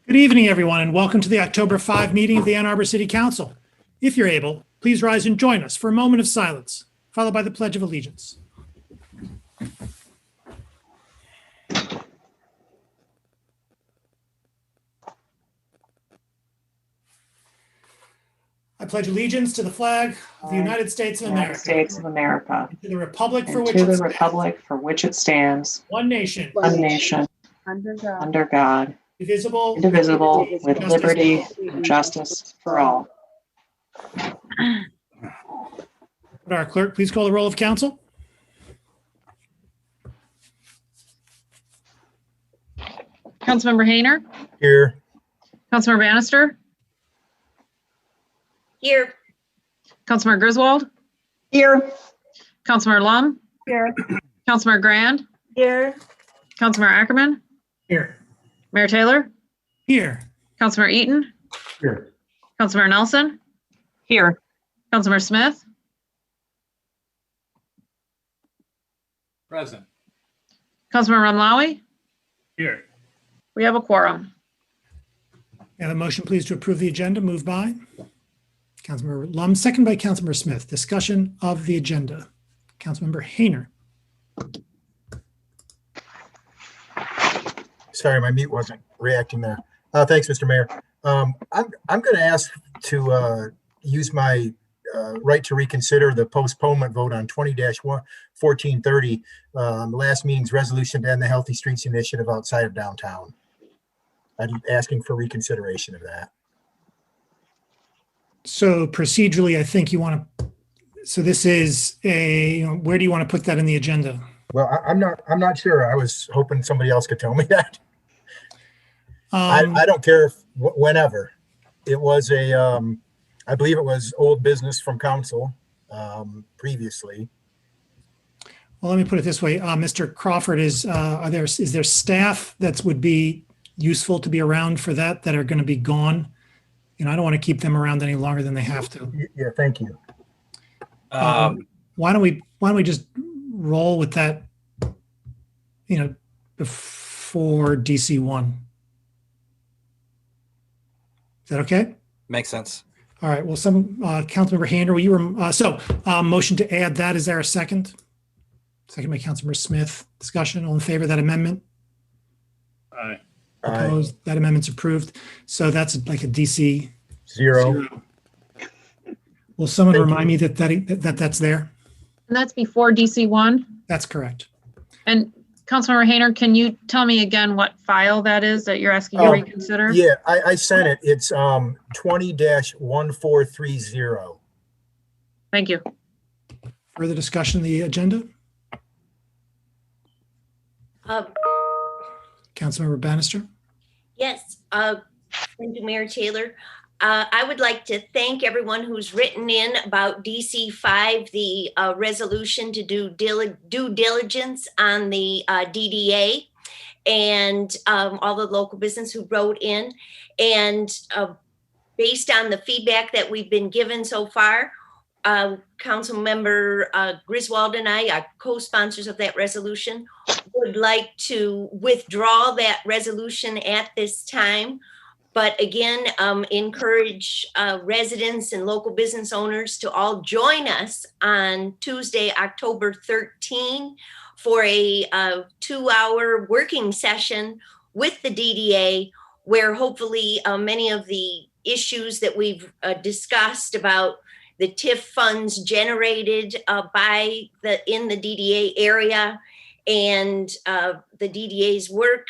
Good evening, everyone, and welcome to the October 5 meeting of the Ann Arbor City Council. If you're able, please rise and join us for a moment of silence, followed by the Pledge of Allegiance. I pledge allegiance to the flag of the United States of America, and to the republic for and which to it the stands, republic for which it stands, one nation, one nation, under God, indivisible, indivisible, with justice liberty for all. and justice for all. Would our clerk please call the roll of council? Councilmember Hayner, Here. Councilmember Bannister, Here. Councilmember Griswold, Here. Councilmember Lum, Here. Councilmember Grand, Here. Councilmember Ackerman, Here. Mayor Taylor, Here. Councilmember Eaton, Here. Councilmember Nelson, Here. Councilmember Smith, Present. Councilmember Rumlawi. Here. We have a quorum. May I have a motion, please, to approve the agenda? Moved by Councilmember Lum, second by Councilmember Smith. Discussion of the agenda. Councilmember Hayner. Sorry, my mute wasn't reacting there. Thanks, Mr. Mayor. I'm going to ask to use my right to reconsider the postponement vote on 20-1430, last meeting's resolution to end the Healthy Streets Initiative outside of downtown. I'm asking for reconsideration of that. So procedurally, I think you want to, so this is where do you want to put that in the agenda? Well, I'm not sure. I was hoping somebody else could tell me that. I don't care if whenever. It was I believe it was old business from council previously. Well, let me put it this way. Mr. Crawford, is there staff that would be useful to be around for that are going to be gone? I don't want to keep them around any longer than they have to. Yeah, thank you. Why don't we just roll with that, before DC 1? Is that okay? Makes sense. All right. Well, Councilmember Hander, motion to add that. Is there a second? Second by Councilmember Smith. Discussion. All in favor of that amendment? Aye. Opposed? That amendment's approved. So that's like a DC Zero. Will someone Thank remind me that's there? And that's before DC 1. That's correct. And Councilmember Hayner, can you tell me again what file that is that you're asking to reconsider? Yeah, I sent it. It's 20-1430. Thank you. Further discussion of the agenda? Councilmember Bannister? Yes. Thank you, Mayor Taylor. I would like to thank everyone who's written in about DC 5, the resolution to do due diligence on the DDA, and all the local business who wrote in. And based on the feedback that we've been given so far, Councilmember Griswold and I are co-sponsors of that resolution, would like to withdraw that resolution at this time. But again, encourage residents and local business owners to all join us on Tuesday, October 13, for a 2-hour working session with the DDA, where hopefully many of the issues that we've discussed about the TIF funds generated in the DDA area and the DDA's work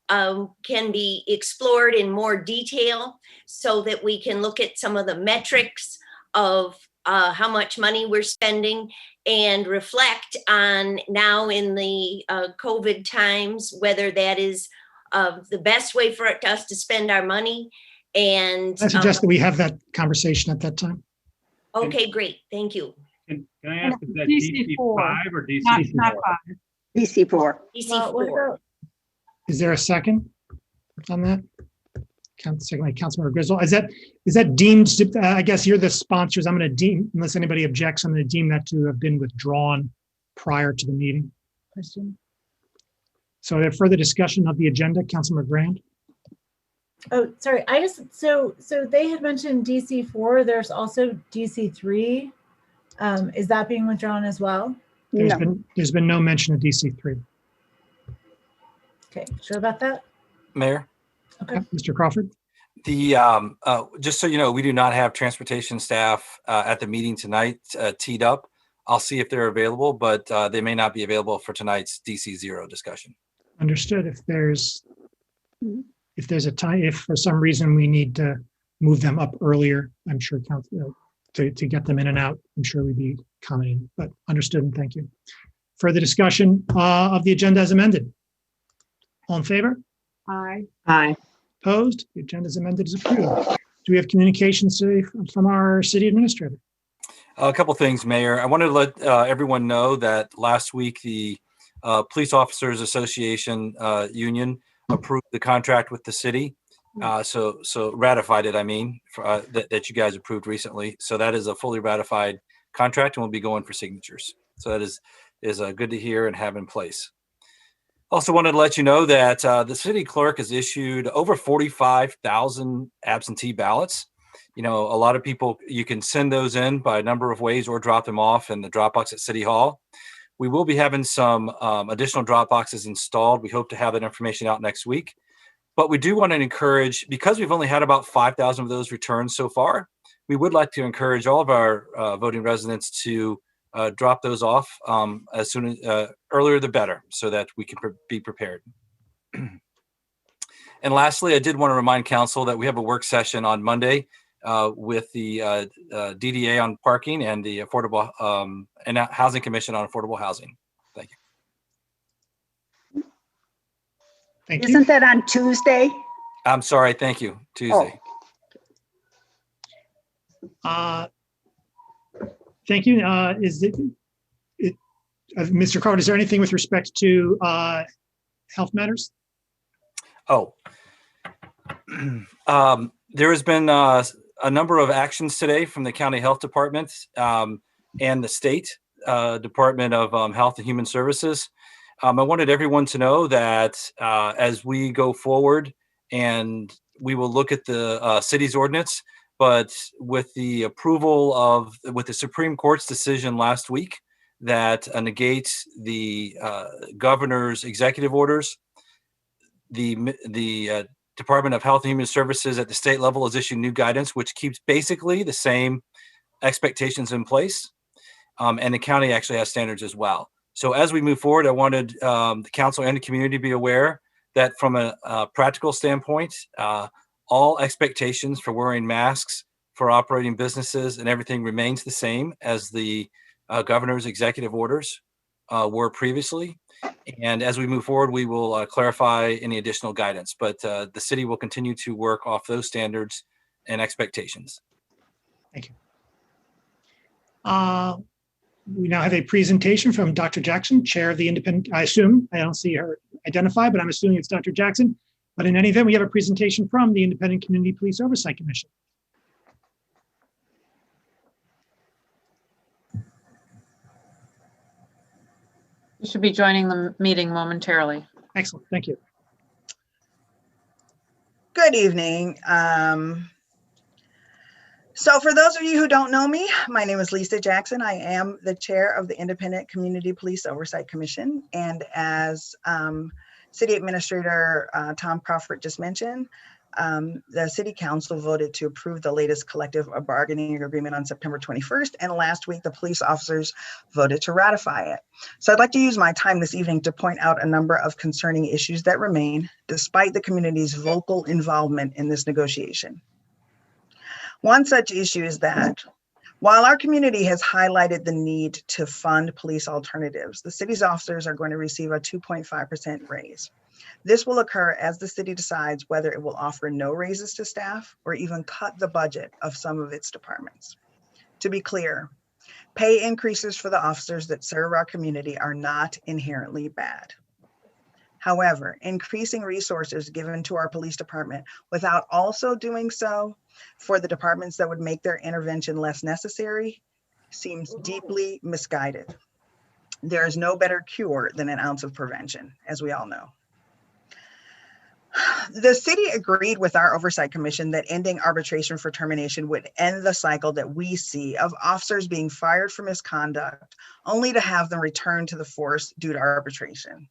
can be explored in more detail, so that we can look at some of the metrics of how much money we're spending and reflect on, now in the COVID times, whether that is the best way for us to spend our money. And I suggest that we have that conversation at that time. okay, great. Thank you. Can I ask, is that DC5 or DC4? Not 5. DC4. DC4. Is there a second on that? Second by Councilmember Griswold. Is that deemed, I guess you're the sponsors. I'm going to deem, unless anybody objects, I'm going to deem that to have been withdrawn prior to the meeting. So are there further discussion of the agenda? Councilmember Grand? Oh, sorry. So they had mentioned DC4. There's also DC3. Is that being withdrawn as well? No. There's been no mention of DC3. Okay, sure about that? Mayor, Okay. Mr. Crawford? the just so you know, we do not have transportation staff at the meeting tonight teed up. I'll see if they're available, but they may not be available for tonight's DC0 discussion. Understood. If there's a time, if for some reason we need to move them up earlier, I'm sure to get them in and out, I'm sure we'd be commenting, but understood and thank you. Further discussion of the agenda as amended. All in favor? Aye. Aye. Opposed? The agenda as amended is approved. Do we have communications today from our city administrator? A couple things, Mayor. I wanted to let everyone know that last week the Police Officers Association union approved the contract with the city. So ratified it, I mean, that you guys approved recently. So that is a fully ratified contract and will be going for signatures. So that is good to hear and have in place. Also wanted to let you know that the city clerk has issued over 45,000 absentee ballots. You know, a lot of people, you can send those in by a number of ways or drop them off in the drop box at City Hall. We will be having some additional drop boxes installed. We hope to have that information out next week. But we do want to encourage, because we've only had about 5,000 of those returned so far, we would like to encourage all of our voting residents to drop those off as soon as earlier the better, so that we can be prepared. And lastly, I did want to remind council that we have a work session on Monday with the DDA on parking and the Affordable and Housing Commission on affordable housing. Thank you. Thank you. Isn't that on Tuesday? I'm sorry. Thank you. Tuesday. Thank you. Mr. Crawford, is there anything with respect to health matters? Oh, there has been a number of actions today from the county health department and the state Department of Health and Human Services. I wanted everyone to know that as we go forward, and we will look at the city's ordinance, but with the approval with the Supreme Court's decision last week that negates the governor's executive orders, the Department of Health and Human Services at the state level has issued new guidance, which keeps basically the same expectations in place. And the county actually has standards as well. So as we move forward, I wanted the council and the community to be aware that from a practical standpoint, all expectations for wearing masks for operating businesses and everything remains the same as the governor's executive orders were previously. And as we move forward, we will clarify any additional guidance, but the city will continue to work off those standards and expectations. Thank you. We now have a presentation from Dr. Jackson, Chair of the Independent, I assume, I don't see her identified, but I'm assuming it's Dr. Jackson. But in any event, we have a presentation from the Independent Community Police Oversight Commission. You should be joining the meeting momentarily. Excellent, thank you. Good evening. So for those of you who don't know me, my name is Lisa Jackson. I am the chair of the Independent Community Police Oversight Commission. And as City Administrator Tom Crawford just mentioned, the City Council voted to approve the latest collective bargaining agreement on September 21st. And last week, the police officers voted to ratify it. So I'd like to use my time this evening to point out a number of concerning issues that remain despite the community's vocal involvement in this negotiation. One such issue is that while our community has highlighted the need to fund police alternatives, the city's officers are going to receive a 2.5% raise. This will occur as the city decides whether it will offer no raises to staff or even cut the budget of some of its departments. To be clear, pay increases for the officers that serve our community are not inherently bad. However, increasing resources given to our police department without also doing so for the departments that would make their intervention less necessary seems deeply misguided. There is no better cure than an ounce of prevention, as we all know. The city agreed with our oversight commission that ending arbitration for termination would end the cycle that we see of officers being fired for misconduct, only to have them return to the force due to arbitration.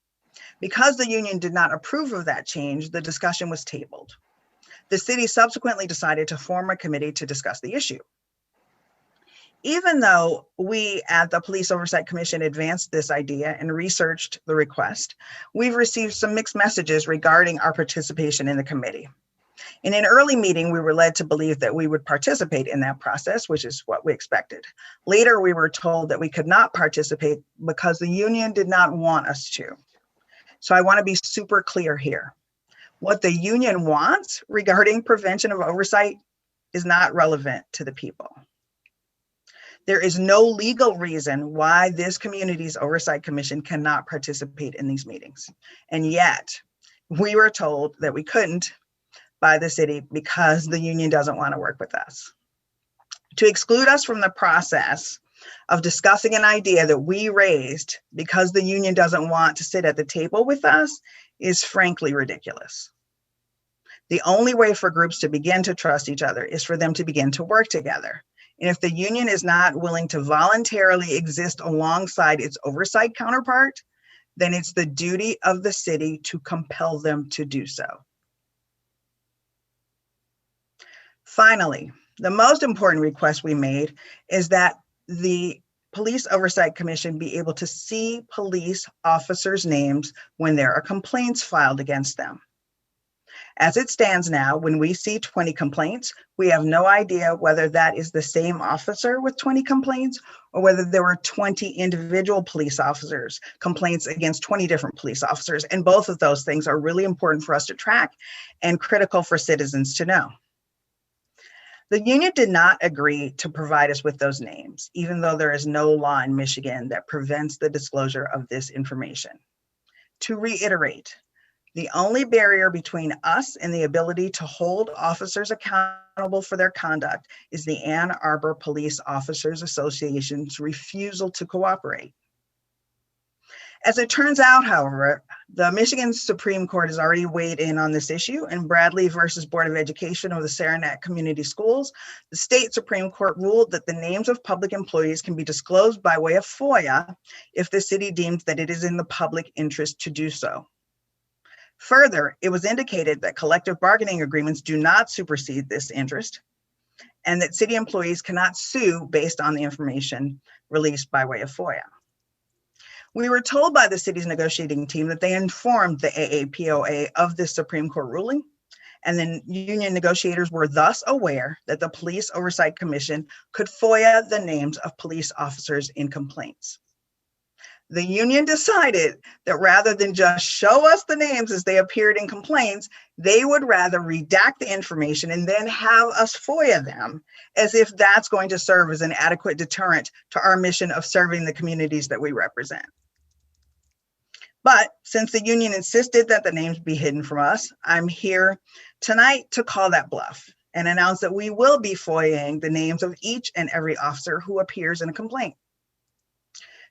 Because the union did not approve of that change, the discussion was tabled. The city subsequently decided to form a committee to discuss the issue. Even though we at the Police Oversight Commission advanced this idea and researched the request, we've received some mixed messages regarding our participation in the committee. In an early meeting, we were led to believe that we would participate in that process, which is what we expected. Later, we were told that we could not participate because the union did not want us to. So I want to be super clear here. What the union wants regarding prevention of oversight is not relevant to the people. There is no legal reason why this community's oversight commission cannot participate in these meetings. And yet we were told that we couldn't by the city because the union doesn't want to work with us. To exclude us from the process of discussing an idea that we raised because the union doesn't want to sit at the table with us is frankly ridiculous. The only way for groups to begin to trust each other is for them to begin to work together. And if the union is not willing to voluntarily exist alongside its oversight counterpart, then it's the duty of the city to compel them to do so. Finally, the most important request we made is that the Police Oversight Commission be able to see police officers' names when there are complaints filed against them. As it stands now, when we see 20 complaints, we have no idea whether that is the same officer with 20 complaints or whether there were 20 individual police officers complaints against 20 different police officers. And both of those things are really important for us to track and critical for citizens to know. The union did not agree to provide us with those names, even though there is no law in Michigan that prevents the disclosure of this information. To reiterate, the only barrier between us and the ability to hold officers accountable for their conduct is the Ann Arbor Police Officers Association's refusal to cooperate. As it turns out, however, the Michigan Supreme Court has already weighed in on this issue. In Bradley versus Board of Education of the Saranac Community Schools, the state Supreme Court ruled that the names of public employees can be disclosed by way of FOIA if the city deems that it is in the public interest to do so. Further, it was indicated that collective bargaining agreements do not supersede this interest and that city employees cannot sue based on the information released by way of FOIA. We were told by the city's negotiating team that they informed the AAPOA of this Supreme Court ruling, and the union negotiators were thus aware that the Police Oversight Commission could FOIA the names of police officers in complaints. The union decided that rather than just show us the names as they appeared in complaints, they would rather redact the information and then have us FOIA them, as if that's going to serve as an adequate deterrent to our mission of serving the communities that we represent. But since the union insisted that the names be hidden from us, I'm here tonight to call that bluff and announce that we will be FOIAing the names of each and every officer who appears in a complaint.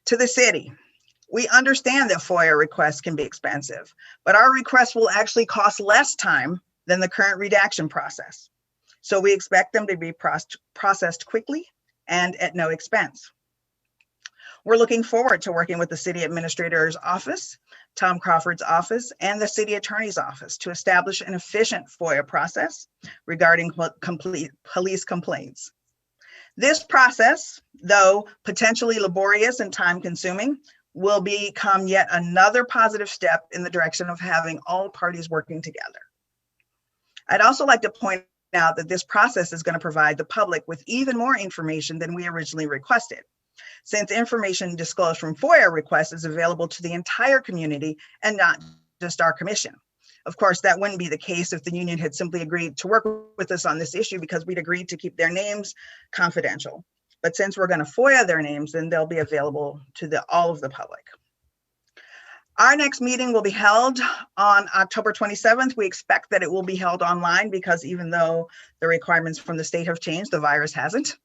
To the city, we understand that FOIA requests can be expensive, but our requests will actually cost less time than the current redaction process. So we expect them to be processed quickly and at no expense. We're looking forward to working with the city administrator's office, Tom Crawford's office, and the city attorney's office to establish an efficient FOIA process regarding police complaints. This process, though potentially laborious and time-consuming, will become yet another positive step in the direction of having all parties working together. I'd also like to point out that this process is going to provide the public with even more information than we originally requested, since information disclosed from FOIA requests is available to the entire community and not just our commission. Of course, that wouldn't be the case if the union had simply agreed to work with us on this issue because we'd agreed to keep their names confidential. But since we're going to FOIA their names, then they'll be available to all of the public. Our next meeting will be held on October 27th. We expect that it will be held online because even though the requirements from the state have changed, the virus hasn't.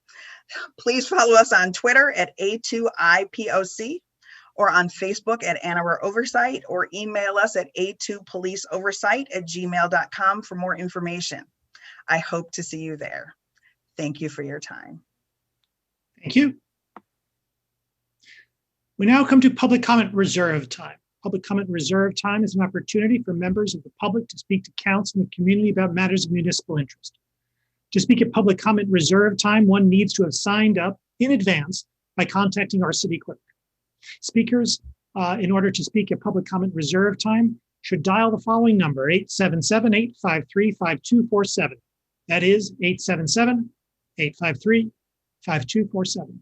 Please follow us on Twitter at A2IPOC or on Facebook at Ann Arbor Oversight, or email us at a2policeoversight@gmail.com for more information. I hope to see you there. Thank you for your time. Thank you. We now come to public comment reserve time. Public comment reserve time is an opportunity for members of the public to speak to council and the community about matters of municipal interest. To speak at public comment reserve time, one needs to have signed up in advance by contacting our city clerk. Speakers, in order to speak at public comment reserve time, should dial the following number, 877-853-5247. That is 877-853-5247.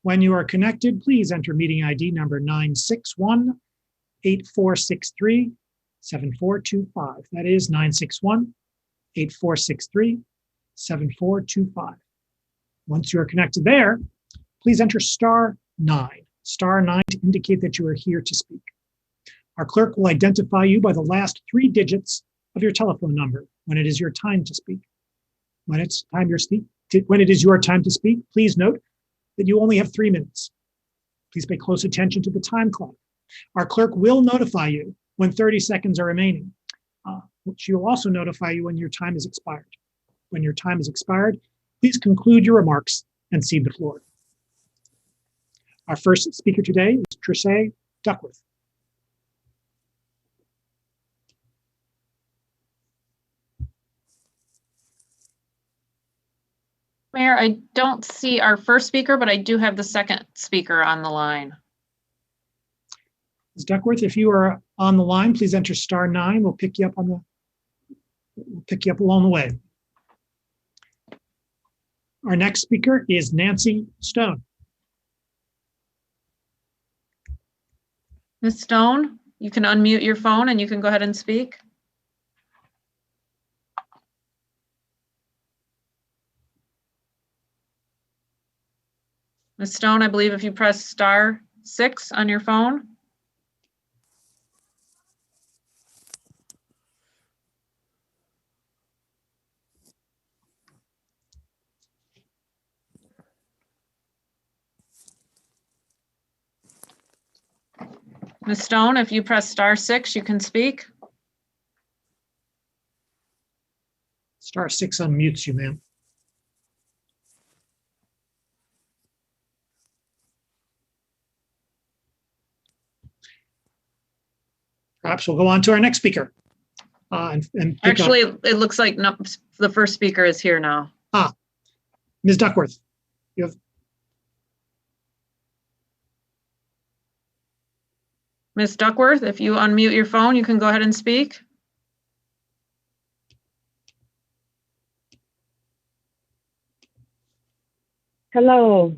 When you are connected, please enter meeting ID number 961-8463-7425. That is 961-8463-7425. Once you are connected there, please enter *9, *9 to indicate that you are here to speak. Our clerk will identify you by the last 3 digits of your telephone number when it is your time to speak. When it is your time to speak, please note that you only have 3 minutes. Please pay close attention to the time clock. Our clerk will notify you when 30 seconds are remaining. She will also notify you when your time is expired. When your time is expired, please conclude your remarks and cede the floor. Our first speaker today is Trisha Duckworth. Mayor, I don't see our first speaker, but I do have the second speaker on the line. Ms. Duckworth, if you are on the line, please enter *9. We'll pick you up along the way. Our next speaker is Nancy Stone. Ms. Stone, you can unmute your phone and you can go ahead and speak. Ms. Stone, I believe if you press *6 on your phone. Ms. Stone, if you press *6, you can speak. *6 unmutes you, ma'am. Perhaps we'll go on to our next speaker. And pick up- Actually, it looks like no, the first speaker is here now. Ms. Duckworth, you have. Ms. Duckworth, if you unmute your phone, you can go ahead and speak. Hello.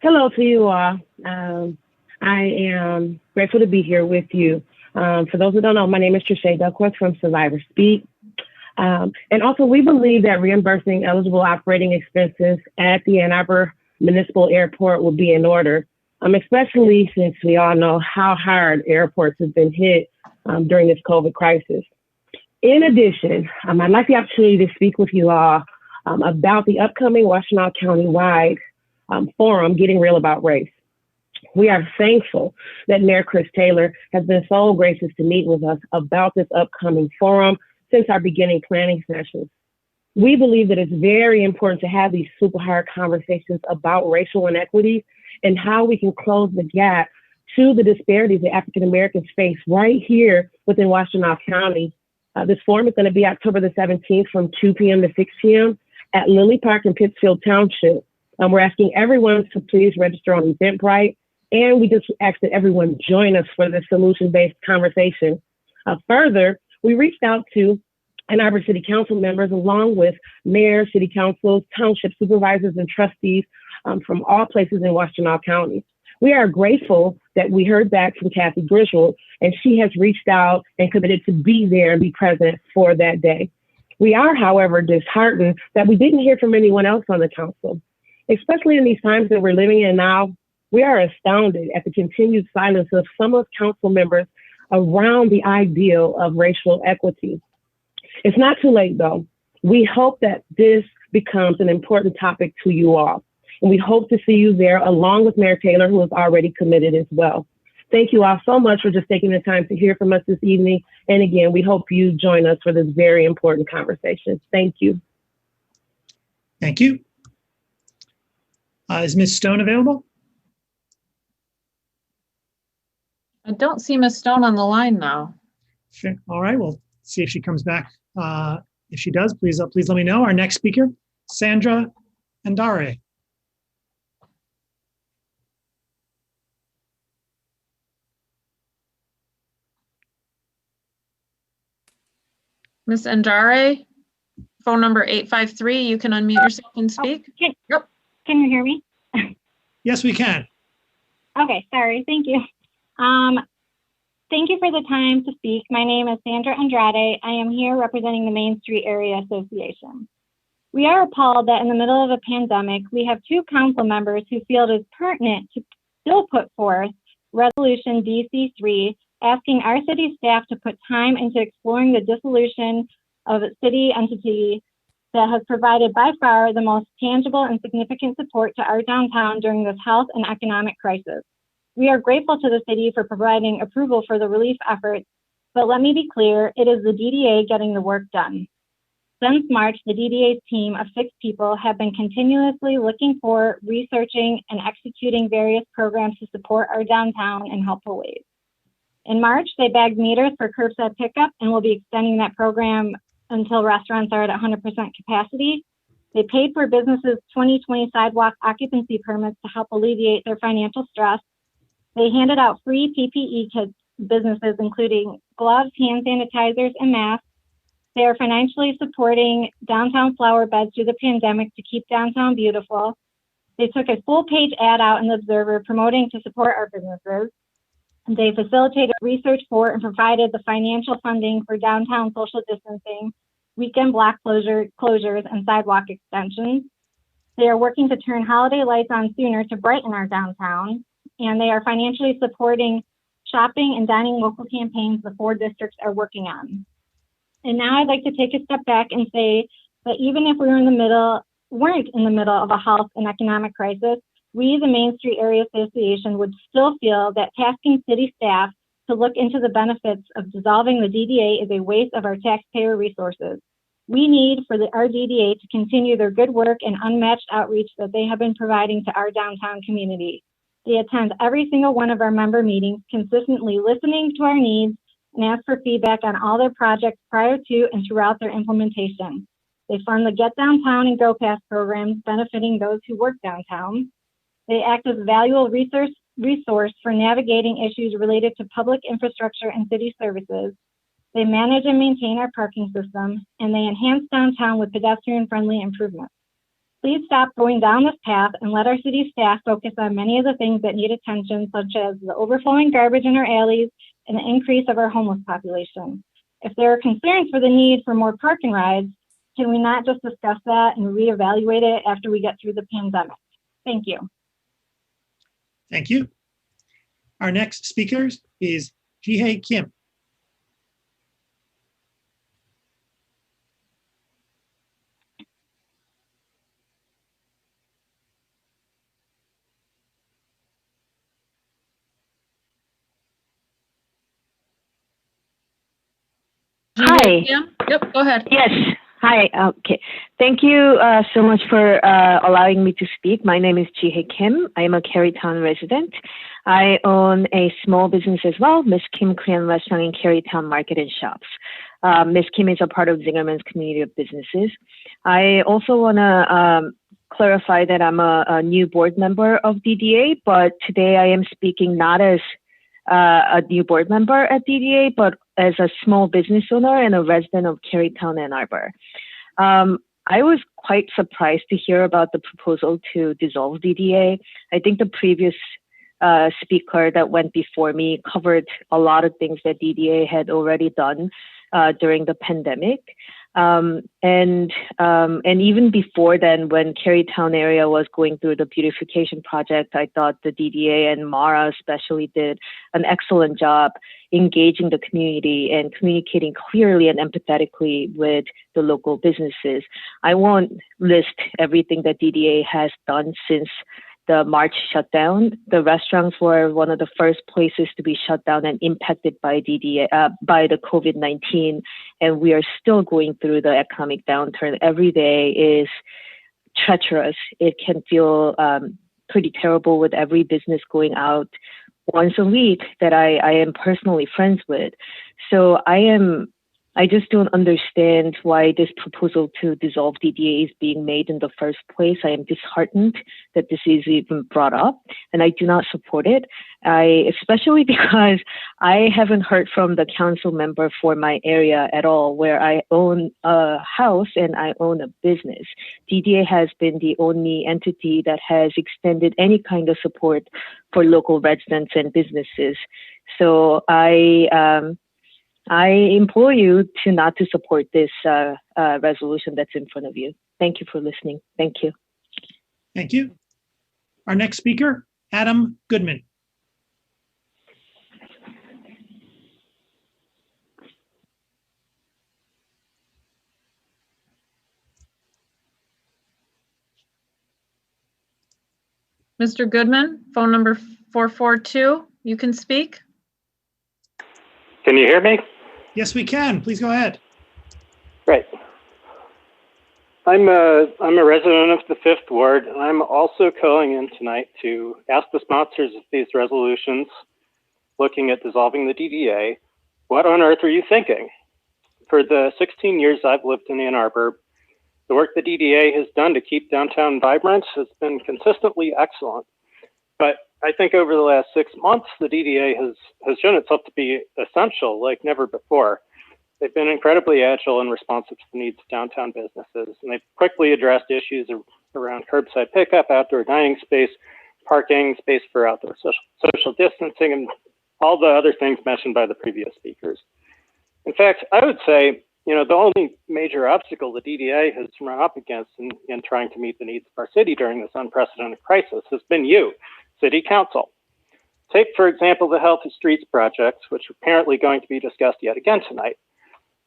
Hello to you all. I am grateful to be here with you. For those who don't know, my name is Trisha Duckworth from Survivor Speak. And also, we believe that reimbursing eligible operating expenses at the Ann Arbor Municipal Airport will be in order, especially since we all know how hard airports have been hit during this COVID crisis. In addition, I'd like the opportunity to speak with you all about the upcoming Washtenaw County-wide forum, Getting Real About Race. We are thankful that Mayor Chris Taylor has been so gracious to meet with us about this upcoming forum since our beginning planning sessions. We believe that it's very important to have these super hard conversations about racial inequities and how we can close the gap to the disparities that African Americans face right here within Washtenaw County. This forum is going to be October the 17th from 2 p.m. to 6 p.m. at Lily Park in Pittsfield Township. We're asking everyone to please register on Eventbrite, and we just ask that everyone join us for this solution-based conversation. Further, we reached out to Ann Arbor City Council members, along with mayors, city councils, township supervisors, and trustees from all places in Washtenaw County. We are grateful that we heard back from Kathy Griswold, and she has reached out and committed to be there and be present for that day. We are, however, disheartened that we didn't hear from anyone else on the council, especially in these times that we're living in now. We are astounded at the continued silence of some of council members around the ideal of racial equity. It's not too late, though. We hope that this becomes an important topic to you all. And we hope to see you there along with Mayor Taylor, who is already committed as well. Thank you all so much for just taking the time to hear from us this evening. And again, we hope you join us for this very important conversation. Thank you. Thank you. Is Ms. Stone available? I don't see Ms. Stone on the line now. Sure. All right, we'll see if she comes back. If she does, please let me know. Our next speaker, Sandra Andare. Ms. Andare, phone number 853, you can unmute yourself and speak. Yep. Can you hear me? Yes, we can. Okay, sorry. Thank you. Thank you for the time to speak. My name is Sandra Andrade. I am here representing the Main Street Area Association. We are appalled that in the middle of a pandemic, we have two council members who feel it is pertinent to still put forth Resolution DC3, asking our city staff to put time into exploring the dissolution of a city entity that has provided by far the most tangible and significant support to our downtown during this health and economic crisis. We are grateful to the city for providing approval for the relief efforts, but let me be clear, it is the DDA getting the work done. Since March, the DDA's team of 6 people have been continuously looking for, researching, and executing various programs to support our downtown in helpful ways. In March, they bagged meters for curbside pickup and will be extending that program until restaurants are at 100% capacity. They paid for businesses' 2020 sidewalk occupancy permits to help alleviate their financial stress. They handed out free PPE kits to businesses, including gloves, hand sanitizers, and masks. They are financially supporting downtown flower beds through the pandemic to keep downtown beautiful. They took a full-page ad out in the Observer promoting to support our businesses. They facilitated research for and provided the financial funding for downtown social distancing, weekend block closures, and sidewalk extensions. They are working to turn holiday lights on sooner to brighten our downtown. And they are financially supporting shopping and dining local campaigns the 4 districts are working on. And now I'd like to take a step back and say that even if we weren't in the middle of a health and economic crisis, we, the Main Street Area Association, would still feel that tasking city staff to look into the benefits of dissolving the DDA is a waste of our taxpayer resources. We need for our DDA to continue their good work and unmatched outreach that they have been providing to our downtown community. They attend every single one of our member meetings, consistently listening to our needs and ask for feedback on all their projects prior to and throughout their implementation. They fund the Get Downtown and Go Pass programs, benefiting those who work downtown. They act as a valuable resource for navigating issues related to public infrastructure and city services. They manage and maintain our parking system, and they enhance downtown with pedestrian-friendly improvements. Please stop going down this path and let our city staff focus on many of the things that need attention, such as the overflowing garbage in our alleys and the increase of our homeless population. If there are concerns for the need for more parking rides, can we not just discuss that and reevaluate it after we get through the pandemic? Thank you. Thank you. Our next speaker is Jihei Kim. Hi. Yep, go ahead. Yes. Hi. Okay. Thank you so much for allowing me to speak. My name is Jihei Kim. I am a Carytown resident. I own a small business as well, Miss Kim Korean Restaurant in Carytown Market and Shops. Miss Kim is a part of Zingerman's community of businesses. I also want to clarify that I'm a new board member of DDA, but today I am speaking not as a new board member at DDA, but as a small business owner and a resident of Carytown, Ann Arbor. I was quite surprised to hear about the proposal to dissolve DDA. I think the previous speaker that went before me covered a lot of things that DDA had already done during the pandemic. And even before then, when Carytown area was going through the beautification project, I thought the DDA and Mara especially did an excellent job engaging the community and communicating clearly and empathetically with the local businesses. I won't list everything that DDA has done since the March shutdown. The restaurants were one of the first places to be shut down and impacted by by the COVID-19. And we are still going through the economic downturn. Every day is treacherous. It can feel pretty terrible with every business going out once a week that I am personally friends with. So I just don't understand why this proposal to dissolve DDA is being made in the first place. I am disheartened that this is even brought up, and I do not support it. Especially because I haven't heard from the council member for my area at all, where I own a house and I own a business. DDA has been the only entity that has extended any kind of support for local residents and businesses. So I implore you to not to support this resolution that's in front of you. Thank you for listening. Thank you. Thank you. Our next speaker, Adam Goodman. Mr. Goodman, phone number 442, you can speak. Can you hear me? Yes, we can. Please go ahead. Great. I'm a resident of the 5th Ward, and I'm also calling in tonight to ask the sponsors of these resolutions looking at dissolving the DDA, what on earth are you thinking? For the 16 years I've lived in Ann Arbor, the work the DDA has done to keep downtown vibrant has been consistently excellent. But I think over the last 6 months, the DDA has shown itself to be essential like never before. They've been incredibly agile and responsive to the needs of downtown businesses, and they've quickly addressed issues around curbside pickup, outdoor dining space, parking, space for outdoor social distancing, and all the other things mentioned by the previous speakers. In fact, I would say, the only major obstacle the DDA has run up against in trying to meet the needs of our city during this unprecedented crisis has been you, City Council. Take, for example, the Healthy Streets projects, which are apparently going to be discussed yet again tonight.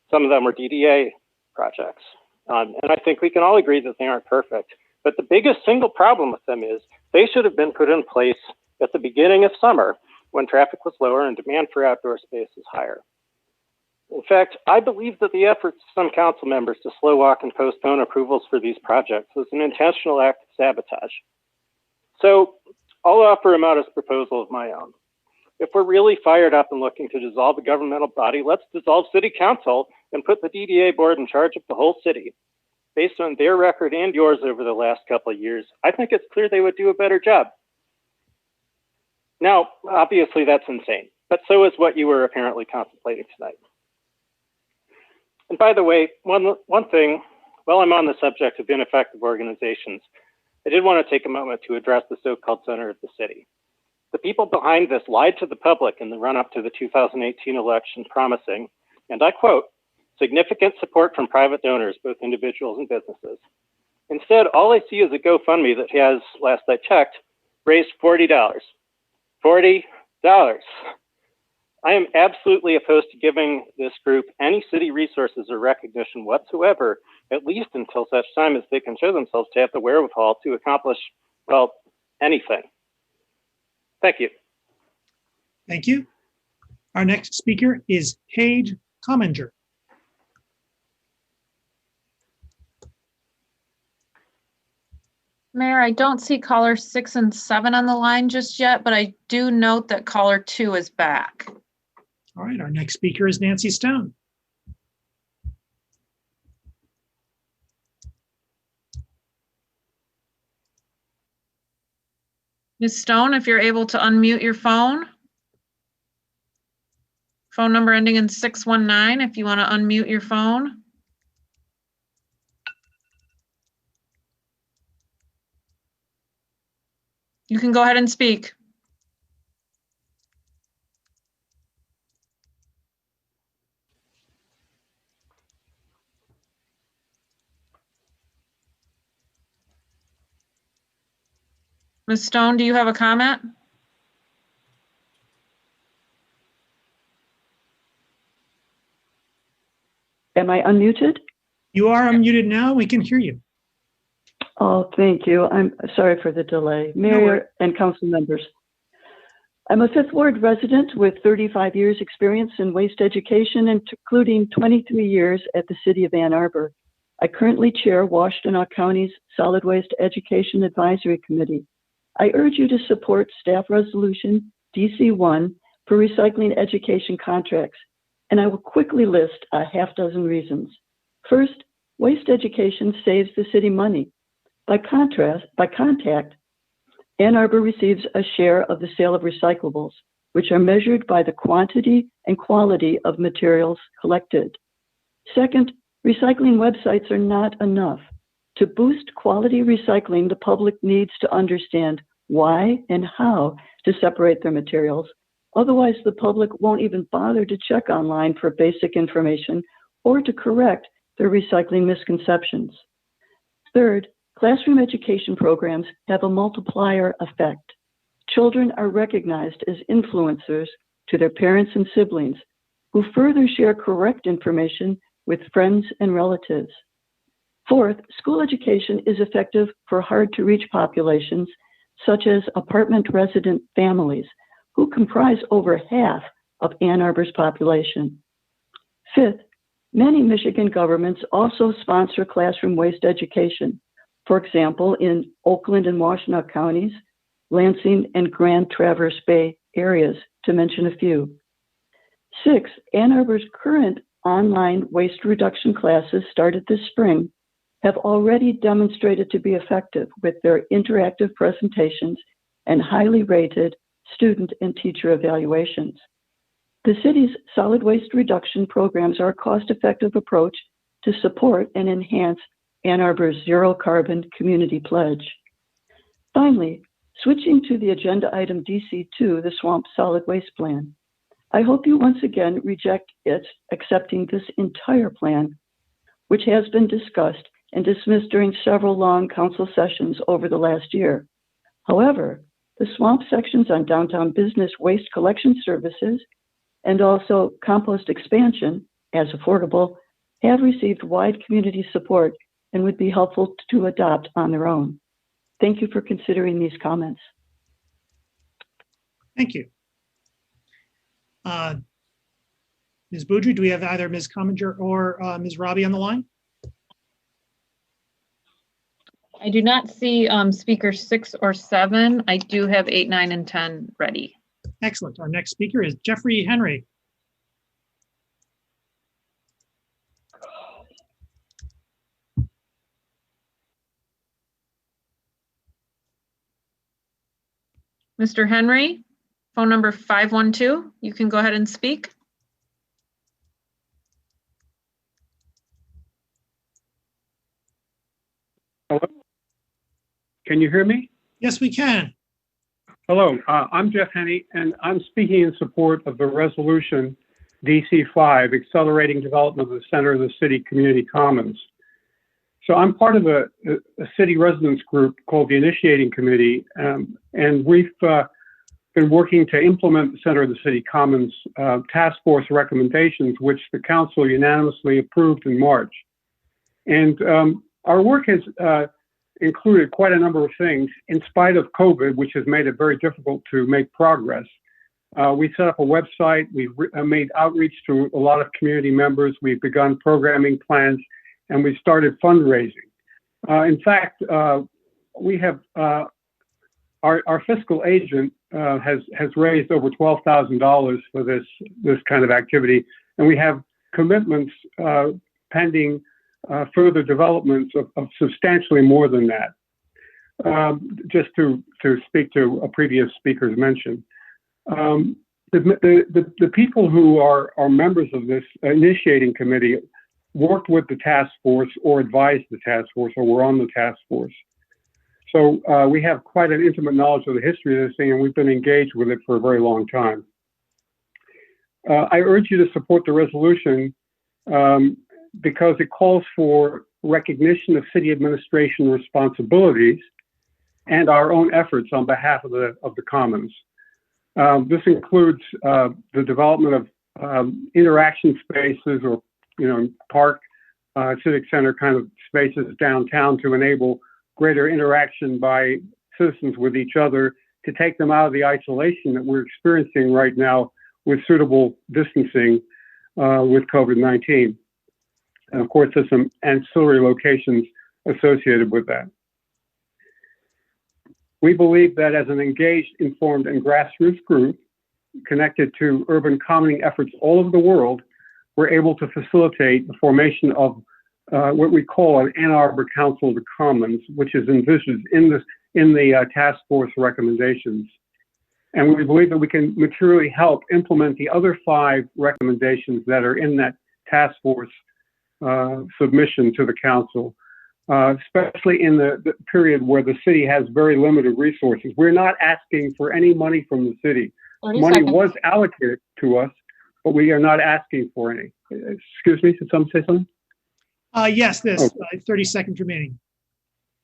Some of them were DDA projects. And I think we can all agree that they aren't perfect. But the biggest single problem with them is they should have been put in place at the beginning of summer when traffic was lower and demand for outdoor space is higher. In fact, I believe that the efforts of some council members to slow walk and postpone approvals for these projects was an intentional act of sabotage. So I'll offer a modest proposal of my own. If we're really fired up and looking to dissolve a governmental body, let's dissolve City Council and put the DDA board in charge of the whole city. Based on their record and yours over the last couple of years, I think it's clear they would do a better job. Now, obviously that's insane, but so is what you were apparently contemplating tonight. And by the way, one thing, while I'm on the subject of ineffective organizations, I did want to take a moment to address the so-called center of the city. The people behind this lied to the public in the run-up to the 2018 election, promising, and I quote, significant support from private donors, both individuals and businesses. Instead, all I see is a GoFundMe that has, last I checked, raised $40. $40. I am absolutely opposed to giving this group any city resources or recognition whatsoever, at least until such time as they can show themselves to have the wherewithal to accomplish, well, anything. Thank you. Thank you. Our next speaker is Paige Comminger. Mayor, I don't see caller 6 and 7 on the line just yet, but I do note that caller 2 is back. All right, our next speaker is Nancy Stone. Ms. Stone, if you're able to unmute your phone. Phone number ending in 619, if you want to unmute your phone. You can go ahead and speak. Ms. Stone, do you have a comment? Am I unmuted? You are unmuted now. We can hear you. Oh, thank you. I'm sorry for the delay. Mayor and council members. I'm a Fifth Ward resident with 35 years experience in waste education, including 23 years at the City of Ann Arbor. I currently chair Washtenaw County's Solid Waste Education Advisory Committee. I urge you to support Staff Resolution DC-1 for recycling education contracts, and I will quickly list a half dozen reasons. First, waste education saves the city money. By contact, Ann Arbor receives a share of the sale of recyclables, which are measured by the quantity and quality of materials collected. Second, recycling websites are not enough. To boost quality recycling, the public needs to understand why and how to separate their materials. Otherwise, the public won't even bother to check online for basic information or to correct their recycling misconceptions. Third, classroom education programs have a multiplier effect. Children are recognized as influencers to their parents and siblings, who further share correct information with friends and relatives. Fourth, school education is effective for hard-to-reach populations, such as apartment resident families, who comprise over half of Ann Arbor's population. Fifth, many Michigan governments also sponsor classroom waste education. For example, in Oakland and Washtenaw counties, Lansing and Grand Traverse Bay areas, to mention a few. Six, Ann Arbor's current online waste reduction classes started this spring have already demonstrated to be effective with their interactive presentations and highly rated student and teacher evaluations. The city's solid waste reduction programs are a cost-effective approach to support and enhance Ann Arbor's zero carbon community pledge. Finally, switching to the agenda item DC-2, the Swamp Solid Waste Plan. I hope you once again reject it, accepting this entire plan, which has been discussed and dismissed during several long council sessions over the last year. However, the swamp sections on downtown business waste collection services and also compost expansion, as affordable, have received wide community support and would be helpful to adopt on their own. Thank you for considering these comments. Thank you. Ms. Boudry, do we have either Ms. Commager or Ms. Robbie on the line? I do not see speakers 6 or 7. I do have 8, 9, and 10 ready. Excellent. Our next speaker is Jeffrey Henry. Mr. Henry, phone number 512. You can go ahead and speak. Hello? Can you hear me? Yes, we can. Hello, I'm Jeff Henney, and I'm speaking in support of the resolution DC-5, Accelerating Development of the Center of the City Community Commons. So I'm part of a city residents group called the Initiating Committee, and we've been working to implement the Center of the City Commons task force recommendations, which the council unanimously approved in March. And our work has included quite a number of things in spite of COVID, which has made it very difficult to make progress. We set up a website, we've made outreach to a lot of community members, we've begun programming plans, and we started fundraising. In fact, we have, our fiscal agent has raised over $12,000 for this kind of activity, and we have commitments pending further developments of substantially more than that. Just to speak to a previous speaker's mention. The people who are members of this initiating committee worked with the task force or advised the task force or were on the task force. So we have quite an intimate knowledge of the history of this thing, and we've been engaged with it for a very long time. I urge you to support the resolution because it calls for recognition of city administration responsibilities, and our own efforts on behalf of the Commons. This includes the development of interaction spaces or, park, civic center kind of spaces downtown to enable greater interaction by citizens with each other, to take them out of the isolation that we're experiencing right now with suitable distancing with COVID-19. And of course, there's some ancillary locations associated with that. We believe that as an engaged, informed, and grassroots group connected to urban commoning efforts all over the world, we're able to facilitate the formation of what we call an Ann Arbor Council of the Commons, which is envisioned in the task force recommendations. And we believe that we can materially help implement the other 5 recommendations that are in that task force submission to the council, especially in the period where the city has very limited resources. We're not asking for any money from the city. Money was allocated to us, but we are not asking for any. Excuse me, did someone say something? Yes, 30 seconds remaining.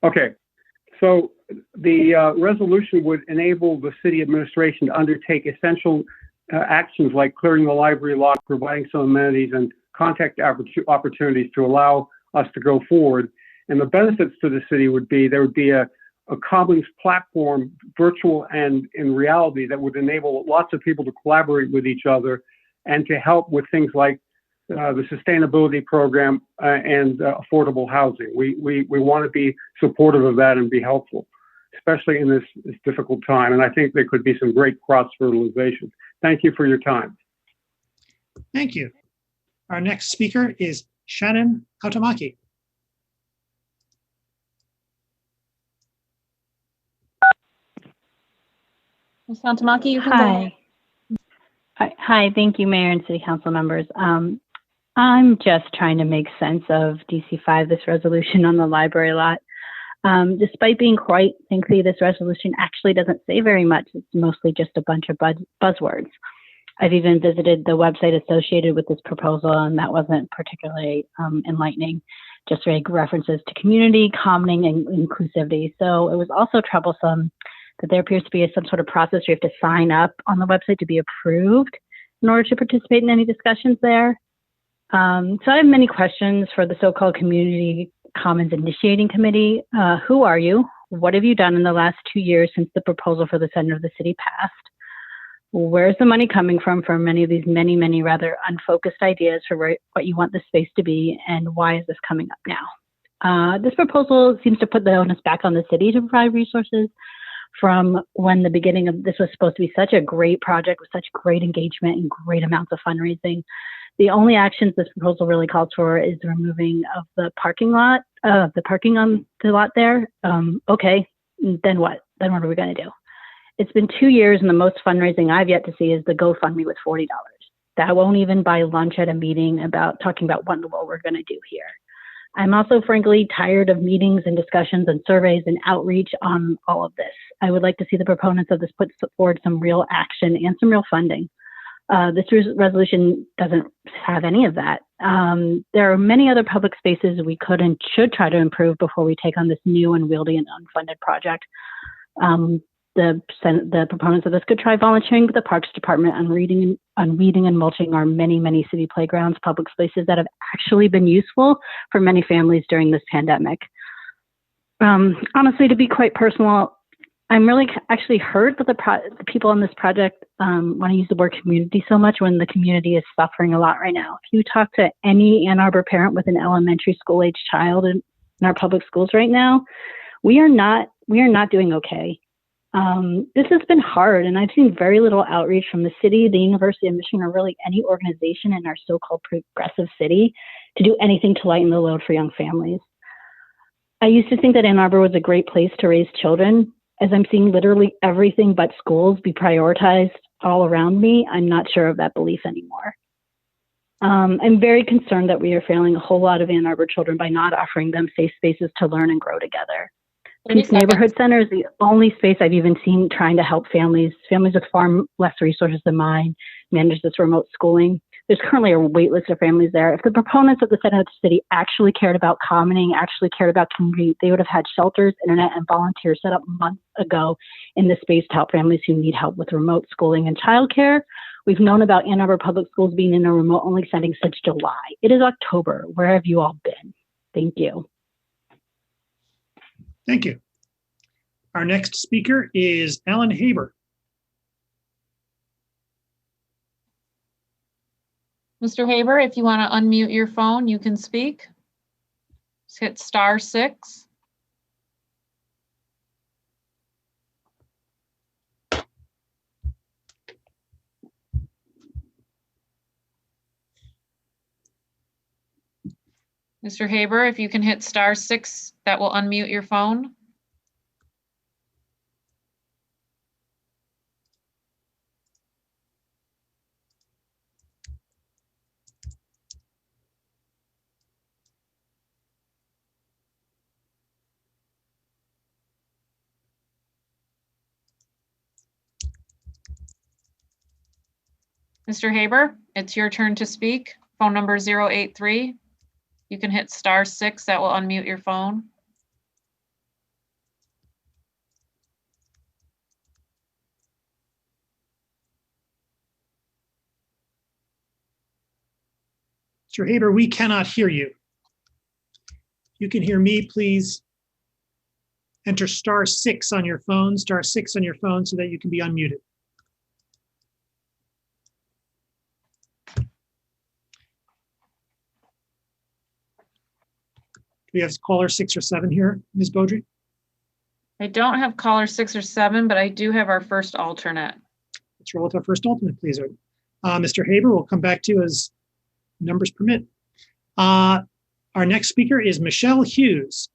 Okay, so the resolution would enable the city administration to undertake essential actions like clearing the library lot, providing some amenities and contact opportunities to allow us to go forward. And the benefits to the city would be, there would be a commons platform, virtual and in reality, that would enable lots of people to collaborate with each other and to help with things like the sustainability program and affordable housing. We want to be supportive of that and be helpful, especially in this difficult time. And I think there could be some great cross-fertilization. Thank you for your time. Thank you. Our next speaker is Shannon Hautamaki. Ms. Santamaki, you can go ahead. Hi, thank you, Mayor and City Council members. I'm just trying to make sense of DC5, this resolution on the library lot. Despite being quite lengthy, this resolution actually doesn't say very much. It's mostly just a bunch of buzzwords. I've even visited the website associated with this proposal, and that wasn't particularly enlightening. Just vague references to community, commoning, and inclusivity. So it was also troublesome that there appears to be some sort of process where you have to sign up on the website to be approved in order to participate in any discussions there. So I have many questions for the so-called Community Commons Initiating Committee. Who are you? What have you done in the last 2 years since the proposal for the center of the city passed? Where's the money coming from for many of these many rather unfocused ideas for what you want the space to be, and why is this coming up now? This proposal seems to put the onus back on the city to provide resources from when the beginning of this was supposed to be such a great project with such great engagement and great amounts of fundraising. The only actions this proposal really calls for is the removing of the parking lot, the parking on the lot there. Okay, then what? Then what are we going to do? It's been 2 years, and the most fundraising I've yet to see is the GoFundMe with $40. That won't even buy lunch at a meeting about talking about what in the world we're going to do here. I'm also frankly tired of meetings and discussions and surveys and outreach on all of this. I would like to see the proponents of this put forward some real action and some real funding. This resolution doesn't have any of that. There are many other public spaces we could and should try to improve before we take on this new unwieldy and unfunded project. The proponents of this could try volunteering with the Parks Department on weeding and mulching our many city playgrounds, public spaces that have actually been useful for many families during this pandemic. Honestly, to be quite personal, I'm really actually hurt that the people on this project want to use the word community so much when the community is suffering a lot right now. If you talk to any Ann Arbor parent with an elementary school age child in our public schools right now, we are not doing okay. This has been hard, and I've seen very little outreach from the city, the University of Michigan, or really any organization in our so-called progressive city to do anything to lighten the load for young families. I used to think that Ann Arbor was a great place to raise children. As I'm seeing literally everything but schools be prioritized all around me, I'm not sure of that belief anymore. I'm very concerned that we are failing a whole lot of Ann Arbor children by not offering them safe spaces to learn and grow together. Peace Neighborhood Center is the only space I've even seen trying to help families with far less resources than mine manage this remote schooling. There's currently a wait list of families there. If the proponents of the Center of the City actually cared about commenting, actually cared about community, they would have had shelters, internet, and volunteers set up months ago in the space to help families who need help with remote schooling and childcare. We've known about Ann Arbor Public Schools being in a remote-only setting since July. It is October. Where have you all been? Thank you. Thank you. Our next speaker is Alan Haber. Mr. Haber, if you want to unmute your phone, you can speak. Just hit *6. Mr. Haber, if you can hit *6, that will unmute your phone. Mr. Haber, it's your turn to speak. Phone number 083. You can hit *6, that will unmute your phone. Mr. Haber, we cannot hear you. If you can hear me, please enter *6 on your phone, *6 on your phone so that you can be unmuted. Do we have caller 6 or 7 here, Ms. Beaudry? I don't have caller 6 or 7, but I do have our first alternate. Let's roll with our first alternate, please. Mr. Haber, we'll come back to you as numbers permit. Our next speaker is Michelle Hughes.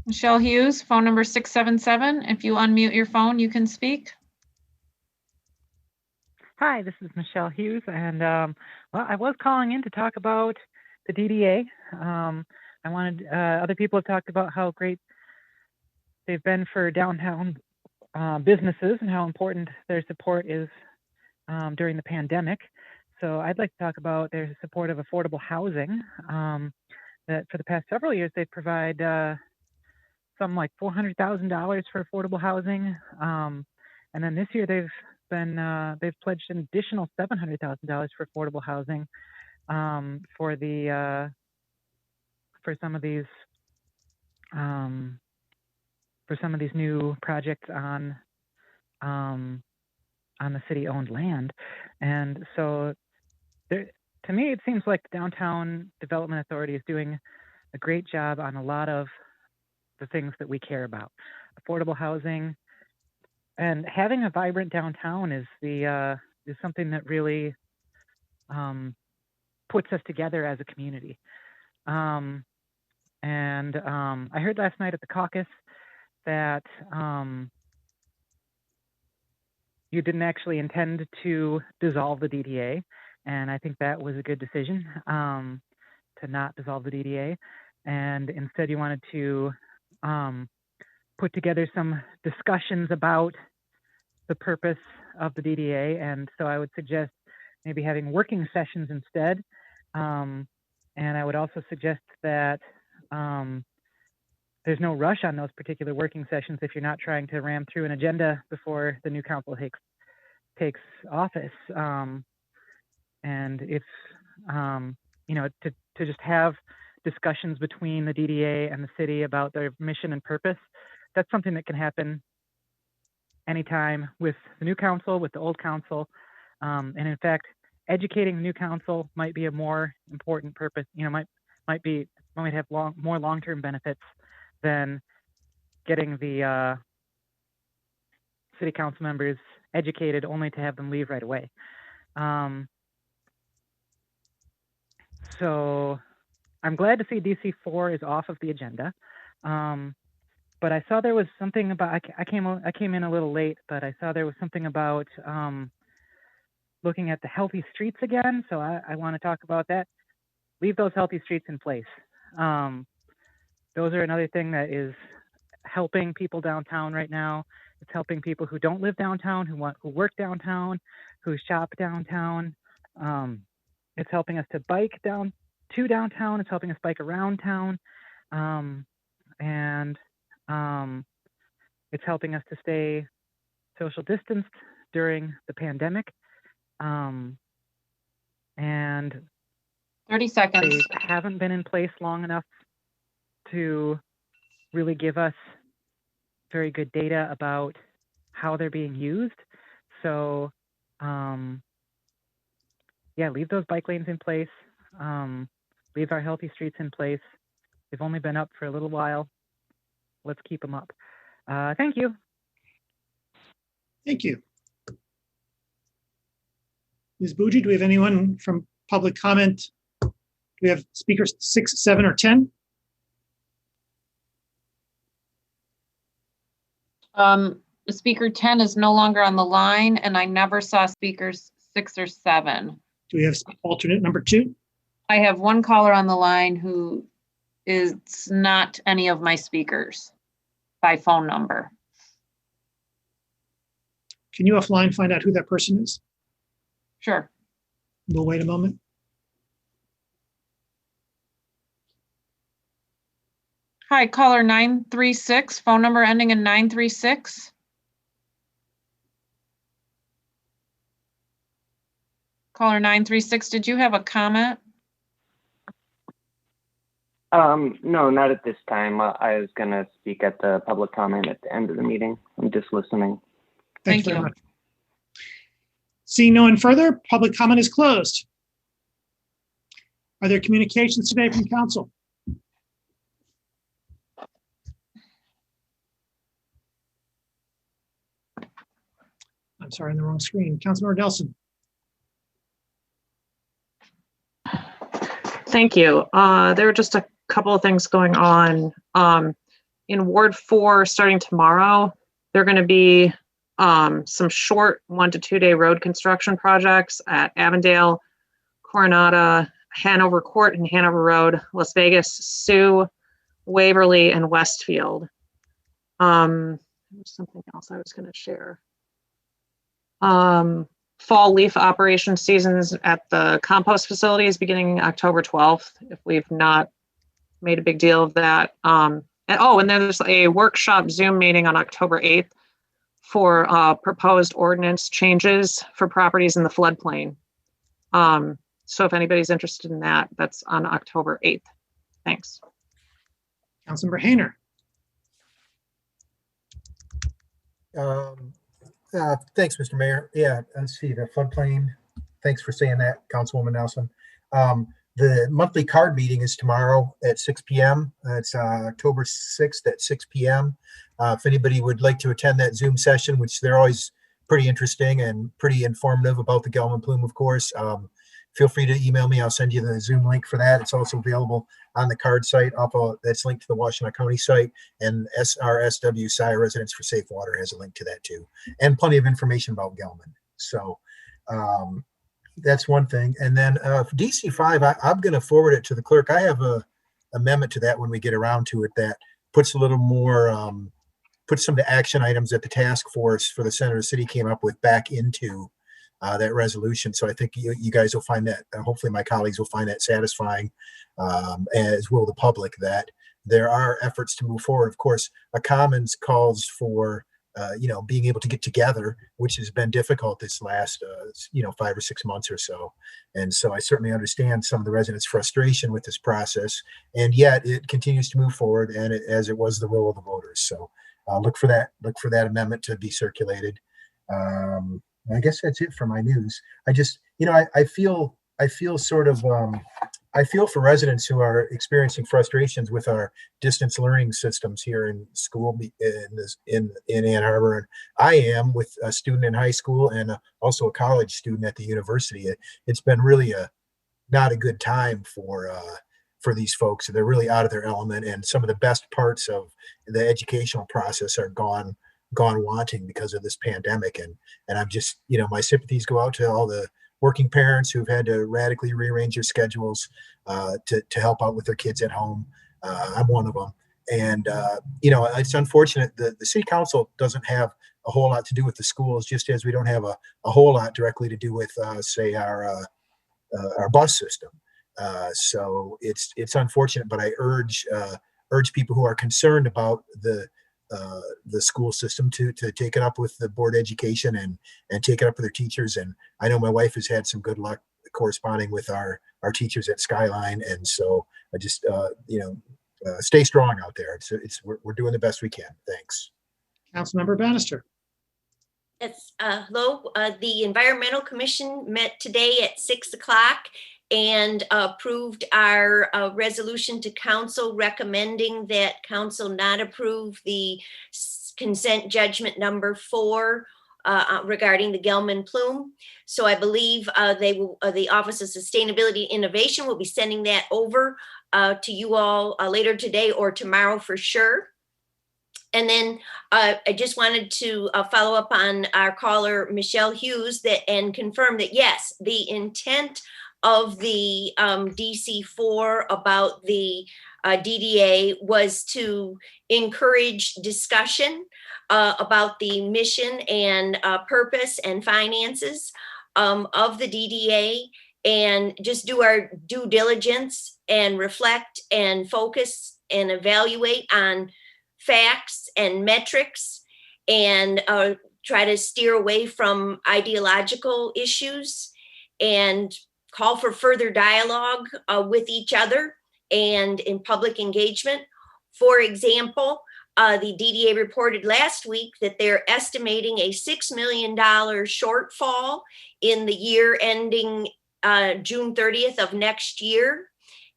Michelle Hughes, phone number 677. If you unmute your phone, you can speak. Hi, this is Michelle Hughes, and well, I was calling in to talk about the DDA. I wanted other people have talked about how great they've been for downtown businesses and how important their support is during the pandemic. So I'd like to talk about their support of affordable housing. That for the past several years they provide some like $400,000 for affordable housing, and then this year they've pledged an additional $700,000 for affordable housing for some of these new projects on the city-owned land. And so to me, it seems like the Downtown Development Authority is doing a great job on a lot of the things that we care about. Affordable housing and having a vibrant downtown is something that really puts us together as a community. I heard last night at the caucus that you didn't actually intend to dissolve the DDA, and I think that was a good decision to not dissolve the DDA, and instead you wanted to put together some discussions about the purpose of the DDA, and so I would suggest maybe having working sessions instead, and I would also suggest that there's no rush on those particular working sessions if you're not trying to ram through an agenda before the new council takes office. And if, to just have discussions between the DDA and the city about their mission and purpose, that's something that can happen anytime with the new council, with the old council. And in fact, educating the new council might be a more important purpose, might have more long-term benefits than getting the city council members educated only to have them leave right away. So I'm glad to see DC4 is off of the agenda. But I saw there was something about, I came in a little late, but I saw there was something about looking at the healthy streets again. So I want to talk about that. Leave those healthy streets in place. Those are another thing that is helping people downtown right now, It's helping people who don't live downtown, who work downtown, who shop downtown. It's helping us to bike down to downtown. It's helping us bike around town. And it's helping us to stay social distanced during the pandemic. And 30 seconds. they haven't been in place long enough to really give us very good data about how they're being used. So yeah, leave those bike lanes in place. Leave our healthy streets in place. They've only been up for a little while. Let's keep them up. Thank you. Thank you. Ms. Bougie, do we have anyone from public comment? Do we have speakers 6, 7, or 10? Speaker 10 is no longer on the line, and I never saw speakers 6 or 7. Do we have alternate number 2? I have one caller on the line who is not any of my speakers by phone number. Can you offline find out who that person is? Sure. We'll wait a moment. Hi, caller 936, phone number ending in 936. Caller 936, did you have a comment? No, not at this time. I was going to speak at the public comment at the end of the meeting. I'm just listening. Thank you very much. Seeing no one further, public comment is closed. Are there communications today from council? I'm sorry, on the wrong screen. Councilmember Nelson. Thank you. There are just a couple of things going on. In Ward 4, starting tomorrow, there are going to be some short 1 to 2 day road construction projects at Avondale, Coronada, Hanover Court and Hanover Road, Las Vegas, Sioux, Waverly, and Westfield. There's something else I was going to share. Fall leaf operation seasons at the compost facilities beginning October 12th, if we've not made a big deal of that. And there's a workshop Zoom meeting on October 8th for proposed ordinance changes for properties in the floodplain. So if anybody's interested in that, that's on October 8th. Thanks. Councilmember Hayner. Thanks, Mr. Mayor. Yeah, let's see, the floodplain. Thanks for saying that, Councilwoman Nelson. The monthly card meeting is tomorrow at 6 p.m. It's October 6th at 6 p.m. If anybody would like to attend that Zoom session, which they're always pretty interesting and pretty informative about the Gelman Plume, of course, feel free to email me. I'll send you the Zoom link for that. It's also available on the card site. That's linked to the Washtenaw County site, and SRSW, SI Residents for Safe Water, has a link to that too, and plenty of information about Gelman. So that's one thing. And then for DC5, I'm going to forward it to the clerk. I have a amendment to that when we get around to it that puts a little more, puts some of the action items that the task force for the center of the city came up with back into that resolution. So I think you guys will find that, hopefully my colleagues will find that satisfying, as will the public, that there are efforts to move forward. Of course, a commons calls for, being able to get together, which has been difficult this last, 5 or 6 months or so. And so I certainly understand some of the residents' frustration with this process, and yet it continues to move forward, and as it was the will of the voters. So look for that amendment to be circulated. I guess that's it for my news. I just, I feel sort of, I feel for residents who are experiencing frustrations with our distance learning systems here in school in Ann Arbor. And I am, with a student in high school and also a college student at the university. It's been really not a good time for these folks. They're really out of their element, and some of the best parts of the educational process are gone wanting because of this pandemic. And I'm just, my sympathies go out to all the working parents who've had to radically rearrange their schedules to help out with their kids at home. I'm one of them. And, it's unfortunate that the city council doesn't have a whole lot to do with the schools, just as we don't have a whole lot directly to do with, say, our bus system. So it's unfortunate, but I urge people who are concerned about the school system to take it up with the board of education and take it up with their teachers. And I know my wife has had some good luck corresponding with our teachers at Skyline. And so I just, stay strong out there. We're doing the best we can. Thanks. Councilmember Bannister. Yes, hello. The Environmental Commission met today at 6 o'clock and approved our resolution to council recommending that council not approve the consent judgment number 4 regarding the Gelman plume. So I believe the Office of Sustainability and Innovation will be sending that over to you all later today or tomorrow for sure. And then I just wanted to follow up on our caller, Michelle Hughes, and confirm that, yes, the intent of the DC4 about the DDA was to encourage discussion about the mission and purpose and finances of the DDA, and just do our due diligence and reflect and focus and evaluate on facts and metrics, and try to steer away from ideological issues and call for further dialogue with each other and in public engagement. For example, the DDA reported last week that they're estimating a $6 million shortfall in the year ending June 30th of next year.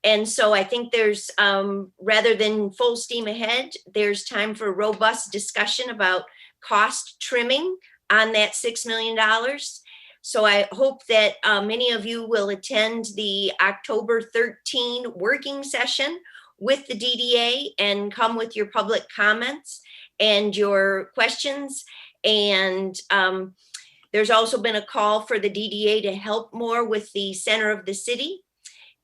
And so I think there's, rather than full steam ahead, there's time for robust discussion about cost trimming on that $6 million. So I hope that many of you will attend the October 13 working session with the DDA and come with your public comments and your questions. And there's also been a call for the DDA to help more with the center of the city.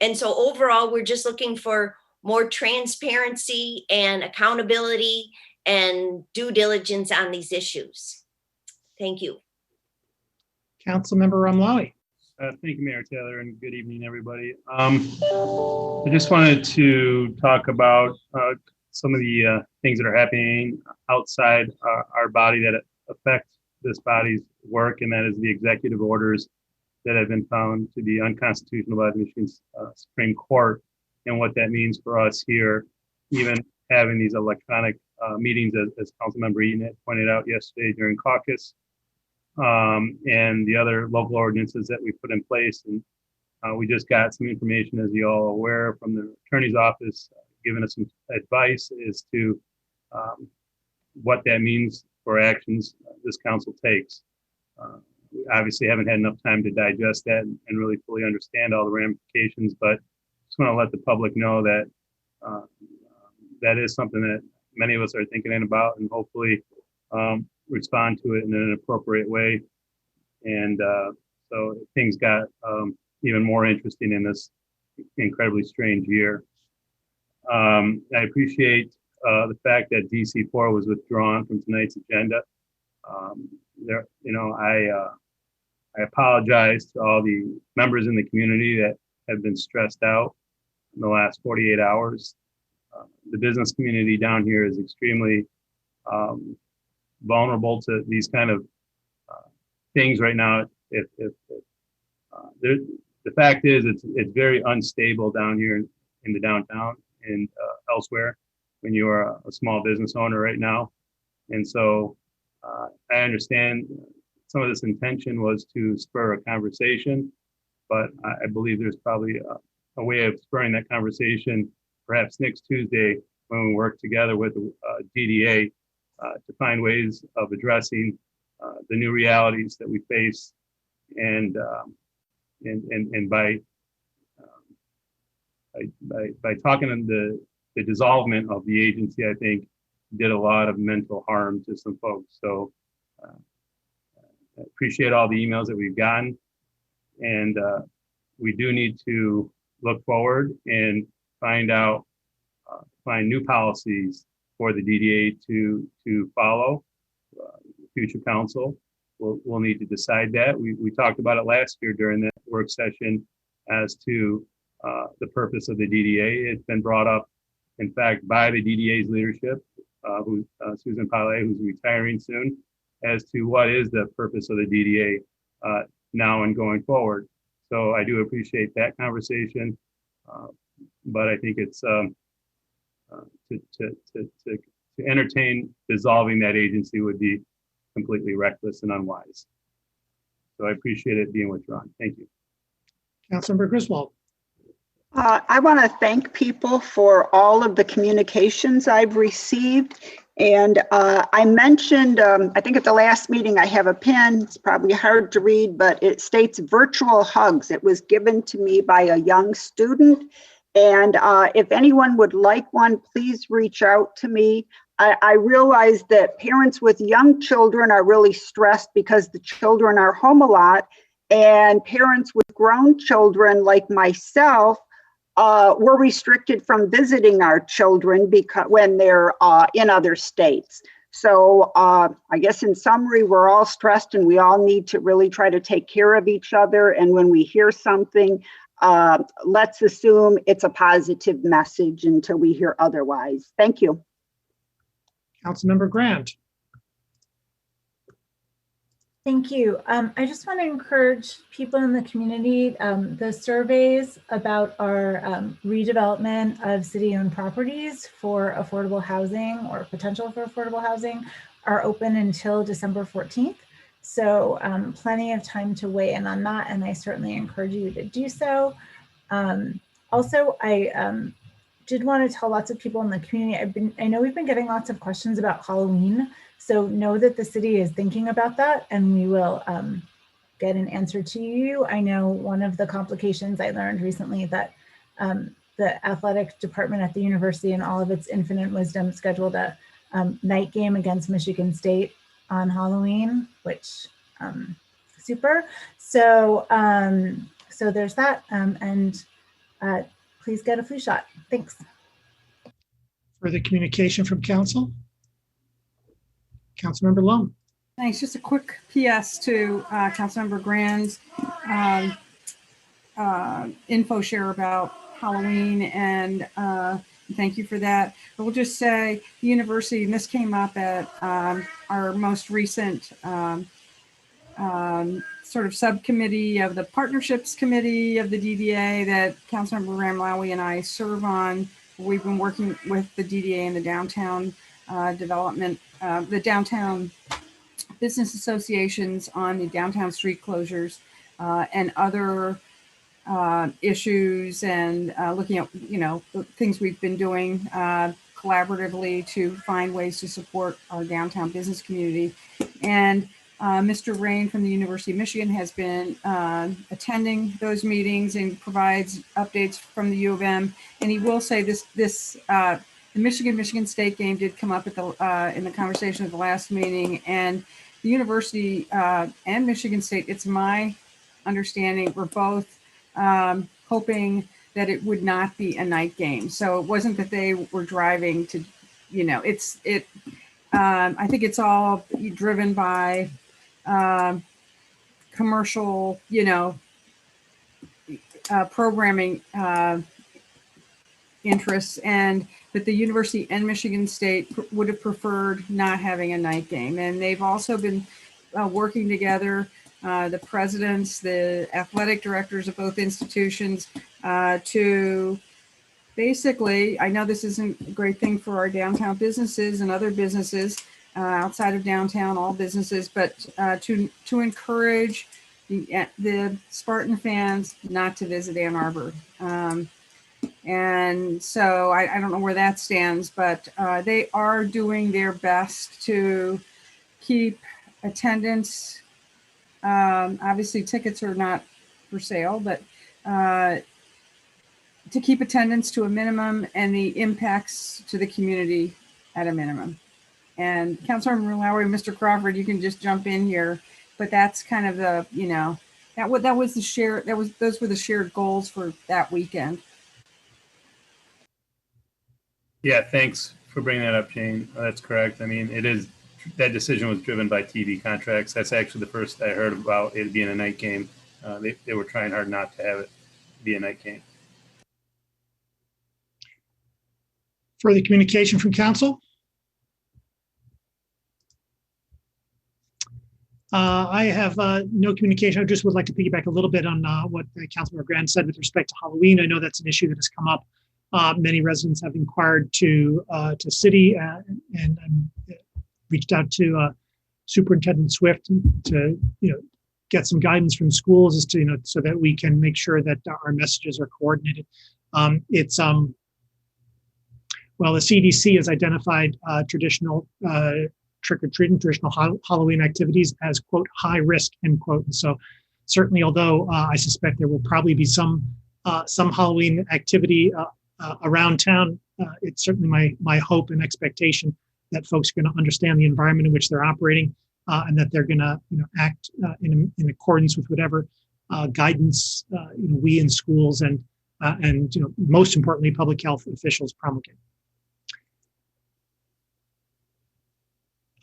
And so overall, we're just looking for more transparency and accountability and due diligence on these issues. Thank you. Councilmember Ramlawi. Thank you, Mayor Taylor, and good evening, everybody. I just wanted to talk about some of the things that are happening outside our body that affect this body's work, and that is the executive orders that have been found to be unconstitutional by the Michigan Supreme Court, and what that means for us here, even having these electronic meetings, as Councilmember Eaton had pointed out yesterday during caucus, and the other local ordinances that we put in place. And we just got some information, as you all are aware, from the attorney's office, giving us some advice as to what that means for actions this council takes. We obviously haven't had enough time to digest that and really fully understand all the ramifications, but just want to let the public know that that is something that many of us are thinking about, and hopefully respond to it in an appropriate way. And so things got even more interesting in this incredibly strange year. I appreciate the fact that DC4 was withdrawn from tonight's agenda. I apologize to all the members in the community that have been stressed out in the last 48 hours. The business community down here is extremely vulnerable to these kind of things right now. The fact is, it's very unstable down here in the downtown and elsewhere when you are a small business owner right now. And so I understand some of this intention was to spur a conversation, but I believe there's probably a way of spurring that conversation perhaps next Tuesday when we work together with DDA to find ways of addressing the new realities that we face, and by talking to the dissolvement of the agency, I think did a lot of mental harm to some folks. So I appreciate all the emails that we've gotten, and we do need to look forward and find new policies for the DDA to follow. future council. We'll need to decide that. We talked about it last year during that work session as to the purpose of the DDA. It's been brought up, in fact, by the DDA's leadership, Susan Pale, who's retiring soon, as to what is the purpose of the DDA now and going forward. So I do appreciate that conversation, but I think it's to entertain dissolving that agency would be completely reckless and unwise. So I appreciate it being withdrawn. Thank you. Councilmember Griswold. I want to thank people for all of the communications I've received. And I mentioned, I think at the last meeting, I have a pin. It's probably hard to read, but it states virtual hugs. It was given to me by a young student. And if anyone would like one, please reach out to me. I realize that parents with young children are really stressed because the children are home a lot. And parents with grown children like myself, we're restricted from visiting our children because when they're in other states. So I guess in summary, we're all stressed and we all need to really try to take care of each other. And when we hear something, let's assume it's a positive message until we hear otherwise. Thank you. Councilmember Grant. Thank you. I just want to encourage people in the community, the surveys about our redevelopment of city-owned properties for affordable housing or potential for affordable housing are open until December 14th. So plenty of time to weigh in on that, and I certainly encourage you to do so. Also, I did want to tell lots of people in the community, I know we've been getting lots of questions about Halloween. So know that the city is thinking about that and we will get an answer to you. I know one of the complications I learned recently that the athletic department at the university in all of its infinite wisdom scheduled a night game against Michigan State on Halloween, which super. So, so there's that and please get a flu shot. Thanks. Further communication from council? Councilmember Lum. Thanks. Just a quick PS to Councilmember Grand's info share about Halloween, and thank you for that. I will just say the university, and this came up at our most recent sort of subcommittee of the partnerships committee of the DDA that Councilmember Ramlawi and I serve on. We've been working with the DDA and the downtown development, the downtown business associations on the downtown street closures and other issues, and looking at, you know, the things we've been doing collaboratively to find ways to support our downtown business community. And Mr. Rain from the University of Michigan has been attending those meetings and provides updates from the U of M. And he will say the Michigan State game did come up at the in the conversation at the last meeting, and the university and Michigan State, it's my understanding, we're both hoping that it would not be a night game. So it wasn't that they were driving to, you know, I think it's all driven by commercial, you know, programming interests, and that the university and Michigan State would have preferred not having a night game. And they've also been working together, the presidents, the athletic directors of both institutions, to basically, I know this isn't a great thing for our downtown businesses and other businesses outside of downtown, all businesses, but to encourage the Spartan fans not to visit Ann Arbor. And so I don't know where that stands, but they are doing their best to keep attendance. Obviously, tickets are not for sale, but to keep attendance to a minimum and the impacts to the community at a minimum. And Councilmember Lowry, Mr. Crawford, you can just jump in here, but that's kind of the, you know, that was the share, those were the shared goals for that weekend. Yeah, thanks for bringing that up, Jane. That's correct. I mean, it is that decision was driven by TV contracts. That's actually the first I heard about it being a night game. They were trying hard not to have it be a night game. Further communication from council? I have no communication. I just would like to piggyback a little bit on what Councilmember Grant said with respect to Halloween. I know that's an issue that has come up. Many residents have inquired to city and reached out to Superintendent Swift to get some guidance from schools as to so that we can make sure that our messages are coordinated. Well, the CDC has identified traditional trick-or-treating, traditional Halloween activities as, quote, high risk, end quote. And so certainly, although I suspect there will probably be some Halloween activity around town, it's certainly my hope and expectation that folks are going to understand the environment in which they're operating and that they're going to act in accordance with whatever guidance we in schools and most importantly, public health officials promulgate.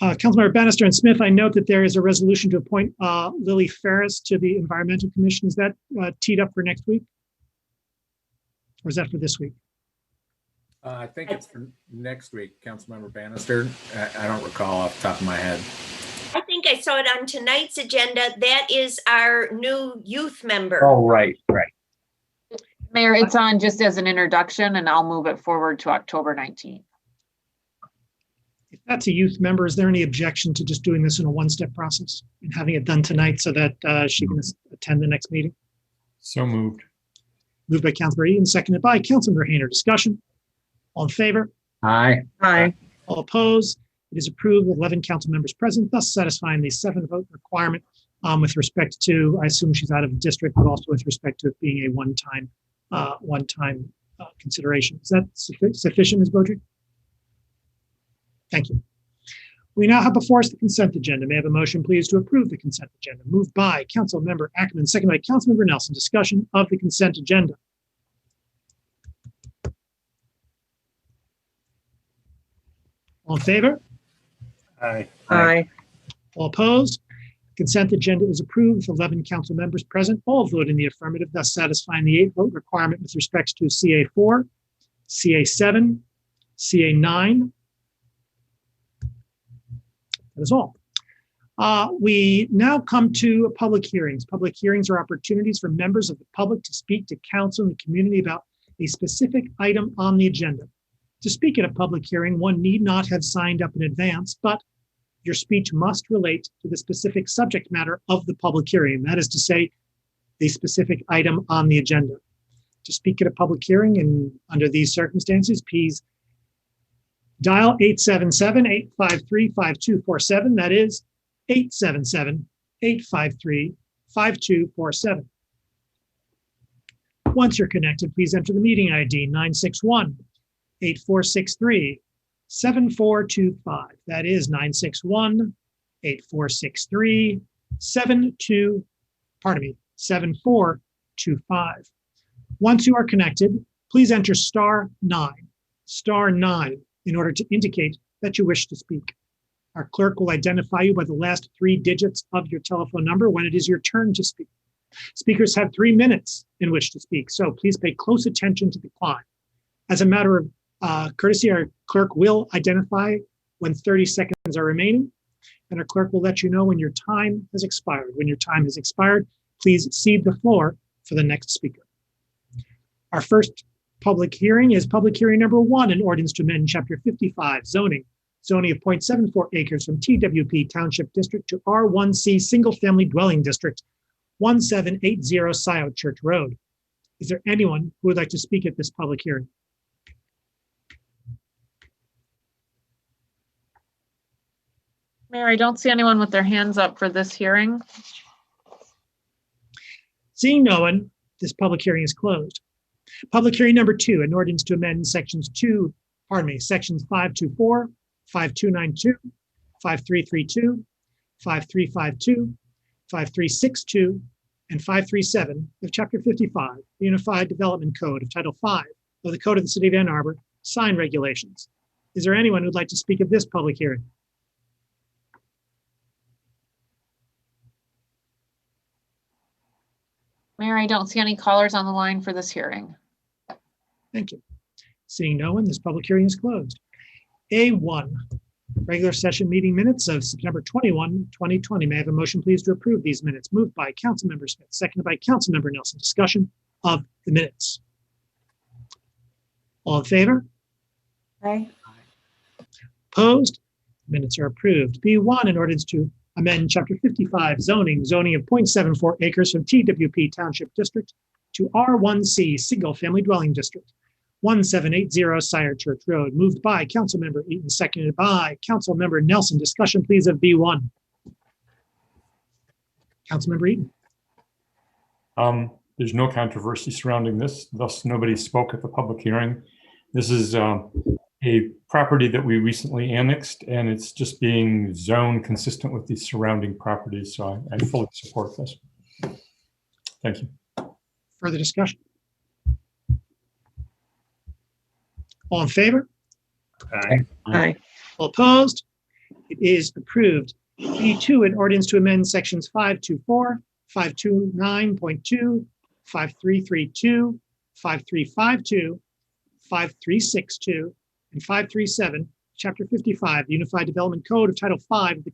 Councilmember Bannister and Smith, I note that there is a resolution to appoint Lily Ferris to the Environmental Commission. Is that teed up for next week? Or is that for this week? I think it's for next week, Councilmember Bannister. I don't recall off the top of my head. I think I saw it on tonight's agenda. That is our new youth member. Oh, right. Mayor, it's on just as an introduction, and I'll move it forward to October 19th. If that's a youth member, is there any objection to just doing this in a one-step process and having it done tonight so that she can attend the next meeting? So moved. Moved by Councilmember Eaton, seconded by Councilmember Hayner. Discussion? All in favor? Aye. Aye. All opposed? It is approved with 11 council members present, thus satisfying the 7-vote requirement with respect to, I assume she's out of district, but also with respect to it being a one-time consideration. Is that sufficient, Ms. Beaudry? Thank you. We now have before us the consent agenda. May I have a motion, please, to approve the consent agenda? Moved by Councilmember Ackerman, seconded by Councilmember Nelson. Discussion of the consent agenda. All in favor? Aye. Aye. All opposed? Consent agenda is approved with 11 council members present, all vote in the affirmative, thus satisfying the 8-vote requirement with respect to CA4, CA7, CA9. That is all. We now come to public hearings. Public hearings are opportunities for members of the public to speak to council and the community about a specific item on the agenda. To speak at a public hearing, one need not have signed up in advance, but your speech must relate to the specific subject matter of the public hearing. That is to say, the specific item on the agenda. To speak at a public hearing and under these circumstances, please dial 877-853-5247. That is 877-853-5247. Once you're connected, please enter the meeting ID 961-8463-7425. That is 961-846-7425. Once you are connected, please enter *9 in order to indicate that you wish to speak. Our clerk will identify you by the last 3 digits of your telephone number when it is your turn to speak. Speakers have 3 minutes in which to speak, so please pay close attention to the clock. As a matter of courtesy, our clerk will identify when 30 seconds are remaining, and our clerk will let you know when your time has expired. When your time has expired, please cede the floor for the next speaker. Our first public hearing is public hearing number 1, an ordinance to amend Chapter 55, zoning of 0.74 acres from TWP Township District to R1C Single Family Dwelling District, 1780 Scioto Church Road. Is there anyone who would like to speak at this public hearing? Mayor, I don't see anyone with their hands up for this hearing. Seeing no one, this public hearing is closed. Public hearing number 2, an ordinance to amend sections 524, 5292, 5332, 5352, 5362, and 537 of Chapter 55, the Unified Development Code of Title 5 of the Code of the City of Ann Arbor, sign regulations. Is there anyone who'd like to speak at this public hearing? Mayor, I don't see any callers on the line for this hearing. Thank you. Seeing no one, this public hearing is closed. A1, regular session meeting minutes of September 21, 2020. May I have a motion, please, to approve these minutes? Moved by Councilmember Smith, seconded by Councilmember Nelson. Discussion of the minutes. All in favor? Aye. Opposed? Minutes are approved. B1, an ordinance to amend Chapter 55 zoning of 0.74 acres from TWP Township District to R1C Single Family Dwelling District, 1780 Sire Church Road. Moved by Councilmember Eaton, seconded by Councilmember Nelson. Discussion, please, of B1. Councilmember Eaton. There's no controversy surrounding this, thus nobody spoke at the public hearing. This is a property that we recently annexed, and it's just being zoned consistent with the surrounding properties, so I fully support this. Thank you. Further discussion? All in favor? Aye. Aye. All opposed? It is approved. B2, an ordinance to amend sections 524, 529.2, 5332, 5352, 5362, and 537, Chapter 55, the Unified Development Code of Title V of the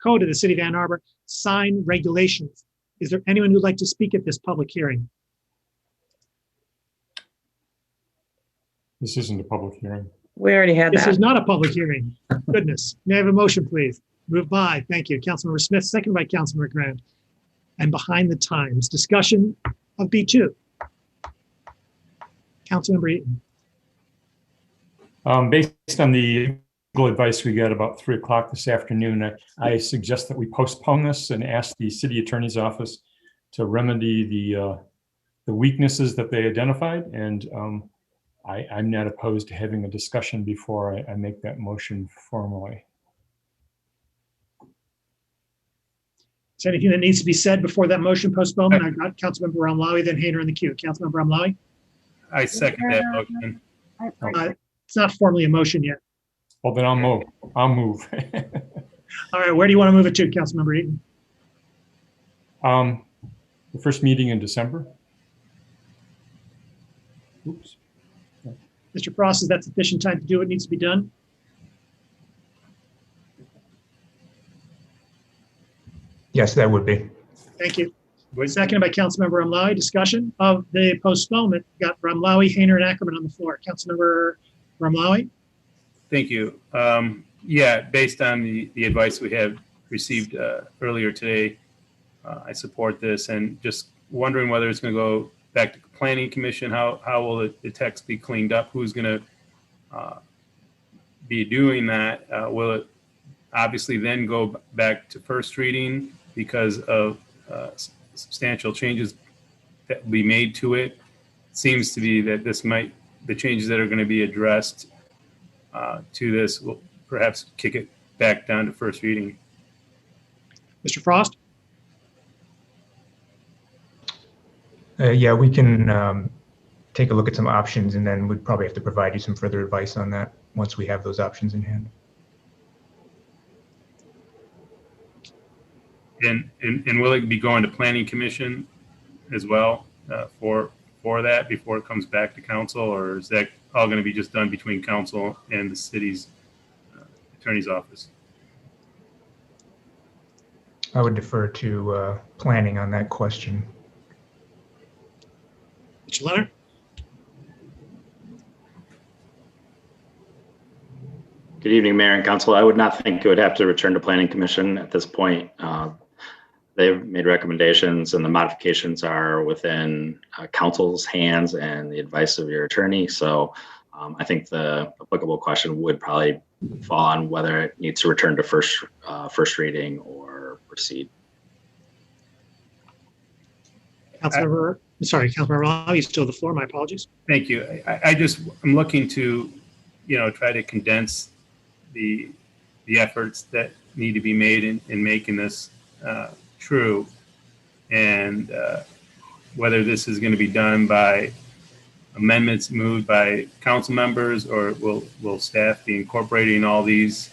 Code of the City of Ann Arbor, sign regulations. Is there anyone who'd like to speak at this public hearing? This isn't a public hearing. We already had This that. is not a public hearing. Goodness. May I have a motion, please? Moved by, thank you, Councilmember Smith, seconded by Councilmember Grant. And behind the times, discussion of B2. Councilmember Eaton. Based on the legal advice we got about 3 o'clock this afternoon, I suggest that we postpone this and ask the city attorney's office to remedy the weaknesses that they identified. And I'm not opposed to having a discussion before I make that motion formally. Is there anything that needs to be said before that motion postponement? I've got Councilmember Ramlawi, then Hayner in the queue. Councilmember Ramlawi? I second that motion. It's not formally a motion yet. Well, then I'll move. All right, where do you want to move it to, Councilmember Eaton? The first meeting in December. Oops. Mr. Frost, is that sufficient time to do what needs to be done? Yes, that would be. Thank you. Seconded by Councilmember Ramlawi. Discussion of the postponement. Got Ramlawi, Hayner, and Ackerman on the floor. Councilmember Ramlawi? Thank you. Yeah, based on the advice we have received earlier today, I support this, and just wondering whether it's going to go back to Planning Commission. How will the text be cleaned up? Who's going to be doing that? Will it obviously then go back to first reading because of substantial changes that will be made to it? It seems to be that the changes that are going to be addressed to this will perhaps kick it back down to first reading. Mr. Frost? Yeah, we can take a look at some options, and then we'd probably have to provide you some further advice on that once we have those options in hand. And will it be going to Planning Commission as well for that before it comes back to council, or is that all going to be just done between council and the city's attorney's office? I would defer to planning on that question. Mr. Leonard? Good evening, Mayor and Council. I would not think it would have to return to Planning Commission at this point. They've made recommendations, and the modifications are within council's hands and the advice of your attorney. So I think the applicable question would probably fall on whether it needs to return to first reading or proceed. Councilmember Ramlawi, you still have the floor. My apologies. Thank you. I'm looking to, try to condense the efforts that need to be made in making this true, and whether this is going to be done by amendments moved by council members, or will staff be incorporating all these,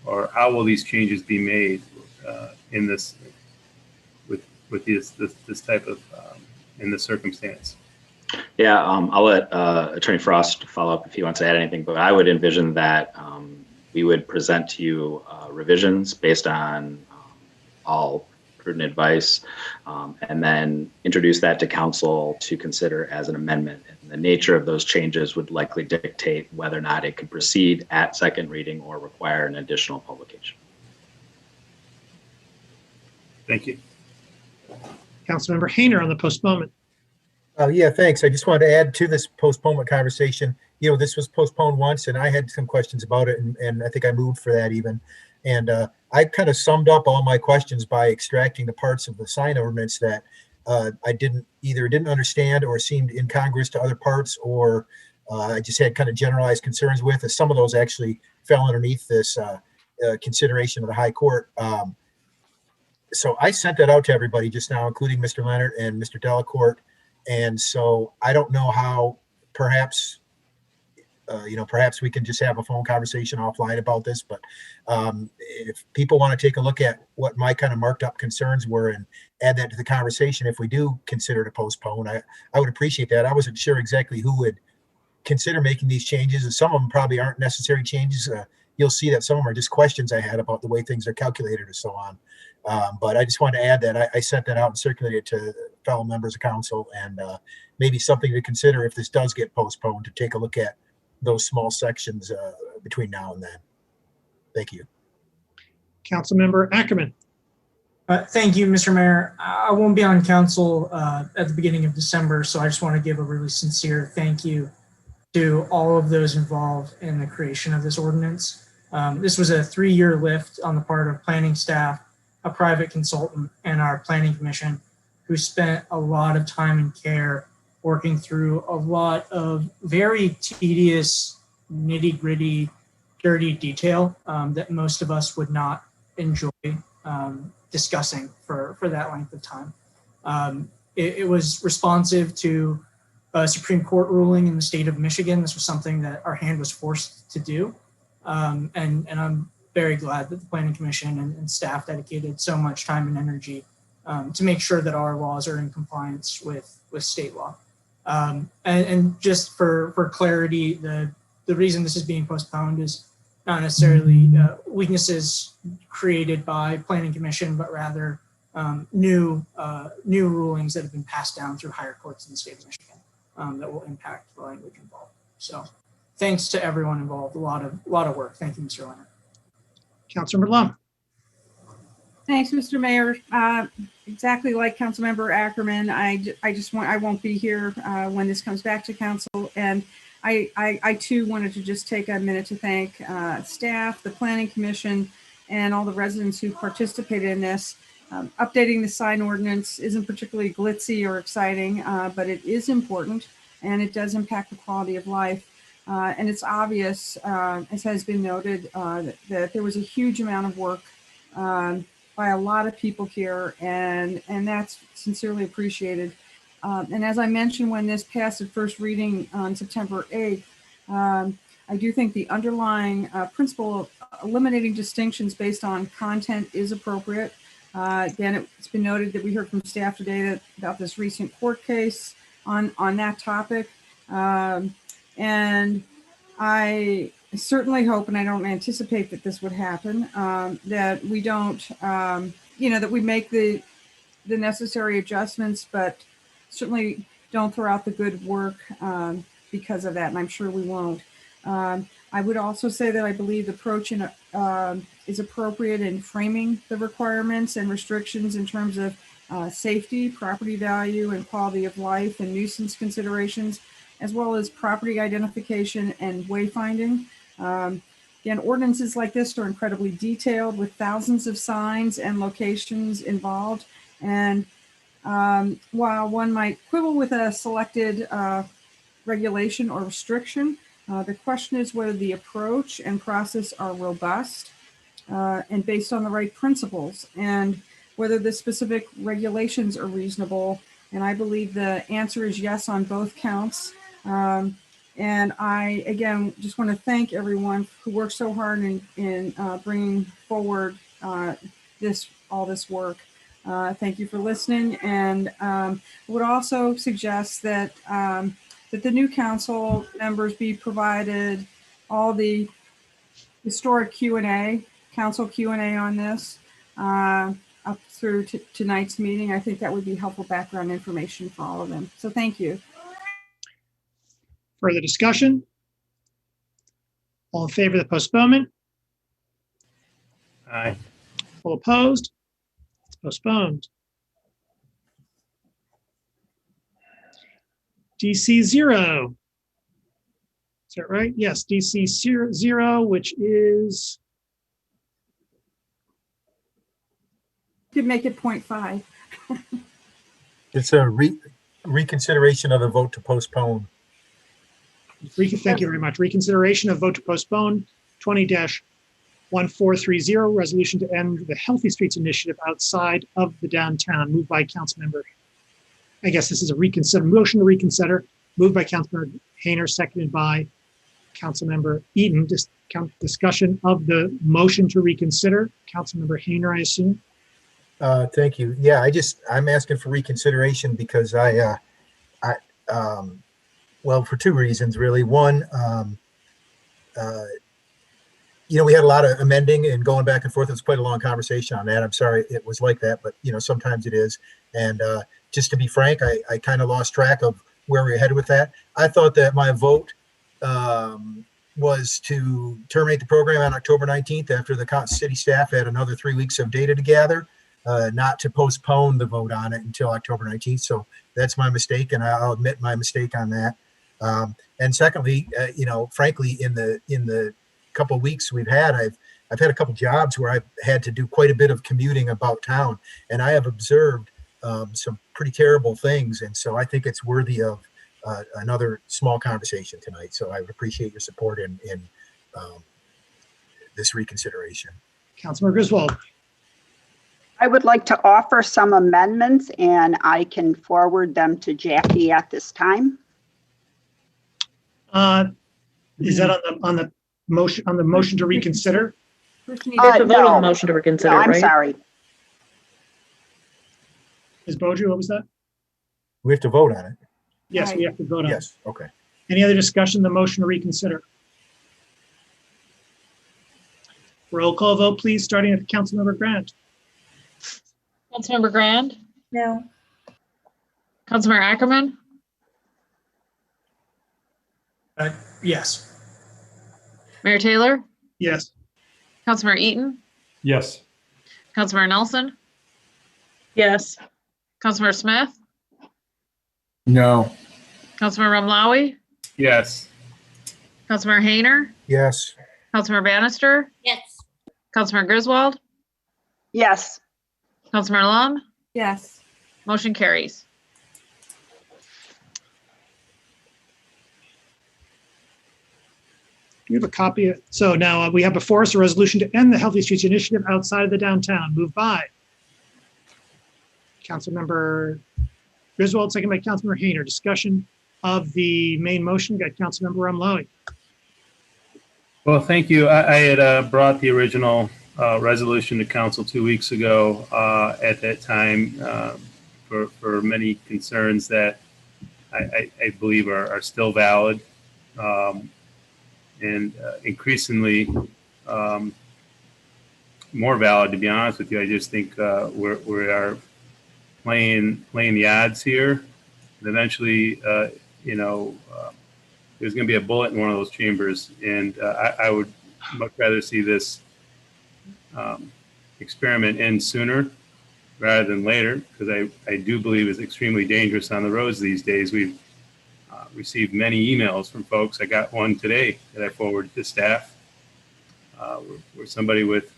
or how will these changes be made in this with this type of in this circumstance? Yeah, I'll let Attorney Frost follow up if he wants to add anything, but I would envision that we would present to you revisions based on all prudent advice, and then introduce that to council to consider as an amendment. And the nature of those changes would likely dictate whether or not it could proceed at second reading or require an additional publication. Thank you. Councilmember Hayner on the postponement. Yeah, thanks. I just wanted to add to this postponement conversation. You know, this was postponed once and I had some questions about it, and I think I moved for that even. And I kind of summed up all my questions by extracting the parts of the sign ordinance that I didn't understand or seemed incongruous to other parts, or I just had kind of generalized concerns with. And some of those actually fell underneath this consideration of the High Court. So I sent that out to everybody just now, including Mr. Leonard and Mr. Delacourt. And so I don't know how, perhaps, perhaps we can just have a phone conversation offline about this. But if people want to take a look at what my kind of marked up concerns were and add that to the conversation, if we do consider to postpone, I would appreciate that. I wasn't sure exactly who would consider making these changes, and some of them probably aren't necessary changes. You'll see that some of them are just questions I had about the way things are calculated and so on. But I just wanted to add that I sent that out and circulated it to fellow members of council, and maybe something to consider if this does get postponed, to take a look at those small sections between now and then. Thank you. Councilmember Ackerman. Thank you, Mr. Mayor. I won't be on council at the beginning of December, so I just want to give a really sincere thank you to all of those involved in the creation of this ordinance. This was a 3-year lift on the part of planning staff, a private consultant, and our planning commission, who spent a lot of time and care working through a lot of very tedious, nitty-gritty, dirty detail that most of us would not enjoy discussing for that length of time. It was responsive to a Supreme Court ruling in the state of Michigan. This was something that our hand was forced to do. And I'm very glad that the Planning Commission and staff dedicated so much time and energy to make sure that our laws are in compliance with state law. And just for clarity, the reason this is being postponed is not necessarily weaknesses created by Planning Commission, but rather new rulings that have been passed down through higher courts in the state of Michigan that will impact the language involved. So thanks to everyone involved. A lot of work. Thank you, Mr. Leonard. Councilmember Lum. Thanks, Mr. Mayor. Exactly like Councilmember Ackerman, I won't be here when this comes back to council, and I too wanted to just take a minute to thank staff, the Planning Commission, and all the residents who participated in this. Updating the sign ordinance isn't particularly glitzy or exciting, but it is important, and it does impact the quality of life. And it's obvious, as has been noted, that there was a huge amount of work by a lot of people here, and that's sincerely appreciated. And as I mentioned, when this passed at first reading on September 8th, I do think the underlying principle of eliminating distinctions based on content is appropriate. Again, it's been noted that we heard from staff today about this recent court case on that topic. And I certainly hope, and I don't anticipate that this would happen, that we don't, that we make the necessary adjustments, but certainly don't throw out the good work because of that, and I'm sure we won't. I would also say that I believe the approach is appropriate in framing the requirements and restrictions in terms of safety, property value, and quality of life, and nuisance considerations, as well as property identification and wayfinding. Again, ordinances like this are incredibly detailed with thousands of signs and locations involved. And while one might quibble with a selected regulation or restriction, the question is whether the approach and process are robust and based on the right principles, and whether the specific regulations are reasonable. And I believe the answer is yes on both counts. And I, again, just want to thank everyone who worked so hard in bringing forward all this work. Thank you for listening. And would also suggest that that the new council members be provided all the historic Q&A, council Q&A on this up through tonight's meeting. I think that would be helpful background information for all of them. So thank you. Further discussion? All in favor of the postponement? Aye. All opposed? It's postponed. DC 0. Is that right? Yes, DC 0, which is, Could make it 0.5. It's a reconsideration of the vote to postpone. thank you very much. Reconsideration of vote to postpone 20-1430, resolution to end the Healthy Streets Initiative outside of the downtown, moved by Councilmember. I guess this is a motion to reconsider, moved by Councilmember Hayner, seconded by Councilmember Eaton. Discussion of the motion to reconsider. Councilmember Hayner, I assume. Thank you. Yeah, I'm asking for reconsideration because well, for two reasons, really. One, we had a lot of amending and going back and forth. It was quite a long conversation on that. I'm sorry it was like that, but sometimes it is. And just to be frank, I kind of lost track of where we were headed with that. I thought that my vote was to terminate the program on October 19th after the city staff had another 3 weeks of data to gather, not to postpone the vote on it until October 19th. So that's my mistake, and I'll admit my mistake on that. And secondly, frankly, in the couple of weeks we've had, I've had a couple jobs where I've had to do quite a bit of commuting about town, and I have observed some pretty terrible things. And so I think it's worthy of another small conversation tonight. So I would appreciate your support in this reconsideration. Councilmember Griswold. I would like to offer some amendments, and I can forward them to Jackie at this time. Is that on the motion to reconsider? You have to vote on the motion to reconsider, No, I'm right? sorry. Ms. Beaudry, what was that? We have to vote on it. Yes, we have to vote on it. Yes. Okay. Any other discussion, the motion to reconsider? Roll call vote, please, starting with Councilmember Grant. Councilmember Grand, No. Councilmember Ackerman, Yes. Mayor Taylor, Yes. Councilmember Eaton, Yes. Councilmember Nelson, Yes. Councilmember Smith, No. Councilmember Rumlawi, Yes. Councilmember Hayner, Yes. Councilmember Bannister, Yes. Councilmember Griswold, Yes. Councilmember Lum, Yes. motion carries. Do you have a copy? So now we have before us a resolution to end the Healthy Streets Initiative outside of the downtown, moved by Councilmember Griswold, second by Councilmember Hayner. Discussion of the main motion. Got Councilmember Rumlawi. Well, thank you. I had brought the original resolution to council 2 weeks ago at that time for many concerns that I believe are still valid and increasingly more valid, to be honest with you. I just think we are playing the odds here. And eventually, there's going to be a bullet in one of those chambers, and I would much rather see this experiment end sooner rather than later, because I do believe it's extremely dangerous on the roads these days. We've received many emails from folks. I got one today that I forwarded to staff where somebody with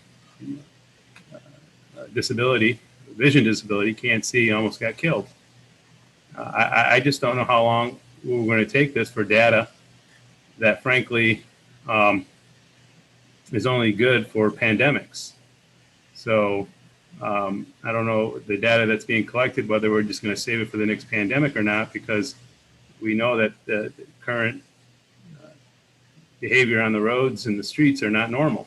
disability, vision disability, can't see, almost got killed. I just don't know how long we're going to take this for data that frankly is only good for pandemics. So I don't know the data that's being collected, whether we're just going to save it for the next pandemic or not, because we know that the current behavior on the roads and the streets are not normal.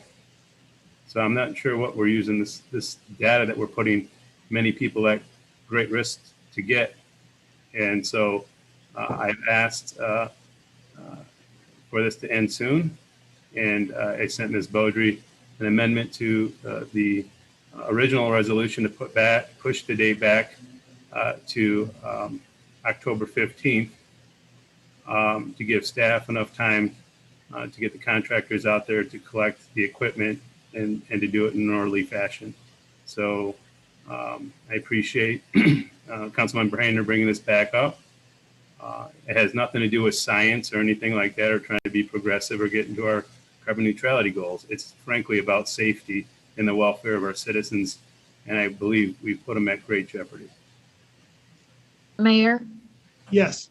So I'm not sure what we're using this data that we're putting many people at great risk to get. And so I've asked for this to end soon. And I sent Ms. Beaudry an amendment to the original resolution to push the date back to October 15th to give staff enough time to get the contractors out there to collect the equipment and to do it in an orderly fashion. So I appreciate Councilmember Hayner bringing this back up. It has nothing to do with science or anything like that, or trying to be progressive or get into our carbon neutrality goals. It's frankly about safety and the welfare of our citizens. And I believe we've put them at great jeopardy. Mayor, Yes.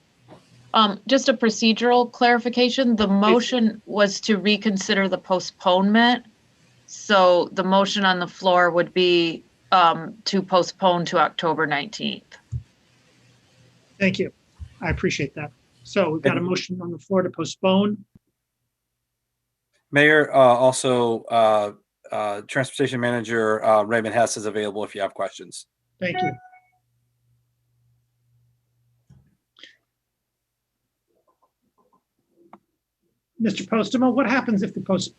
just a procedural clarification. The motion was to reconsider the postponement. So the motion on the floor would be to postpone to October 19th. Thank you. I appreciate that. So we've got a motion on the floor to postpone. Mayor, also Transportation Manager Raymond Hess is available if you have questions. Thank you. Mr. Postma, what happens if the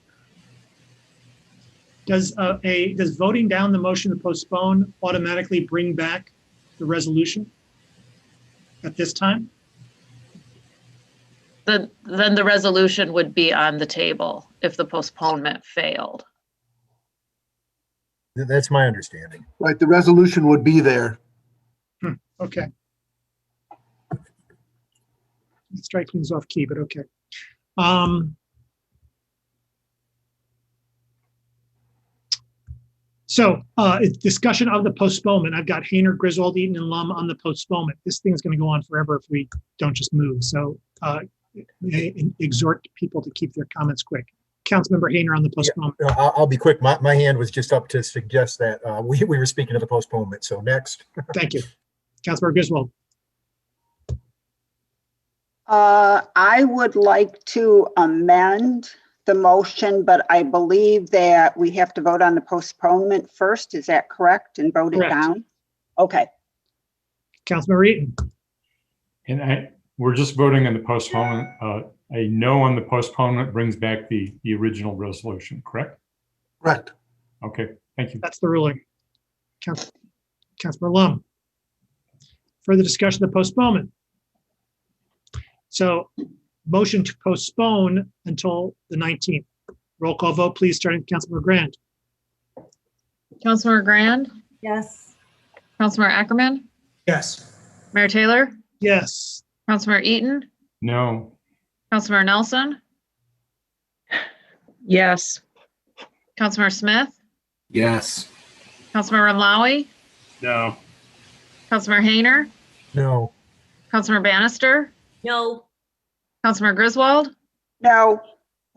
does voting down the motion to postpone automatically bring back the resolution at this time? Then the resolution would be on the table if the postponement failed. That's my understanding. Right, the resolution would be there. Okay. It strikes me as off key, but okay. So it's discussion of the postponement. I've got Hayner, Griswold, Eaton, and Lum on the postponement. This thing's going to go on forever if we don't just move. So exhort people to keep their comments quick. Councilmember Hayner on the postponement. Yeah, I'll be quick. My hand was just up to suggest that we were speaking of the postponement. So next. Thank you. Councilmember Griswold. I would like to amend the motion, but I believe that we have to vote on the postponement first. Is that correct? And vote Correct. it down? Okay. Councilmember Eaton. And we're just voting on the postponement. A no on the postponement brings back the original resolution, correct? Correct. Okay, thank you. That's the ruling. Councilmember Lum. Further discussion of the postponement. So motion to postpone until the 19th. Roll call vote, please, starting with Councilmember Grand. Councilmember Grand, Yes. Councilmember Ackerman, Yes. Mayor Taylor, Yes. Councilmember Eaton, No. Councilmember Nelson, Yes. Councilmember Smith, Yes. Councilmember Rumlawi, No. Councilmember Hayner, No. Councilmember Bannister, No. Councilmember Griswold, No.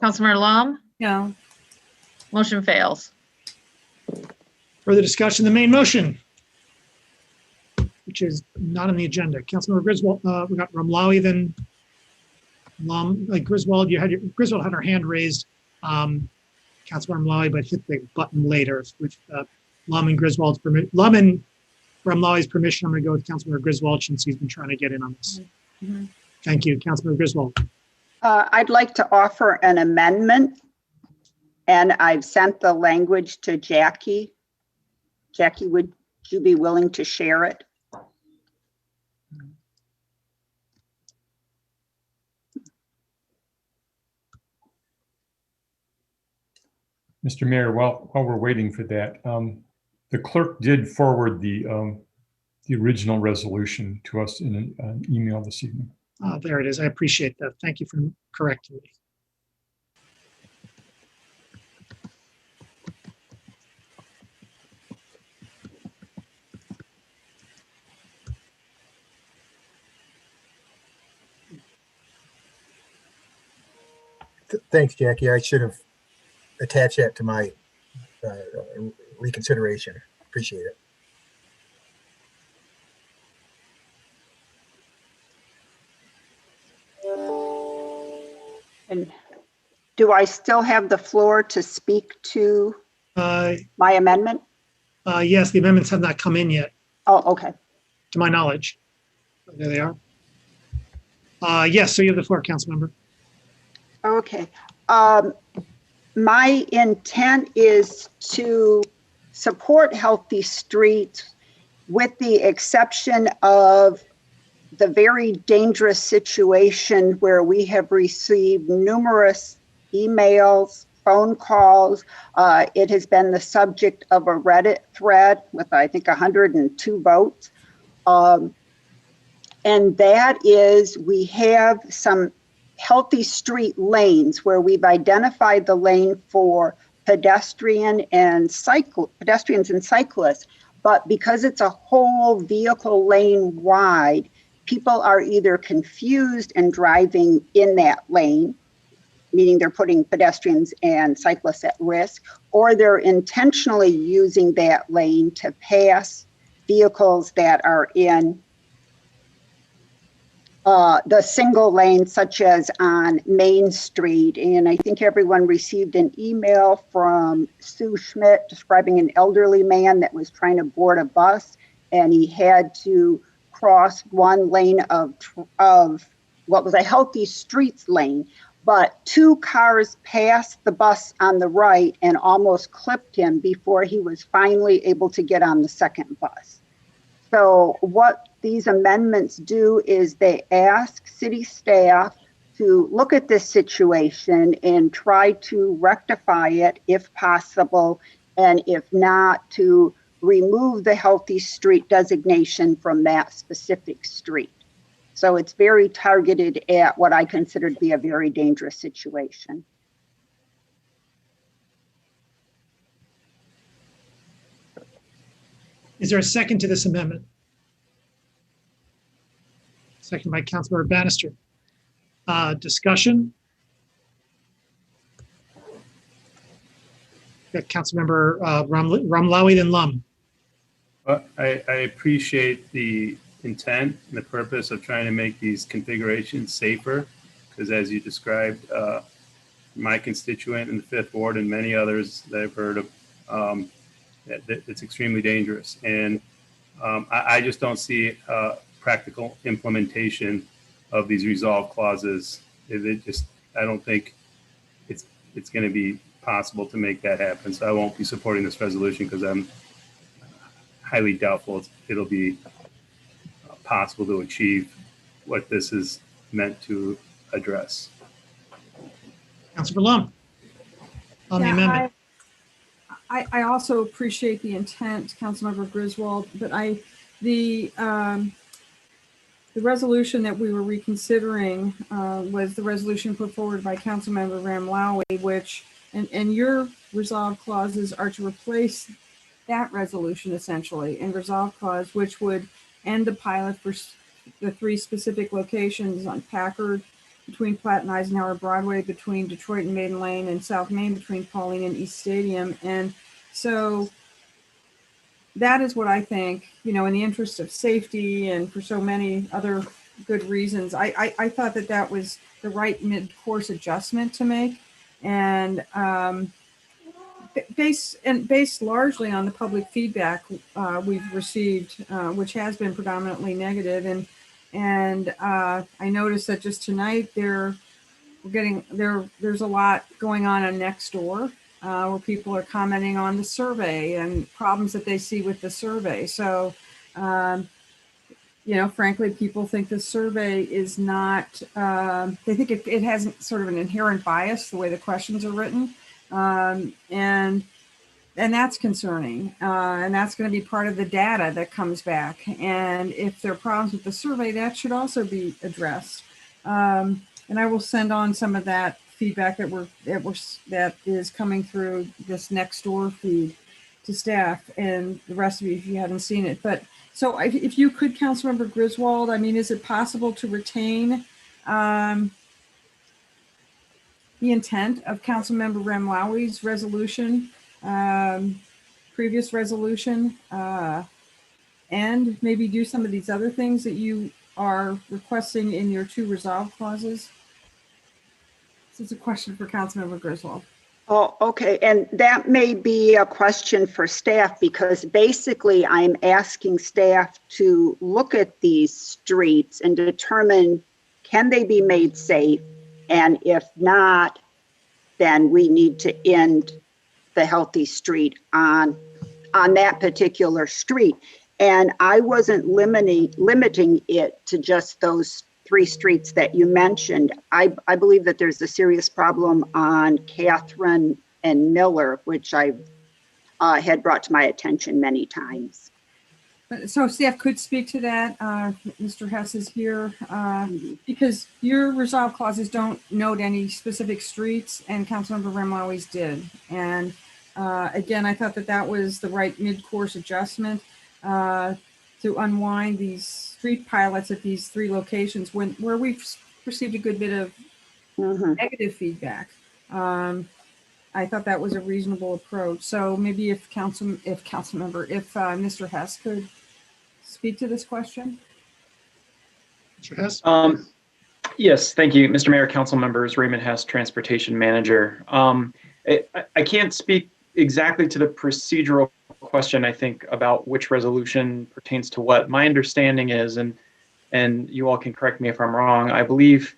Councilmember Lum, No. motion fails. Further discussion, the main motion, which is not on the agenda. Councilmember Griswold, we got Rumlawi, then Lum, Griswold, Griswold had her hand raised. Councilmember Rumlawi, but hit the button later with Lum and Griswold's permission. Lum and Rumlawi's permission, I'm going to go with Councilmember Griswold since he's been trying to get in on this. Mhm. Thank you, Councilmember Griswold. I'd like to offer an amendment, and I've sent the language to Jackie. Jackie, would you be willing to share it? Mr. Mayor, while we're waiting for that, the clerk did forward the original resolution to us in an email this evening. There it is. I appreciate that. Thank you for correcting me. Thanks, Jackie. I should have attached that to my reconsideration. Appreciate it. And do I still have the floor to speak to my amendment? Yes, the amendments have not come in yet. Oh, okay. to my knowledge. There they are. Yes, so you have the floor, Councilmember. Okay. My intent is to support Healthy Streets with the exception of the very dangerous situation where we have received numerous emails, phone calls. It has been the subject of a Reddit thread with, I think, 102 votes. And that is, we have some healthy street lanes where we've identified the lane for pedestrians and cyclists. But because it's a whole vehicle lane wide, people are either confused and driving in that lane, meaning they're putting pedestrians and cyclists at risk, or they're intentionally using that lane to pass vehicles that are in the single lane, such as on Main Street. And I think everyone received an email from Sue Schmidt describing an elderly man that was trying to board a bus, and he had to cross one lane of what was a Healthy Streets lane, but two cars passed the bus on the right and almost clipped him before he was finally able to get on the second bus. So what these amendments do is they ask city staff to look at this situation and try to rectify it if possible, and if not, to remove the Healthy Street designation from that specific street. So it's very targeted at what I consider to be a very dangerous situation. Is there a second to this amendment? Second by Councilmember Bannister. Discussion? Got Councilmember Ramlawi, then Lum. I appreciate the intent and the purpose of trying to make these configurations safer, because as you described, my constituent in the Fifth Ward and many others that I've heard of, it's extremely dangerous. And I just don't see practical implementation of these resolve clauses. I don't think it's going to be possible to make that happen. So I won't be supporting this resolution because I'm highly doubtful it'll be possible to achieve what this is meant to address. Councilor Lum on the amendment. I also appreciate the intent, Councilmember Griswold, but the resolution that we were reconsidering was the resolution put forward by Councilmember Ramlawi, which, and your resolve clauses are to replace that resolution essentially, and resolve clause, which would end the pilot for the 3 specific locations on Packard, between Platt and Eisenhower Broadway, between Detroit and Maiden Lane, and South Main between Pauline and East Stadium. And so that is what I think, in the interest of safety and for so many other good reasons, I thought that was the right mid-course adjustment to make. And based largely on the public feedback we've received, which has been predominantly negative. And I noticed that just tonight there's a lot going on Nextdoor, where people are commenting on the survey and problems that they see with the survey. So, frankly, people think the survey is not, they think it has sort of an inherent bias, the way the questions are written. And that's concerning. And that's going to be part of the data that comes back. And if there are problems with the survey, that should also be addressed. And I will send on some of that feedback that is coming through this Nextdoor feed to staff and the rest of you if you haven't seen it. But so if you could, Councilmember Griswold, is it possible to retain the intent of Councilmember Ramlawi's resolution, previous resolution, and maybe do some of these other things that you are requesting in your 2 resolve clauses? This is a question for Councilmember Griswold. Oh, okay. And that may be a question for staff because basically I'm asking staff to look at these streets and determine, can they be made safe? And if not, then we need to end the healthy street on that particular street. And I wasn't limiting it to just those 3 streets that you mentioned. I believe that there's a serious problem on Catherine and Miller, which I had brought to my attention many times. So staff could speak to that. Mr. Hess is here because your resolve clauses don't note any specific streets, and Councilmember Remlowes did. And again, I thought that was the right mid-course adjustment to unwind these street pilots at these 3 locations where we've received a good bit of negative feedback. I thought that was a reasonable approach. So maybe if Mr. Hess could speak to this question. Mr. Hess? Yes, thank you, Mr. Mayor, council members, Raymond Hess, Transportation Manager. I can't speak exactly to the procedural question, I think, about which resolution pertains to what. My understanding is, and you all can correct me if I'm wrong, I believe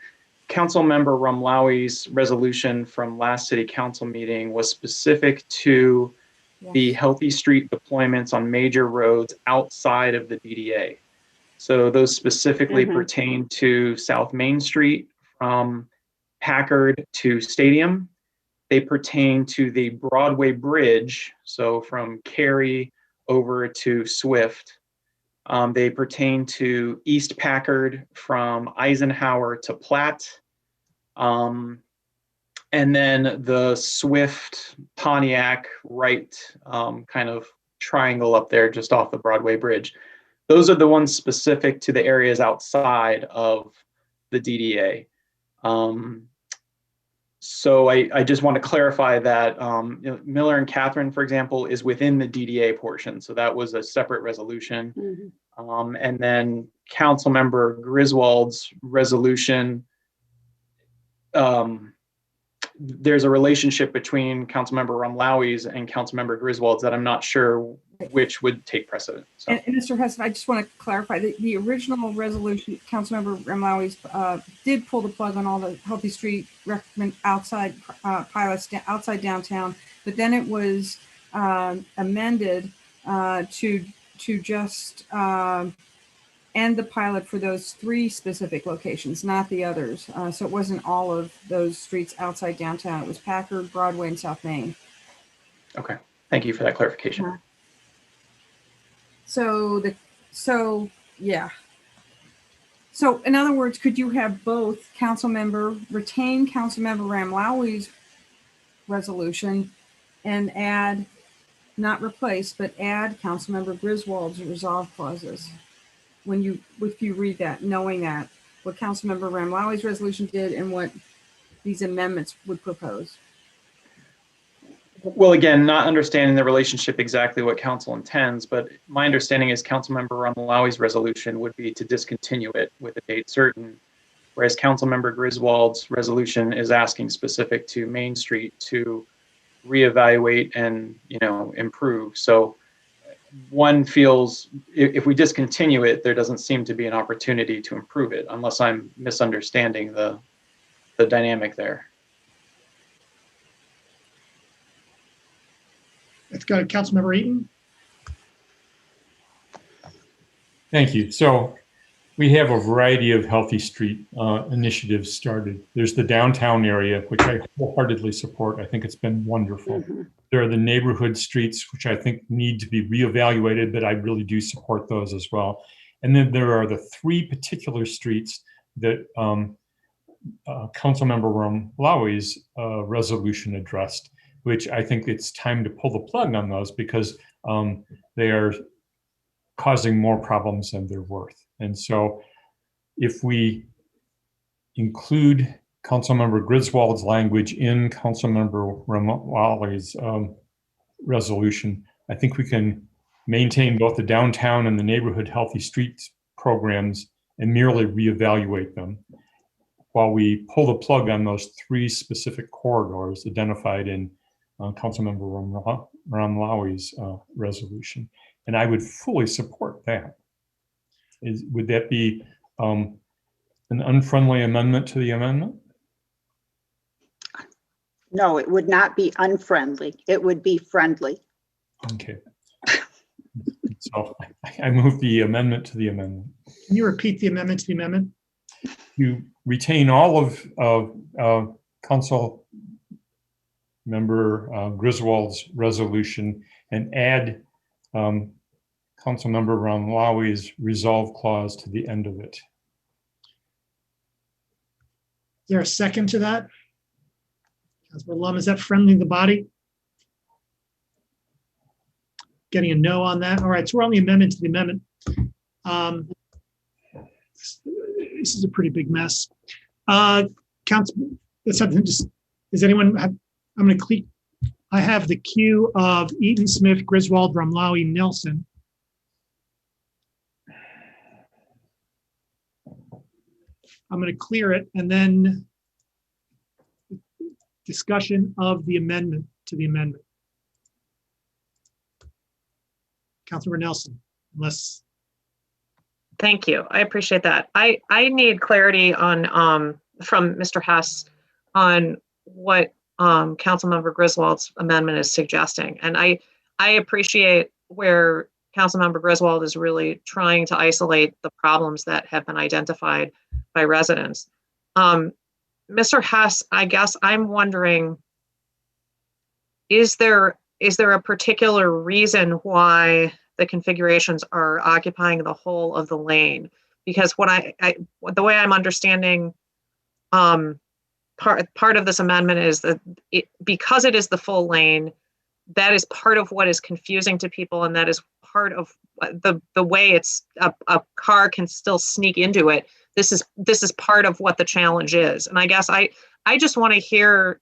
Councilmember Remlowes' resolution from last city council meeting was specific to the healthy street deployments on major roads outside of the DDA. So those specifically pertain to South Main Street from Packard to Stadium. They pertain to the Broadway Bridge, so from Cary over to Swift. They pertain to East Packard from Eisenhower to Platt. And then the Swift Pontiac right kind of triangle up there just off the Broadway Bridge. Those are the ones specific to the areas outside of the DDA. So I just want to clarify that Miller and Catherine, for example, is within the DDA portion. So that was a separate resolution. And then Councilmember Griswold's resolution, there's a relationship between Councilmember Remlowes and Councilmember Griswold's that I'm not sure which would take precedent. So. And Mr. Hess, I just want to clarify that the original resolution, Councilmember Remlowes did pull the plug on all the healthy street outside pilots outside downtown, but then it was amended to just end the pilot for those 3 specific locations, not the others. So it wasn't all of those streets outside downtown. It was Packard, Broadway, and South Main. Okay, thank you for that clarification. So yeah. So in other words, could you have both retain Councilmember Remlowes' resolution and add, not replace, but add Councilmember Griswold's resolve clauses? If you read that, knowing that, what Councilmember Remlowes' resolution did and what these amendments would propose. Well, again, not understanding the relationship exactly what council intends, but my understanding is Councilmember Remlowes' resolution would be to discontinue it with a date certain, whereas Councilmember Griswold's resolution is asking specific to Main Street to reevaluate and, improve. So one feels if we discontinue it, there doesn't seem to be an opportunity to improve it, unless I'm misunderstanding the dynamic there. Let's go to Councilmember Eaton. Thank you. So we have a variety of healthy street initiatives started. There's the downtown area, which I wholeheartedly support. I think it's been wonderful. There are the neighborhood streets, which I think need to be reevaluated, but I really do support those as well. And then there are the 3 particular streets that Councilmember Remlowes' resolution addressed, which I think it's time to pull the plug on those because they are causing more problems than they're worth. And so if we include Councilmember Griswold's language in Councilmember Remlowes' resolution, I think we can maintain both the downtown and the neighborhood healthy streets programs and merely reevaluate them. while we pull the plug on those 3 specific corridors identified in Councilmember Ramlawi's resolution. And I would fully support that. Would that be an unfriendly amendment to the amendment? No, it would not be unfriendly. It would be friendly. Okay. So I move the amendment to the amendment. Can you repeat the amendment to the amendment? You retain all of Council Member Griswold's resolution and add Councilmember Ramlawi's resolve clause to the end of it. Is there a second to that? Councilor Lum, is that friendly to the body? Getting a no on that. All right, so we're on the amendment to the amendment. This is a pretty big mess. Let's have just, does anyone have, I'm going to click. I have the queue of Eaton, Smith, Griswold, Ramlawi, Nelson. I'm going to clear it and then discussion of the amendment to the amendment. Councilmember Nelson, unless. Thank you. I appreciate that. I need clarity on from Mr. Hess on what Councilmember Griswold's amendment is suggesting. And I appreciate where Councilmember Griswold is really trying to isolate the problems that have been identified by residents. Mr. Hess, I guess I'm wondering, is there a particular reason why the configurations are occupying the whole of the lane? Because what the way I'm understanding part of this amendment is that because it is the full lane, that is part of what is confusing to people, and that is part of the way it's a car can still sneak into it. This is part of what the challenge is. And I guess I just want to hear,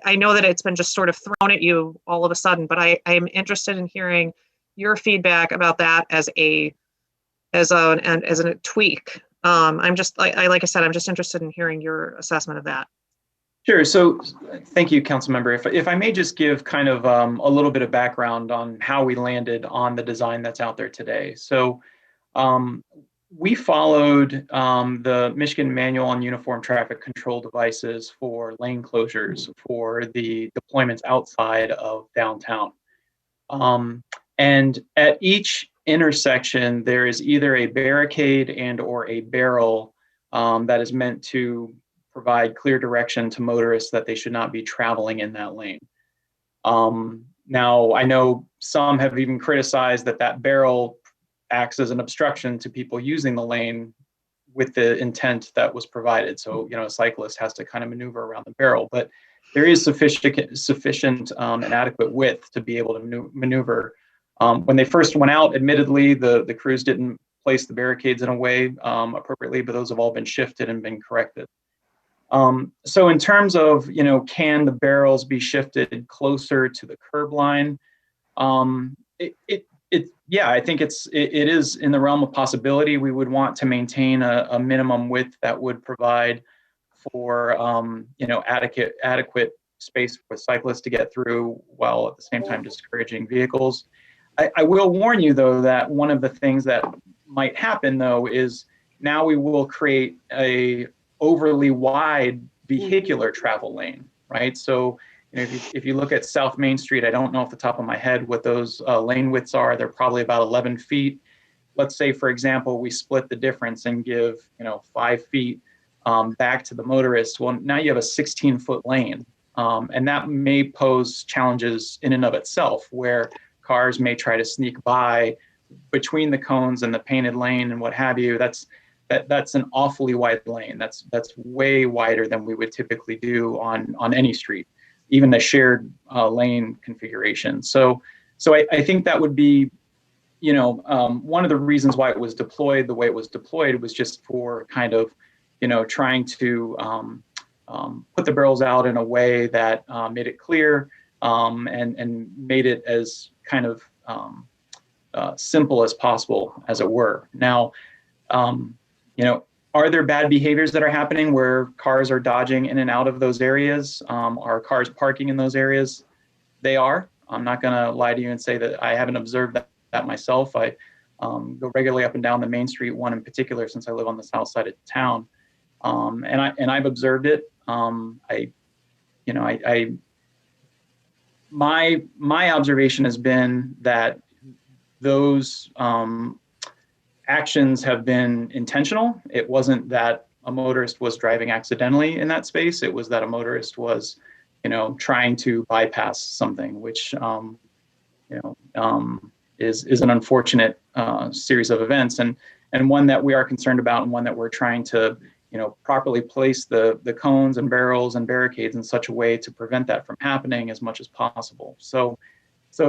I know that it's been just sort of thrown at you all of a sudden, but I am interested in hearing your feedback about that as a tweak. I'm just, like I said, I'm just interested in hearing your assessment of that. Sure. So thank you, Councilmember. If I may just give kind of a little bit of background on how we landed on the design that's out there today. So we followed the Michigan Manual on Uniform Traffic Control Devices for lane closures for the deployments outside of downtown. And at each intersection, there is either a barricade and or a barrel that is meant to provide clear direction to motorists that they should not be traveling in that lane. Now, I know some have even criticized that barrel acts as an obstruction to people using the lane with the intent that was provided. So, a cyclist has to kind of maneuver around the barrel, but there is sufficient and adequate width to be able to maneuver. When they first went out, admittedly, the crews didn't place the barricades in a way appropriately, but those have all been shifted and been corrected. So in terms of, can the barrels be shifted closer to the curb line? Yeah, I think it is in the realm of possibility. We would want to maintain a minimum width that would provide for, adequate space for cyclists to get through while at the same time discouraging vehicles. I will warn you, though, that one of the things that might happen, though, is now we will create a overly wide vehicular travel lane, right? So, if you look at South Main Street, I don't know off the top of my head what those lane widths are. They're probably about 11 feet. Let's say, for example, we split the difference and give, 5 feet back to the motorist. Well, now you have a 16-foot lane, and that may pose challenges in and of itself, where cars may try to sneak by between the cones and the painted lane and what have you. That's an awfully wide lane. That's way wider than we would typically do on any street, even the shared lane configuration. So I think that would be, one of the reasons why it was deployed the way it was deployed was just for kind of, trying to put the barrels out in a way that made it clear and made it as kind of simple as possible, as it were. Now, Are there bad behaviors that are happening where cars are dodging in and out of those areas? Are cars parking in those areas? They are. I'm not going to lie to you and say that I haven't observed that myself. I go regularly up and down the Main Street one in particular, since I live on the south side of town, and I've observed it. My observation has been that those actions have been intentional. It wasn't that a motorist was driving accidentally in that space. It was that a motorist was, trying to bypass something, which, is an unfortunate series of events, and one that we are concerned about, and one that we're trying to, properly place the cones and barrels and barricades in such a way to prevent that from happening as much as possible. So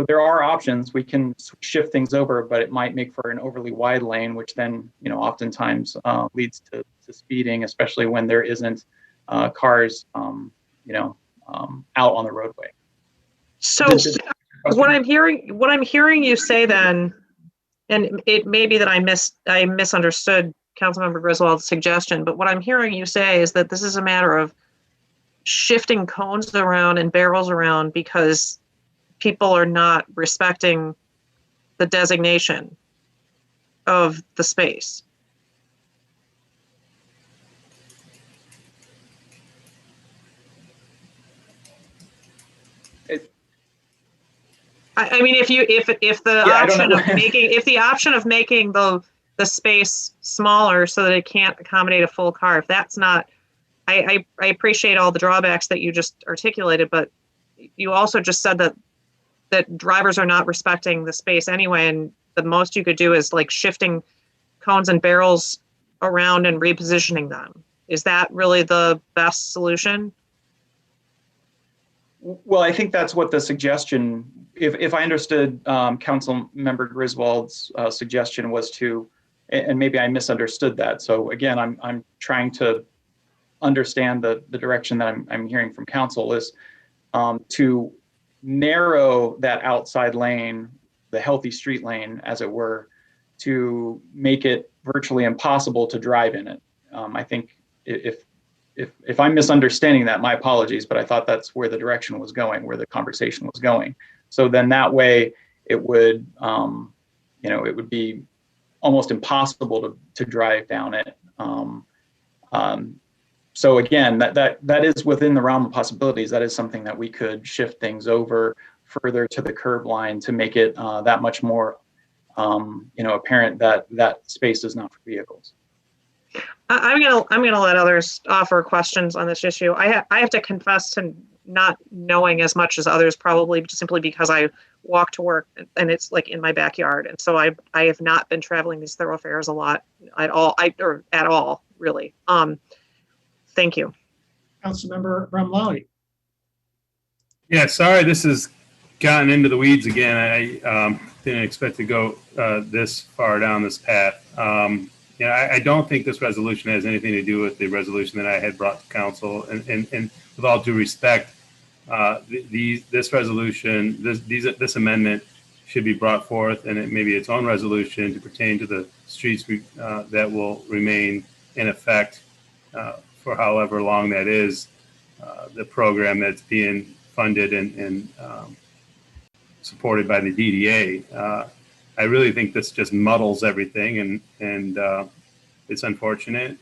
there are options. We can shift things over, but it might make for an overly wide lane, which then, oftentimes leads to speeding, especially when there isn't cars, out on the roadway. So what I'm hearing you say then, and it may be that I misunderstood Councilmember Griswold's suggestion, but what I'm hearing you say is that this is a matter of shifting cones around and barrels around because people are not respecting the designation of the space. I mean, if the option of making the space smaller so that it can't accommodate a full car, if that's not, I appreciate all the drawbacks that you just articulated, but you also just said that drivers are not respecting the space anyway, and the most you could do is like shifting cones and barrels around and repositioning them. Is that really the best solution? Well, I think that's what the suggestion, if I understood Council Member Griswold's suggestion was to, and maybe I misunderstood that. So again, I'm trying to understand the direction that I'm hearing from Council is to narrow that outside lane, the healthy street lane, as it were, to make it virtually impossible to drive in it. I think if I'm misunderstanding that, my apologies, but I thought that's where the direction was going, where the conversation was going. So then that way it would, it would be almost impossible to drive down it. So again, that is within the realm of possibilities. That is something that we could shift things over further to the curb line to make it that much more, apparent that space is not for vehicles. I'm gonna let others offer questions on this issue. I have to confess to not knowing as much as others, probably just simply because I walk to work and it's like in my backyard, and so I have not been traveling these thoroughfares a lot at all, really. Thank you. Councilmember Ramlawi. Yeah, sorry, this has gotten into the weeds again. I didn't expect to go this far down this path. I don't think this resolution has anything to do with the resolution that I had brought to council. And with all due respect, this resolution, this amendment should be brought forth, and it may be its own resolution to pertain to the streets that will remain in effect for however long that is, the program that's being funded and supported by the DDA. I really think this just muddles everything, and it's unfortunate,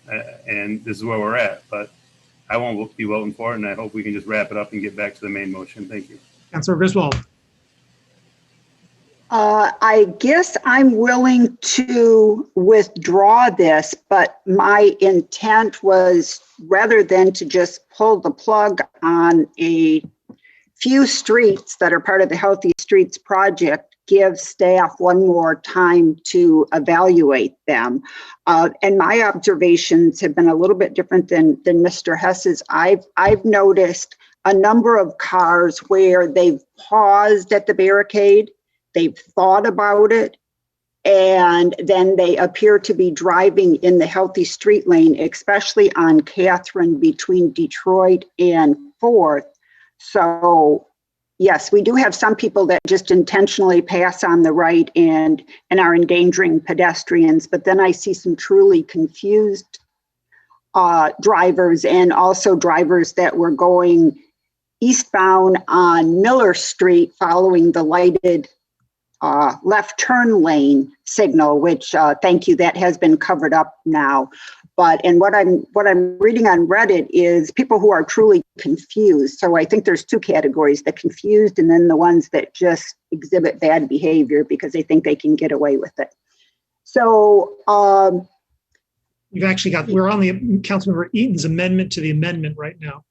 and this is where we're at. But I won't be voting for it, and I hope we can just wrap it up and get back to the main motion. Thank you. Councilor Griswold. I guess I'm willing to withdraw this, but my intent was, rather than to just pull the plug on a few streets that are part of the Healthy Streets project, give staff one more time to evaluate them. And my observations have been a little bit different than Mr. Hess's. I've noticed a number of cars where they've paused at the barricade, they've thought about it, and then they appear to be driving in the healthy street lane, especially on Catherine between Detroit and 4th. So yes, we do have some people that just intentionally pass on the right and are endangering pedestrians, but then I see some truly confused drivers and also drivers that were going eastbound on Miller Street following the lighted left turn lane signal, which thank you, that has been covered up now. And what I'm reading on Reddit is people who are truly confused. So I think there's two categories: the confused and then the ones that just exhibit bad behavior because they think they can get away with it. So You've actually got, we're on the Councilmember Eaton's amendment to the amendment right now.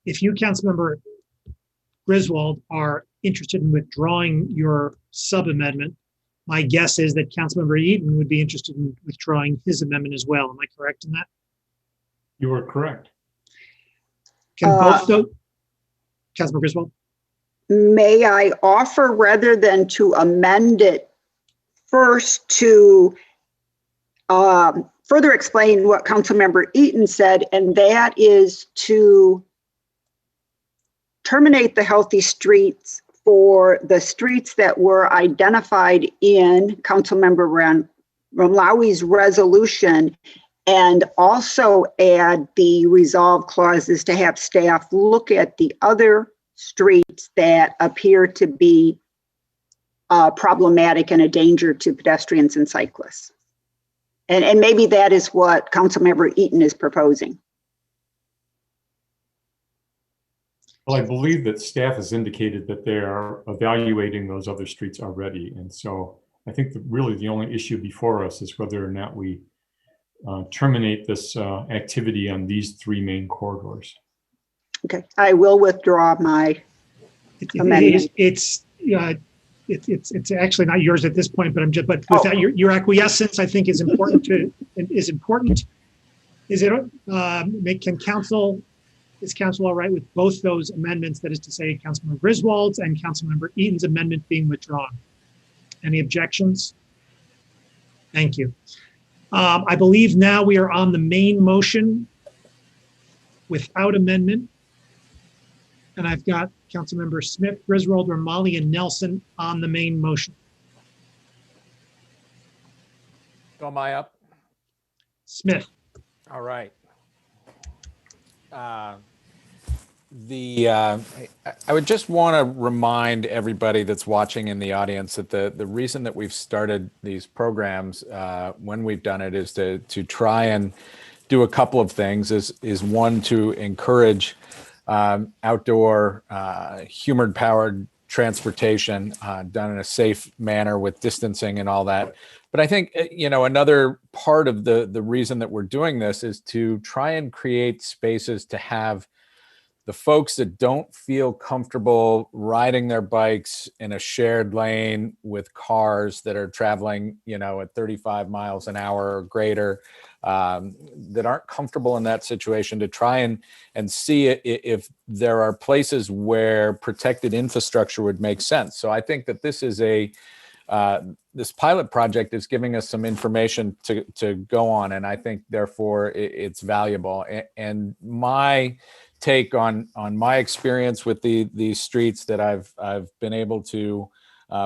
If you, Councilmember Griswold, are interested in withdrawing your sub-amendment, my guess is that Councilmember Eaton would be interested in withdrawing his amendment as well. Am I correct in that? You are correct. Can both those, Councilmember Griswold? May I offer, rather than to amend it, first to further explain what Councilmember Eaton said, and that is to terminate the healthy streets for the streets that were identified in Councilmember Ramlawi's resolution, and also add the resolve clauses to have staff look at the other streets that appear to be problematic and a danger to pedestrians and cyclists. And maybe that is what Councilmember Eaton is proposing. Well, I believe that staff has indicated that they are evaluating those other streets already. And so I think that really the only issue before us is whether or not we terminate this activity on these three main corridors. Okay, I will withdraw my amendment. It's actually not yours at this point, but with that, your acquiescence, I think, is important is important. Is council all right with both those amendments? That is to say, Councilmember Griswold's and Councilmember Eaton's amendment being withdrawn. Any objections? Thank you. I believe now we are on the main motion without amendment. And I've got Councilmember Smith, Griswold, Romali, and Nelson on the main motion. So am I up? Smith. All right. I would just want to remind everybody that's watching in the audience that the reason that we've started these programs when we've done it is to try and do a couple of things. Is one, to encourage outdoor human powered transportation done in a safe manner with distancing and all that. But I think, another part of the reason that we're doing this is to try and create spaces to have the folks that don't feel comfortable riding their bikes in a shared lane with cars that are traveling, at 35 miles an hour or greater, that aren't comfortable in that situation, to try and see if there are places where protected infrastructure would make sense. So I think that this is this pilot project is giving us some information to go on, and I think therefore it's valuable. And my take on my experience with these streets that I've been able to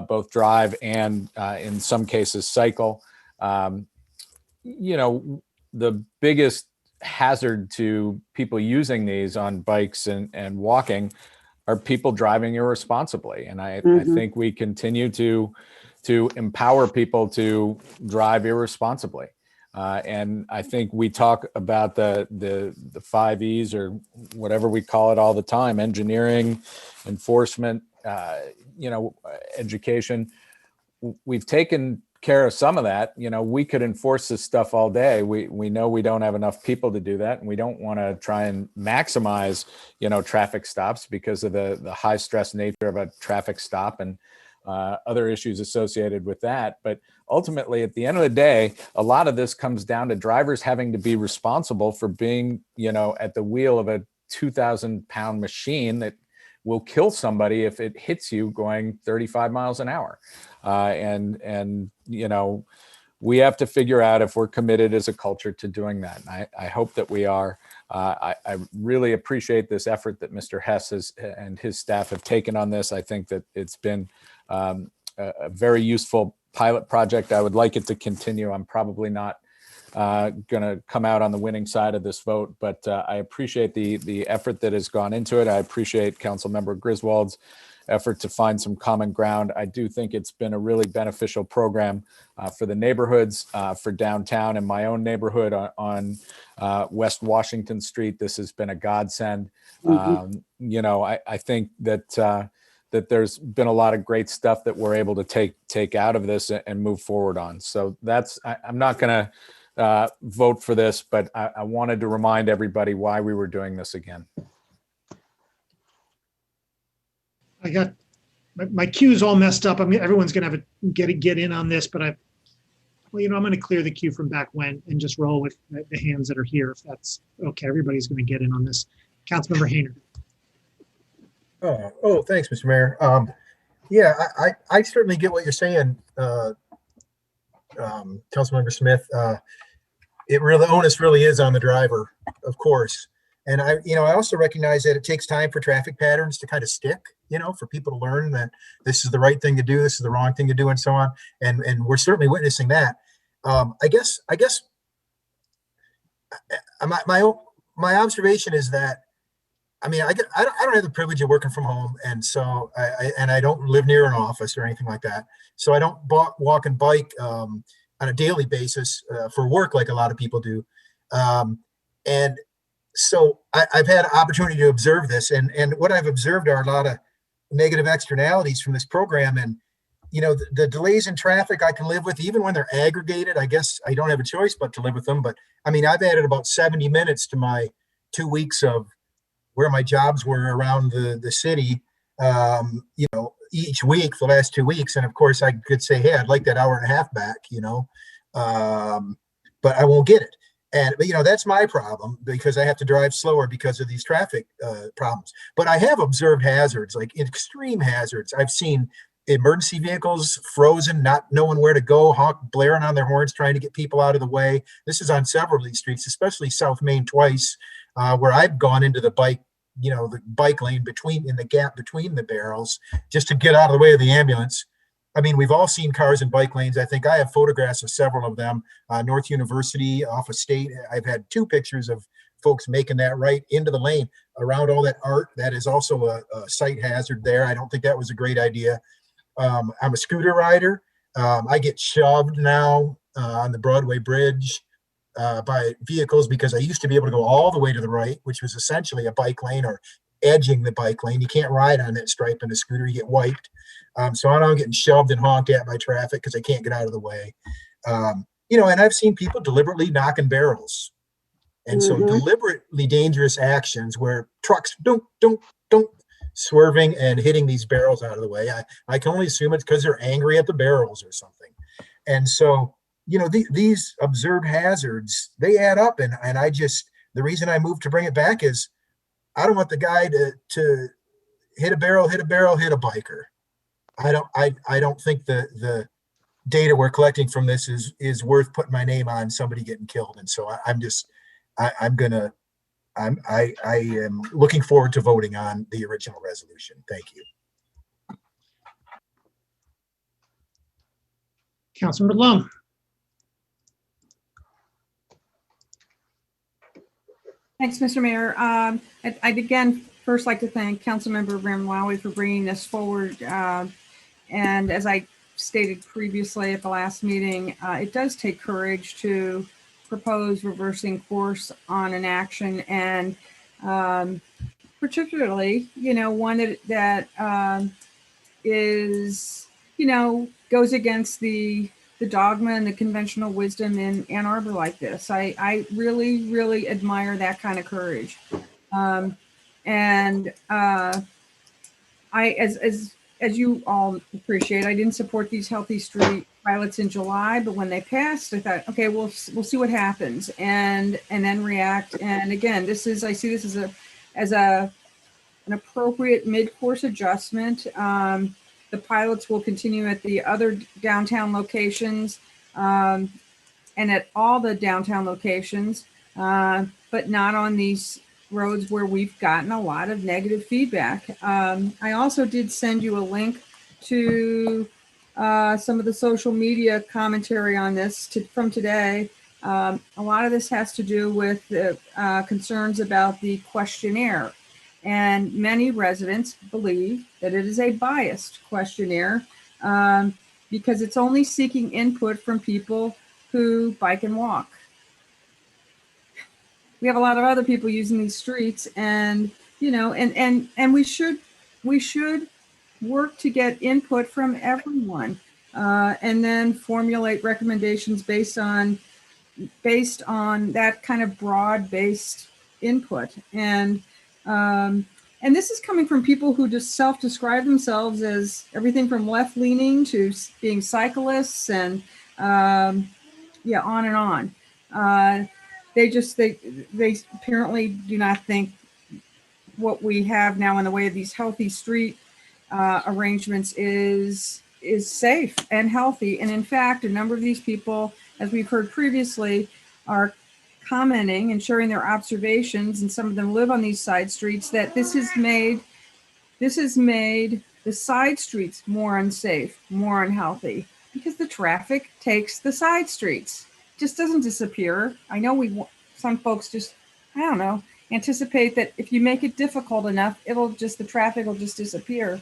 both drive and in some cases cycle, the biggest hazard to people using these on bikes and walking are people driving irresponsibly. And I think we continue to empower people to drive irresponsibly. And I think we talk about the 5 E's or whatever we call it all the time: engineering, enforcement, education. We've taken care of some of that. We could enforce this stuff all day. We know we don't have enough people to do that, and we don't want to try and maximize, traffic stops because of the high stress nature of a traffic stop and other issues associated with that. But ultimately, at the end of the day, a lot of this comes down to drivers having to be responsible for being, at the wheel of a 2,000-pound machine that will kill somebody if it hits you going 35 miles an hour. And we have to figure out if we're committed as a culture to doing that. And I hope that we are. I really appreciate this effort that Mr. Hess and his staff have taken on this. I think that it's been a very useful pilot project. I would like it to continue. I'm probably not going to come out on the winning side of this vote, but I appreciate the effort that has gone into it. I appreciate Councilmember Griswold's effort to find some common ground. I do think it's been a really beneficial program for the neighborhoods, for downtown and my own neighborhood on West Washington Street. This has been a godsend. You know, I think that that there's been a lot of great stuff that we're able to take out of this and move forward on. So that's, I'm not going to vote for this, but I wanted to remind everybody why we were doing this again. I got my queue's all messed up. I mean, everyone's gonna have to get in on this, but well, you know, I'm gonna clear the queue from back when and just roll with the hands that are here. If that's okay, everybody's gonna get in on this. Councilmember Hayner. Oh, thanks, Mr. Mayor. Yeah, I certainly get what you're saying, Councilmember Smith. The onus really is on the driver, of course. And I also recognize that it takes time for traffic patterns to kind of stick, you know, for people to learn that this is the right thing to do, this is the wrong thing to do, and so on. And we're certainly witnessing that. I guess my observation is that, I mean, I don't have the privilege of working from home, and so I don't live near an office or anything like that. So I don't walk and bike on a daily basis for work like a lot of people do. And so I've had an opportunity to observe this, and what I've observed are a lot of negative externalities from this program. And, you know, the delays in traffic I can live with, even when they're aggregated. I guess I don't have a choice but to live with them. But I mean, I've added about 70 minutes to my 2 weeks of where my jobs were around the city, you know, each week for the last 2 weeks. And of course I could say, hey, I'd like that hour and a half back, you know, but I won't get it. But, you know, that's my problem because I have to drive slower because of these traffic problems. But I have observed hazards, like extreme hazards. I've seen emergency vehicles frozen, not knowing where to go, blaring on their horns, trying to get people out of the way. This is on several of these streets, especially South Main twice, where I've gone into the bike lane in the gap between the barrels just to get out of the way of the ambulance. I mean, we've all seen cars in bike lanes. I think I have photographs of several of them. North University off of State. I've had 2 pictures of folks making that right into the lane around all that art. That is also a site hazard there. I don't think that was a great idea. I'm a scooter rider. I get shoved now on the Broadway Bridge by vehicles because I used to be able to go all the way to the right, which was essentially a bike lane or edging the bike lane. You can't ride on that stripe in a scooter, you get wiped. So I'm getting shoved and honked at by traffic because I can't get out of the way. You know, and I've seen people deliberately knocking barrels. And so deliberately dangerous actions where trucks don't swerving and hitting these barrels out of the way. I can only assume it's because they're angry at the barrels or something. And so, you know, these observed hazards, they add up. And the reason I moved to bring it back is I don't want the guy to hit a barrel, hit a biker. I don't think the data we're collecting from this is worth putting my name on somebody getting killed. And so I am looking forward to voting on the original resolution. Thank you. Councilmember Lum. Thanks, Mr. Mayor. I'd again first like to thank Councilmember Ramlawi for bringing this forward. And as I stated previously at the last meeting, it does take courage to propose reversing course on an action, and particularly, you know, one that is, you know, goes against the dogma and the conventional wisdom in Ann Arbor like this. I really, really admire that kind of courage. As you all appreciate, I didn't support these Healthy Street pilots in July, but when they passed, I thought, okay, we'll see what happens, and then react. And again, I see this as an appropriate mid-course adjustment. The pilots will continue at the other downtown locations and at all the downtown locations, but not on these roads where we've gotten a lot of negative feedback. I also did send you a link to some of the social media commentary on this from today. A lot of this has to do with the concerns about the questionnaire. And many residents believe that it is a biased questionnaire because it's only seeking input from people who bike and walk. We have a lot of other people using these streets, and we should work to get input from everyone, and then formulate recommendations based on that kind of broad-based input. And this is coming from people who just self-describe themselves as everything from left-leaning to being cyclists, and on and on. They apparently do not think what we have now in the way of these healthy street arrangements is safe and healthy. And in fact, a number of these people, as we've heard previously, are commenting and sharing their observations, and some of them live on these side streets, that this has made the side streets more unsafe, more unhealthy, because the traffic takes the side streets. It just doesn't disappear. I know some folks just, I don't know, anticipate that if you make it difficult enough, the traffic will just disappear.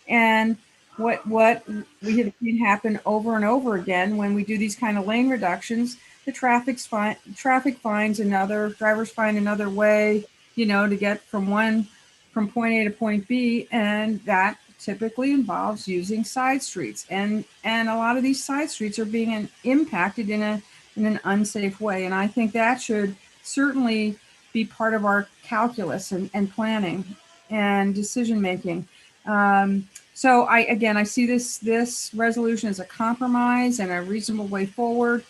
And what we have seen happen over and over again when we do these kind of lane reductions, the drivers find another way, to get from point A to point B, and that typically involves using side streets. And a lot of these side streets are being impacted in an unsafe way. And I think that should certainly be part of our calculus and planning and decision making. So I see this resolution as a compromise and a reasonable way forward.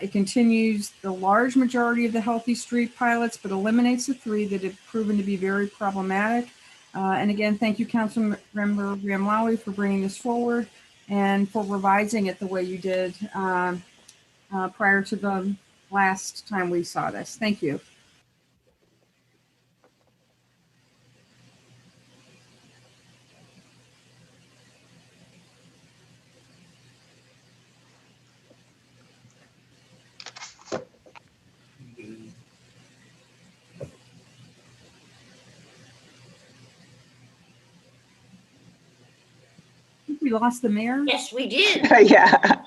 It continues the large majority of the healthy street pilots, but eliminates the 3 that have proven to be very problematic. And again, thank you, Councilmember Ramlawi, for bringing this forward and for revising it the way you did prior to the last time we saw this. Thank you. We lost the mayor? Yes, we did. Yeah.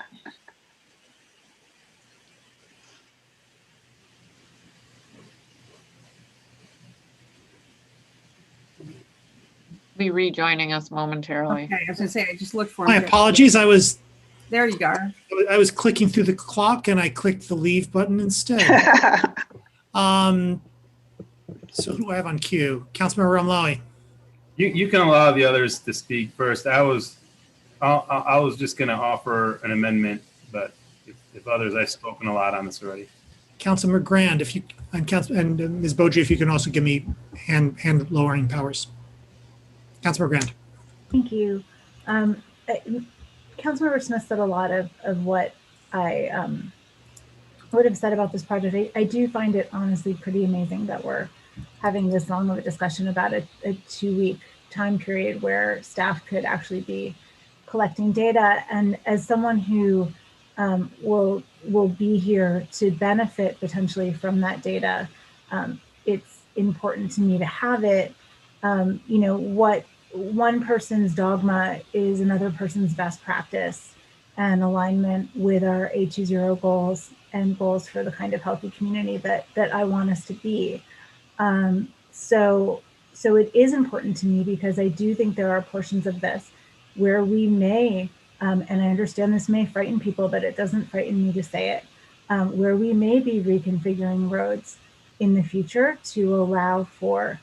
Be rejoining us momentarily. Okay, I was gonna say, I just looked for My him. apologies. There you go. I was clicking through the clock and I clicked the leave button instead. So who do I have on queue? Councilmember Ramlawi. You can allow the others to speak first. I was just going to offer an amendment, but if others, I've spoken a lot on this already. Councilmember Grand, and Ms. Beaudry, if you can also give me hand lowering powers. Councilmember Grand. Thank you. Councilmember Smith said a lot of what I would have said about this project. I do find it honestly pretty amazing that we're having this long of a discussion about a 2-week time period where staff could actually be collecting data. And as someone who will be here to benefit potentially from that data, it's important to me to have it. What one person's dogma is another person's best practice, and alignment with our A20 goals and goals for the kind of healthy community that I want us to be. So it is important to me because I do think there are portions of this where we may, and I understand this may frighten people, but it doesn't frighten me to say it, where we may be reconfiguring roads in the future to allow for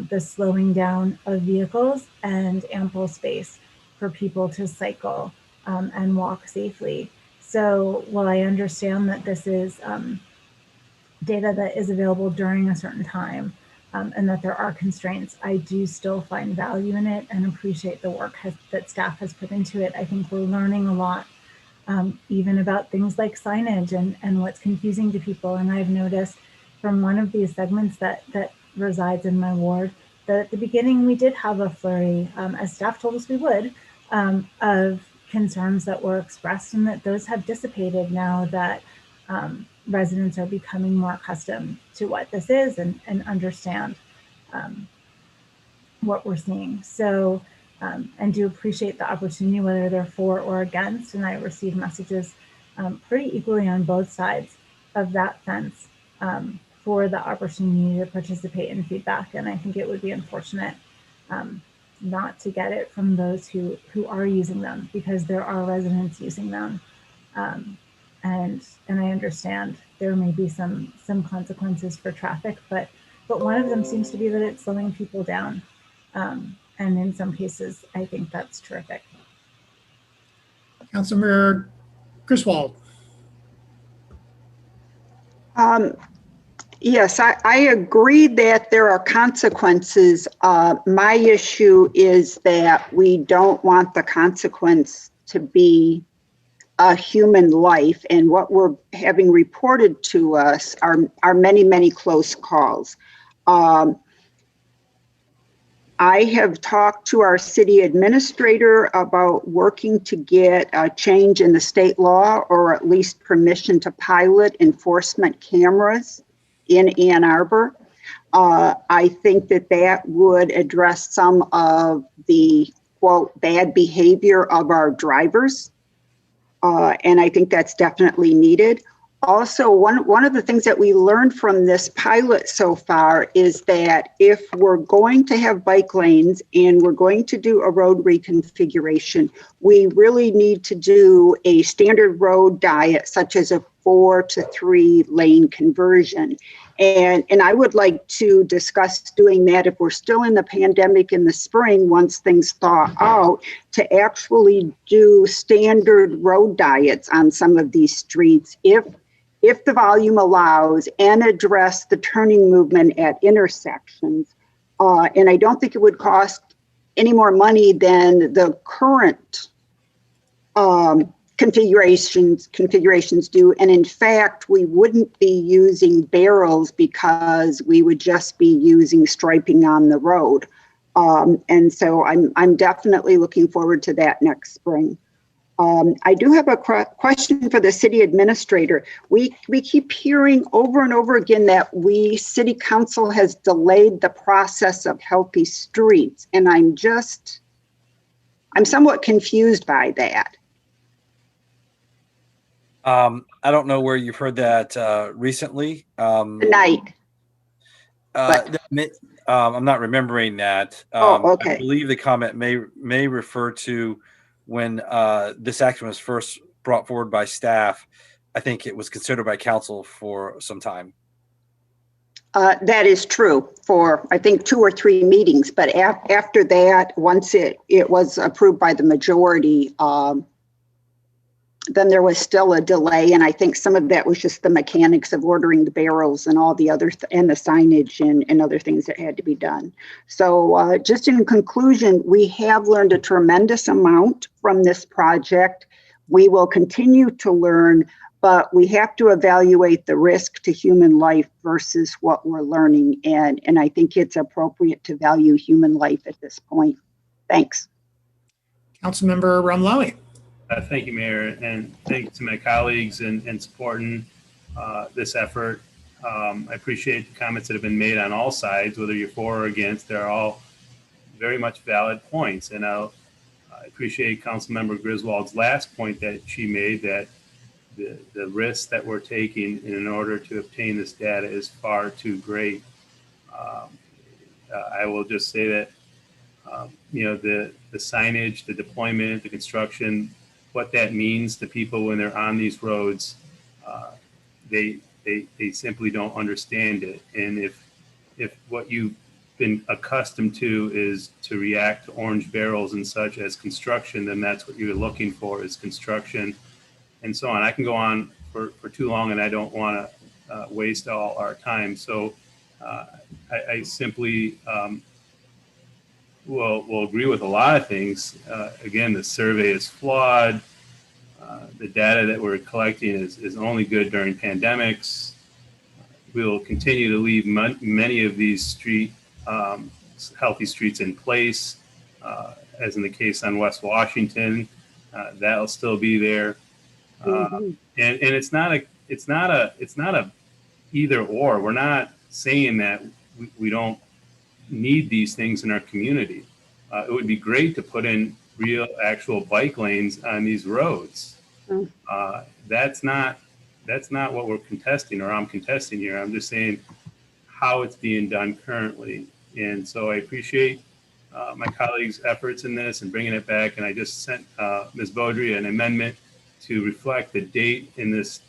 the slowing down of vehicles and ample space for people to cycle and walk safely. So while I understand that this is data that is available during a certain time and that there are constraints, I do still find value in it and appreciate the work that staff has put into it. I think we're learning a lot, even about things like signage and what's confusing to people. And I've noticed from one of these segments that resides in my ward, that at the beginning we did have a flurry, as staff told us we would, of concerns that were expressed, and that those have dissipated now that residents are becoming more accustomed to what this is and understand what we're seeing. So, and do appreciate the opportunity, whether they're for or against. And I receive messages pretty equally on both sides of that fence for the opportunity to participate in feedback. And I think it would be unfortunate not to get it from those who are using them, because there are residents using them. And I understand there may be some consequences for traffic, but one of them seems to be that it's slowing people down. And in some cases, I think that's terrific. Councilmember Griswold. Yes, I agree that there are consequences. My issue is that we don't want the consequence to be a human life, and what we're having reported to us are many, many close calls. I have talked to our city administrator about working to get a change in the state law, or at least permission to pilot enforcement cameras in Ann Arbor. I think that would address some of the, quote, bad behavior of our drivers. And I think that's definitely needed. Also, one of the things that we learned from this pilot so far is that if we're going to have bike lanes and we're going to do a road reconfiguration, we really need to do a standard road diet, such as a 4 to 3 lane conversion. And I would like to discuss doing that if we're still in the pandemic in the spring, once things thaw out, to actually do standard road diets on some of these streets if the volume allows, and address the turning movement at intersections. And I don't think it would cost any more money than the current configurations do. And in fact, we wouldn't be using barrels because we would just be using striping on the road. And so I'm definitely looking forward to that next spring. I do have a question for the city administrator. We keep hearing over and over again that city council has delayed the process of healthy streets. And I'm somewhat confused by that. I don't know where you've heard that recently. Tonight. I'm not remembering that. Okay. I believe the comment may refer to when this action was first brought forward by staff. I think it was considered by council for some time. That is true for, I think, 2 or 3 meetings. But after that, once it was approved by the majority, then there was still a delay. And I think some of that was just the mechanics of ordering the barrels and all the other, and the signage and other things that had to be done. So just in conclusion, we have learned a tremendous amount from this project. We will continue to learn, but we have to evaluate the risk to human life versus what we're learning. And I think it's appropriate to value human life at this point. Thanks. Councilmember Ramlawi. Thank you, Mayor, and thank you to my colleagues in supporting this effort. I appreciate the comments that have been made on all sides, whether you're for or against. They're all very much valid points. And I appreciate Councilmember Griswold's last point that she made, that the risk that we're taking in order to obtain this data is far too great. I will just say that, the signage, the deployment, the construction, what that means to people when they're on these roads, they simply don't understand it. And if what you've been accustomed to is to react to orange barrels and such as construction, then that's what you're looking for, is construction and so on. I can go on for too long, and I don't want to waste all our time. So I simply will agree with a lot of things. Again, the survey is flawed. The data that we're collecting is only good during pandemics. We'll continue to leave many of these healthy streets in place, as in the case on West Washington. That'll still be there. And it's not it's not a either or. We're not saying that we don't need these things in our community. It would be great to put in real actual bike lanes on these roads. That's not what we're contesting, or I'm contesting here. I'm just saying how it's being done currently. And so I appreciate my colleagues' efforts in this and bringing it back. And I just sent Ms. Beaudry an amendment to reflect the date in this,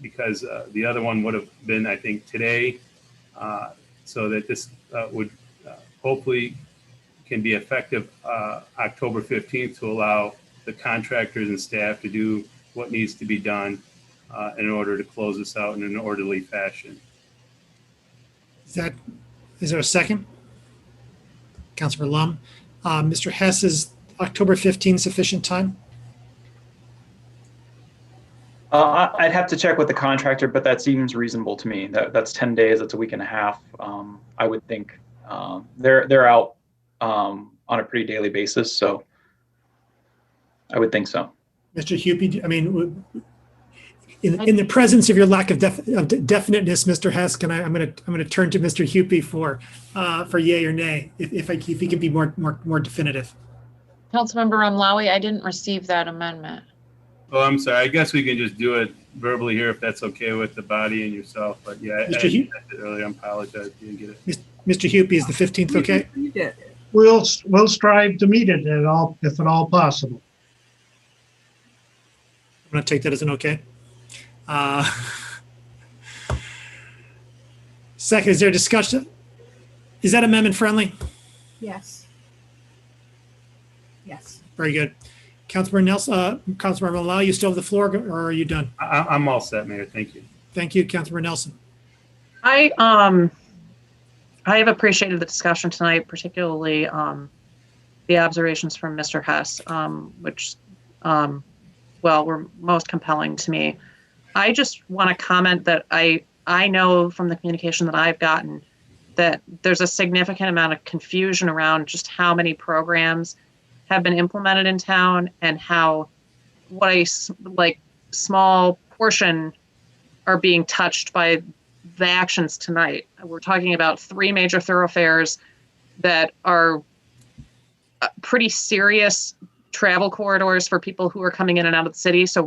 because the other one would have been, I think, today, so that this would hopefully can be effective October 15th to allow the contractors and staff to do what needs to be done in order to close this out in an orderly fashion. Is there a second? Councilor Lum. Mr. Hess, is October 15 sufficient time? I'd have to check with the contractor, but that seems reasonable to me. That's 10 days. That's a week and a half. I would think they're out on a pretty daily basis, so I would think so. Mr. Hupy, I mean, in the presence of your lack of definiteness, Mr. Hess, I'm going to turn to Mr. Hupy for yay or nay, if he can be more definitive. Councilmember Ramlawi, I didn't receive that amendment. Oh, I'm sorry. I guess we can just do it verbally here if that's okay with the body and yourself. But yeah, I said it earlier. I apologize. Didn't get it. Mr. Hupy, is the 15th okay? We'll strive to meet it if at all possible. I'm going to take that as an okay. Second, is there discussion? Is that amendment friendly? Yes. Yes. Very good. Councilmember Nelson, Councilmember Malala, you still have the floor, or are you done? I'm all set, Mayor. Thank you. Thank you, Councilmember Nelson. I have appreciated the discussion tonight, particularly the observations from Mr. Hess, which, were most compelling to me. I just want to comment that I know from the communication that I've gotten that there's a significant amount of confusion around just how many programs have been implemented in town and how what a small portion are being touched by the actions tonight. We're talking about 3 major thoroughfares that are pretty serious travel corridors for people who are coming in and out of the city. So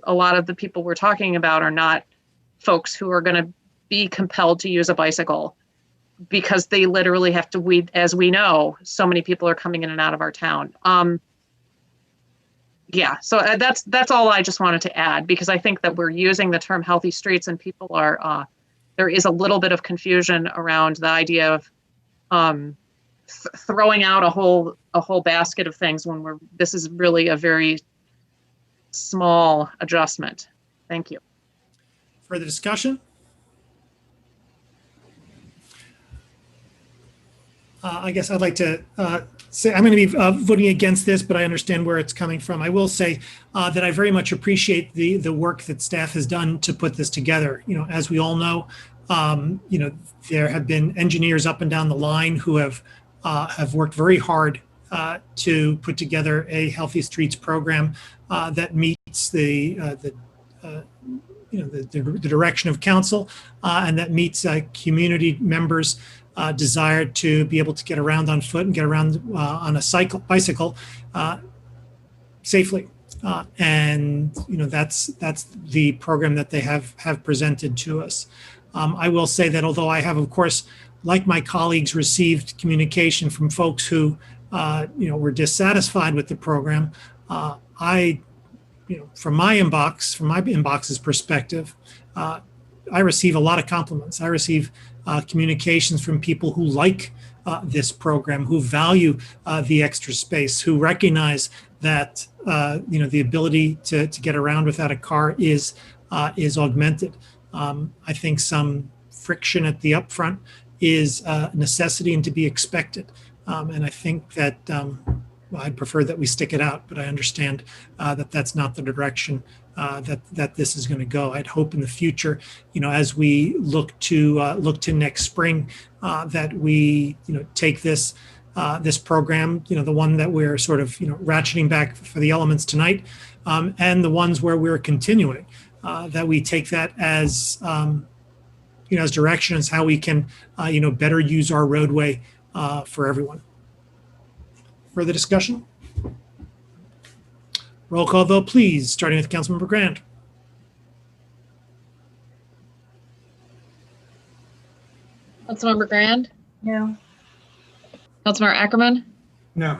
a lot of the people we're talking about are not folks who are going to be compelled to use a bicycle, because they literally have to, as we know, so many people are coming in and out of our town. So that's all I just wanted to add, because I think that we're using the term healthy streets and people are, there is a little bit of confusion around the idea of throwing out a whole basket of things when this is really a very small adjustment. Thank you. Further discussion? I guess I'd like to say I'm going to be voting against this, but I understand where it's coming from. I will say that I very much appreciate the work that staff has done to put this together. As we all know, there have been engineers up and down the line who have worked very hard to put together a Healthy Streets program that meets the direction of council and that meets community members' desire to be able to get around on foot and get around on a bicycle safely. That's the program that they have presented to us. I will say that although I have, of course, like my colleagues, received communication from folks who were dissatisfied with the program, from my inbox's perspective, I receive a lot of compliments. I receive communications from people who like this program, who value the extra space, who recognize that the ability to get around without a car is augmented. I think some friction at the upfront is a necessity and to be expected. And I think that I'd prefer that we stick it out, but I understand that that's not the direction that this is going to go. I'd hope in the future, as we look to next spring, that we take this program, the one that we're sort of ratcheting back for the elements tonight, and the ones where we're continuing, that we take that as, as direction as how we can, better use our roadway for everyone. Further discussion? Roll call vote, please, starting with Councilmember Grant. Councilmember Grand, No. Councilmember Ackerman, No.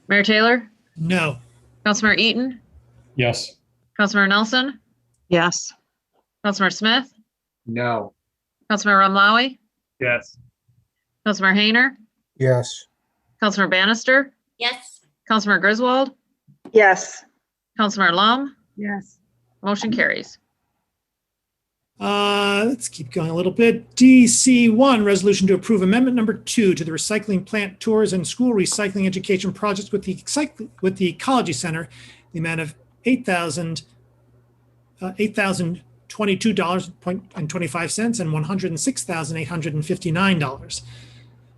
Mayor Taylor, No. Councilmember Eaton, Yes. Councilmember Nelson, Yes. Councilmember Smith, No. Councilmember Rumlawi, Yes. Councilmember Hayner, Yes. Councilmember Bannister, Yes. Councilmember Griswold, Yes. Councilmember Lum, Yes. motion carries. Let's keep going a little bit. DC1, resolution to approve amendment number 2 to the recycling plant tours and school recycling education projects with the Ecology Center, the amount of $8,022.25 and $106,859.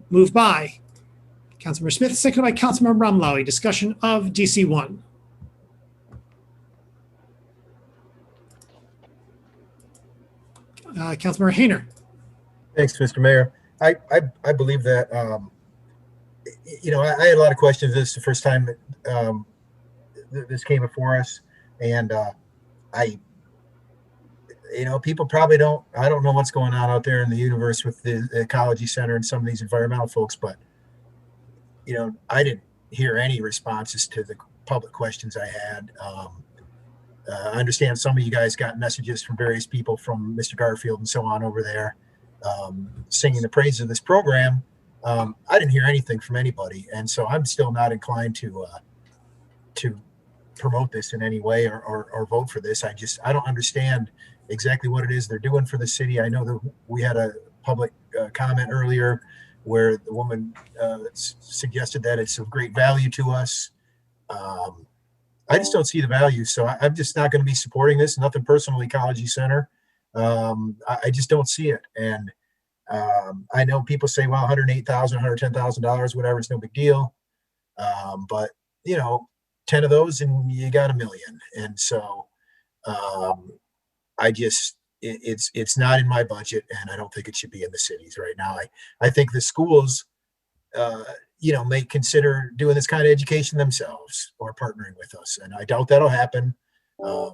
Moved by Councilmember Smith, seconded by Councilmember Rumlawi. Discussion of DC1. Councilmember Hayner. Thanks, Mr. Mayor. I believe that, I had a lot of questions this the first time that this came before us. And people probably I don't know what's going on out there in the universe with the Ecology Center and some of these environmental folks, but, I didn't hear any responses to the public questions I had. I understand some of you guys got messages from various people, from Mr. Garfield and so on over there, singing the praises of this program. I didn't hear anything from anybody, and so I'm still not inclined to promote this in any way or vote for this. I don't understand exactly what it is they're doing for the city. I know that we had a public comment earlier where the woman suggested that it's of great value to us. I just don't see the value, so I'm just not going to be supporting this. Nothing personal, Ecology Center. I just don't see it. And I know people say, well, $108,000, $110,000, whatever, it's no big deal. But 10 of those and you got $1 million. And so it's not in my budget, and I don't think it should be in the cities right now. I think the schools, may consider doing this kind of education themselves or partnering with us. And I doubt that'll happen. I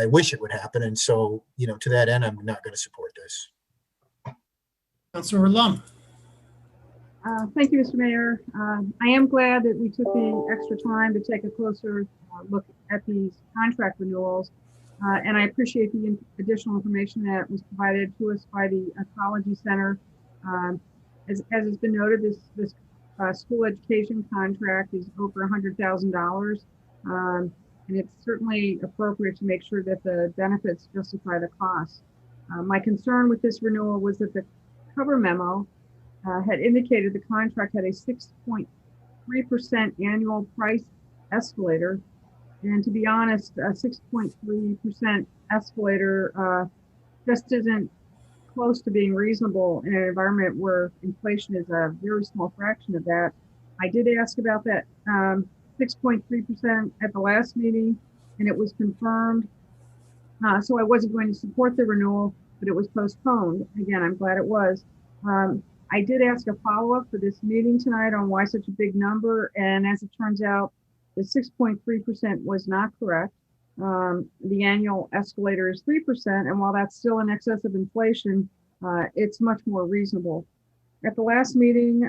wish it would happen. And so, to that end, I'm not going to support this. Councilmember Lum. Thank you, Mr. Mayor. I am glad that we took the extra time to take a closer look at these contract renewals. And I appreciate the additional information that was provided to us by the Ecology Center. As has been noted, this school education contract is over $100,000. And it's certainly appropriate to make sure that the benefits justify the cost. My concern with this renewal was that the cover memo had indicated the contract had a 6.3% annual price escalator. And to be honest, a 6.3% escalator just isn't close to being reasonable in an environment where inflation is a very small fraction of that. I did ask about that 6.3% at the last meeting, and it was confirmed. So I wasn't going to support the renewal, but it was postponed. Again, I'm glad it was. I did ask a follow-up for this meeting tonight on why such a big number, and as it turns out, the 6.3% was not correct. The annual escalator is 3%, and while that's still in excess of inflation, it's much more reasonable. At the last meeting,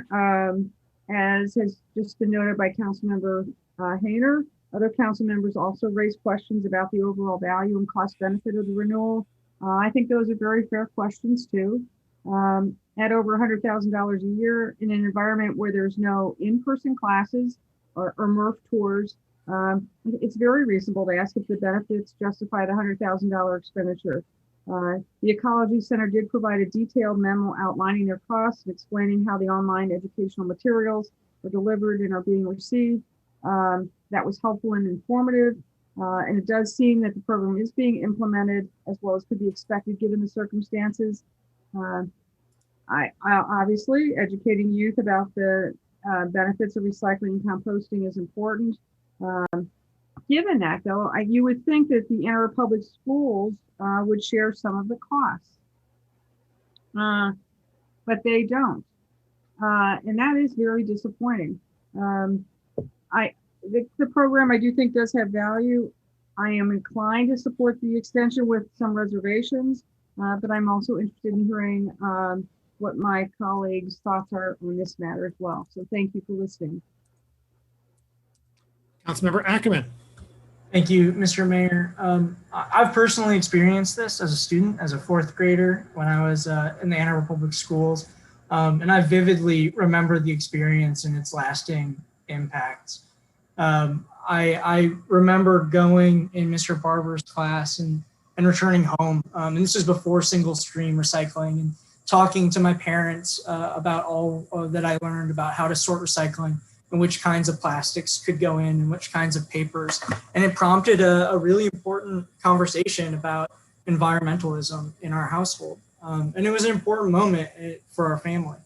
as has just been noted by Councilmember Hayner, other council members also raised questions about the overall value and cost benefit of the renewal. I think those are very fair questions too. At over $100,000 a year in an environment where there's no in-person classes or MRF tours, it's very reasonable to ask if the benefits justify the $100,000 expenditure. The Ecology Center did provide a detailed memo outlining their costs and explaining how the online educational materials are delivered and are being received. That was helpful and informative. And it does seem that the program is being implemented as well as could be expected given the circumstances. I obviously educating youth about the benefits of recycling and composting is important. Given that, though, you would think that the Ann Arbor Public Schools would share some of the costs, but they don't, and that is very disappointing. The program I do think does have value. I am inclined to support the extension with some reservations, but I'm also interested in hearing what my colleagues' thoughts are on this matter as well. So thank you for listening. Councilmember Ackerman. Thank you, Mr. Mayor. I've personally experienced this as a student, as a fourth grader when I was in the Ann Arbor Public Schools. And I vividly remember the experience and its lasting impacts. I remember going in Mr. Barber's class and returning home. And this is before single stream recycling, and talking to my parents about all that I learned about how to sort recycling and which kinds of plastics could go in and which kinds of papers. And it prompted a really important conversation about environmentalism in our household. And it was an important moment for our family.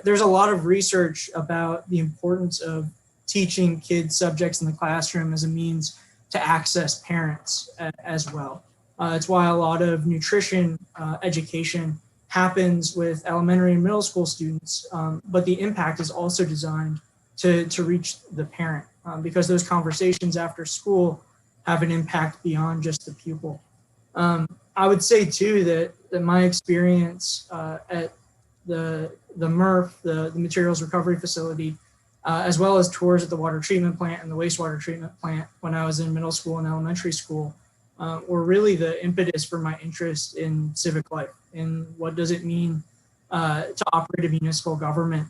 There's a lot of research about the importance of teaching kids subjects in the classroom as a means to access parents as well. It's why a lot of nutrition education happens with elementary and middle school students, but the impact is also designed to reach the parent, because those conversations after school have an impact beyond just the pupil. I would say too that my experience at the MRF, the Materials Recovery Facility, as well as tours at the water treatment plant and the wastewater treatment plant when I was in middle school and elementary school, were really the impetus for my interest in civic life. And what does it mean to operate a municipal government?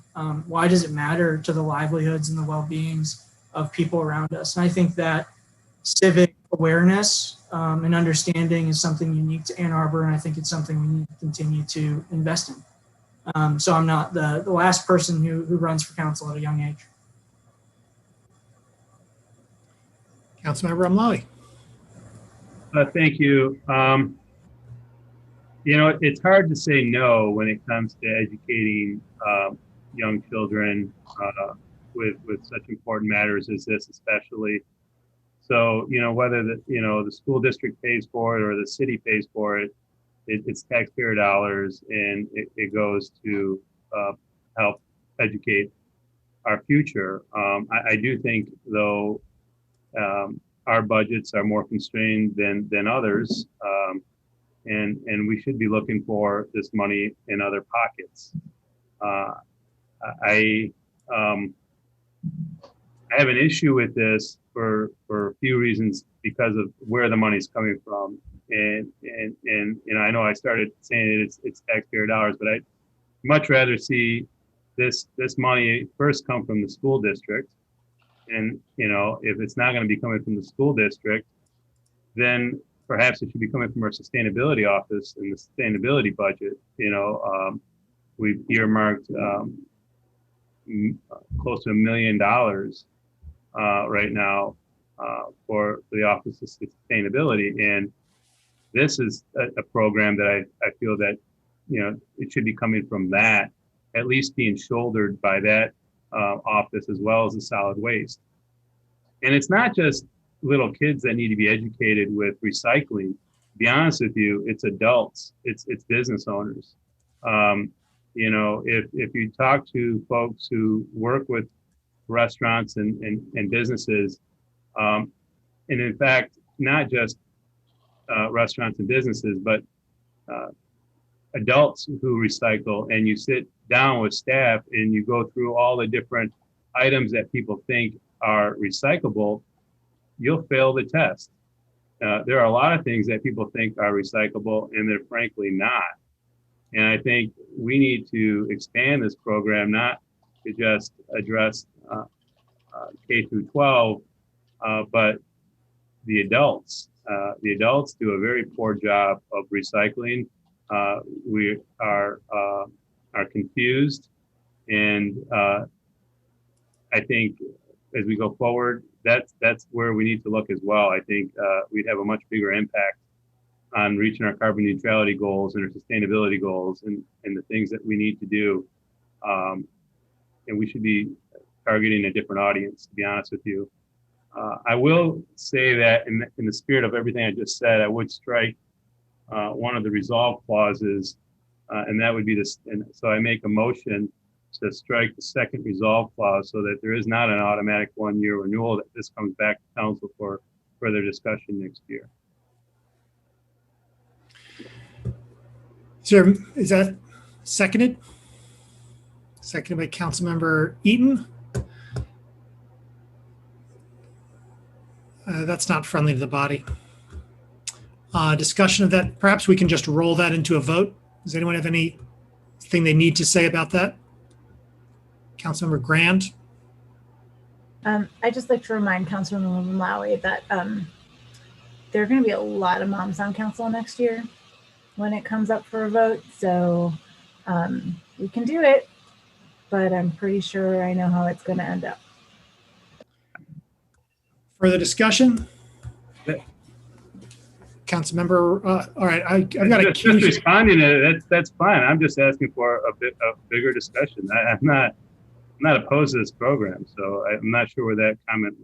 Why does it matter to the livelihoods and the well-beings of people around us? And I think that civic awareness and understanding is something unique to Ann Arbor, and I think it's something we need to continue to invest in. So I'm not the last person who runs for council at a young age. Councilmember Amlali. Thank you. You know, it's hard to say no when it comes to educating young children with such important matters as this, especially. So, you know, whether the school district pays for it or the city pays for it, it's taxpayer dollars, and it goes to help educate our future. I do think, though, our budgets are more constrained than others, and we should be looking for this money in other pockets. I have an issue with this for a few reasons because of where the money's coming from. And you know, I know I started saying it's taxpayer dollars, but I'd much rather see this money first come from the school district. And you know, if it's not going to be coming from the school district, then perhaps it should be coming from our sustainability office and the sustainability budget. You know, we've earmarked close to $1 million right now for the Office of Sustainability, and this is a program that I feel that, you know, it should be coming from that, at least being shouldered by that office as well as the solid waste. And it's not just little kids that need to be educated with recycling. To be honest with you, it's adults, it's business owners. You know, if you talk to folks who work with restaurants and businesses, and in fact, not just restaurants and businesses, but adults who recycle, and you sit down with staff and you go through all the different items that people think are recyclable, you'll fail the test. There are a lot of things that people think are recyclable and they're frankly not. And I think we need to expand this program, not to just address K through 12, but the adults. The adults do a very poor job of recycling. We are confused, and I think as we go forward, that's where we need to look as well. I think we'd have a much bigger impact on reaching our carbon neutrality goals and our sustainability goals and the things that we need to do. And we should be targeting a different audience, to be honest with you. I will say that in the spirit of everything I just said, I would strike one of the resolve clauses, and that would be this. And so I make a motion to strike the second resolve clause so that there is not an automatic 1-year renewal, that this comes back to council for further discussion next year. Is that seconded? Seconded by Councilmember Eaton. That's not friendly to the body. Discussion of that, perhaps we can just roll that into a vote. Does anyone have anything they need to say about that? Councilmember Grand? I'd just like to remind Councilwoman Lowry that there are going to be a lot of moms on council next year when it comes up for a vote. So we can do it, but I'm pretty sure I know how it's going to end up. Further discussion? Councilmember, all right, I've got a just responding to it. That's fine. I'm just asking for a bigger discussion. I'm not opposed to this program, so I'm not sure where that comment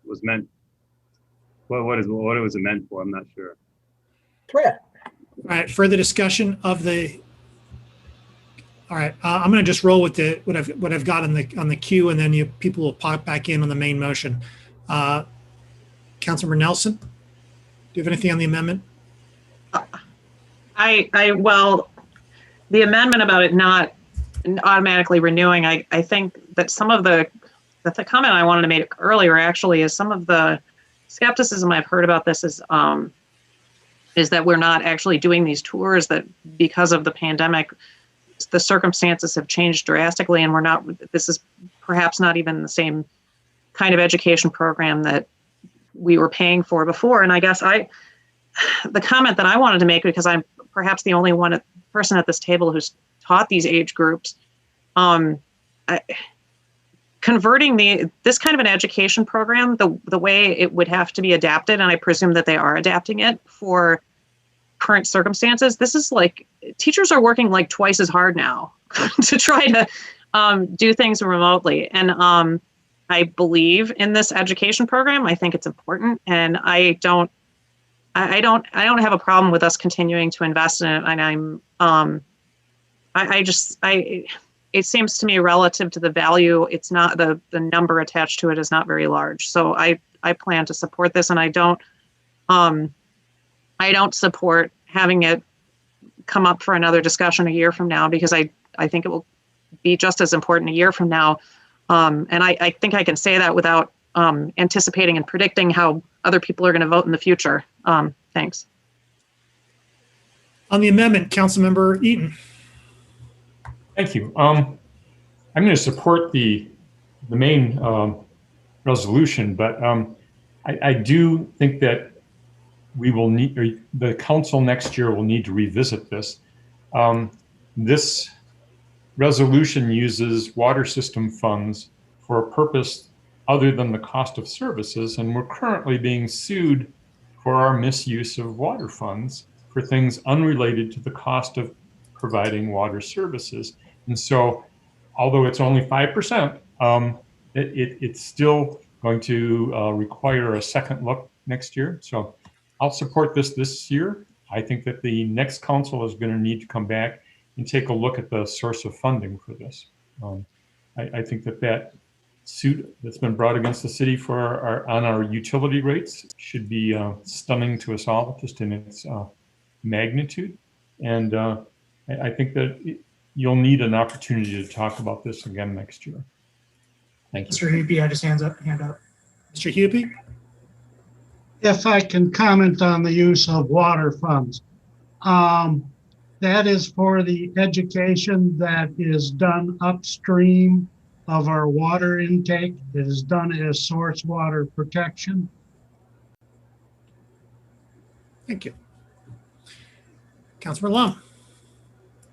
was meant. What it was meant for? I'm not sure. Threat. All right, further discussion of the. All right, I'm going to just roll with what I've got on the queue, and then people will pop back in on the main motion. Councilmember Nelson, do you have anything on the amendment? Well, the amendment about it not automatically renewing, I think that some of the comment I wanted to make earlier actually is some of the skepticism I've heard about this is that we're not actually doing these tours, that because of the pandemic, the circumstances have changed drastically, and this is perhaps not even the same kind of education program that we were paying for before. And I guess the comment that I wanted to make, because I'm perhaps the only person at this table who's taught these age groups, converting this kind of an education program, the way it would have to be adapted, and I presume that they are adapting it for current circumstances. This is like, teachers are working like twice as hard now to try to do things remotely. And I believe in this education program. I think it's important, and I don't have a problem with us continuing to invest in it. And it seems to me relative to the value, it's not the number attached to it is not very large. So I plan to support this, and I don't support having it come up for another discussion a year from now, because I think it will be just as important a year from now. And I think I can say that without anticipating and predicting how other people are going to vote in the future. Thanks. On the amendment, Councilmember Eaton. Thank you. I'm going to support the main resolution, but I do think that we will need, or the council next year will need to revisit this. This resolution uses water system funds for a purpose other than the cost of services, and we're currently being sued for our misuse of water funds for things unrelated to the cost of providing water services. And so, although it's only 5%, it's still going to require a second look next year. So I'll support this year. I think that the next council is going to need to come back and take a look at the source of funding for this. I think that suit that's been brought against the city on our utility rates should be stunning to us all, just in its magnitude. And I think that you'll need an opportunity to talk about this again next year. Thank you. Mr. Hupy had his hand up. Mr. Hupy? If I can comment on the use of water funds. That is for the education that is done upstream of our water intake. It is done as source water protection. Thank you. Councilor Lum.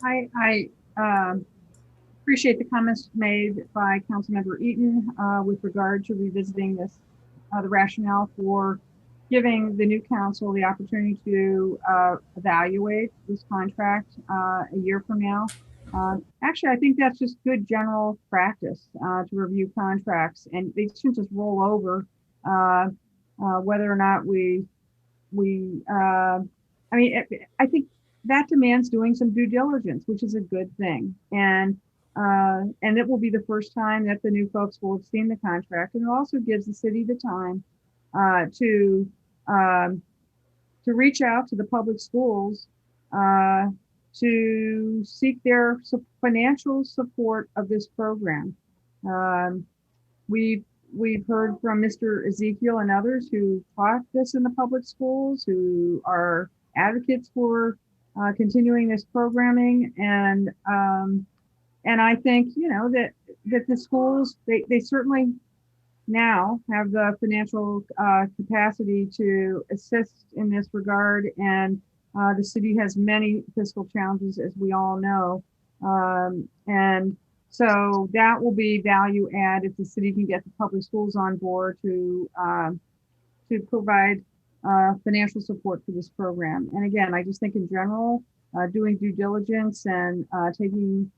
I appreciate the comments made by Councilmember Eaton with regard to revisiting this, the rationale for giving the new council the opportunity to evaluate this contract a year from now. Actually, I think that's just good general practice to review contracts, and they shouldn't just roll over whether or not I mean, I think that demands doing some due diligence, which is a good thing. And it will be the first time that the new folks will have seen the contract. And it also gives the city the time to reach out to the public schools to seek their financial support of this program. We've heard from Mr. Ezekiel and others who taught this in the public schools, who are advocates for continuing this programming, and I think that the schools they certainly now have the financial capacity to assist in this regard, and the city has many fiscal challenges, as we all know, and so that will be value add if the city can get the public schools on board to provide financial support for this program. And again, I just think in general, doing due diligence and taking,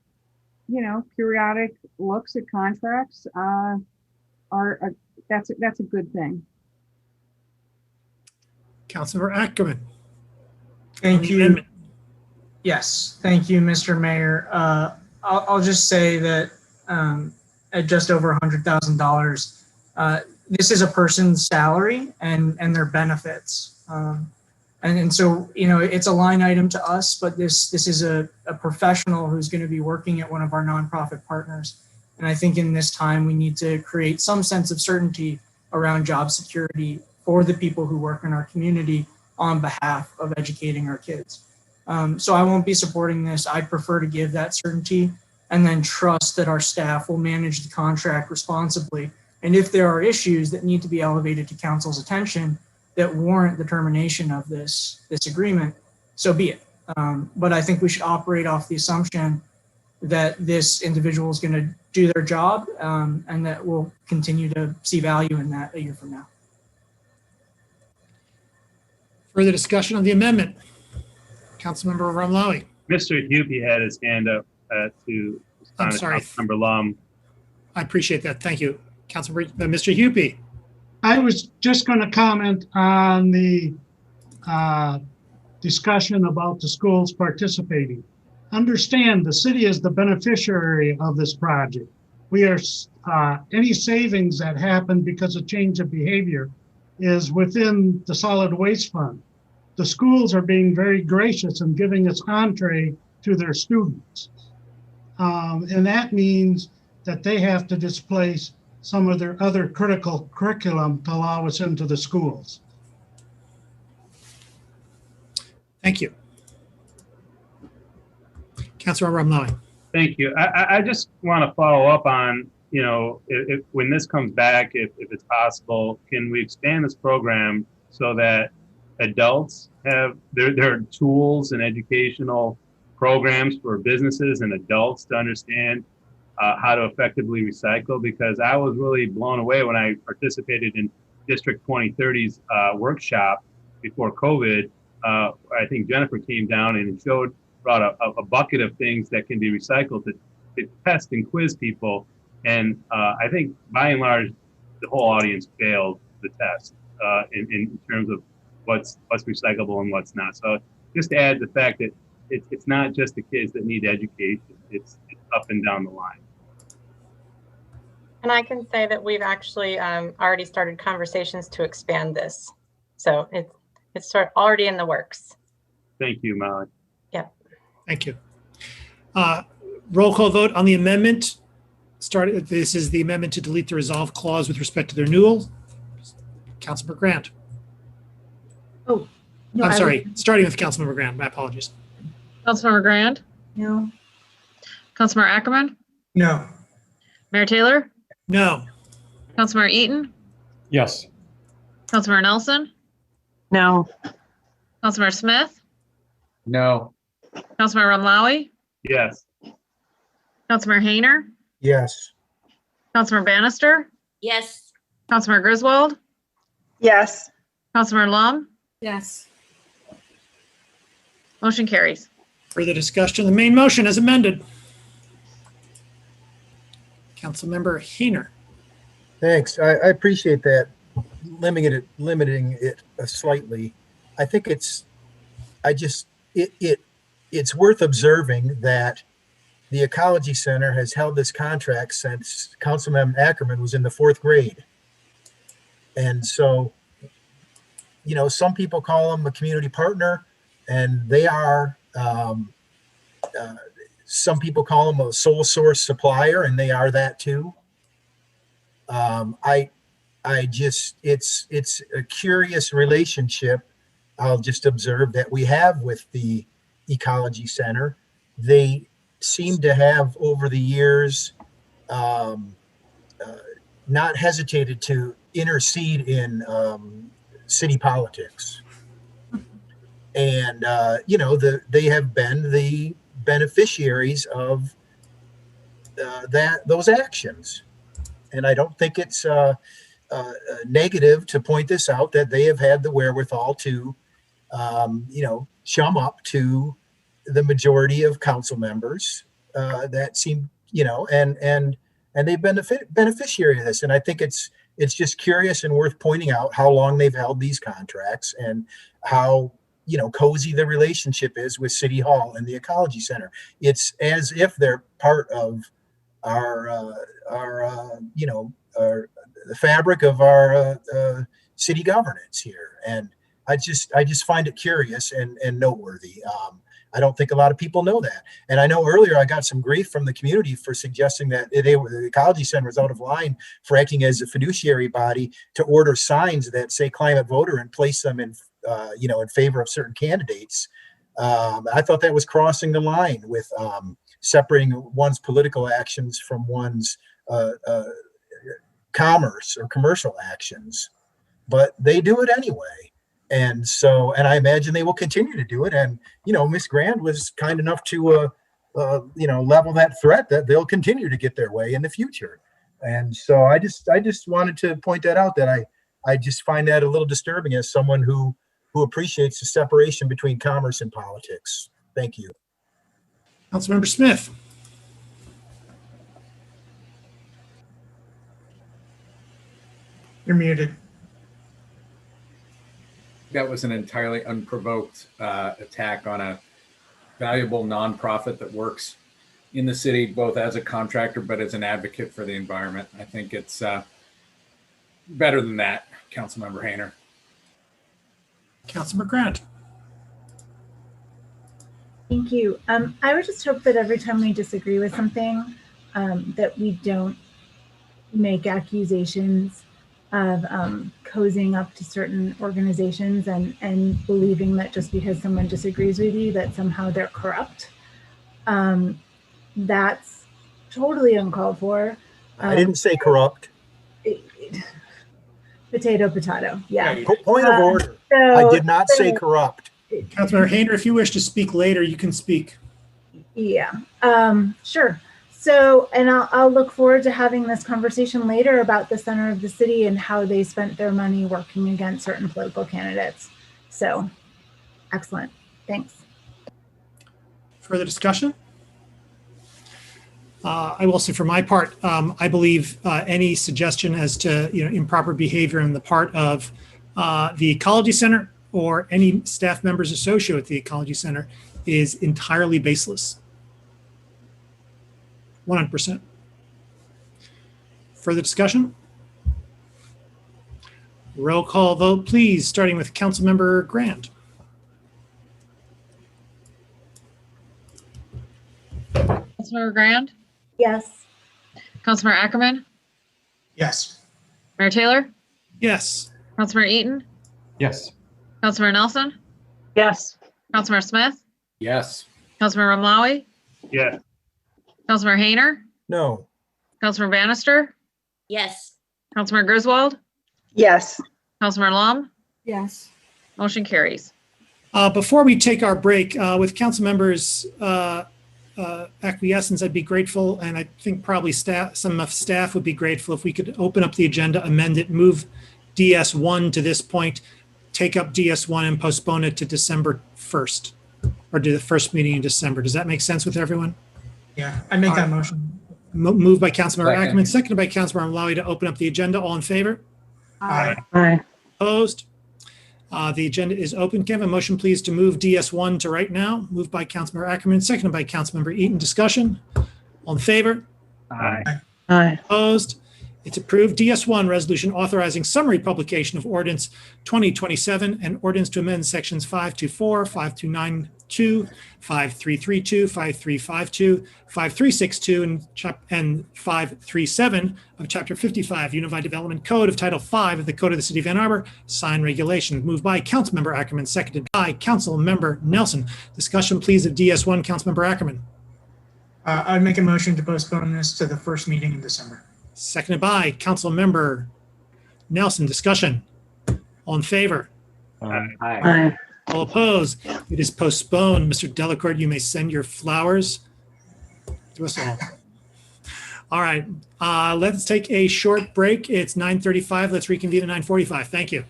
periodic looks at contracts that's a good thing. Councilmember Ackerman. Thank you. Yes, thank you, Mr. Mayor. I'll just say that at just over $100,000, this is a person's salary and their benefits. And so, it's a line item to us, but this is a professional who's going to be working at one of our nonprofit partners. And I think in this time, we need to create some sense of certainty around job security for the people who work in our community on behalf of educating our kids. So I won't be supporting this. I prefer to give that certainty and then trust that our staff will manage the contract responsibly. And if there are issues that need to be elevated to council's attention that warrant the termination of this agreement, so be it. But I think we should operate off the assumption that this individual is going to do their job, and that we'll continue to see value in that a year from now. Further discussion on the amendment? Councilmember Ramlawi. Mr. Hupie had his hand up to I'm sorry. Councilmember Lum. I appreciate that. Thank you. Councilmember, Mr. Hupie. I was just going to comment on the discussion about the schools participating. Understand the city is the beneficiary of this project. We are, any savings that happen because of change of behavior is within the solid waste fund. The schools are being very gracious in giving us entree to their students. And that means that they have to displace some of their other critical curriculum to allow us into the schools. Thank you. Councilor Ramlawi. Thank you. I just want to follow up on, if when this comes back, if it's possible, can we expand this program so that adults have their tools and educational programs for businesses and adults to understand how to effectively recycle? Because I was really blown away when I participated in District 2030's workshop before COVID. I think Jennifer came down and brought a bucket of things that can be recycled to test and quiz people. And I think by and large, the whole audience failed the test in terms of what's recyclable and what's not. So just to add the fact that it's not just the kids that need education, it's up and down the line. And I can say that we've actually already started conversations to expand this. So it's already in the works. Thank you, Molly. Yeah. Thank you. Roll call vote on the amendment. This is the amendment to delete the resolve clause with respect to the renewal. Councilmember Grant. Oh, no, I'm sorry, starting with Councilmember Grant. My apologies. Councilmember Grand? No. Councilmember Ackerman? No. Mayor Taylor? No. Councilmember Eaton? Yes. Councilmember Nelson? No. Councilmember Smith? No. Councilmember Ramlawi? Yes. Councilmember Hayner? Yes. Councilmember Bannister? Yes. Councilmember Griswold? Yes. Councilmember Lum? Yes. Motion carries. Further discussion, the main motion as amended. Councilmember Hayner. Thanks. I appreciate that. limiting it slightly, I think it's worth observing that the Ecology Center has held this contract since Councilman Ackerman was in the 4th grade. And so, you know, some people call them a community partner, and they are. Some people call them a sole source supplier, and they are that too. It's a curious relationship. I'll just observe that we have with the Ecology Center. They seem to have over the years not hesitated to intercede in city politics. And, you know, they have been the beneficiaries of those actions. And I don't think it's negative to point this out, that they have had the wherewithal to, you know, chum up to the majority of council members that seem, you know, and they've been a beneficiary of this. And I think it's just curious and worth pointing out how long they've held these contracts and how, you know, cozy the relationship is with City Hall and the Ecology Center. It's as if they're part of our you know, the fabric of our city governance here. And I just find it curious and noteworthy. I don't think a lot of people know that. And I know earlier I got some grief from the community for suggesting that the Ecology Center was out of line for acting as a fiduciary body to order signs that say climate voter and place them in, you know, in favor of certain candidates. I thought that was crossing the line with separating one's political actions from one's commerce or commercial actions. But they do it anyway. And so, and I imagine they will continue to do it. And, you know, Ms. Grand was kind enough to, you know, level that threat that they'll continue to get their way in the future. And so I just wanted to point that out, that I just find that a little disturbing as someone who appreciates the separation between commerce and politics. Thank you. Councilmember Smith. You're muted. That was an entirely unprovoked attack on a valuable nonprofit that works in the city, both as a contractor, but as an advocate for the environment. I think it's better than that, Councilmember Hayner. Councilmember Grant. Thank you. I would just hope that every time we disagree with something, that we don't make accusations of cozying up to certain organizations and believing that just because someone disagrees with you that somehow they're corrupt. That's totally uncalled for. I didn't say corrupt. Potato. Yeah. Point of order. I did not say corrupt. Councilmember Hayner, if you wish to speak later, you can speak. Yeah, sure. So, and I'll look forward to having this conversation later about the center of the city and how they spent their money working against certain political candidates. So, excellent. Thanks. Further discussion? I will say for my part, I believe any suggestion as to, you know, improper behavior on the part of the Ecology Center or any staff members associated with the Ecology Center is entirely baseless. 100%. Further discussion? Roll call vote, please, starting with Councilmember Grant. Councilmember Grand? Yes. Councilmember Ackerman? Yes. Mayor Taylor? Yes. Councilmember Eaton? Yes. Councilmember Nelson? Yes. Councilmember Smith? Yes. Councilmember Ramlawi? Yes. Councilmember Hayner? No. Councilmember Bannister? Yes. Councilmember Griswold? Yes. Councilmember Lum? Yes. Motion carries. Before we take our break, with council members' acquiescence, I'd be grateful, and I think probably some of staff would be grateful if we could open up the agenda, amend it, move DS1 to this point, take up DS1 and postpone it to December 1st, or do the first meeting in December. Does that make sense with everyone? Yeah, I make that motion. Moved by Councilmember Second. Ackerman, seconded by Councilmember Malawi to open up the agenda. All in favor? Aye. Aye. Opposed? The agenda is open. Can I have a motion, please, to move DS1 to right now? Moved by Councilmember Ackerman, seconded by Councilmember Eaton. Discussion? All in favor? Aye. Aye. Opposed? It's approved. DS1, resolution authorizing summary publication of ordinance 2027 and ordinance to amend sections 524, 5292, 5332, 5352, 5362, and 537 of Chapter 55 Unified Development Code of Title 5 of the Code of the City of Ann Arbor, sign regulation. Moved by Councilmember Ackerman, seconded by Councilmember Nelson. Discussion, please, of DS1. Councilmember Ackerman. I'd make a motion to postpone this to the first meeting in December. Seconded by Councilmember Nelson. Discussion. All in favor? Aye. All opposed? It is postponed. Mr. Delacourt, you may send your flowers to us all. All right. Let's take a short break. It's 9:35. Let's reconvene at 9:45. Thank you.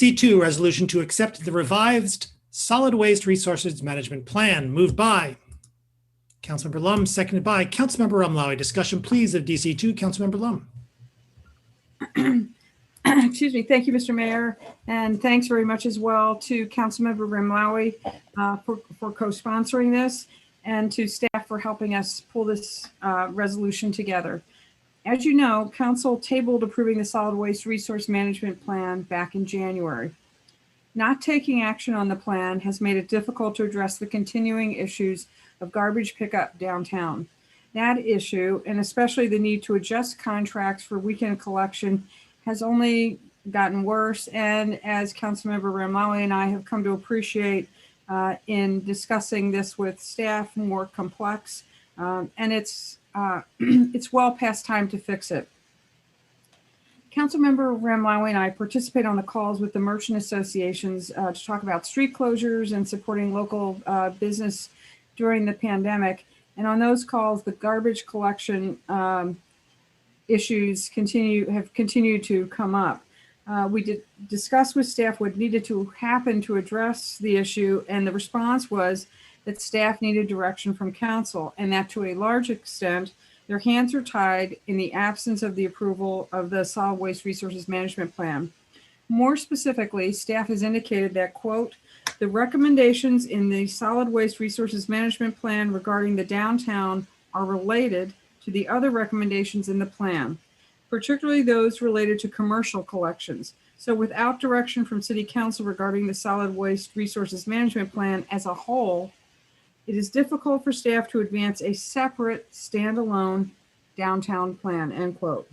C2, resolution to accept the revised solid waste resources management plan, moved by Councilmember Lum, seconded by Councilmember Rumlowy. Discussion, please, of DC2. Councilmember Lum. Excuse me. Thank you, Mr. Mayor. And thanks very much as well to Councilmember Rumlowy for co-sponsoring this, and to staff for helping us pull this resolution together. As you know, Council tabled approving the Solid Waste Resource Management Plan back in January. Not taking action on the plan has made it difficult to address the continuing issues of garbage pickup downtown. That issue, and especially the need to adjust contracts for weekend collection, has only gotten worse. And as Councilmember Rumlowy and I have come to appreciate in discussing this with staff, more complex, and it's well past time to fix it. Councilmember Rumlowy and I participate on the calls with the merchant associations to talk about street closures and supporting local business during the pandemic. And on those calls, the garbage collection issues have continued to come up. We did discuss with staff what needed to happen to address the issue, and the response was that staff needed direction from council, and that to a large extent, their hands are tied in the absence of the approval of the Solid Waste Resources Management Plan. More specifically, staff has indicated that, quote, the recommendations in the Solid Waste Resources Management Plan regarding the downtown are related to the other recommendations in the plan, particularly those related to commercial collections. So without direction from City Council regarding the Solid Waste Resources Management Plan as a whole, it is difficult for staff to advance a separate standalone downtown plan, end quote.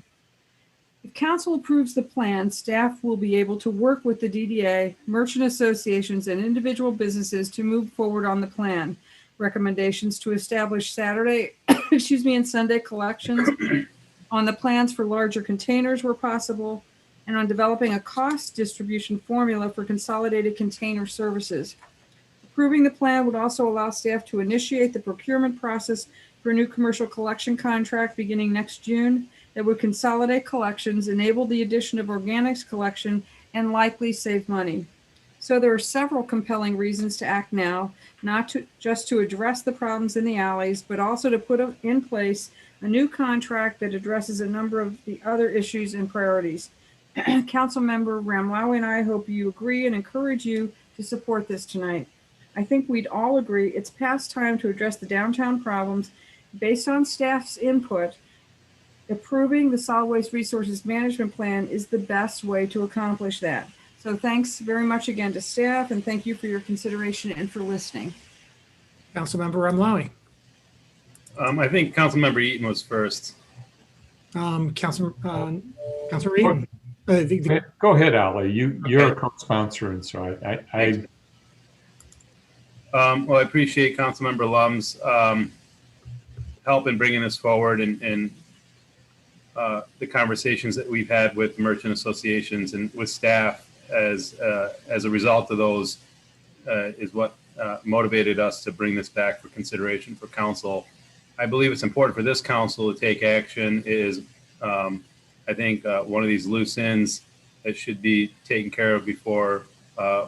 If council approves the plan, staff will be able to work with the DDA, merchant associations, and individual businesses to move forward on the plan. Recommendations to establish Saturday, and Sunday collections, on the plans for larger containers where possible, and on developing a cost distribution formula for consolidated container services. Approving the plan would also allow staff to initiate the procurement process for a new commercial collection contract beginning next June that would consolidate collections, enable the addition of organics collection, and likely save money. So there are several compelling reasons to act now, not just to address the problems in the alleys, but also to put in place a new contract that addresses a number of the other issues and priorities. Councilmember Rumlowy and I hope you agree and encourage you to support this tonight. I think we'd all agree it's past time to address the downtown problems. Based on staff's input, approving the Solid Waste Resources Management Plan is the best way to accomplish that. So thanks very much again to staff, and thank you for your consideration and for listening. Councilmember Rumlowy. I think Councilmember Eaton was first. Councilor Reed. Go ahead, Ali. You're a co-sponsor, and so well, I appreciate Councilmember Lum's help in bringing this forward, and the conversations that we've had with merchant associations and with staff as a result of those is what motivated us to bring this back for consideration for council. I believe it's important for this council to take action. Is I think one of these loose ends that should be taken care of before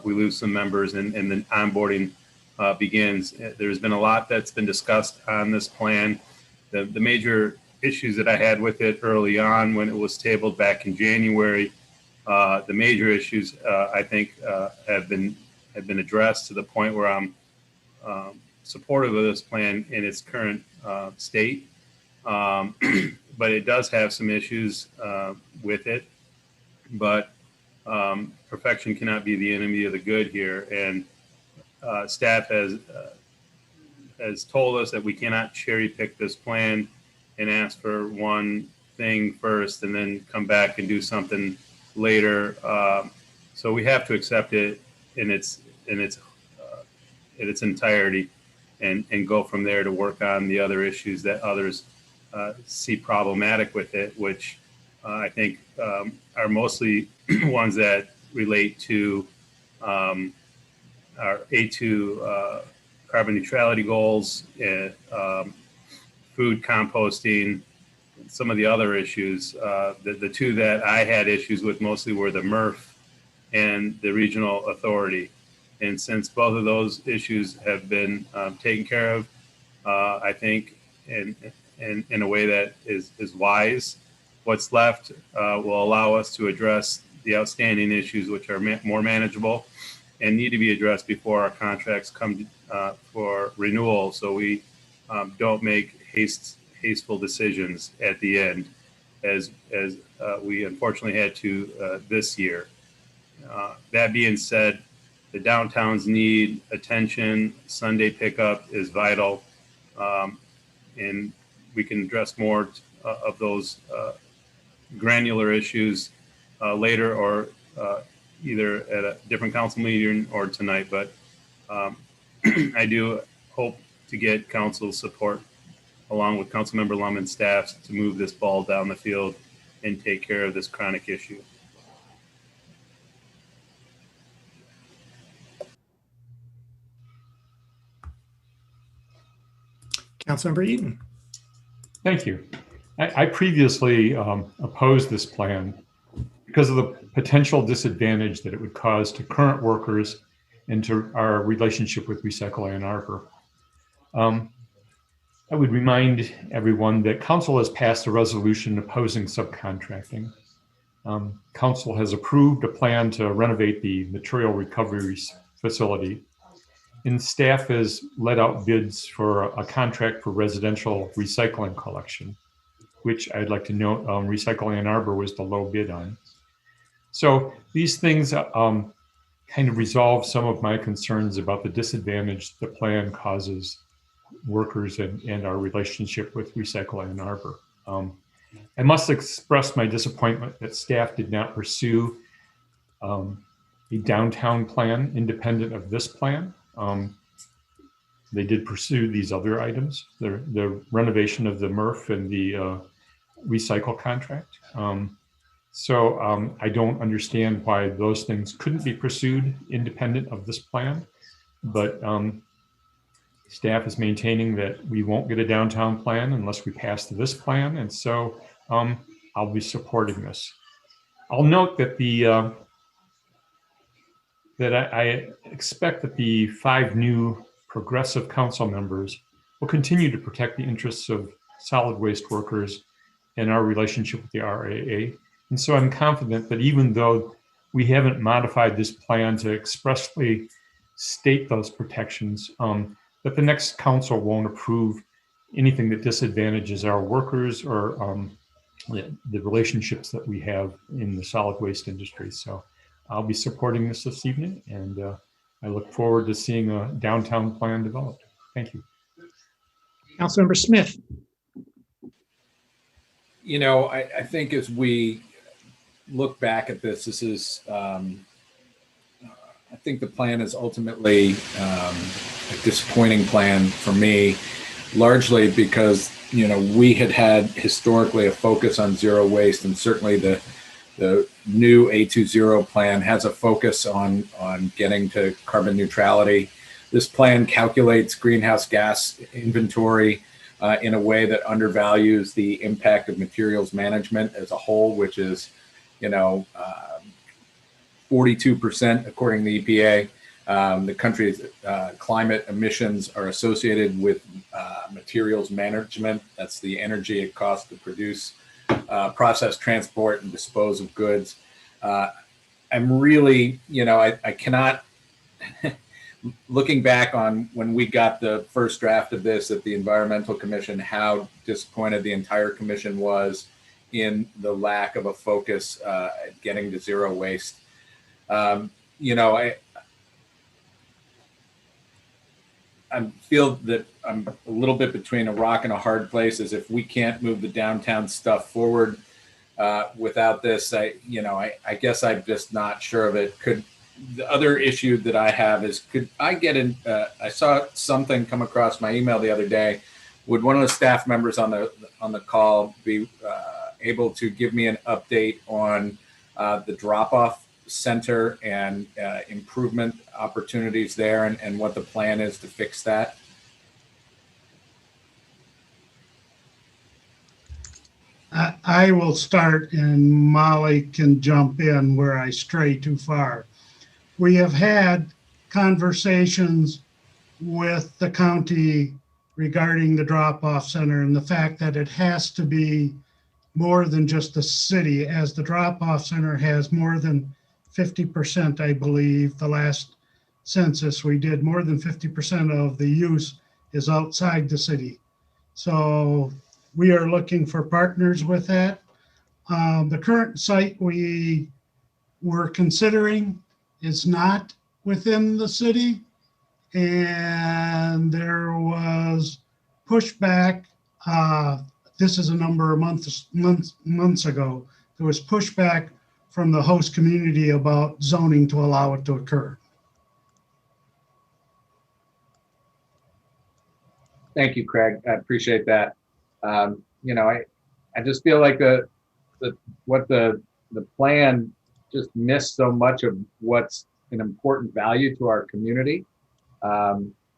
we lose some members and the onboarding begins. There's been a lot that's been discussed on this plan. The major issues that I had with it early on when it was tabled back in January, the major issues I think have been addressed to the point where I'm supportive of this plan in its current state. But it does have some issues with it. But perfection cannot be the enemy of the good here. And staff has told us that we cannot cherry pick this plan and ask for one thing first and then come back and do something later. So we have to accept it in its entirety and go from there to work on the other issues that others see problematic with it, which I think are mostly ones that relate to our A2 carbon neutrality goals, and food composting, some of the other issues. The two that I had issues with mostly were the MRF and the regional authority. And since both of those issues have been taken care of, I think in a way that is wise, what's left will allow us to address the outstanding issues, which are more manageable and need to be addressed before our contracts come for renewal, so we don't make hasteful decisions at the end, as we unfortunately had to this year. That being said, the downtowns need attention. Sunday pickup is vital, and we can address more of those granular issues later, or either at a different council meeting or tonight. But I do hope to get council support along with Councilmember Lum and staff to move this ball down the field and take care of this chronic issue. Councilmember Eaton. Thank you. I previously opposed this plan because of the potential disadvantage that it would cause to current workers and to our relationship with Recycle Ann Arbor. I would remind everyone that council has passed a resolution opposing subcontracting. Council has approved a plan to renovate the material recovery facility, and staff has let out bids for a contract for residential recycling collection, which I'd like to note, Recycle Ann Arbor was the low bid on. So these things kind of resolve some of my concerns about the disadvantage the plan causes workers and our relationship with Recycle Ann Arbor. I must express my disappointment that staff did not pursue a downtown plan independent of this plan. They did pursue these other items, the renovation of the MRF and the recycle contract. So I don't understand why those things couldn't be pursued independent of this plan, but staff is maintaining that we won't get a downtown plan unless we pass this plan, and so I'll be supporting this. I'll note that I expect that the 5 new progressive council members will continue to protect the interests of solid waste workers and our relationship with the RAA. And so I'm confident that even though we haven't modified this plan to expressly state those protections, that the next council won't approve anything that disadvantages our workers or the relationships that we have in the solid waste industry. So I'll be supporting this evening, and I look forward to seeing a downtown plan developed. Thank you. Councilmember Smith. You know, I think as we look back at this, this is, I think the plan is ultimately a disappointing plan for me, largely because, you know, we had historically a focus on zero waste, and certainly the new A20 plan has a focus on getting to carbon neutrality. This plan calculates greenhouse gas inventory in a way that undervalues the impact of materials management as a whole, which is, you know, 42% according to the EPA. The country's climate emissions are associated with materials management. That's the energy it costs to produce, process, transport, and dispose of goods. I'm really, you know, I cannot, looking back on when we got the first draft of this at the Environmental Commission, how disappointed the entire commission was in the lack of a focus at getting to zero waste. You know, I feel that I'm a little bit between a rock and a hard place, as if we can't move the downtown stuff forward without this. I guess I'm just not sure of it. The other issue that I have is, could I get in, I saw something come across my email the other day. Would one of the staff members on the call be able to give me an update on the drop-off center and improvement opportunities there, and what the plan is to fix that? I will start and Molly can jump in where I stray too far. We have had conversations with the county regarding the drop-off center and the fact that it has to be more than just the city, as the drop-off center has more than 50%, I believe, the last census we did, more than 50% of the use is outside the city. So we are looking for partners with that. The current site we were considering is not within the city, and there was pushback. This is a number of months ago. There was pushback from the host community about zoning to allow it to occur. Thank you, Craig. I appreciate that. You know, I just feel like the plan just missed so much of what's an important value to our community. I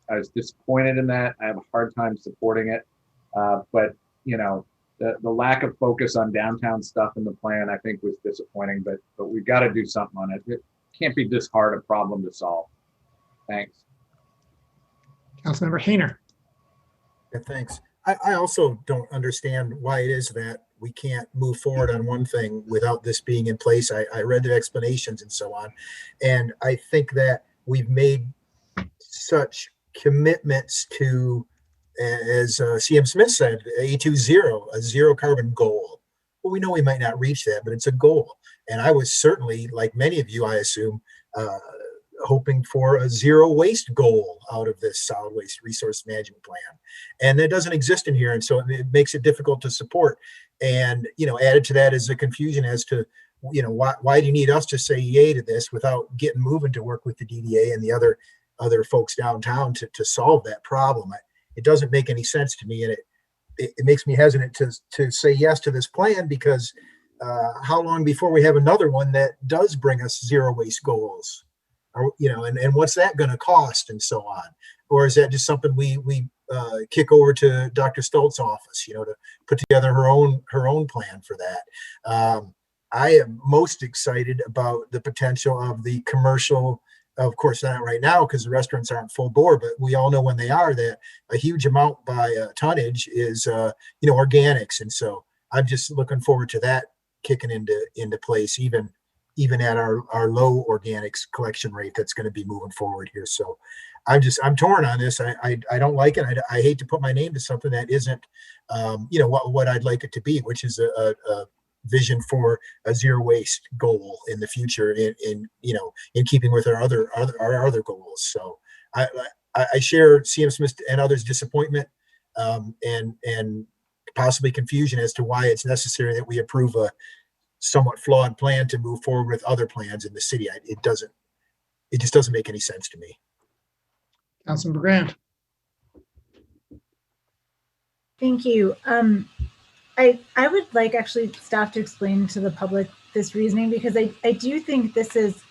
was disappointed in that. I have a hard time supporting it. But you know, the lack of focus on downtown stuff in the plan, I think, was disappointing. But we've got to do something on it. It can't be this hard a problem to solve. Thanks. Councilmember Hayner. Yeah, thanks. I also don't understand why it is that we can't move forward on one thing without this being in place. I read the explanations and so on. And I think that we've made such commitments to, as CM Smith said, A20, a zero carbon goal. Well, we know we might not reach that, but it's a goal. And I was certainly, like many of you, I assume, hoping for a zero waste goal out of this solid waste resource management plan. And that doesn't exist in here. And so it makes it difficult to support. And, you know, added to that is the confusion as to, you know, why do you need us to say yay to this without getting moving to work with the DDA and the other folks downtown to solve that problem? It doesn't make any sense to me. And it makes me hesitant to say yes to this plan, because how long before we have another one that does bring us zero waste goals? Or, you know, and what's that going to cost and so on? Or is that just something we kick over to Dr. Stoltz's office, you know, to put together her own plan for that? I am most excited about the potential of the commercial, of course, not right now because the restaurants aren't full bore, but we all know when they are that a huge amount by tonnage is, you know, organics. And so I'm just looking forward to that kicking into place, even at our low organics collection rate that's going to be moving forward here. So I'm torn on this. I don't like it. I hate to put my name to something that isn't, you know, what I'd like it to be, which is a vision for a zero waste goal in the future in you know, in keeping with our other goals. So I share CM Smith and others' disappointment and possibly confusion as to why it's necessary that we approve a somewhat flawed plan to move forward with other plans in the city. It just doesn't make any sense to me. Councilmember Grant. Thank you. I would like actually staff to explain to the public this reasoning, because I do think this is,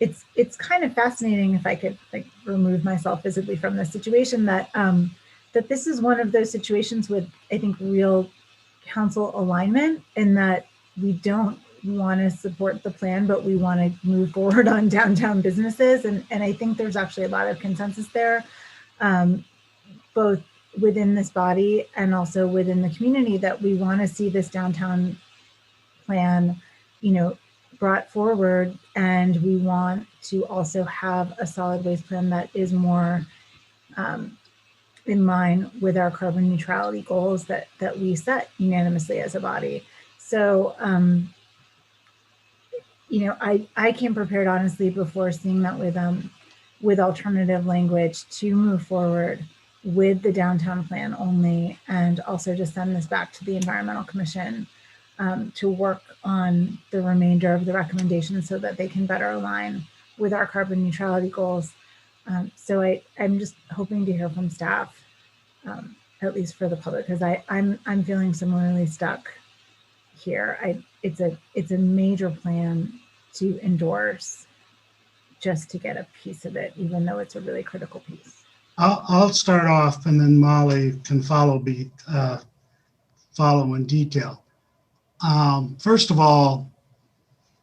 it's kind of fascinating, if I could like remove myself physically from this situation, that that this is one of those situations with, I think, real council alignment, in that we don't want to support the plan, but we want to move forward on downtown businesses. And I think there's actually a lot of consensus there, both within this body and also within the community, that we want to see this downtown plan, you know, brought forward. And we want to also have a solid waste plan that is more in line with our carbon neutrality goals that we set unanimously as a body. So, you know, I came prepared, honestly, before seeing that with alternative language to move forward with the downtown plan only, and also to send this back to the Environmental Commission to work on the remainder of the recommendations so that they can better align with our carbon neutrality goals. So I'm just hoping to hear from staff, at least for the public, because I'm feeling similarly stuck here. It's a major plan to endorse just to get a piece of it, even though it's a really critical piece. I'll start off and then Molly can follow in detail. First of all,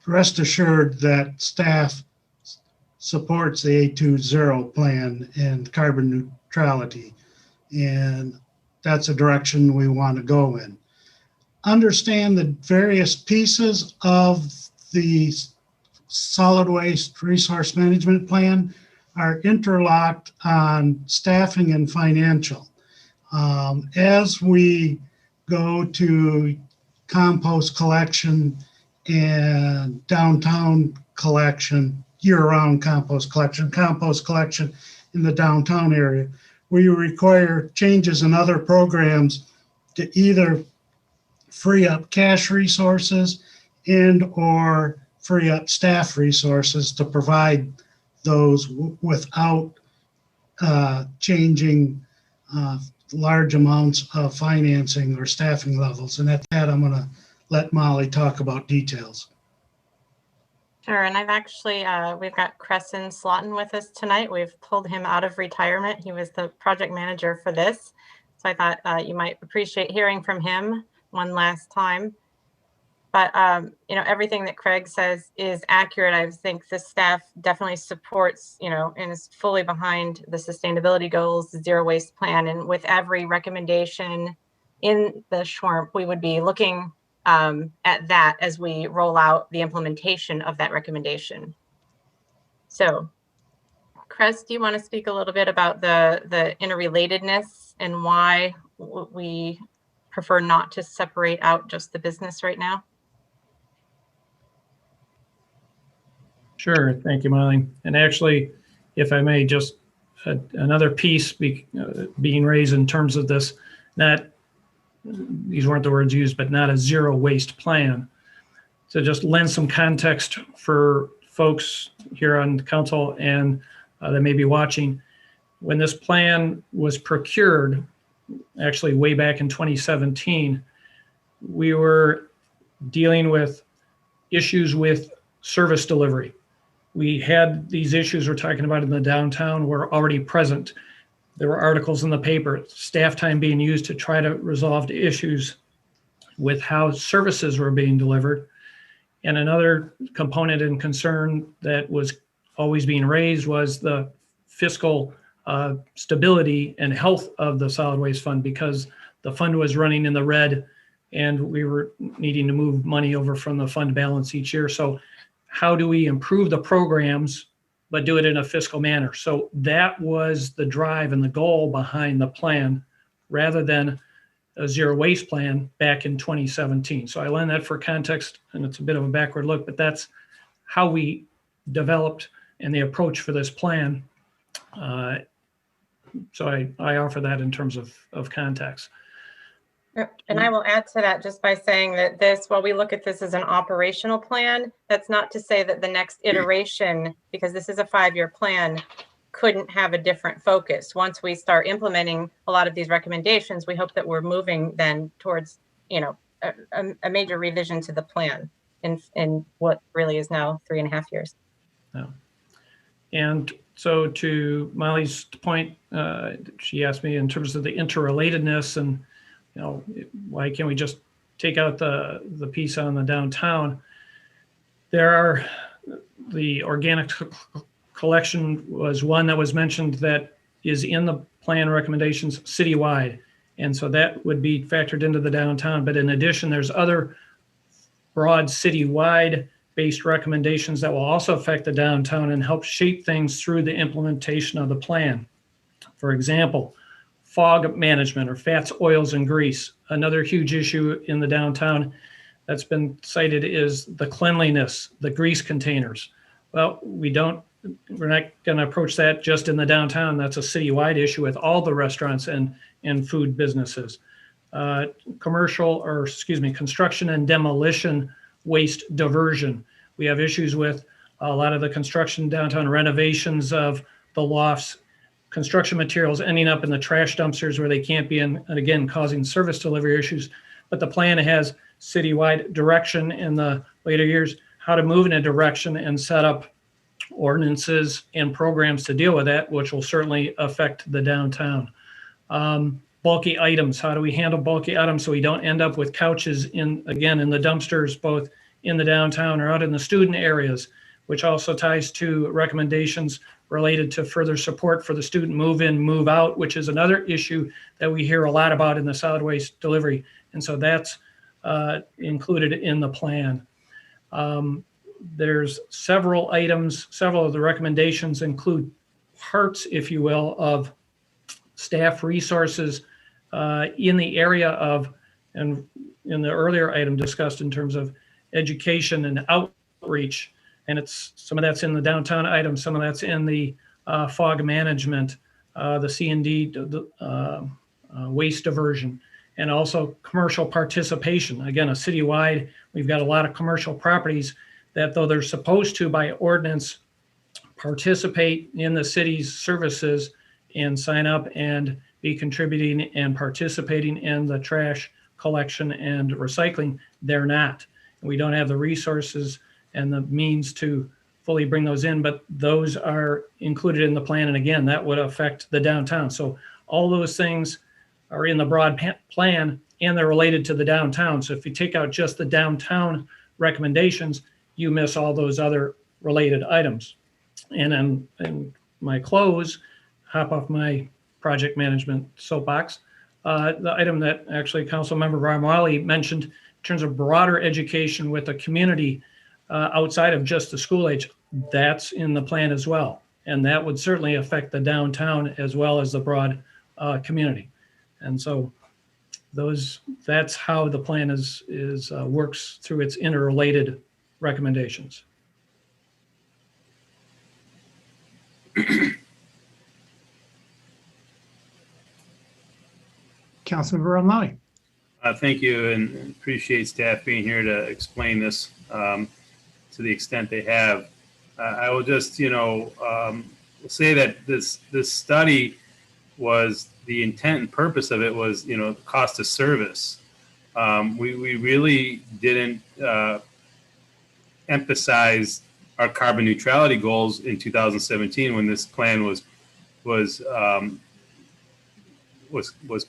rest assured that staff supports the 820 plan and carbon neutrality. And that's a direction we want to go in. Understand the various pieces of the solid waste resource management plan are interlocked on staffing and financial. As we go to compost collection and downtown collection, year-round compost collection in the downtown area, we require changes in other programs to either free up cash resources and or free up staff resources to provide those without changing large amounts of financing or staffing levels. And at that, I'm going to let Molly talk about details. Sure, and I've actually, we've got Crescent Slaughton with us tonight. We've pulled him out of retirement. He was the project manager for this. So I thought you might appreciate hearing from him one last time. But, you know, everything that Craig says is accurate. I think the staff definitely supports, you know, and is fully behind the sustainability goals, the zero waste plan. And with every recommendation in the SHWRMP, we would be looking at that as we roll out the implementation of that recommendation. So, Chris, do you want to speak a little bit about the interrelatedness and why we prefer not to separate out just the business right now? Sure, thank you, Molly. And actually, if I may, just another piece being raised in terms of this, not, these weren't the words used, but not a zero waste plan. So just lend some context for folks here on the council and that may be watching. When this plan was procured, actually way back in 2017, we were dealing with issues with service delivery. We had these issues we're talking about in the downtown were already present. There were articles in the paper, staff time being used to try to resolve the issues with how services were being delivered. And another component and concern that was always being raised was the fiscal stability and health of the solid waste fund, because the fund was running in the red and we were needing to move money over from the fund balance each year. So how do we improve the programs, but do it in a fiscal manner? So that was the drive and the goal behind the plan, rather than a zero waste plan back in 2017. So I lend that for context, and it's a bit of a backward look, but that's how we developed and the approach for this plan. So I offer that in terms of context. And I will add to that just by saying that this, while we look at this as an operational plan, that's not to say that the next iteration, because this is a 5-year plan, couldn't have a different focus. Once we start implementing a lot of these recommendations, we hope that we're moving then towards, you know, a major revision to the plan in what really is now 3.5 years. Yeah. And so to Molly's point, she asked me in terms of the interrelatedness and, you know, why can't we just take out the piece on the downtown? There are, the organic collection was one that was mentioned that is in the plan recommendations citywide. And so that would be factored into the downtown. But in addition, there's other broad citywide based recommendations that will also affect the downtown and help shape things through the implementation of the plan. For example, fog management or fats, oils, and grease. Another huge issue in the downtown that's been cited is the cleanliness, the grease containers. Well, we're not going to approach that just in the downtown. That's a citywide issue with all the restaurants and food businesses. Construction and demolition waste diversion. We have issues with a lot of the construction downtown renovations of the lofts, construction materials ending up in the trash dumpsters where they can't be in, and again, causing service delivery issues. But the plan has citywide direction in the later years, how to move in a direction and set up ordinances and programs to deal with that, which will certainly affect the downtown. bulky items. How do we handle bulky items so we don't end up with couches in the dumpsters, both in the downtown or out in the student areas, which also ties to recommendations related to further support for the student move in, move out, which is another issue that we hear a lot about in the solid waste delivery. And so that's included in the plan. There's several items, several of the recommendations include parts, if you will, of staff resources in the area of, and in the earlier item discussed in terms of education and outreach. And it's some of that's in the downtown item, some of that's in the fog management, the C&D waste diversion, and also commercial participation. Again, a citywide, we've got a lot of commercial properties that, though they're supposed to by ordinance participate in the city's services and sign up and be contributing and participating in the trash collection and recycling, they're not. We don't have the resources and the means to fully bring those in, but those are included in the plan. And again, that would affect the downtown. So all those things are in the broad plan and they're related to the downtown. So if you take out just the downtown recommendations, you miss all those other related items. And then in my close, hop off my project management soapbox, the item that actually Councilmember Ramali mentioned in terms of broader education with the community outside of just the school age, that's in the plan as well. And that would certainly affect the downtown as well as the broad community. And so that's how the plan works through its interrelated recommendations. Councilmember Ramali. Thank you, and appreciate staff being here to explain this to the extent they have. I will just, say that this study was, the intent and purpose of it was, the cost of service. We really didn't emphasize our carbon neutrality goals in 2017 when this plan was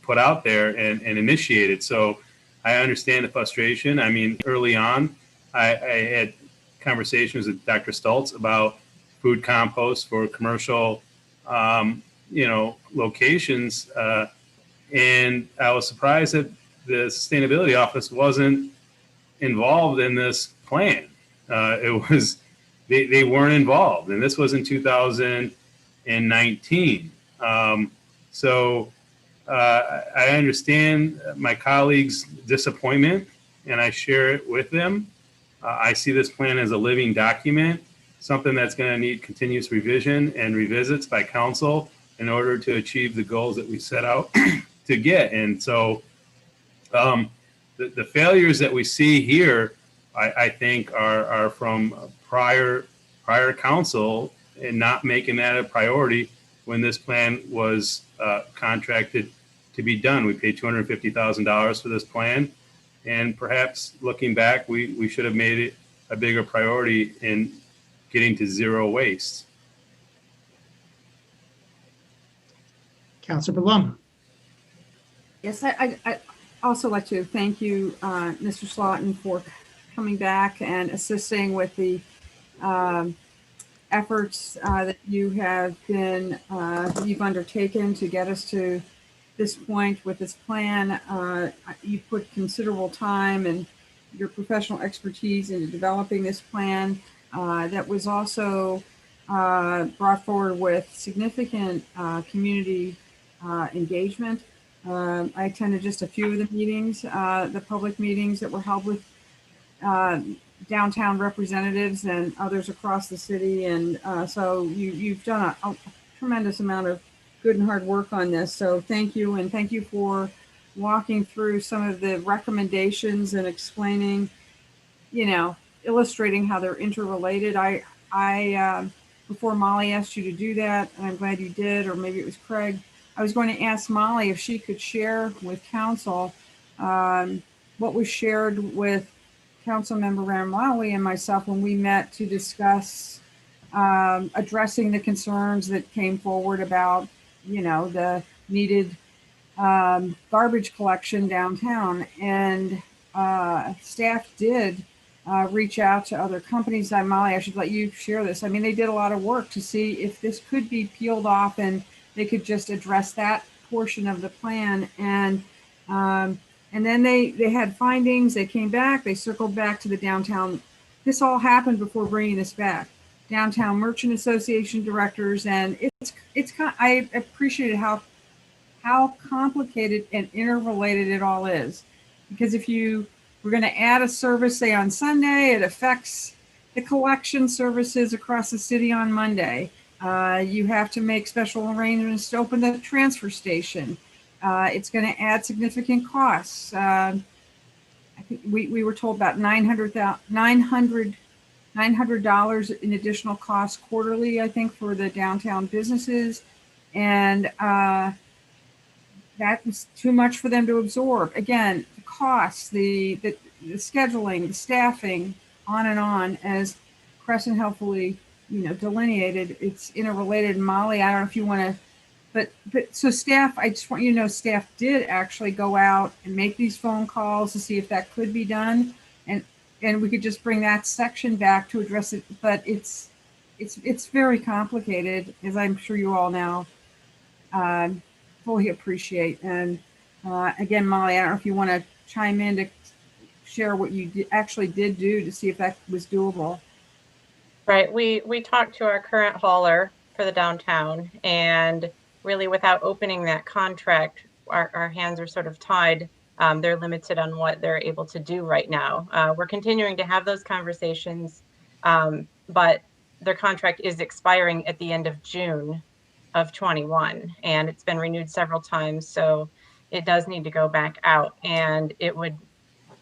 put out there and initiated. So I understand the frustration. I mean, early on, I had conversations with Dr. Stultz about food compost for commercial, locations. And I was surprised that the Sustainability Office wasn't involved in this plan. They weren't involved, and this was in 2019. I understand my colleagues' disappointment, and I share it with them. I see this plan as a living document, something that's going to need continuous revision and revisits by council in order to achieve the goals that we set out to get. And so the failures that we see here, I think, are from prior council and not making that a priority when this plan was contracted to be done. We paid $250,000 for this plan, and perhaps looking back, we should have made it a bigger priority in getting to zero waste. Councilor Blum. Yes, I also like to thank you, Mr. Slotin, for coming back and assisting with the efforts that you have been, you've undertaken to get us to this point with this plan. You put considerable time and your professional expertise into developing this plan that was also brought forward with significant community engagement. I attended just a few of the meetings, the public meetings that were held with downtown representatives and others across the city. And so you've done a tremendous amount of good and hard work on this. So thank you. And thank you for walking through some of the recommendations and explaining, illustrating how they're interrelated. I before Molly asked you to do that, and I'm glad you did, or maybe it was Craig, I was going to ask Molly if she could share with council what was shared with Councilmember Ramali and myself when we met to discuss addressing the concerns that came forward about, the needed garbage collection downtown. And staff did reach out to other companies. Molly, I should let you share this. I mean, they did a lot of work to see if this could be peeled off and they could just address that portion of the plan. And then they had findings. They came back. They circled back to the downtown. This all happened before bringing this back. Downtown Merchant Association directors, and I appreciated how complicated and interrelated it all is. Because if we're going to add a service, say on Sunday, it affects the collection services across the city on Monday. You have to make special arrangements to open the transfer station. It's going to add significant costs. I think we were told about $900 in additional costs quarterly, I think, for the downtown businesses. And that was too much for them to absorb. Again, the costs, the scheduling, the staffing, on and on, as Crescent helpfully, delineated. It's interrelated. Molly, I don't know if you want to, but so staff, I just want you to know, staff did actually go out and make these phone calls to see if that could be done, and we could just bring that section back to address it. But it's very complicated, as I'm sure you all now fully appreciate. And again, Molly, I don't know if you want to chime in to share what you actually did do to see if that was doable. Right. We talked to our current hauler for the downtown, and really without opening that contract, our hands are sort of tied. They're limited on what they're able to do right now. We're continuing to have those conversations, but their contract is expiring at the end of June of 21, and it's been renewed several times. So it does need to go back out, and it would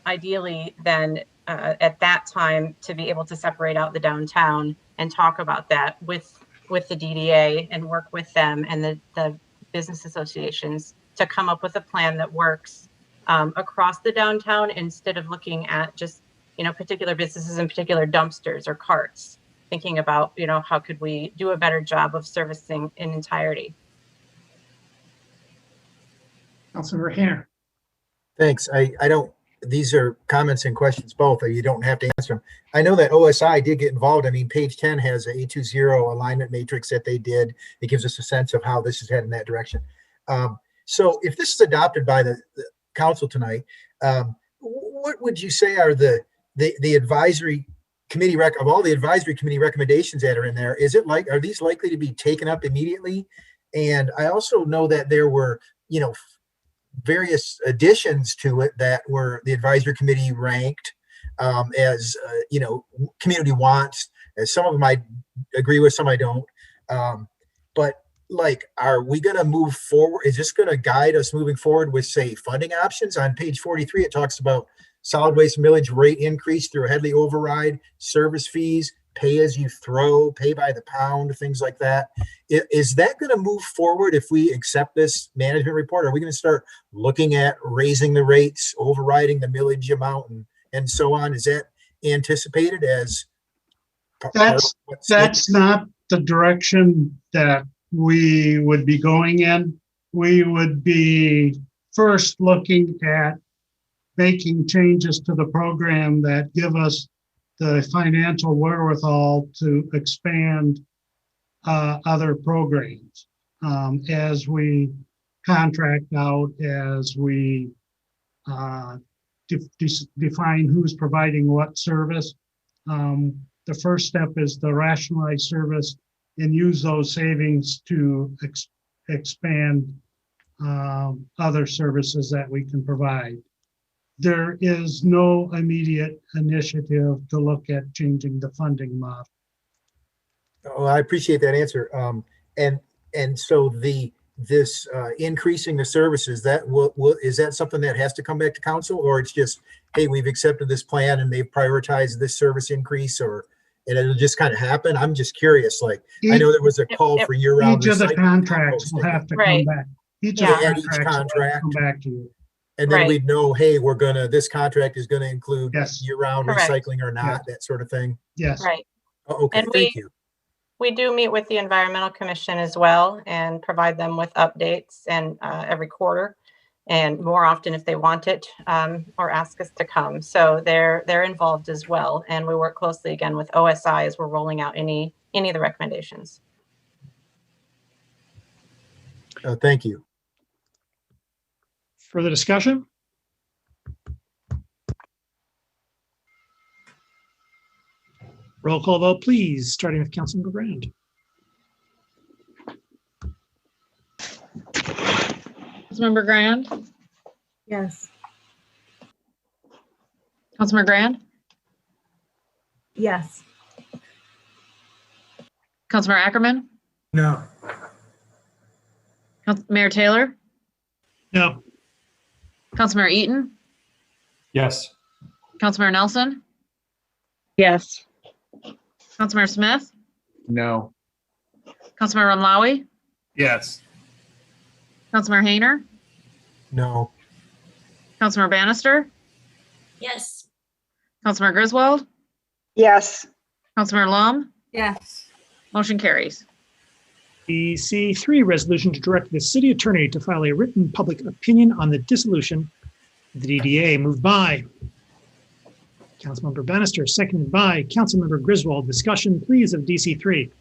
ideally then at that time to be able to separate out the downtown and talk about that with the DDA and work with them and the business associations to come up with a plan that works across the downtown, instead of looking at just, particular businesses and particular dumpsters or carts, thinking about, how could we do a better job of servicing in entirety. Councilmember Hayner. Thanks. These are comments and questions both, or you don't have to answer them. I know that OSI did get involved. I mean, page 10 has a 820 alignment matrix that they did. It gives us a sense of how this is heading in that direction. So if this is adopted by the council tonight, what would you say are the advisory committee of all the advisory committee recommendations that are in there? Are these likely to be taken up immediately? And I also know that there were, various additions to it that were the advisory committee ranked as community wants. As some of them I agree with, some I don't. But are we going to move forward? Is this going to guide us moving forward with, say, funding options? On page 43, it talks about solid waste millage rate increase through a Headley override, service fees, pay as you throw, pay by the pound, things like that. Is that going to move forward if we accept this management report? Are we going to start looking at raising the rates, overriding the millage amount, and so on? Is that anticipated as that's not the direction that we would be going in. We would be first looking at making changes to the program that give us the financial wherewithal to expand other programs as we contract out, as we define who's providing what service. The first step is to rationalize service and use those savings to expand other services that we can provide. There is no immediate initiative to look at changing the funding model. Oh, I appreciate that answer. And so this increasing the services, is that something that has to come back to council, or it's just, hey, we've accepted this plan and they've prioritized this service increase, and it'll just kind of happen? I'm just curious. I know there was a call for year-round. Each of the contracts will have to come back. Each contract come back to you. And then we'd know, hey, this contract is going to include year-round recycling or not, that sort of thing. Yes. Right. Oh, okay, thank you. We do meet with the Environmental Commission as well and provide them with updates and every quarter. and more often if they want it, or ask us to come. So they're involved as well. And we work closely again with OSI as we're rolling out any of the recommendations. Thank you. Further discussion? Roll call vote, please, starting with Councilmember Brand. Councilmember Grand, Yes. Councilmember Grand, Yes. Councilmember Ackerman, No. Mayor Taylor, No. Councilmember Eaton, Yes. Councilmember Nelson, Yes. Councilmember Smith, No. Councilmember Rumlawi, Yes. Councilmember Hayner, No. Councilmember Bannister, Yes. Councilmember Griswold, Yes. Councilmember Lum, Yes. motion carries. DC3, resolution to direct the city attorney to file a written public opinion on the dissolution of the DDA, moved by Councilmember Bannister, seconded by Councilmember Griswold. Discussion, please, of DC3.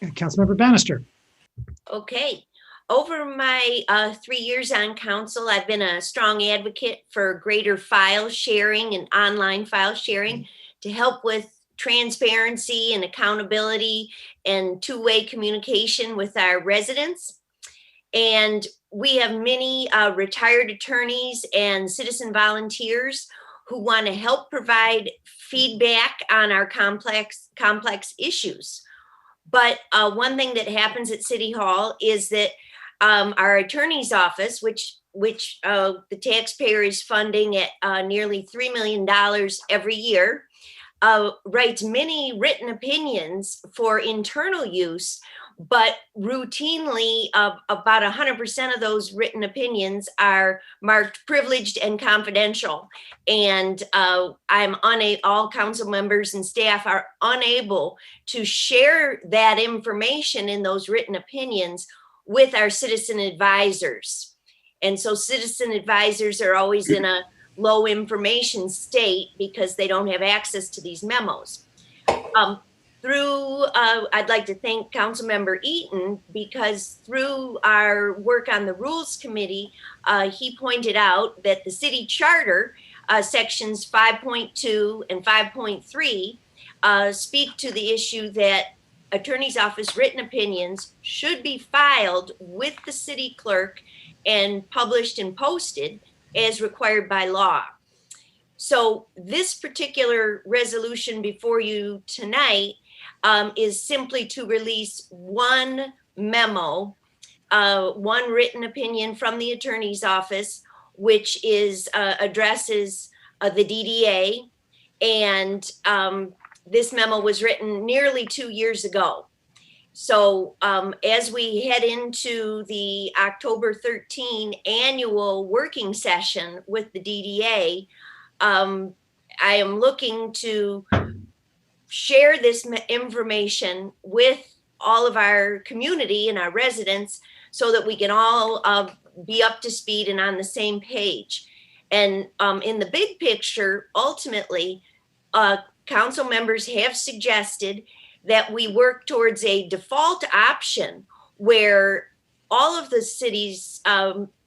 Councilmember Bannister. Okay. Over my 3 years on council, I've been a strong advocate for greater file sharing and online file sharing to help with transparency and accountability and two-way communication with our residents. And we have many retired attorneys and citizen volunteers who want to help provide feedback on our complex issues. But one thing that happens at City Hall is that our attorney's office, which the taxpayer is funding at nearly $3 million every year, writes many written opinions for internal use, but routinely about 100% of those written opinions are marked privileged and confidential. And all council members and staff are unable to share that information in those written opinions with our citizen advisors. And so citizen advisors are always in a low information state because they don't have access to these memos. I'd like to thank Councilmember Eaton because through our work on the Rules Committee, he pointed out that the city charter, sections 5.2 and 5.3, speak to the issue that attorney's office written opinions should be filed with the city clerk and published and posted as required by law. So this particular resolution before you tonight is simply to release one memo, one written opinion from the attorney's office, which addresses the DDA. And this memo was written nearly 2 years ago. So as we head into the October 13 annual working session with the DDA, I am looking to share this information with all of our community and our residents so that we can all be up to speed and on the same page. And in the big picture, ultimately, council members have suggested that we work towards a default option where all of the city's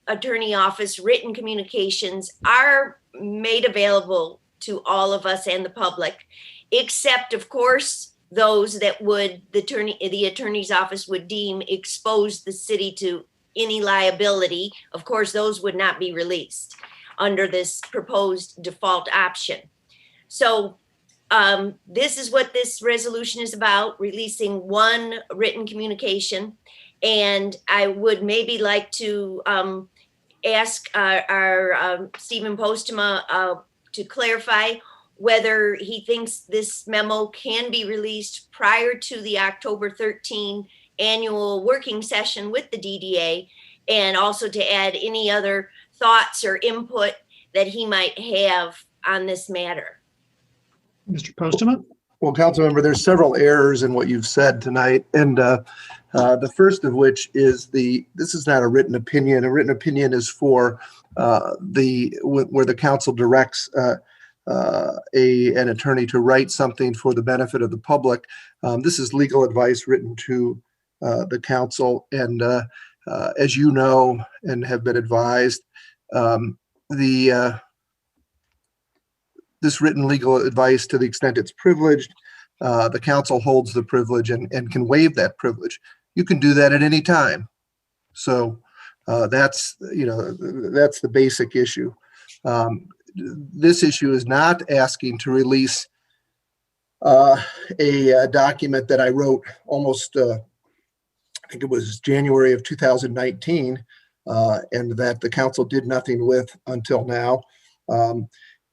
attorney office written communications are made available to all of us and the public, except of course those that the attorney's office would deem expose the city to any liability. Of course, those would not be released under this proposed default option. So this is what this resolution is about, releasing one written communication. And I would maybe like to ask our Stephen Postma to clarify whether he thinks this memo can be released prior to the October 13 annual working session with the DDA, and also to add any other thoughts or input that he might have on this matter. Mr. Postma? Well, Councilmember, there's several errors in what you've said tonight, and the first of which is this is not a written opinion. A written opinion is for where the council directs an attorney to write something for the benefit of the public. This is legal advice written to the council, and as you know and have been advised, this written legal advice, to the extent it's privileged, the council holds the privilege and can waive that privilege. You can do that at any time. So that's the basic issue. This issue is not asking to release a document that I wrote almost, I think it was January of 2019, and that the council did nothing with until now.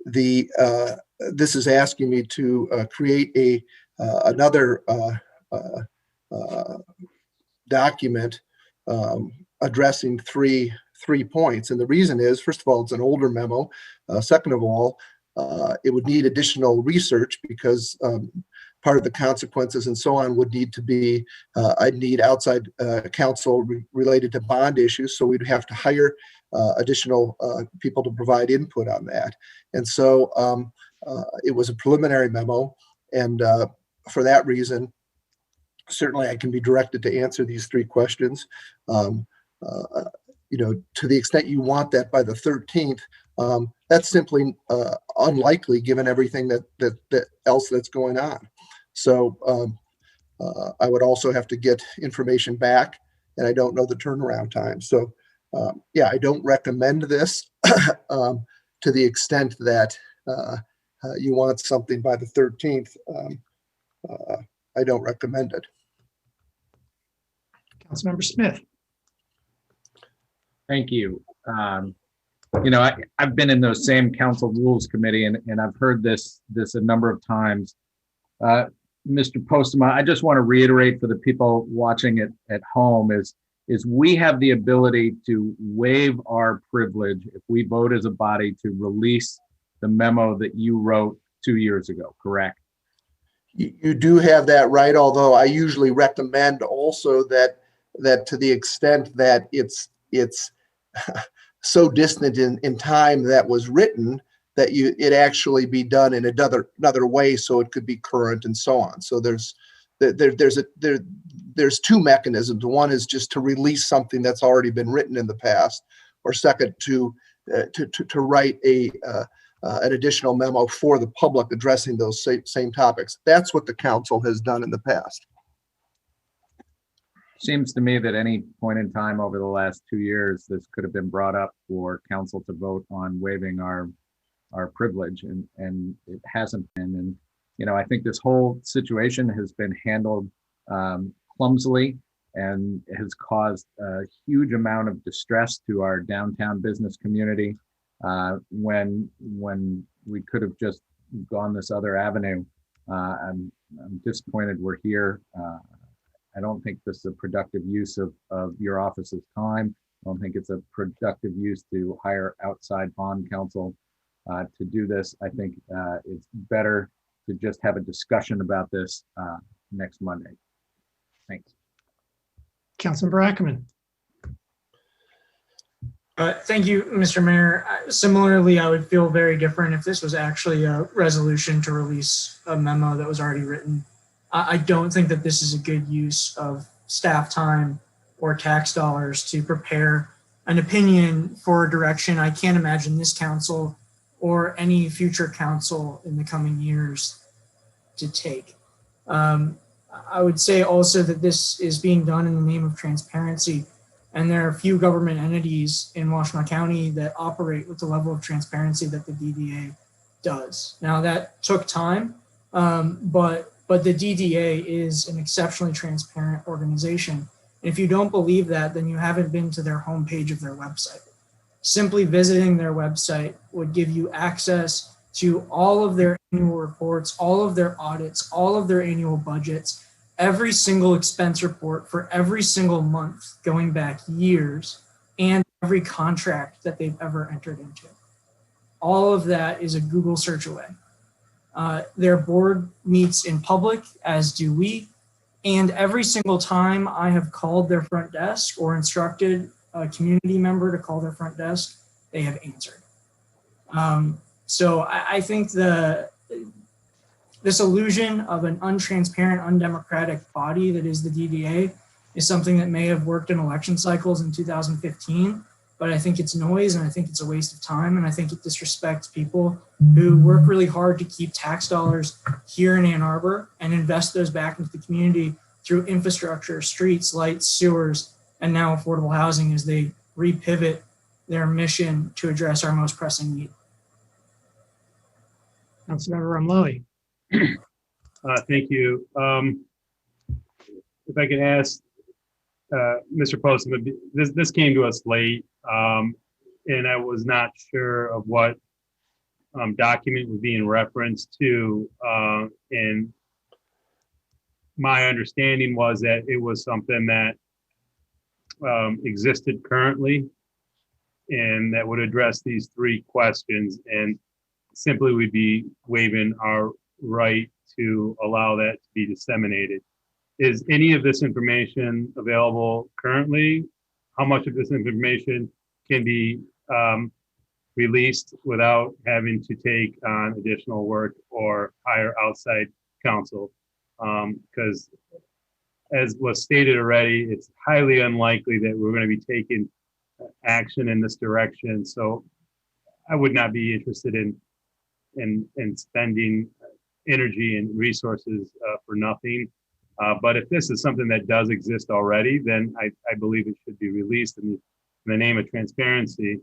This is asking me to create another document addressing three points. And the reason is, first of all, it's an older memo. Second of all, it would need additional research because part of the consequences and so on would need to be, I'd need outside counsel related to bond issues. So we'd have to hire additional people to provide input on that. And so it was a preliminary memo. And for that reason, certainly I can be directed to answer these three questions. To the extent you want that by the 13th, that's simply unlikely given everything that else that's going on. So I would also have to get information back, and I don't know the turnaround time. So yeah, I don't recommend this to the extent that you want something by the 13th. I don't recommend it. Councilmember Smith. Thank you. I've been in those same council rules committee, and I've heard this a number of times. Mr. Postma, I just want to reiterate for the people watching it at home is we have the ability to waive our privilege if we vote as a body to release the memo that you wrote 2 years ago, correct? You do have that right, although I usually recommend also that to the extent that it's so distant in time that was written, that it actually be done in another way so it could be current and so on. So there's two mechanisms. One is just to release something that's already been written in the past, or second, to write an additional memo for the public addressing those same topics. That's what the council has done in the past. Seems to me that any point in time over the last 2 years, this could have been brought up for council to vote on waiving our privilege, and it hasn't been. And I think this whole situation has been handled clumsily and has caused a huge amount of distress to our downtown business community when we could have just gone this other avenue. I'm disappointed we're here. I don't think this is a productive use of your office's time. I don't think it's a productive use to hire outside bond counsel to do this. I think it's better to just have a discussion about this next Monday. Thanks. Councilmember Ackerman. Thank you, Mr. Mayor. Similarly, I would feel very different if this was actually a resolution to release a memo that was already written. I don't think that this is a good use of staff time or tax dollars to prepare an opinion for a direction I can't imagine this council or any future council in the coming years to take. I would say also that this is being done in the name of transparency, and there are few government entities in Washtenaw County that operate with the level of transparency that the DDA does. Now that took time, but the DDA is an exceptionally transparent organization. And if you don't believe that, then you haven't been to their homepage of their website. Simply visiting their website would give you access to all of their annual reports, all of their audits, all of their annual budgets, every single expense report for every single month going back years, and every contract that they've ever entered into. All of that is a Google search away. Their board meets in public, as do we. And every single time I have called their front desk or instructed a community member to call their front desk, they have answered. So I think this illusion of an untransparent, undemocratic body that is the DDA is something that may have worked in election cycles in 2015, but I think it's noise and I think it's a waste of time, and I think it disrespects people who work really hard to keep tax dollars here in Ann Arbor and invest those back into the community through infrastructure, streets, lights, sewers, and now affordable housing as they repivot their mission to address our most pressing need. Councilmember Rumlowy. Thank you. If I could ask Mr. Postman, this came to us late, and I was not sure of what document was being referenced to, and my understanding was that it was something that existed currently and that would address these three questions, and simply would be waiving our right to allow that to be disseminated. Is any of this information available currently? How much of this information can be released without having to take on additional work or hire outside counsel? Because as was stated already, it's highly unlikely that we're going to be taking action in this direction. So I would not be interested in spending energy and resources for nothing. But if this is something that does exist already, then I believe it should be released in the name of transparency.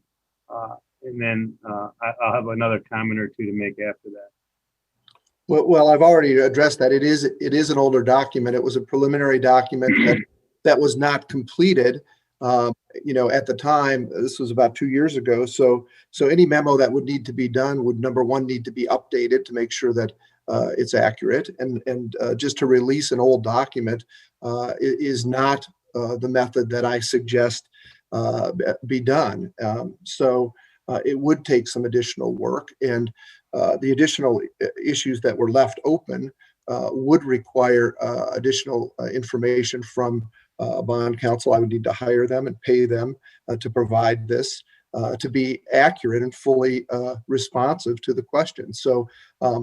And then I'll have another comment or two to make after that. Well, I've already addressed that. It is an older document. It was a preliminary document that was not completed. At the time, this was about 2 years ago. So any memo that would need to be done would, number one, need to be updated to make sure that it's accurate. And just to release an old document is not the method that I suggest be done. So it would take some additional work, and the additional issues that were left open would require additional information from bond counsel. I would need to hire them and pay them to provide this to be accurate and fully responsive to the question. So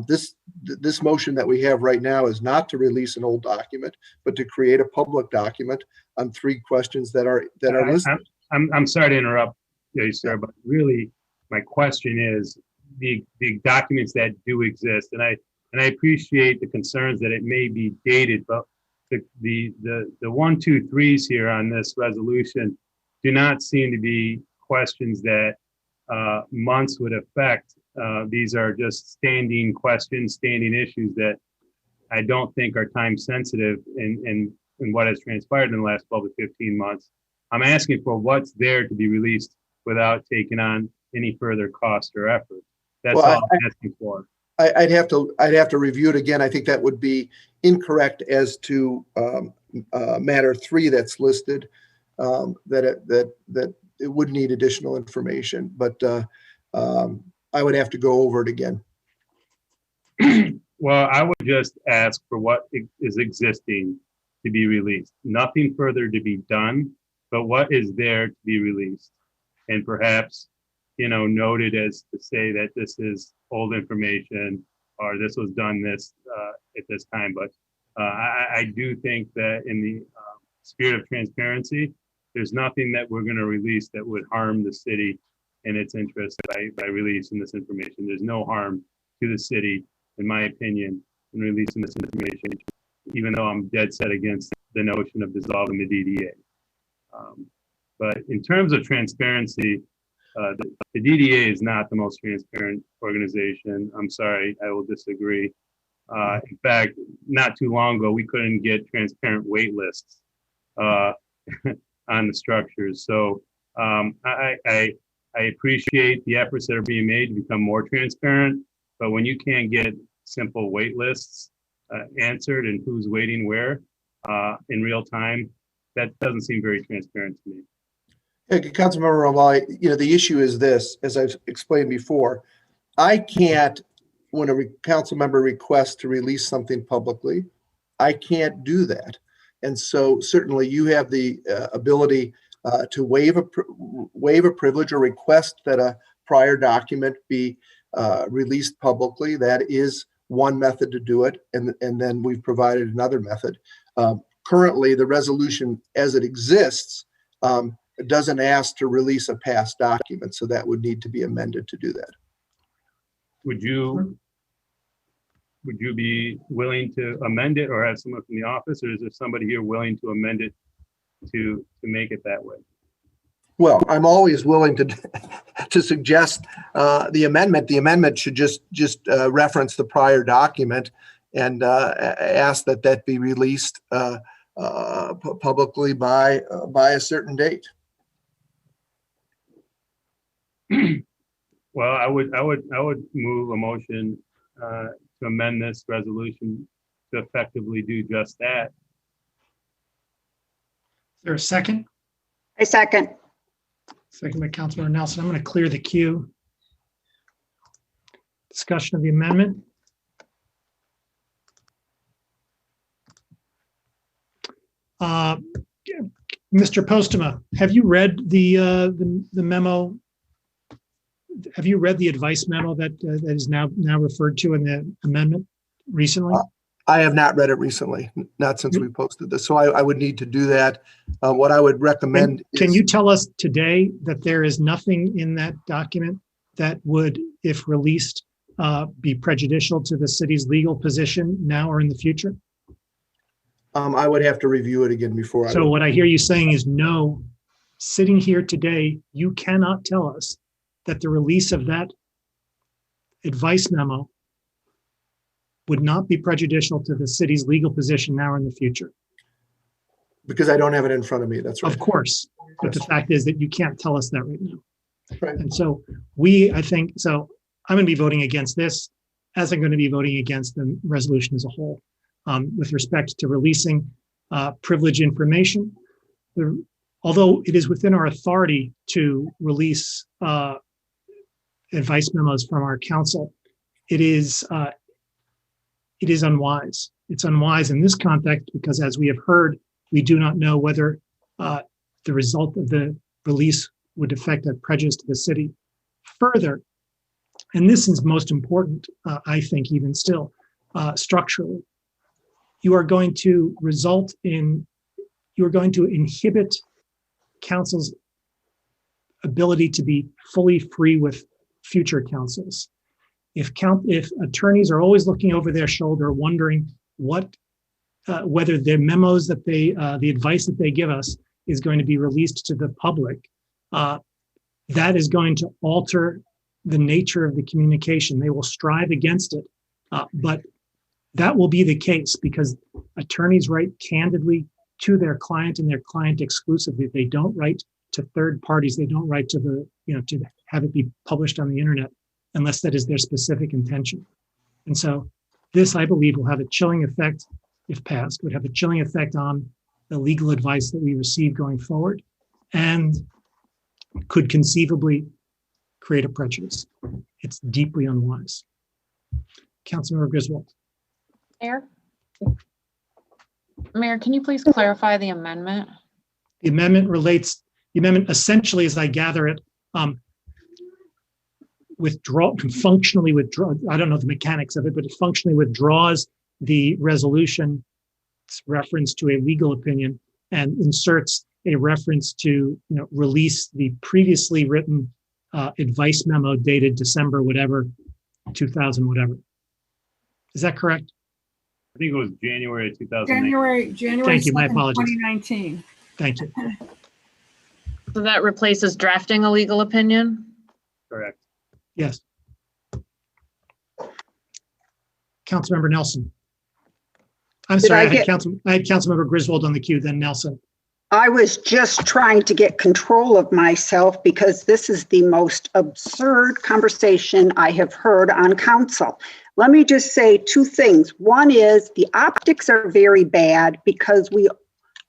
this motion that we have right now is not to release an old document, but to create a public document on three questions that are listed. I'm sorry to interrupt you, sir, but really my question is the documents that do exist, and I appreciate the concerns that it may be dated, but the 1, 2, 3s here on this resolution do not seem to be questions that months would affect. These are just standing questions, standing issues that I don't think are time sensitive in what has transpired in the last 12 to 15 months. I'm asking for what's there to be released without taking on any further cost or effort. That's all I'm asking for. I'd have to review it again. I think that would be incorrect as to matter 3 that's listed, that it would need additional information, but I would have to go over it again. Well, I would just ask for what is existing to be released. Nothing further to be done, but what is there to be released? And perhaps, noted as to say that this is old information or this was done at this time. But I do think that in the spirit of transparency, there's nothing that we're going to release that would harm the city and its interest by releasing this information. There's no harm to the city, in my opinion, in releasing this information, even though I'm dead set against the notion of dissolving the DDA. But in terms of transparency, the DDA is not the most transparent organization. I'm sorry, I will disagree. In fact, not too long ago, we couldn't get transparent wait lists on the structures. So I appreciate the efforts that are being made to become more transparent, but when you can't get simple wait lists answered and who's waiting where in real time, that doesn't seem very transparent to me. Councilmember O'Malley, the issue is this, as I've explained before, I can't when a council member requests to release something publicly, I can't do that. And so certainly you have the ability to waive a privilege or request that a prior document be released publicly. That is one method to do it. And then we've provided another method. Currently, the resolution as it exists doesn't ask to release a past document. So that would need to be amended to do that. Would you be willing to amend it or have someone from the office, or is there somebody here willing to amend it to make it that way? Well, I'm always willing to suggest the amendment. The amendment should just reference the prior document and ask that be released publicly by a certain date. Well, I would move a motion to amend this resolution to effectively do just that. Is there a second? I second. Second by Councilmember Nelson. I'm going to clear the queue. Discussion of the amendment. Mr. Postma, have you read the memo? Have you read the advice memo that is now referred to in the amendment recently? I have not read it recently, not since we posted this. So I would need to do that. What I would recommend Can you tell us today that there is nothing in that document that would, if released, be prejudicial to the city's legal position now or in the future? I would have to review it again before. So what I hear you saying is no, sitting here today, you cannot tell us that the release of that advice memo would not be prejudicial to the city's legal position now or in the future. Because I don't have it in front of me, that's right. Of course, but the fact is that you can't tell us that right now. Right. And so I'm going to be voting against this, as I'm going to be voting against the resolution as a whole. With respect to releasing privileged information, although it is within our authority to release advice memos from our council, it is unwise. It's unwise in this context because, as we have heard, we do not know whether the result of the release would affect a prejudice to the city. Further, and this is most important, I think, even still, structurally, you are going to inhibit council's ability to be fully free with future councils. If attorneys are always looking over their shoulder, wondering whether their memos that the advice that they give us is going to be released to the public, that is going to alter the nature of the communication. They will strive against it, but that will be the case because attorneys write candidly to their client and their client exclusively. They don't write to third parties. They don't write to to have it be published on the internet unless that is their specific intention. And so this, I believe, will have a chilling effect, if passed, would have a chilling effect on the legal advice that we receive going forward and could conceivably create a prejudice. It's deeply unwise. Councilmember Griswold. Mayor, can you please clarify the amendment? The amendment essentially, as I gather it, functionally withdraw, I don't know the mechanics of it, but it functionally withdraws the resolution reference to a legal opinion and inserts a reference to release the previously written advice memo dated December whatever 2000 whatever. Is that correct? I think it was January 2008. January. Thank you. My 2nd, apologies. 2019. Thank you. So that replaces drafting a legal opinion? Correct. Yes. Councilmember Nelson. I'm sorry, I had Councilmember Griswold on the queue, then Nelson. I was just trying to get control of myself because this is the most absurd conversation I have heard on council. Let me just say two things. One is the optics are very bad because we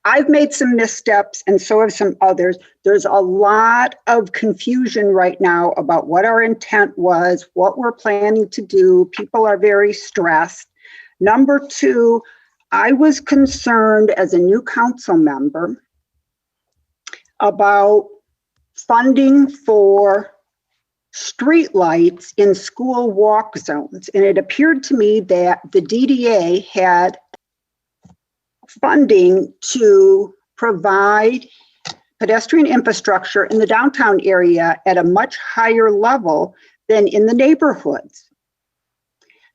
I've made some missteps and so have some others. There's a lot of confusion right now about what our intent was, what we're planning to do. People are very stressed. Number two, I was concerned as a new council member about funding for streetlights in school walk zones. And it appeared to me that the DDA had funding to provide pedestrian infrastructure in the downtown area at a much higher level than in the neighborhoods.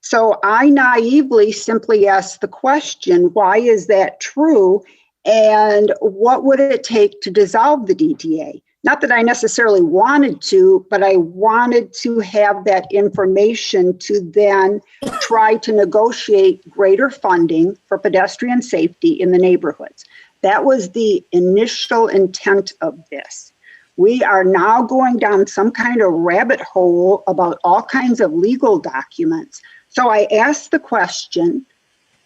So I naively simply asked the question, why is that true? And what would it take to dissolve the DDA? Not that I necessarily wanted to, but I wanted to have that information to then try to negotiate greater funding for pedestrian safety in the neighborhoods. That was the initial intent of this. We are now going down some kind of rabbit hole about all kinds of legal documents. So I asked the question,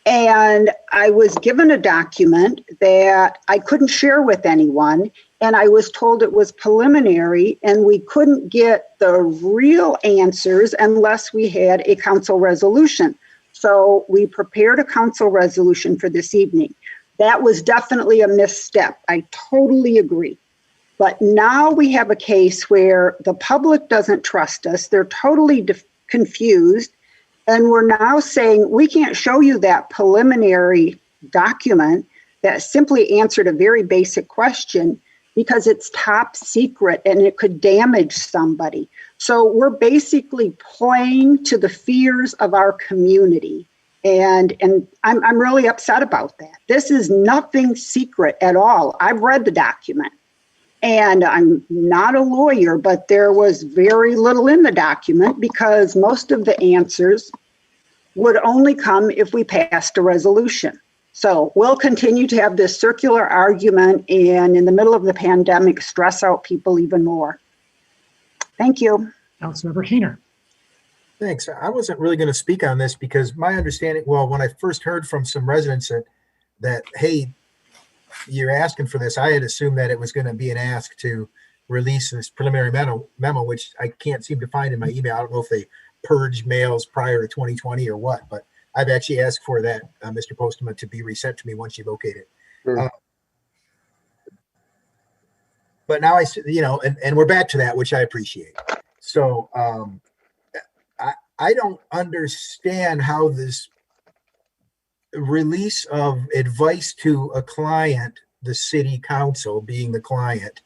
and I was given a document that I couldn't share with anyone. And I was told it was preliminary and we couldn't get the real answers unless we had a council resolution. So we prepared a council resolution for this evening. That was definitely a misstep. I totally agree. But now we have a case where the public doesn't trust us. They're totally confused. And we're now saying we can't show you that preliminary document that simply answered a very basic question because it's top secret and it could damage somebody. So we're basically playing to the fears of our community. And I'm really upset about that. This is nothing secret at all. I've read the document and I'm not a lawyer, but there was very little in the document because most of the answers would only come if we passed a resolution. So we'll continue to have this circular argument and in the middle of the pandemic, stress out people even more. Thank you. Councilmember Heener. Thanks. I wasn't really going to speak on this because my understanding, well, when I first heard from some residents that, hey, you're asking for this, I had assumed that it was going to be an ask to release this preliminary memo, which I can't seem to find in my email. I don't know if they purged mails prior to 2020 or what, but I've actually asked for that, Mr. Postman, to be resent to me once you locate it. Sure. But now and we're back to that, which I appreciate. So I don't understand how this release of advice to a client, the city council being the client,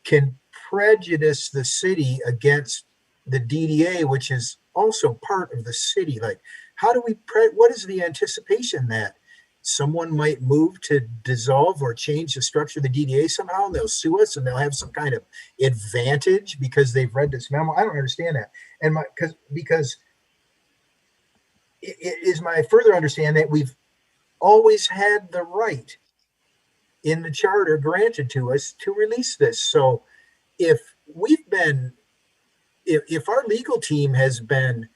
can prejudice the city against the DDA, which is also part of the city. Like, how do we, what is the anticipation that someone might move to dissolve or change the structure of the DDA somehow and they'll sue us and they'll have some kind of advantage because they've read this memo? I don't understand that. And because it is my further understanding that we've always had the right in the charter granted to us to release this. So if our legal team has been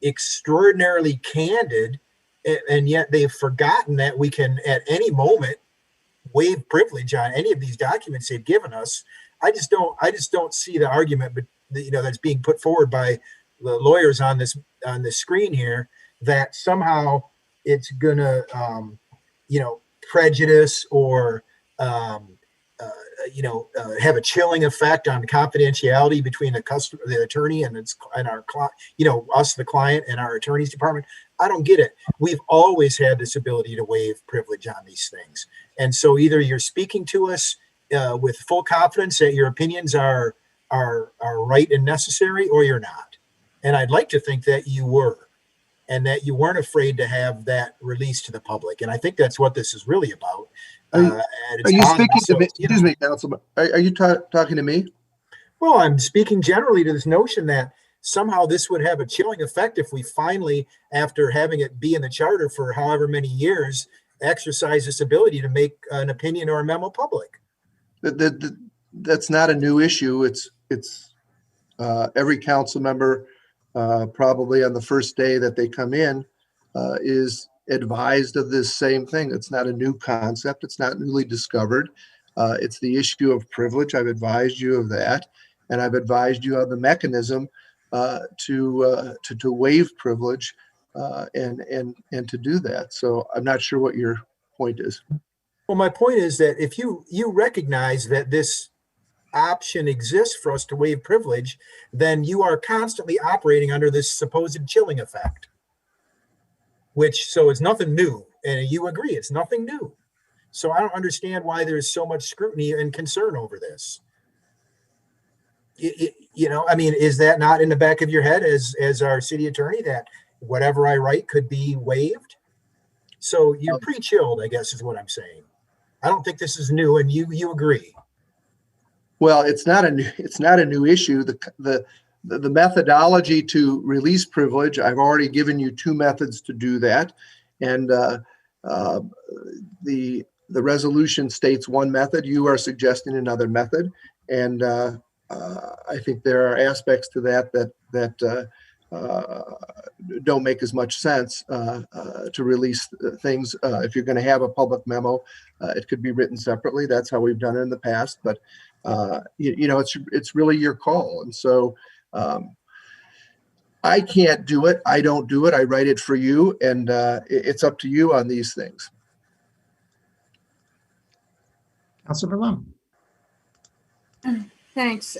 extraordinarily candid and yet they've forgotten that we can at any moment waive privilege on any of these documents they've given us, I just don't see the argument, but that's being put forward by the lawyers on the screen here that somehow it's gonna prejudice or have a chilling effect on confidentiality between the attorney and our client, us, the client, and our attorney's department. I don't get it. We've always had this ability to waive privilege on these things. And so either you're speaking to us with full confidence that your opinions are right and necessary, or you're not. And I'd like to think that you were, and that you weren't afraid to have that released to the public. And I think that's what this is really about. Are you speaking to me? Excuse me, Councilman. Are you talking to me? Well, I'm speaking generally to this notion that somehow this would have a chilling effect if we finally, after having it be in the charter for however many years, exercise this ability to make an opinion or a memo public. That's not a new issue. It's every council member probably on the first day that they come in is advised of this same thing. It's not a new concept. It's not newly discovered. It's the issue of privilege. I've advised you of that, and I've advised you of the mechanism to waive privilege and to do that. So I'm not sure what your point is. Well, my point is that if you recognize that this option exists for us to waive privilege, then you are constantly operating under this supposed chilling effect, so it's nothing new. And you agree it's nothing new. So I don't understand why there's so much scrutiny and concern over this. I mean, is that not in the back of your head as our city attorney, that whatever I write could be waived? So you're pre-chilled, I guess is what I'm saying. I don't think this is new, and you agree. Well, it's not a new issue. The methodology to release privilege, I've already given you two methods to do that, and the resolution states one method. You are suggesting another method, and I think there are aspects to that don't make as much sense to release things. If you're going to have a public memo, it could be written separately. That's how we've done it in the past. But it's really your call. And so I can't do it. I don't do it. I write it for you, and it's up to you on these things. Councilor Lum. Thanks.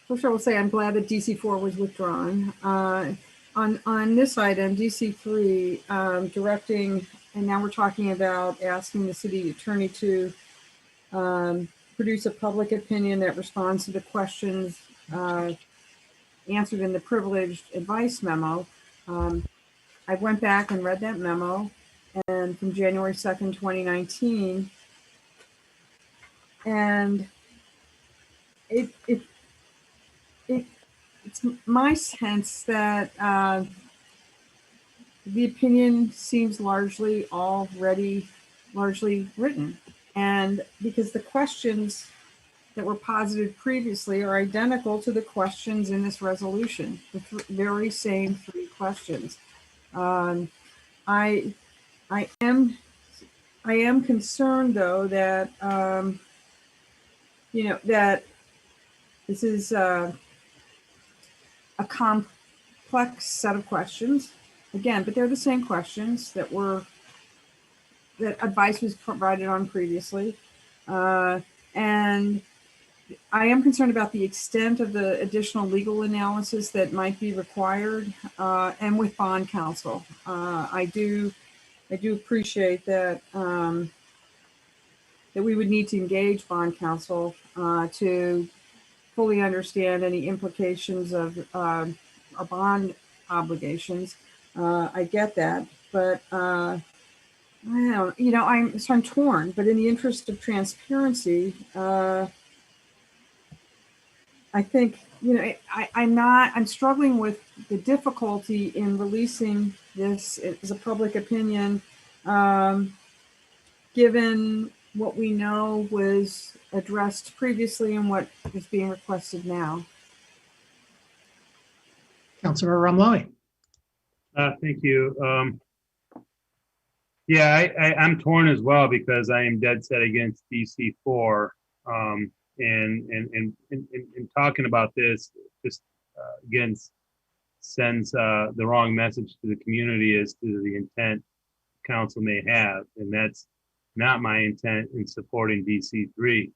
First, I will say I'm glad that DC4 was withdrawn. On this item, DC3, directing, and now we're talking about asking the city attorney to produce a public opinion that responds to the questions answered in the privileged advice memo. I went back and read that memo, and from January 2nd, 2019, and it's my sense that the opinion seems largely written, and because the questions that were posited previously are identical to the questions in this resolution, the very same three questions. I am concerned, though, that that this is a complex set of questions, again, but they're the same questions that advice was provided on previously. And I am concerned about the extent of the additional legal analysis that might be required, and with bond counsel. I do appreciate that that we would need to engage bond counsel to fully understand any implications of our bond obligations. I get that, but I don't, I'm torn. But in the interest of transparency, I think I'm struggling with the difficulty in releasing this as a public opinion, given what we know was addressed previously and what is being requested now. Councilor Ramlawi. Thank you. I'm torn as well, because I am dead set against DC4. And talking about this just again sends the wrong message to the community as to the intent council may have, and that's not my intent in supporting DC3.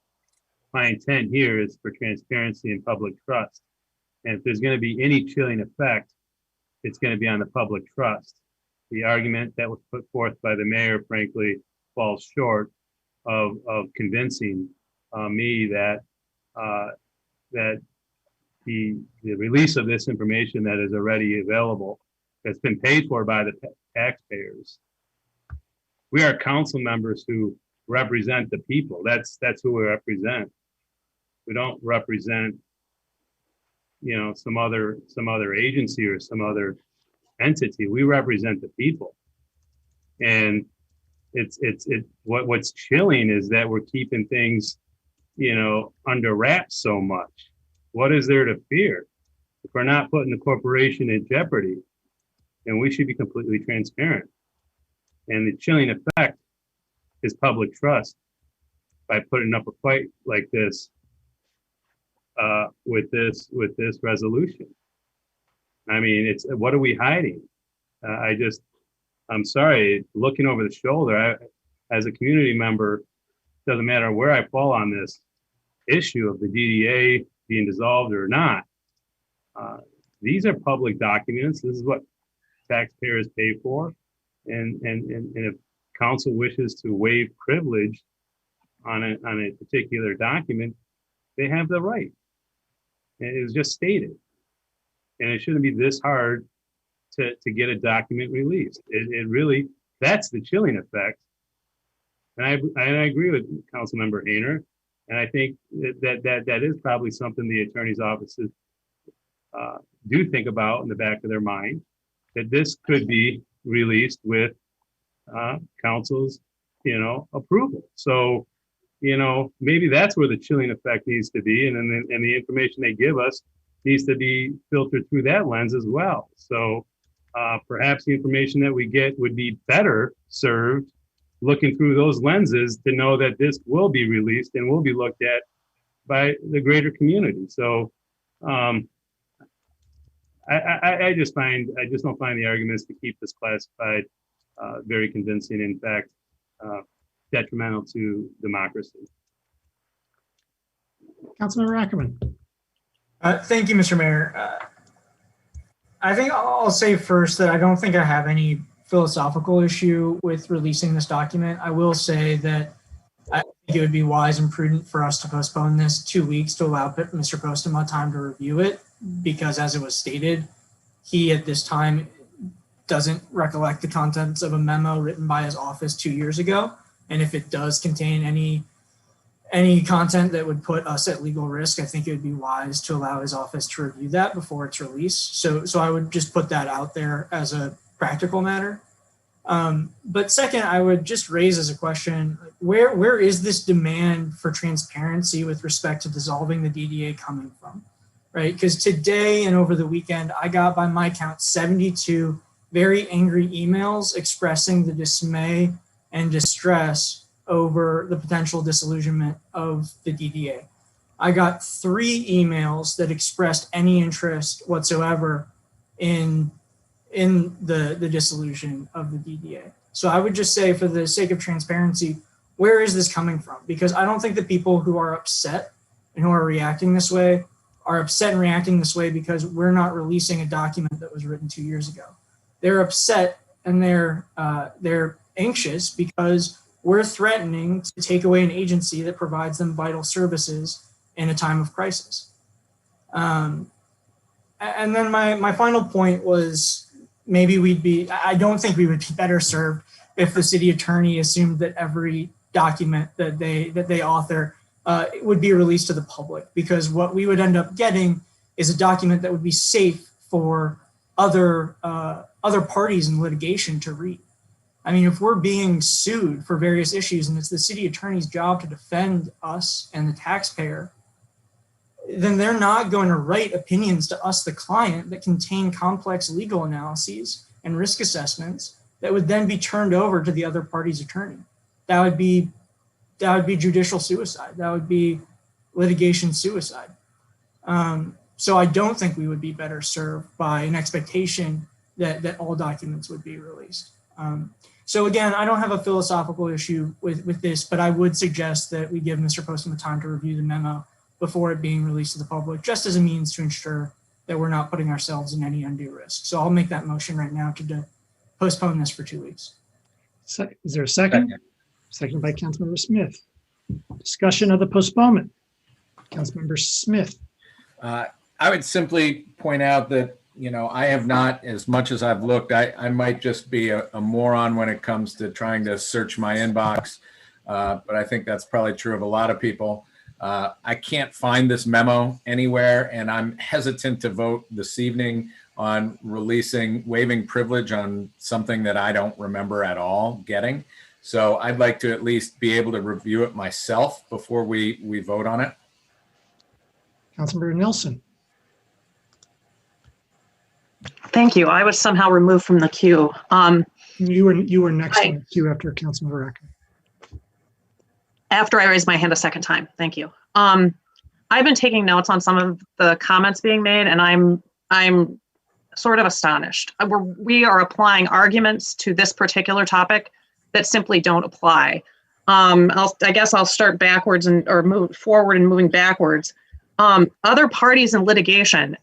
My intent here is for transparency and public trust, and if there's going to be any chilling effect, it's going to be on the public trust. The argument that was put forth by the mayor, frankly, falls short of convincing me that that the release of this information that is already available, that's been paid for by the taxpayers. We are council members who represent the people. That's who we represent. We don't represent, some other agency or some other entity. We represent the people, and what's chilling is that we're keeping things under wraps so much. What is there to fear? If we're not putting the corporation in jeopardy, and we should be completely transparent. And the chilling effect is public trust by putting up a fight like this with this resolution. I mean, it's what are we hiding? I'm sorry, looking over the shoulder. As a community member, doesn't matter where I fall on this issue of the DDA being dissolved or not. These are public documents. This is what taxpayers pay for, and if council wishes to waive privilege on a particular document, they have the right. And it was just stated, and it shouldn't be this hard to get a document released. It really, that's the chilling effect. And I agree with Councilmember Hayner, and I think that is probably something the attorney's offices do think about in the back of their mind, that this could be released with council's, approval. So, maybe that's where the chilling effect needs to be, and then the information they give us needs to be filtered through that lens as well. So perhaps the information that we get would be better served looking through those lenses to know that this will be released and will be looked at by the greater community. So I just don't find the arguments to keep this classified very convincing. In fact, detrimental to democracy. Councilmember Ackerman. Thank you, Mr. Mayor. I think I'll say first that I don't think I have any philosophical issue with releasing this document. I will say that I think it would be wise and prudent for us to postpone this 2 weeks to allow Mr. Postema time to review it, because as it was stated, he at this time doesn't recollect the contents of a memo written by his office 2 years ago. And if it does contain any content that would put us at legal risk, I think it would be wise to allow his office to review that before it's released. So I would just put that out there as a practical matter. But second, I would just raise as a question, where is this demand for transparency with respect to dissolving the DDA coming from, right? Because today and over the weekend, I got by my count 72 very angry emails expressing the dismay and distress over the potential disillusionment of the DDA. I got 3 emails that expressed any interest whatsoever in the dissolution of the DDA. So I would just say, for the sake of transparency, where is this coming from? Because I don't think the people who are upset and who are reacting this way are upset and reacting this way because we're not releasing a document that was written 2 years ago. They're upset and they're anxious because we're threatening to take away an agency that provides them vital services in a time of crisis. And then my final point was, I don't think we would be better served if the city attorney assumed that every document that they author would be released to the public, because what we would end up getting is a document that would be safe for other parties in litigation to read. I mean, if we're being sued for various issues and it's the city attorney's job to defend us and the taxpayer, then they're not going to write opinions to us, the client, that contain complex legal analyses and risk assessments that would then be turned over to the other party's attorney. That would be judicial suicide. That would be litigation suicide. So I don't think we would be better served by an expectation that all documents would be released. So again, I don't have a philosophical issue with this, but I would suggest that we give Mr. Postema time to review the memo before it being released to the public, just as a means to ensure that we're not putting ourselves in any undue risk. So I'll make that motion right now to postpone this for 2 weeks. Is there a second? Second by Councilmember Smith. Discussion of the postponement. Councilmember Smith. I would simply point out that, I have not, as much as I've looked, I might just be a moron when it comes to trying to search my inbox, but I think that's probably true of a lot of people. I can't find this memo anywhere, and I'm hesitant to vote this evening on waiving privilege on something that I don't remember at all getting. So I'd like to at least be able to review it myself before we vote on it. Councilmember Nelson. Thank you. I was somehow removed from the queue. You were next on the queue after Councilmember Ecker. After I raised my hand a second time. Thank you. I've been taking notes on some of the comments being made, and I'm sort of astonished. We are applying arguments to this particular topic that simply don't apply. I guess I'll start backwards or move forward and moving backwards. Other parties in litigation,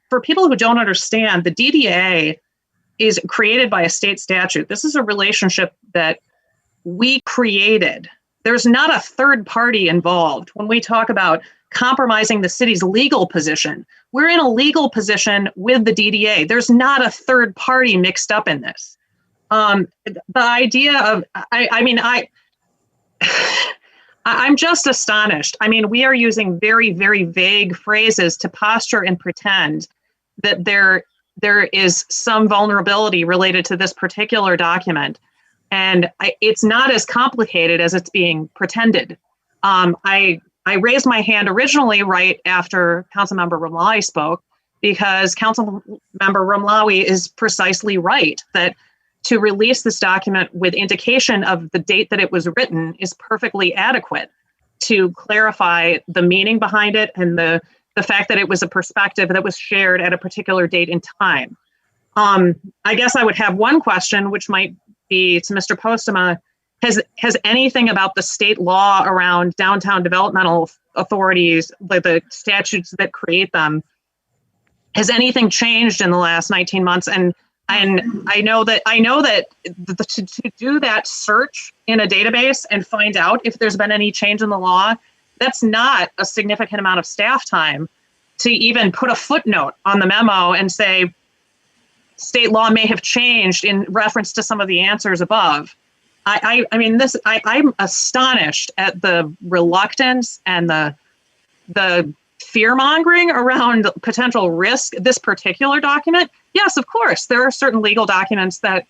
for people who don't understand, the DDA is created by a state statute. This is a relationship that we created. There's not a third party involved. When we talk about compromising the city's legal position, we're in a legal position with the DDA. There's not a third party mixed up in this. The idea of, I'm just astonished. I mean, we are using very, very vague phrases to posture and pretend that there is some vulnerability related to this particular document. And it's not as complicated as it's being pretended. I raised my hand originally right after Councilmember Ramlawi spoke, because Councilmember Ramlawi is precisely right that to release this document with indication of the date that it was written is perfectly adequate to clarify the meaning behind it and the fact that it was a perspective that was shared at a particular date and time. I guess I would have one question, which might be to Mr. Postma. Has anything about the state law around downtown developmental authorities, like the statutes that create them, has anything changed in the last 19 months? And I know that to do that search in a database and find out if there's been any change in the law, that's not a significant amount of staff time to even put a footnote on the memo and say, state law may have changed in reference to some of the answers above. I'm astonished at the reluctance and the fear-mongering around potential risk. This particular document, yes, of course, there are certain legal documents that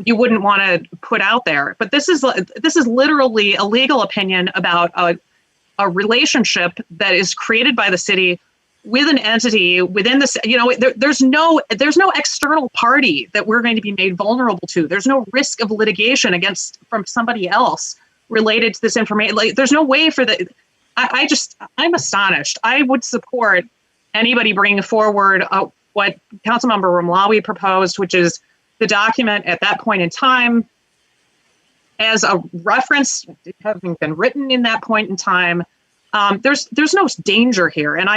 you wouldn't want to put out there, but this is literally a legal opinion about a relationship that is created by the city with an entity within this. There's no external party that we're going to be made vulnerable to. There's no risk of litigation from somebody else related to this information. Like, there's no way for the. I'm astonished. I would support anybody bringing forward what Councilmember Ramlawi proposed, which is the document at that point in time as a reference having been written in that point in time. There's no danger here, and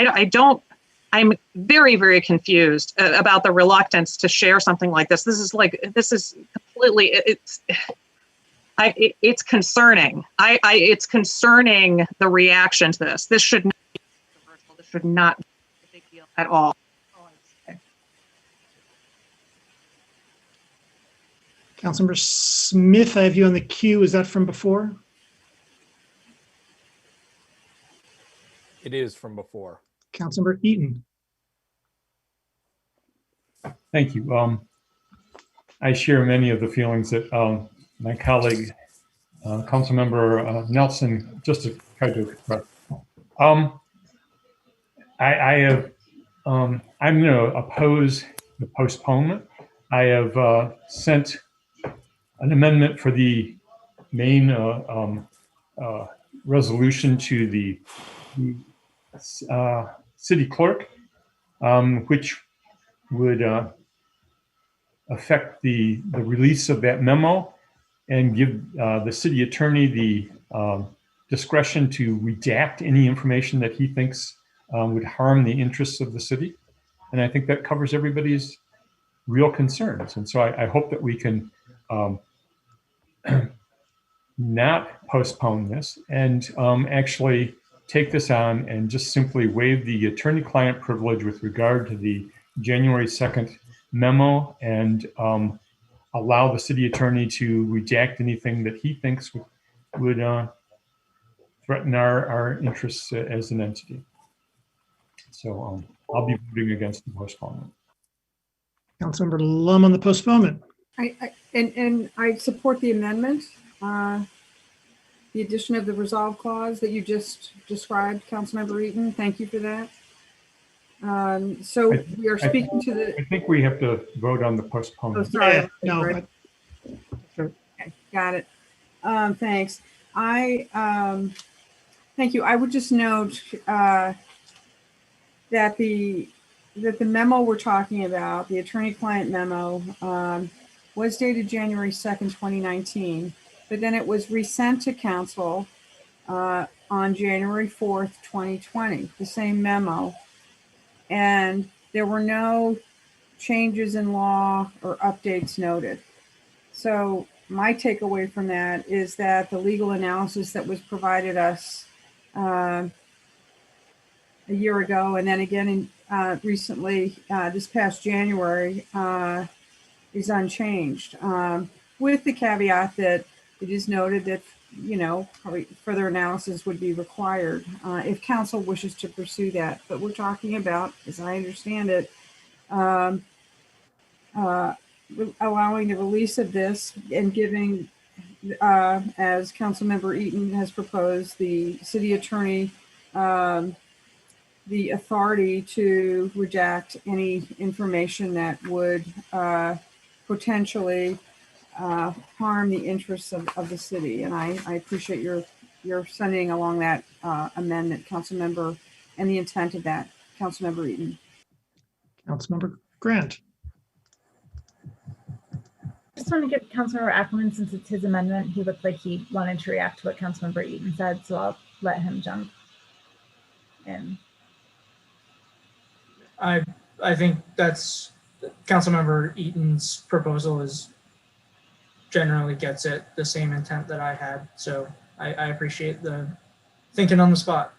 I'm very, very confused about the reluctance to share something like this. This is completely, it's concerning. It's concerning, the reaction to this. This should not be controversial. This should not be a big deal at all. Councilmember Smith, I have you on the queue. Is that from before? It is from before. Councilmember Eaton. Thank you. I share many of the feelings that my colleague, Councilmember Nelson, just to try to express. I'm going to oppose the postponement. I have sent an amendment for the main resolution to the city clerk, which would affect the release of that memo and give the city attorney the discretion to redact any information that he thinks would harm the interests of the city. And I think that covers everybody's real concerns. And so I hope that we can not postpone this and actually take this on and just simply waive the attorney-client privilege with regard to the January 2nd memo and allow the city attorney to redact anything that he thinks would threaten our interests as an entity. So I'll be voting against the postponement. Councilmember Lum on the postponement. And I support the amendment, the addition of the resolve clause that you just described, Councilmember Eaton. Thank you for that. So we are speaking to the, I think we have to vote on the postponement. oh, sorry. Yeah, no, Right. Okay, got it. Thanks. Thank you. I would just note that the memo we're talking about, the attorney-client memo, was dated January 2nd, 2019, but then it was resent to council on January 4th, 2020, the same memo. And there were no changes in law or updates noted. So my takeaway from that is that the legal analysis that was provided us a year ago, and then again in recently, this past January, is unchanged, with the caveat that it is noted that, you know, probably further analysis would be required if council wishes to pursue that. But we're talking about, as I understand it, allowing the release of this and giving, as Councilmember Eaton has proposed, the city attorney the authority to redact any information that would potentially harm the interests of the city. And I appreciate your sending along that amendment, Councilmember, and the intent of that, Councilmember Eaton. Councilmember Grant. I just want to give Councilmember Ackerman, since it's his amendment, he looked like he wanted to react to what Councilmember Eaton said, so I'll let him jump in. I think that's Councilmember Eaton's proposal is generally gets it the same intent that I had. So I appreciate the thinking on the spot.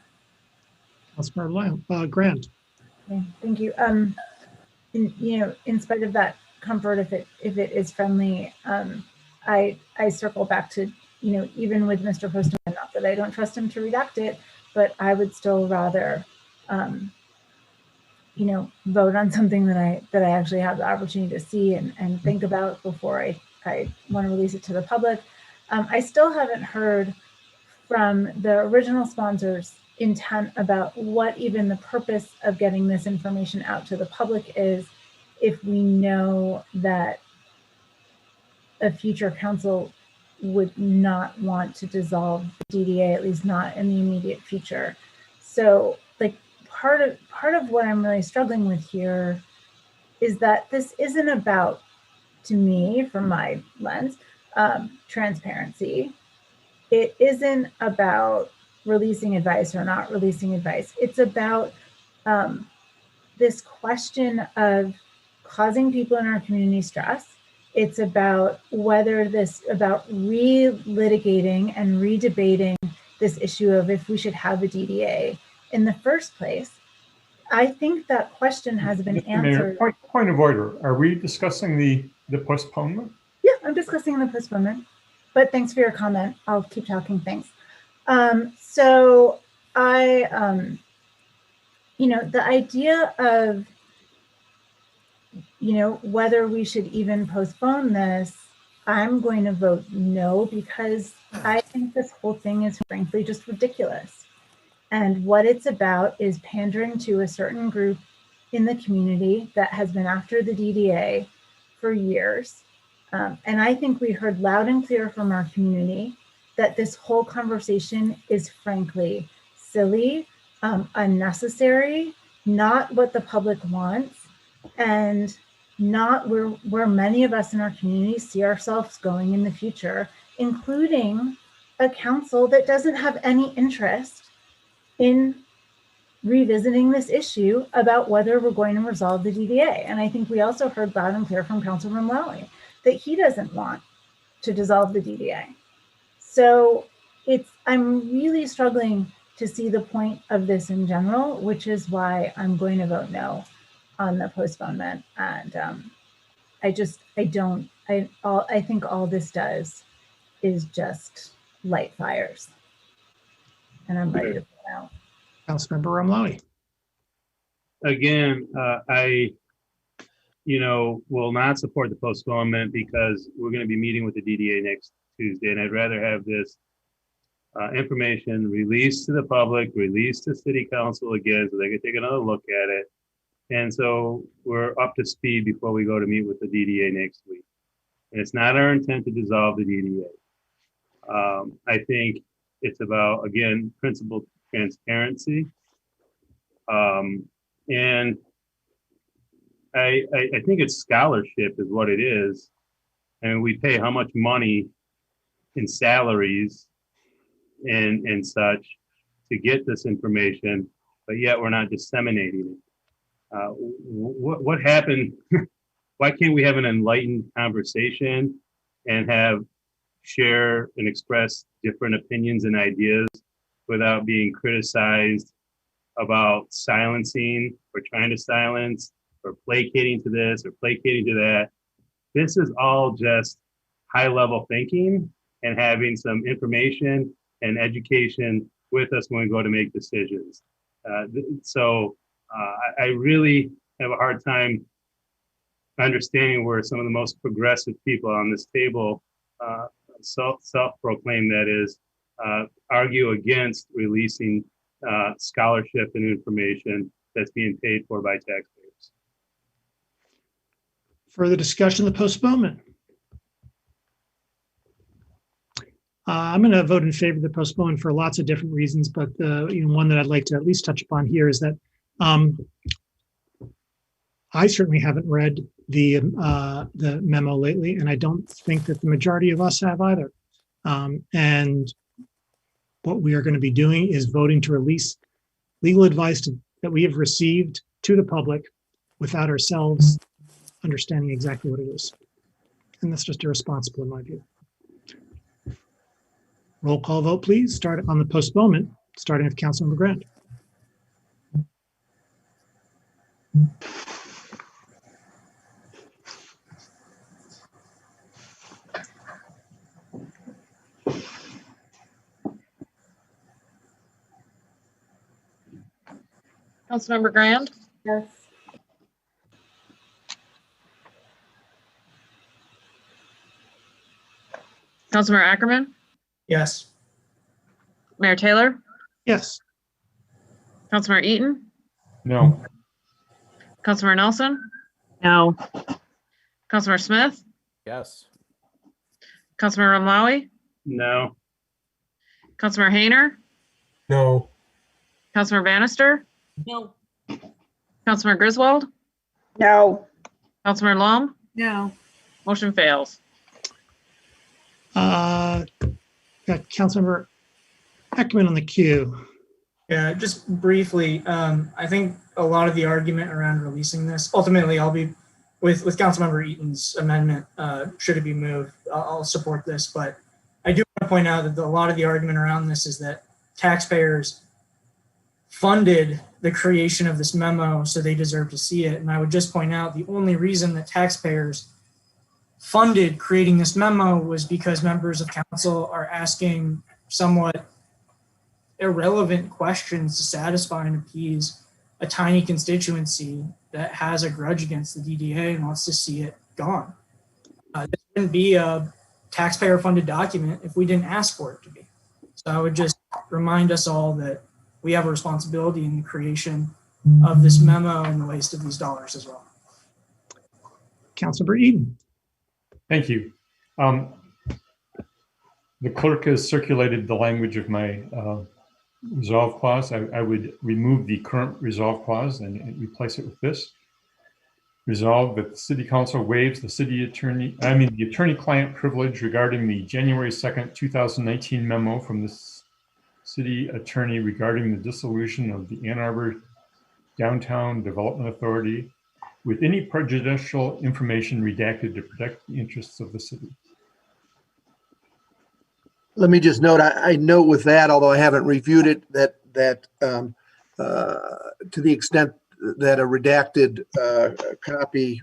Councilmember Grant. Okay, thank you. You know, in spite of that comfort, if it is friendly, I circle back to, you know, even with Mr. Postman, not that I don't trust him to redact it, but I would still rather, you know, vote on something that I actually have the opportunity to see and think about before I want to release it to the public. I still haven't heard from the original sponsors' intent about what even the purpose of getting this information out to the public is, if we know that a future council would not want to dissolve the DDA, at least not in the immediate future. So, like, part of what I'm really struggling with here is that this isn't about, to me, from my lens, transparency. It isn't about releasing advice or not releasing advice. It's about this question of causing people in our community stress. It's about about relitigating and redebating this issue of if we should have a DDA in the first place. I think that question has been answered. Mayor, point of order. Are we discussing the postponement? Yeah, I'm discussing the postponement, but thanks for your comment. I'll keep talking, thanks. So you know, the idea of, you know, whether we should even postpone this, I'm going to vote no, because I think this whole thing is frankly just ridiculous. And what it's about is pandering to a certain group in the community that has been after the DDA for years. And I think we heard loud and clear from our community that this whole conversation is frankly silly, unnecessary, not what the public wants, and not where many of us in our community see ourselves going in the future, including a council that doesn't have any interest in revisiting this issue about whether we're going to resolve the DDA. And I think we also heard loud and clear from Councilman Lally that he doesn't want to dissolve the DDA. So I'm really struggling to see the point of this in general, which is why I'm going to vote no on the postponement. And I think all this does is just light fires. And I'm ready to vote out. Councilmember Ramlawi. Again, I, will not support the postponement because we're going to be meeting with the DDA next Tuesday, and I'd rather have this information released to the public, released to City Council again, so they can take another look at it, And so we're up to speed before we go to meet with the DDA next week. And it's not our intent to dissolve the DDA. I think it's about, again, principled transparency. And I think it's scholarship is what it is. And we pay how much money in salaries and such to get this information, but yet we're not disseminating it. What happened? Why can't we have an enlightened conversation and share and express different opinions and ideas without being criticized about silencing or trying to silence or placating to this or placating to that? This is all just high level thinking and having some information and education with us when we go to make decisions. I really have a hard time understanding where some of the most progressive people on this table, self-proclaimed that is, argue against releasing scholarship and information that's being paid for by taxpayers. Further discussion of the postponement? I'm going to vote in favor of the postponement for lots of different reasons, but one that I'd like to at least touch upon here is that I certainly haven't read the memo lately, and I don't think that the majority of us have either. And what we are going to be doing is voting to release legal advice that we have received to the public without ourselves understanding exactly what it is. And that's just irresponsible in my view. Roll call vote, please. Start on the postponement, starting with Councilmember Grant. Councilmember Grand? Yes. Councilmember Ackerman? Yes. Mayor Taylor? Yes. Councilmember Eaton? No. Councilmember Nelson? No. Councilmember Smith? Yes. Councilmember Ramlawi? No. Councilmember Hayner? No. Councilmember Bannister? No. Councilmember Griswold? No. Councilmember Lum? No. Motion fails. Got Councilmember Ackerman on the queue. Yeah, just briefly, I think a lot of the argument around releasing this, ultimately, I'll be with Councilmember Eaton's amendment, should it be moved, I'll support this, but I do want to point out that a lot of the argument around this is that taxpayers funded the creation of this memo, so they deserve to see it. And I would just point out the only reason that taxpayers funded creating this memo was because members of council are asking somewhat irrelevant questions to satisfy and appease a tiny constituency that has a grudge against the DDA and wants to see it gone. This wouldn't be a taxpayer-funded document if we didn't ask for it to be. So I would just remind us all that we have a responsibility in the creation of this memo and the waste of these dollars as well. Councilmember Eaton. Thank you. The clerk has circulated the language of my resolve clause. I would remove the current resolve clause and replace it with this. Resolve that the city council waives the attorney-client privilege regarding the January 2nd, 2019 memo from the city attorney regarding the dissolution of the Ann Arbor Downtown Development Authority, with any prejudicial information redacted to protect the interests of the city. Let me just note, I note with that, although I haven't reviewed it, that to the extent that a redacted copy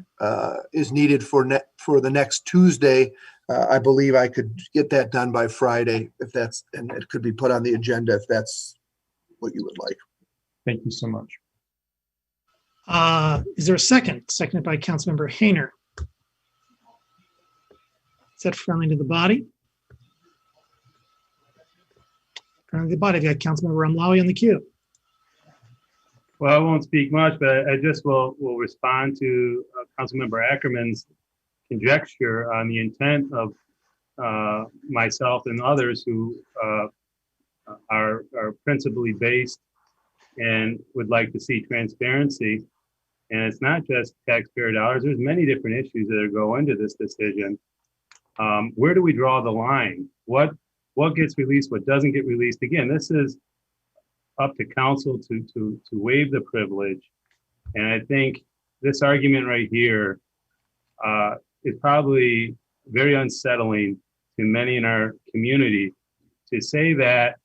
is needed for the next Tuesday, I believe I could get that done by Friday, if that's, and it could be put on the agenda if that's what you would like. Thank you so much. Is there a second? Seconded by Councilmember Hayner. Is that friendly to the body? Friendly to the body. I've got Councilmember Ramlawi on the queue. Well, I won't speak much, but I just will respond to Councilmember Ackerman's conjecture on the intent of myself and others who are principally based and would like to see transparency. And it's not just taxpayer dollars. There's many different issues that go into this decision. Where do we draw the line? What gets released? What doesn't get released? Again, this is up to council to waive the privilege. And I think this argument right here is probably very unsettling to many in our community. To say that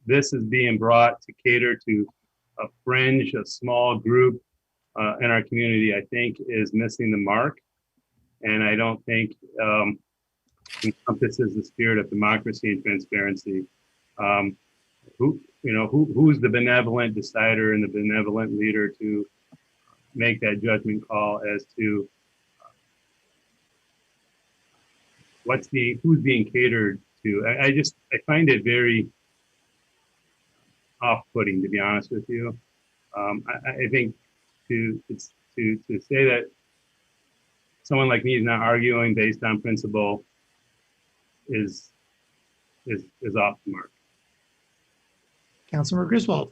this is being brought to cater to a fringe, a small group in our community, I think is missing the mark. And I don't think encompasses the spirit of democracy and transparency. Who's the benevolent decider and the benevolent leader to make that judgment call as to who's being catered to? I find it very off-putting, to be honest with you. I think to say that someone like me is not arguing based on principle is off the mark. Councilmember Griswold.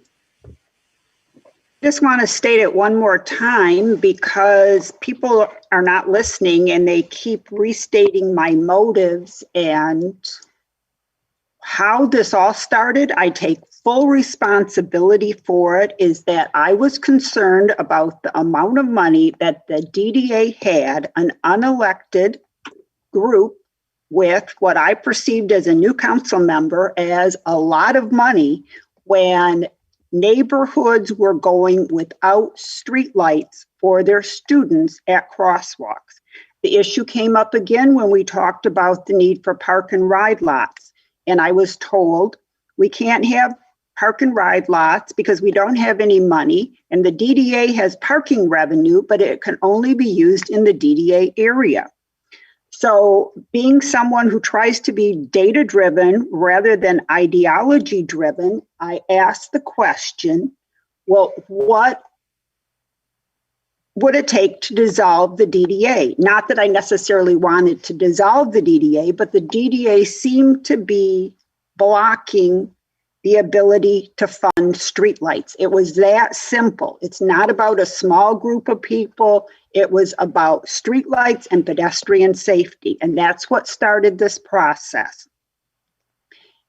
Just want to state it one more time because people are not listening and they keep restating my motives and how this all started. I take full responsibility for it, is that I was concerned about the amount of money that the DDA had, an unelected group with what I perceived as a new council member as a lot of money, when neighborhoods were going without streetlights for their students at crosswalks. The issue came up again when we talked about the need for park and ride lots. And I was told we can't have park and ride lots because we don't have any money. And the DDA has parking revenue, but it can only be used in the DDA area. So being someone who tries to be data-driven rather than ideology-driven, I asked the question, well, what would it take to dissolve the DDA? Not that I necessarily wanted to dissolve the DDA, but the DDA seemed to be blocking the ability to fund streetlights. It was that simple. It's not about a small group of people. It was about streetlights and pedestrian safety. And that's what started this process.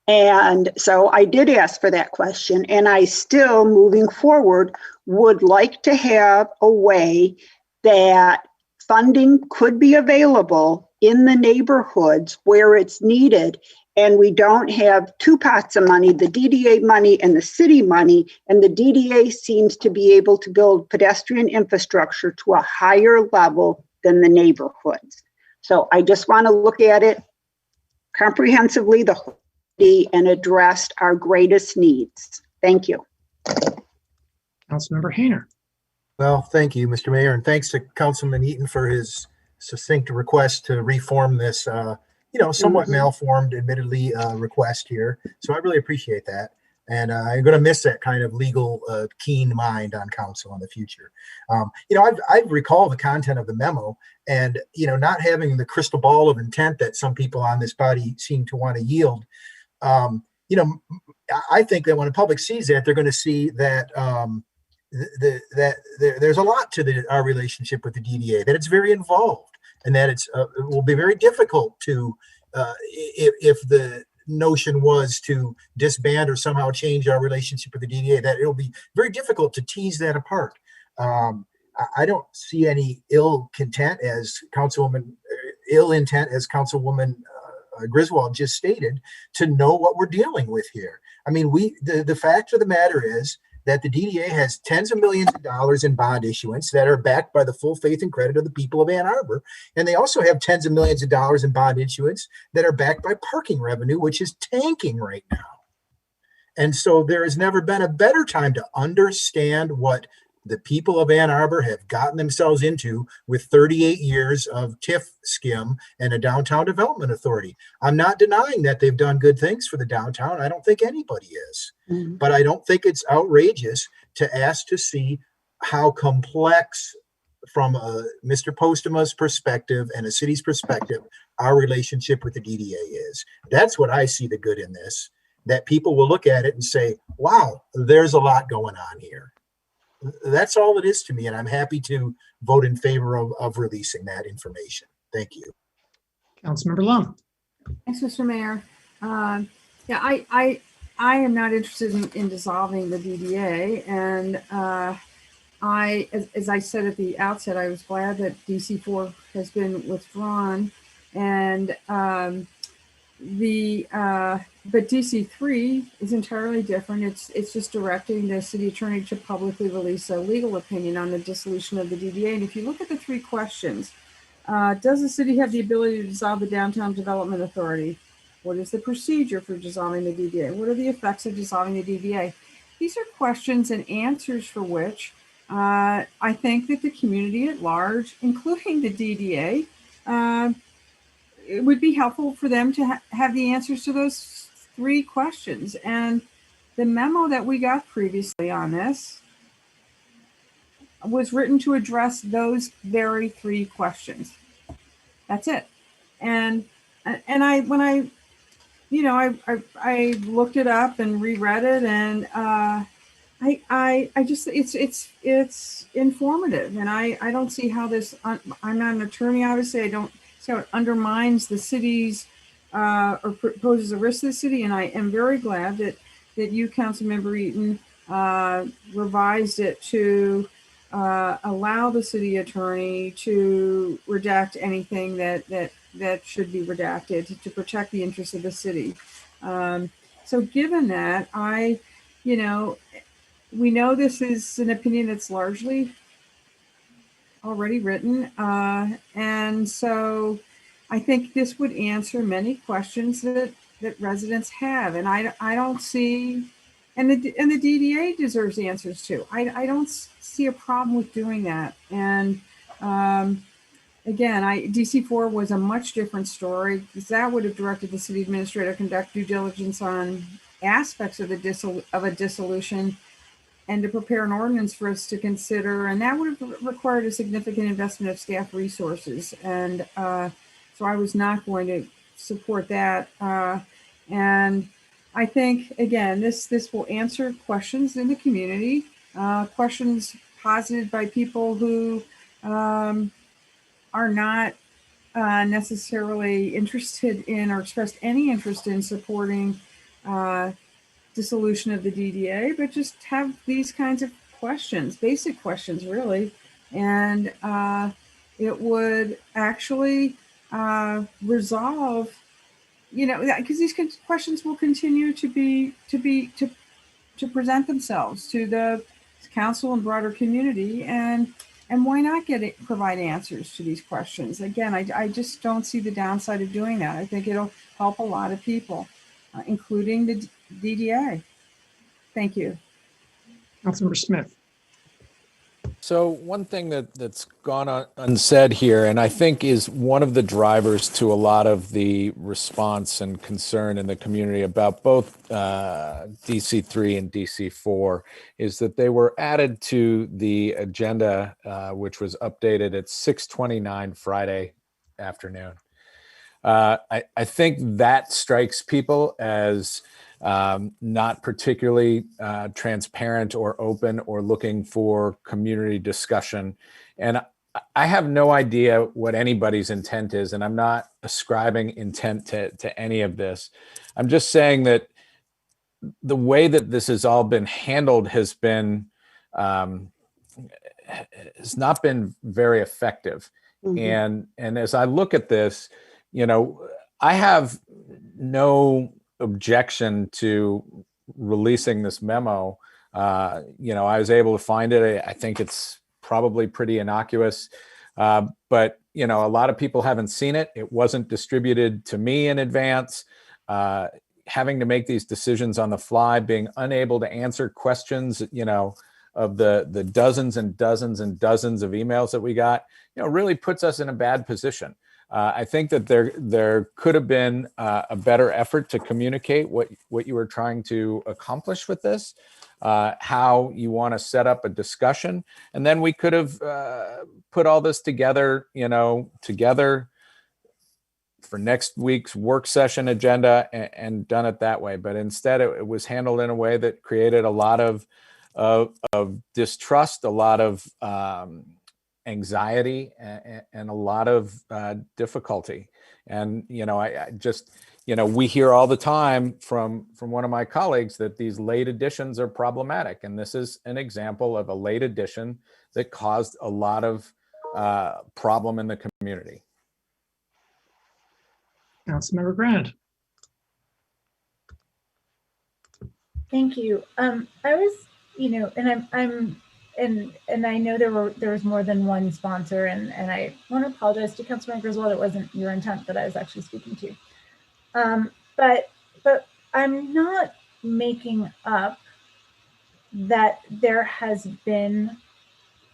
And so I did ask for that question, and I still, moving forward, would like to have a way that funding could be available in the neighborhoods where it's needed. And we don't have two pots of money, the DDA money and the city money. And the DDA seems to be able to build pedestrian infrastructure to a higher level than the neighborhoods. So I just want to look at it comprehensively, and addressed our greatest needs. Thank you. Councilmember Hayner. Well, thank you, Mr. Mayor, and thanks to Councilman Eaton for his succinct request to reform this, somewhat malformed, admittedly, request here. So I really appreciate that. And I'm going to miss that kind of legal keen mind on council in the future. I recall the content of the memo, and, not having the crystal ball of intent that some people on this body seem to want to yield. I think that when the public sees that, they're going to see that there's a lot to our relationship with the DDA, that it's very involved, and that it will be very difficult to, if the notion was to disband or somehow change our relationship with the DDA, that it'll be very difficult to tease that apart. I don't see any ill intent as Councilwoman Griswold just stated, to know what we're dealing with here. I mean, the fact of the matter is that the DDA has tens of millions of dollars in bond issuance that are backed by the full faith and credit of the people of Ann Arbor. And they also have tens of millions of dollars in bond issuance that are backed by parking revenue, which is tanking right now. And so there has never been a better time to understand what the people of Ann Arbor have gotten themselves into with 38 years of TIF skim and a downtown development authority. I'm not denying that they've done good things for the downtown. I don't think anybody is, but I don't think it's outrageous to ask to see how complex, from Mr. Postema's perspective and a city's perspective, our relationship with the DDA is. That's what I see the good in this, that people will look at it and say, wow, there's a lot going on here. That's all it is to me, and I'm happy to vote in favor of releasing that information. Thank you. Councilmember Lung. Thanks, Mr. Mayor. Yeah, I am not interested in dissolving the DDA, and as I said at the outset, I was glad that DC4 has been withdrawn, and but DC3 is entirely different. It's just directing the city attorney to publicly release a legal opinion on the dissolution of the DDA. And if you look at the three questions, does the city have the ability to dissolve the Downtown Development Authority? What is the procedure for dissolving the DDA? What are the effects of dissolving the DDA? These are questions and answers for which I think that the community at large, including the DDA, it would be helpful for them to have the answers to those three questions. And the memo that we got previously on this was written to address those very three questions. That's it. And I looked it up and reread it, and I just it's informative, and I don't see how this. I'm not an attorney, obviously. I don't see how it undermines the city's or poses a risk to the city. And I am very glad that you, Councilmember Eaton, revised it to allow the city attorney to redact anything that should be redacted to protect the interests of the city. So given that, we know this is an opinion that's largely already written. And so I think this would answer many questions that residents have. And I don't see, and the DDA deserves answers too. I don't see a problem with doing that. And again, DC4 was a much different story, because that would have directed the city administrator to conduct due diligence on aspects of a dissolution and to prepare an ordinance for us to consider. And that would have required a significant investment of staff resources. And so I was not going to support that. And I think, again, this will answer questions in the community, questions posited by people who are not necessarily interested in or expressed any interest in supporting dissolution of the DDA, but just have these kinds of questions, basic questions, really. And it would actually resolve, because these questions will continue to present themselves to the council and broader community, and why not provide answers to these questions? Again, I just don't see the downside of doing that. I think it'll help a lot of people, including the DDA. Thank you. Councilmember Smith. So one thing that's gone unsaid here, and I think is one of the drivers to a lot of the response and concern in the community about both DC3 and DC4, is that they were added to the agenda, which was updated at 6:29 Friday afternoon. I think that strikes people as not particularly transparent or open or looking for community discussion. And I have no idea what anybody's intent is, and I'm not ascribing intent to any of this. I'm just saying that the way that this has all been handled has not been very effective. Mm-hmm. And as I look at this, I have no objection to releasing this memo. I was able to find it. I think it's probably pretty innocuous, but a lot of people haven't seen it. It wasn't distributed to me in advance. Having to make these decisions on the fly, being unable to answer questions, of the dozens and dozens and dozens of emails that we got, really puts us in a bad position. I think that there could have been a better effort to communicate what you were trying to accomplish with this, how you want to set up a discussion, and then we could have put all this together, together for next week's work session agenda and done it that way. But instead, it was handled in a way that created a lot of distrust, a lot of anxiety, and a lot of difficulty. And I just we hear all the time from one of my colleagues that these late additions are problematic, and this is an example of a late addition that caused a lot of problem in the community. Councilmember Grant. Thank you. I was, and I know there was more than one sponsor, and I want to apologize to Councilmember Griswold. It wasn't your intent that I was actually speaking to. But I'm not making up that there has been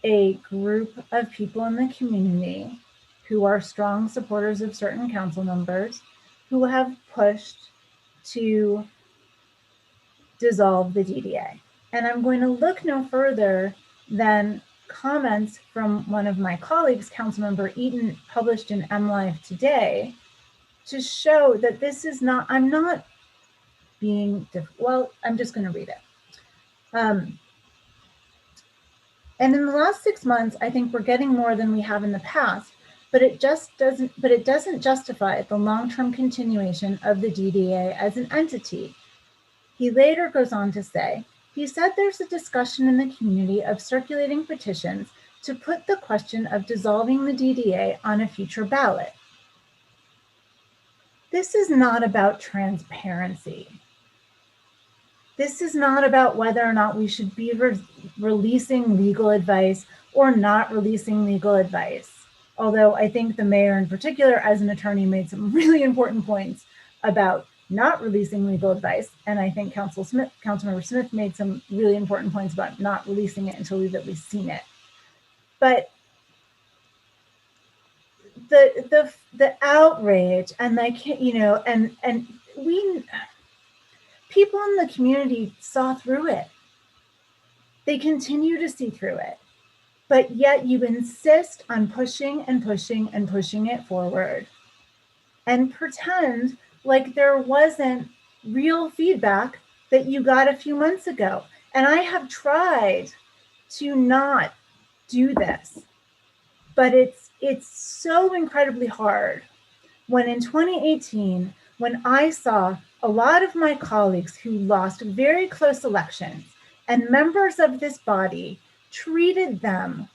a group of people in the community who are strong supporters of certain council members who have pushed to dissolve the DDA. And I'm going to look no further than comments from one of my colleagues, Councilmember Eaton, published in MLive today, to show that this is not, I'm not being, well, I'm just going to read it. And in the last 6 months, I think we're getting more than we have in the past, but it doesn't justify the long-term continuation of the DDA as an entity. He later goes on to say, he said there's a discussion in the community of circulating petitions to put the question of dissolving the DDA on a future ballot. This is not about transparency. This is not about whether or not we should be releasing legal advice or not releasing legal advice. Although I think the mayor in particular, as an attorney, made some really important points about not releasing legal advice. And I think Councilmember Smith made some really important points about not releasing it until we've at least seen it. But the outrage and people in the community saw through it. They continue to see through it. But yet you insist on pushing and pushing and pushing it forward and pretend like there wasn't real feedback that you got a few months ago. And I have tried to not do this, but it's so incredibly hard when in 2018, when I saw a lot of my colleagues who lost very close elections and members of this body treated them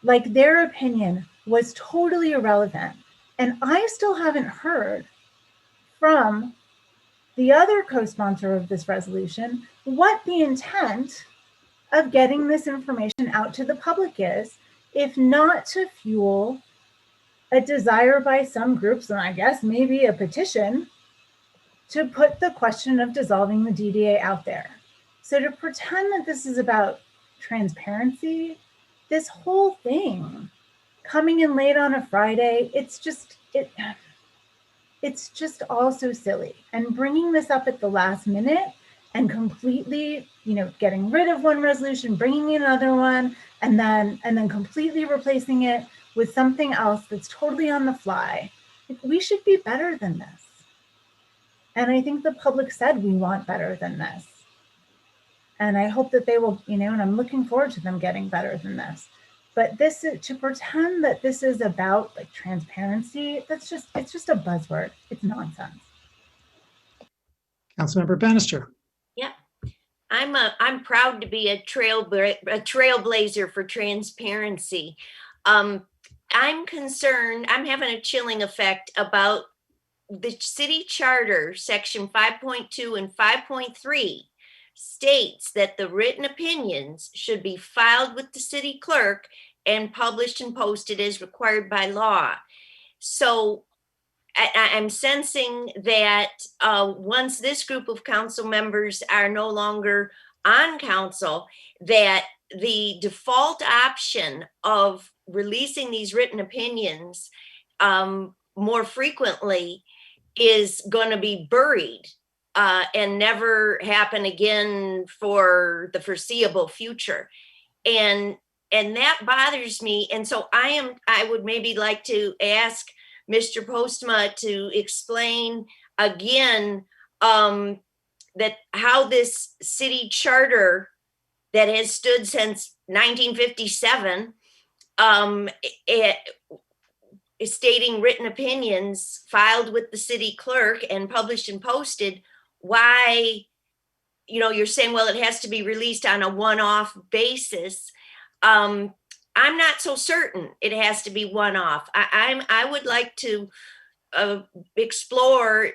like their opinion was totally irrelevant. And I still haven't heard from the other co-sponsor of this resolution what the intent of getting this information out to the public is, if not to fuel a desire by some groups, and I guess maybe a petition, to put the question of dissolving the DDA out there. So to pretend that this is about transparency, this whole thing coming in late on a Friday, it's just all so silly. And bringing this up at the last minute and completely, getting rid of one resolution, bringing in another one, and then completely replacing it with something else that's totally on the fly. We should be better than this. And I think the public said we want better than this. And I hope that they will, and I'm looking forward to them getting better than this. But this is to pretend that this is about like transparency, it's just a buzzword. It's nonsense. Councilmember Bannister. Yeah, I'm proud to be a trailblazer for transparency. I'm concerned, I'm having a chilling effect about the city charter, section 5.2 and 5.3 states that the written opinions should be filed with the city clerk and published and posted as required by law. So I'm sensing that once this group of council members are no longer on council, that the default option of releasing these written opinions more frequently is going to be buried and never happen again for the foreseeable future. And that bothers me. And so I would maybe like to ask Mr. Postma to explain again that how this city charter that has stood since 1957, stating written opinions filed with the city clerk and published and posted, why, you're saying, well, it has to be released on a one-off basis. I'm not so certain it has to be one-off. I would like to explore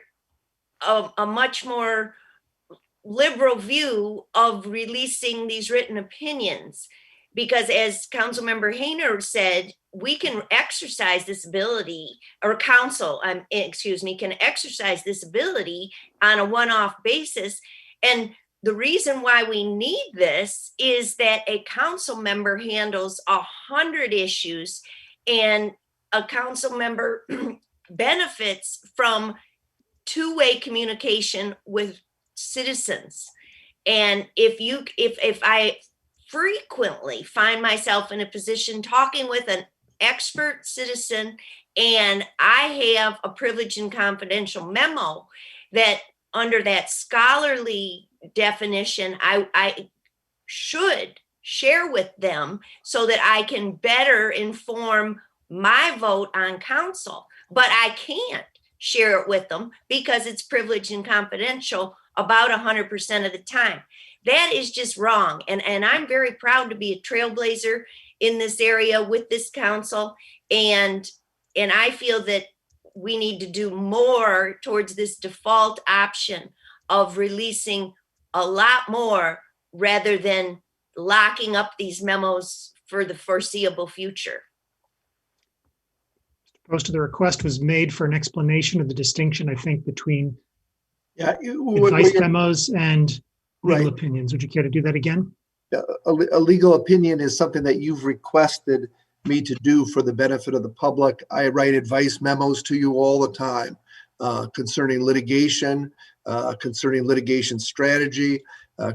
a much more liberal view of releasing these written opinions, because as Councilmember Hayner said, we can exercise this ability, or council, can exercise this ability on a one-off basis. And the reason why we need this is that a council member handles 100 issues, and a council member benefits from two-way communication with citizens. And if I frequently find myself in a position talking with an expert citizen, and I have a privileged and confidential memo that under that scholarly definition, I should share with them so that I can better inform my vote on council, but I can't share it with them because it's privileged and confidential about 100% of the time. That is just wrong. And I'm very proud to be a trailblazer in this area with this council. And I feel that we need to do more towards this default option of releasing a lot more rather than locking up these memos for the foreseeable future. Most of the request was made for an explanation of the distinction, I think, between advice memos and legal opinions. Would you care to do that again? A legal opinion is something that you've requested me to do for the benefit of the public. I write advice memos to you all the time concerning litigation, concerning litigation strategy,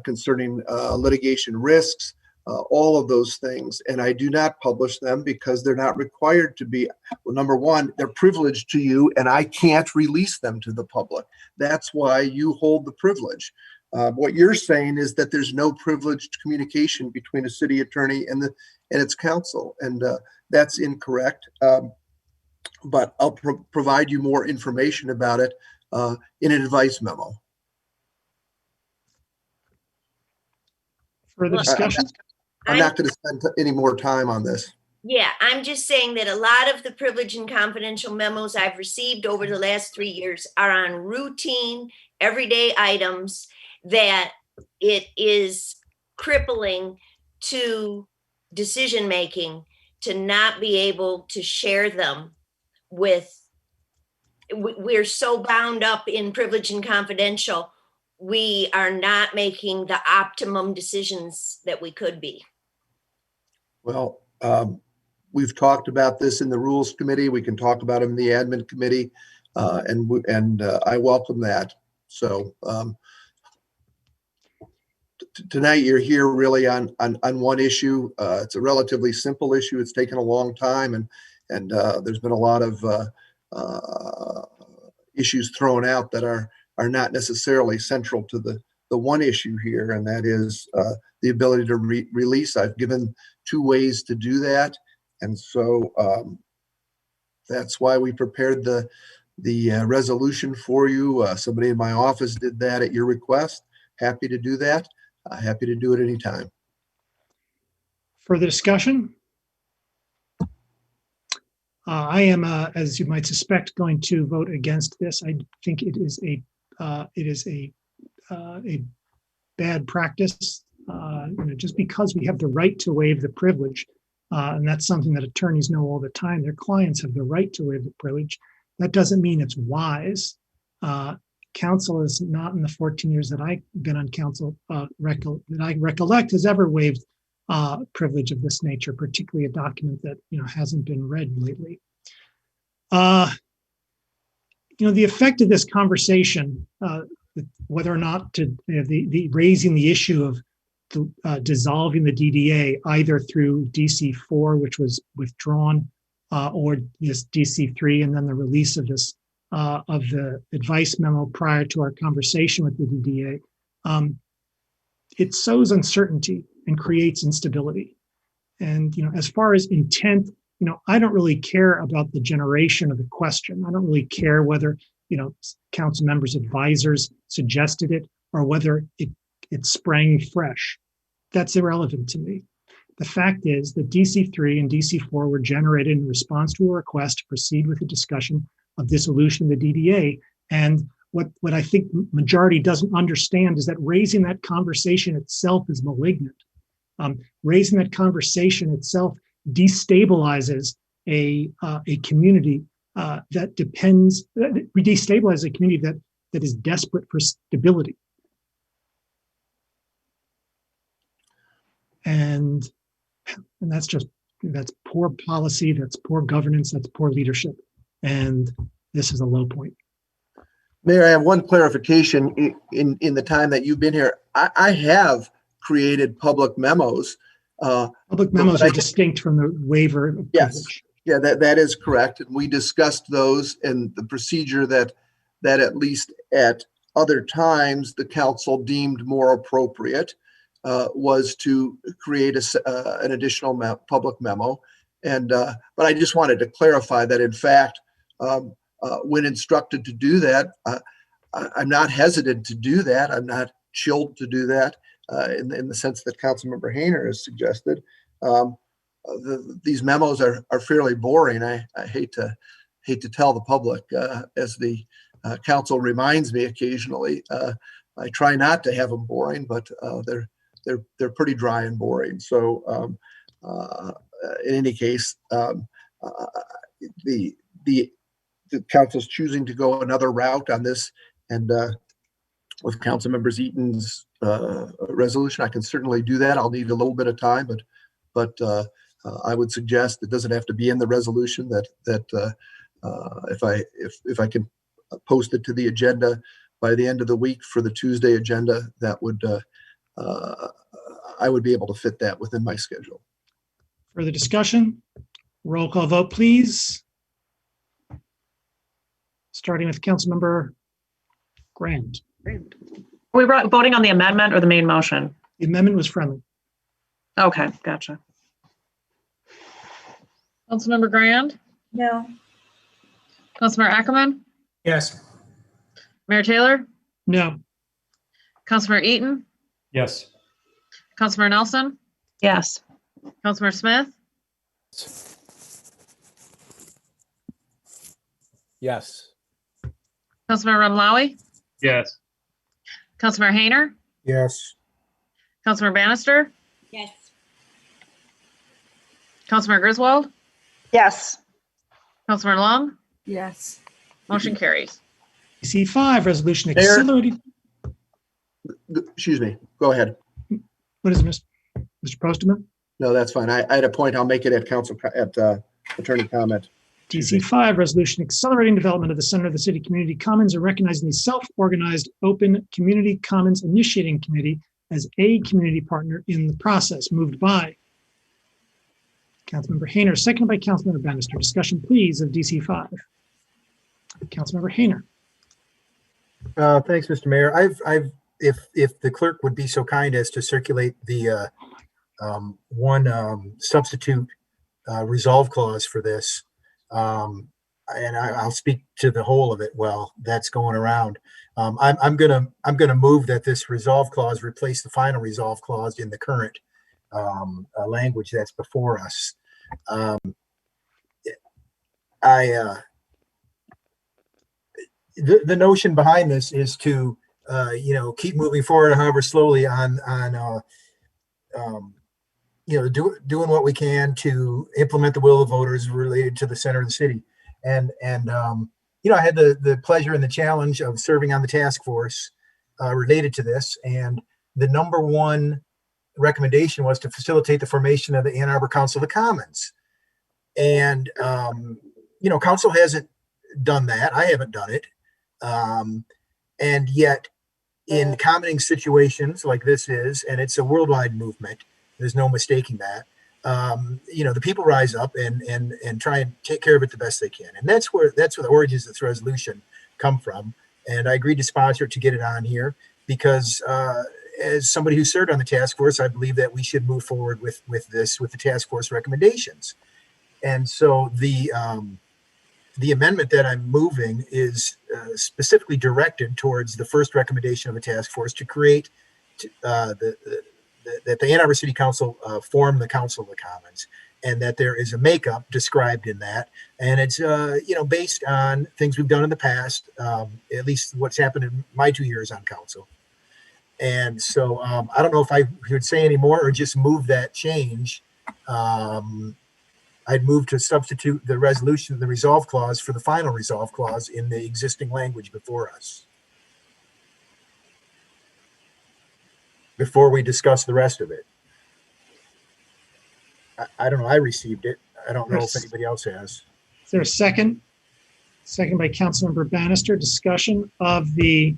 concerning litigation risks, all of those things. And I do not publish them because they're not required to be. Well, number one, they're privileged to you and I can't release them to the public. That's why you hold the privilege. What you're saying is that there's no privileged communication between a city attorney and its counsel, and that's incorrect. But I'll provide you more information about it in an advice memo. Further discussion? I'm not going to spend any more time on this. Yeah, I'm just saying that a lot of the privileged and confidential memos I've received over the last 3 years are on routine, everyday items that it is crippling to decision-making to not be able to share them with. We're so bound up in privilege and confidential, we are not making the optimum decisions that we could be. Well, we've talked about this in the Rules Committee. We can talk about it in the Admin Committee, and I welcome that. So tonight you're here really on one issue. It's a relatively simple issue. It's taken a long time, and there's been a lot of issues thrown out that are not necessarily central to the one issue here, and that is the ability to release. I've given 2 ways to do that, and so that's why we prepared the resolution for you. Somebody in my office did that at your request. Happy to do that. Happy to do it anytime. Further discussion? I am, as you might suspect, going to vote against this. I think it is a bad practice. Just because we have the right to waive the privilege, and that's something that attorneys know all the time. Their clients have the right to waive the privilege. That doesn't mean it's wise. Council is not, in the 14 years that I've been on council, that I recollect, has ever waived privilege of this nature, particularly a document that hasn't been read lately. The effect of this conversation, whether or not to the raising the issue of dissolving the DDA either through DC4, which was withdrawn, or this DC3, and then the release of this of the advice memo prior to our conversation with the DDA, it sows uncertainty and creates instability. And as far as intent, I don't really care about the generation of the question. I don't really care whether council members' advisors suggested it or whether it sprang fresh. That's irrelevant to me. The fact is that DC3 and DC4 were generated in response to a request to proceed with the discussion of dissolution of the DDA. And what I think majority doesn't understand is that raising that conversation itself is malignant. Raising that conversation itself destabilizes a community that depends. We destabilize a community that is desperate for stability. And that's poor policy, that's poor governance, that's poor leadership. And this is a low point. Mayor, I have one clarification. In the time that you've been here, I have created public memos. Public memos are distinct from the waiver of privilege. Yeah, that is correct. And we discussed those and the procedure that at least at other times the council deemed more appropriate was to create an additional public memo. And but I just wanted to clarify that, in fact, when instructed to do that, I'm not hesitant to do that. I'm not chilled to do that in the sense that Councilmember Hayner has suggested. These memos are fairly boring. I hate to tell the public, as the council reminds me occasionally. I try not to have them boring, but they're pretty dry and boring. So in any case, the council's choosing to go another route on this, and with Councilmember Eaton's resolution, I can certainly do that. I'll need a little bit of time, but I would suggest it doesn't have to be in the resolution. That if I can post it to the agenda by the end of the week for the Tuesday agenda, that would I would be able to fit that within my schedule. Further discussion? Roll call vote, please. Starting with Councilmember Grand. Are we voting on the amendment or the main motion? The amendment was friendly. Okay, gotcha. Councilmember Grand? No. Councilmember Ackerman? Yes. Mayor Taylor? No. Councilmember Eaton? Yes. Councilmember Nelson? Yes. Councilmember Smith? Yes. Councilmember Remlawi? Yes. Councilmember Hayner? Yes. Councilmember Bannister? Yes. Councilmember Griswold? Yes. Councilmember Long? Yes. Motion carries. DC5, resolution Mayor? accelerating. Excuse me. Go ahead. What is it, Mr. Postman? No, that's fine. I had a point. I'll make it at attorney comment. DC5, resolution accelerating development of the center of the city community commons and recognizing the self-organized open community commons initiating committee as a community partner in the process. Moved by Councilmember Hayner, seconded by Councilmember Bannister. Discussion, please, of DC5. Councilmember Hayner. Thanks, Mr. Mayor. If the clerk would be so kind as to circulate the one substitute resolve clause for this, and I'll speak to the whole of it while that's going around. I'm gonna move that this resolve clause replace the final resolve clause in the current language that's before us. The notion behind this is to keep moving forward, however slowly, on doing what we can to implement the will of voters related to the center of the city. And I had the pleasure and the challenge of serving on the task force related to this. And the number one recommendation was to facilitate the formation of the Ann Arbor Council of Commons. And, council hasn't done that. I haven't done it. And yet in commenting situations like this is, and it's a worldwide movement, there's no mistaking that, the people rise up and try and take care of it the best they can. And that's where the origins of this resolution come from. And I agreed to sponsor it to get it on here because as somebody who served on the task force, I believe that we should move forward with the task force recommendations. And so the amendment that I'm moving is specifically directed towards the first recommendation of the task force to create that the Ann Arbor City Council form the Council of the Commons, and that there is a makeup described in that. And it's, based on things we've done in the past, at least what's happened in my 2 years on council. And so I don't know if I would say any more or just move that change. I'd move to substitute the resolution, the resolve clause for the final resolve clause in the existing language before us, before we discuss the rest of it. I don't know. I received it. I don't know if anybody else has. Is there a second? Second by Councilmember Bannister. Discussion of the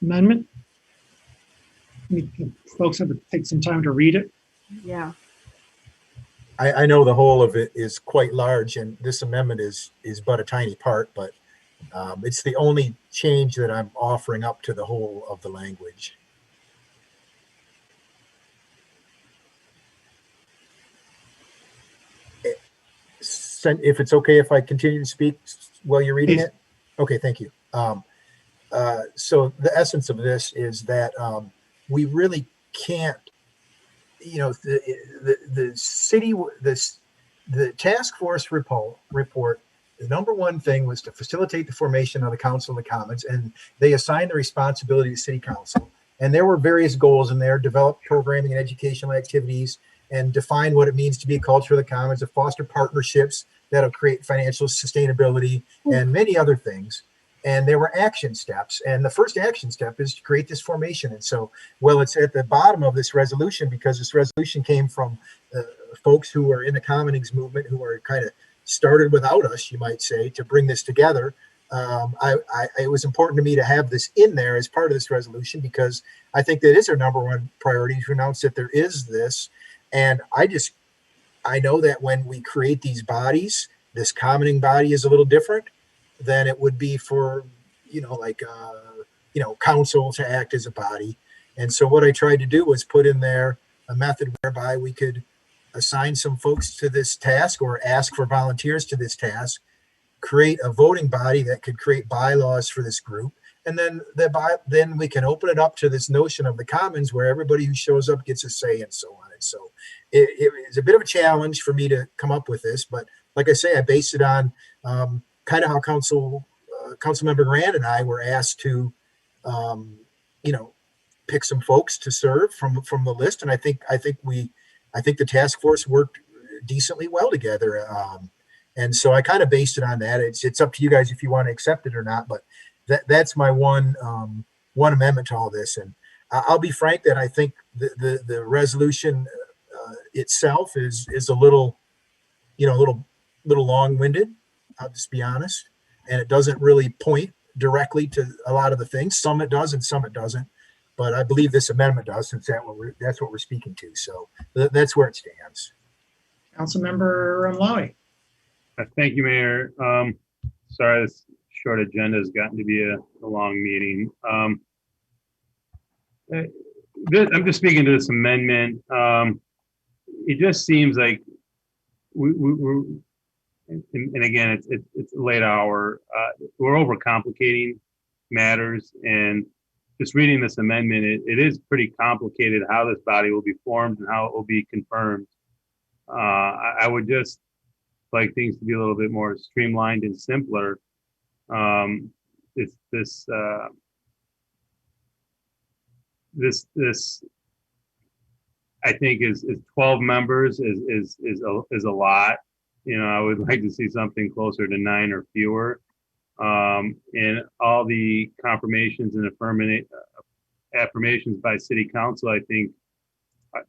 amendment. Folks have to take some time to read it. Yeah. I know the whole of it is quite large, and this amendment is but a tiny part, but it's the only change that I'm offering up to the whole of the language. If it's okay if I continue to speak while you're reading it? Okay, thank you. So the essence of this is that we really can't, the city, the task force report, the number one thing was to facilitate the formation of the Council of the Commons, and they assigned the responsibility to City Council. And there were various goals in there: develop programming and educational activities, and define what it means to be a culture of the commons, to foster partnerships that'll create financial sustainability, and many other things. And there were action steps. And the first action step is to create this formation. And so, well, it's at the bottom of this resolution, because this resolution came from folks who are in the Commonings movement, who are kind of started without us, you might say, to bring this together. It was important to me to have this in there as part of this resolution, because I think that is our number one priority, to announce that there is this. And I know that when we create these bodies, this Commoning body is a little different than it would be for, council to act as a body. And so what I tried to do was put in there a method whereby we could assign some folks to this task, or ask for volunteers to this task, create a voting body that could create bylaws for this group. And then we can open it up to this notion of the commons, where everybody who shows up gets a say, and so on. And so it was a bit of a challenge for me to come up with this, but like I say, I based it on kind of how Councilmember Grant and I were asked to, pick some folks to serve from the list. And I think the task force worked decently well together. And so I kind of based it on that. It's up to you guys if you want to accept it or not, but that's my one amendment to all this. And I'll be frank that I think the resolution itself is a little long-winded. I'll just be honest. And it doesn't really point directly to a lot of the things. Some it does and some it doesn't. But I believe this amendment does, since that's what we're speaking to. So that's where it stands. Councilmember Lowy. Thank you, Mayor. Sorry, this short agenda has gotten to be a long meeting. I'm just speaking to this amendment. It just seems like we're and again, it's a late hour. We're overcomplicating matters, and just reading this amendment, it is pretty complicated how this body will be formed and how it will be confirmed. I would just like things to be a little bit more streamlined and simpler. This I think is 12 members is a lot. I would like to see something closer to 9 or fewer. And all the confirmations and affirmations by city council, I think,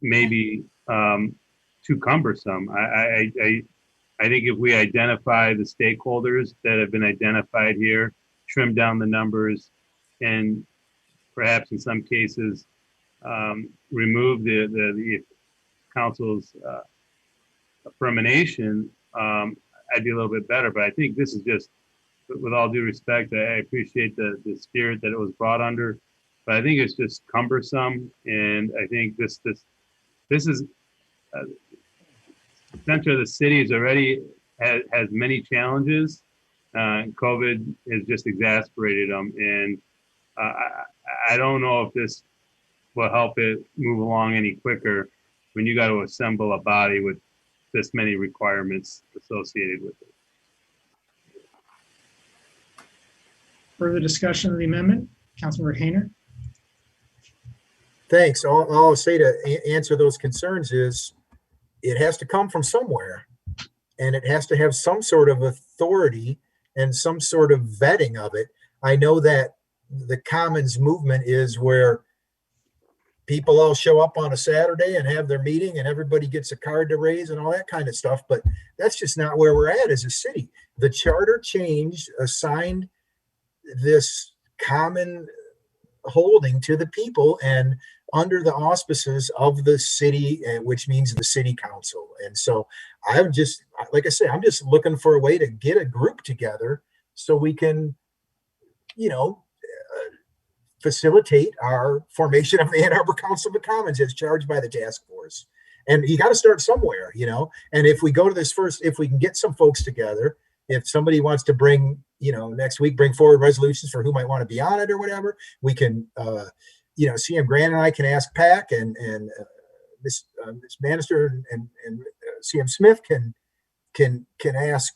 maybe too cumbersome. I think if we identify the stakeholders that have been identified here, trim down the numbers, and perhaps in some cases remove the council's affirmation, I'd be a little bit better. But I think this is just, with all due respect, I appreciate the spirit that it was brought under, but I think it's just cumbersome. And I think this is the center of the city is already has many challenges. COVID has just exasperated them, and I don't know if this will help it move along any quicker when you got to assemble a body with this many requirements associated with it. Further discussion of the amendment? Councilmember Hayner? Thanks. All I'll say to answer those concerns is it has to come from somewhere, and it has to have some sort of authority and some sort of vetting of it. I know that the Commons movement is where people all show up on a Saturday and have their meeting and everybody gets a card to raise and all that kind of stuff, but that's just not where we're at as a city. The charter changed, assigned this common holding to the people and under the auspices of the city, which means the city council. And so I'm just, like I say, I'm just looking for a way to get a group together so we can, facilitate our formation of the Ann Arbor Council of Commons as charged by the task force. And you got to start somewhere, and if we go to this first, if we can get some folks together, if somebody wants to bring, next week, bring forward resolutions for who might want to be on it or whatever, we can, CM Grant and I can ask PAC and Ms. Bannister and CM Smith can ask,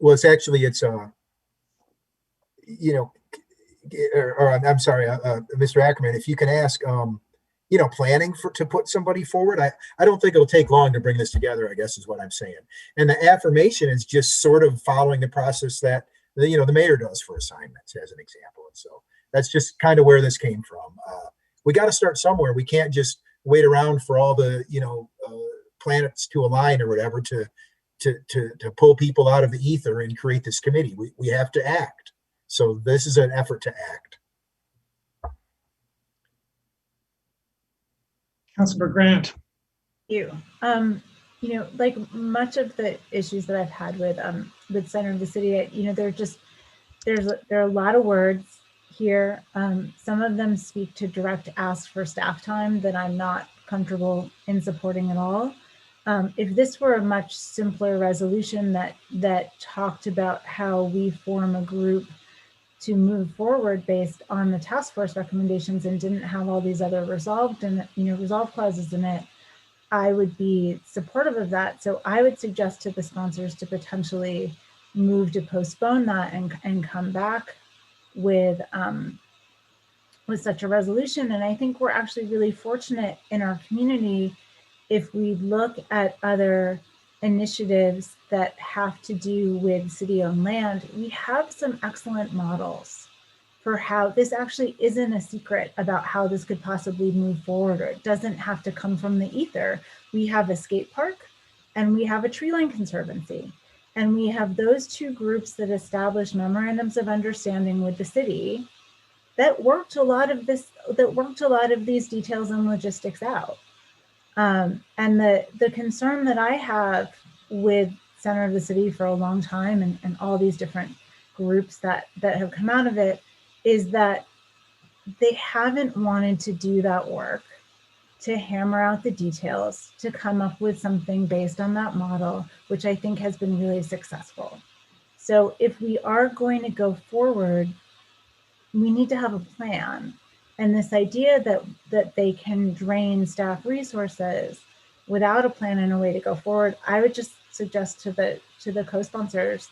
well, it's actually, I'm sorry, Mr. Ackerman, if you can ask, planning to put somebody forward. I don't think it'll take long to bring this together, I guess is what I'm saying. And the affirmation is just sort of following the process that, the mayor does for assignments as an example. And so that's just kind of where this came from. We got to start somewhere. We can't just wait around for all the, planets to align or whatever to pull people out of the ether and create this committee. We have to act. So this is an effort to act. Councilmember Grant. Thank you. Like much of the issues that I've had with Center of the City, there are a lot of words here. Some of them speak to direct asks for staff time that I'm not comfortable in supporting at all. If this were a much simpler resolution that talked about how we form a group to move forward based on the task force recommendations and didn't have all these other resolve clauses in it, I would be supportive of that. So I would suggest to the sponsors to potentially move to postpone that and come back with such a resolution. And I think we're actually really fortunate in our community if we look at other initiatives that have to do with city-owned land. We have some excellent models for how this actually isn't a secret about how this could possibly move forward, or it doesn't have to come from the ether. We have a skate park and we have a tree line conservancy, and we have those two groups that established memorandums of understanding with the city that worked a lot of these details and logistics out. And the concern that I have with Center of the City for a long time and all these different groups that have come out of it is that they haven't wanted to do that work, to hammer out the details, to come up with something based on that model, which I think has been really successful. So if we are going to go forward, we need to have a plan. And this idea that they can drain staff resources without a plan and a way to go forward, I would just suggest to the co-sponsors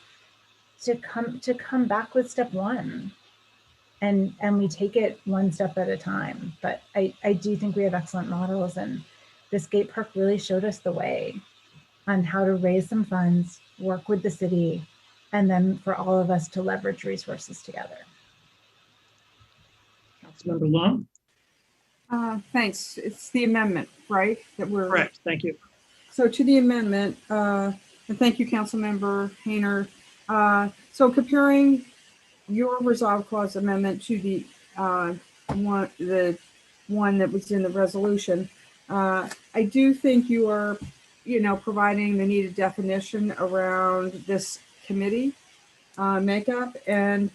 to come back with step one, and we take it one step at a time. But I do think we have excellent models, and the skate park really showed us the way on how to raise some funds, work with the city, and then for all of us to leverage resources together. Councilmember Long? Thanks. It's the amendment, right? That we're Correct. Thank you. So to the amendment, and thank you, Councilmember Hayner. So comparing your resolve clause amendment to the one that was in the resolution, I do think you are, providing the needed definition around this committee makeup. And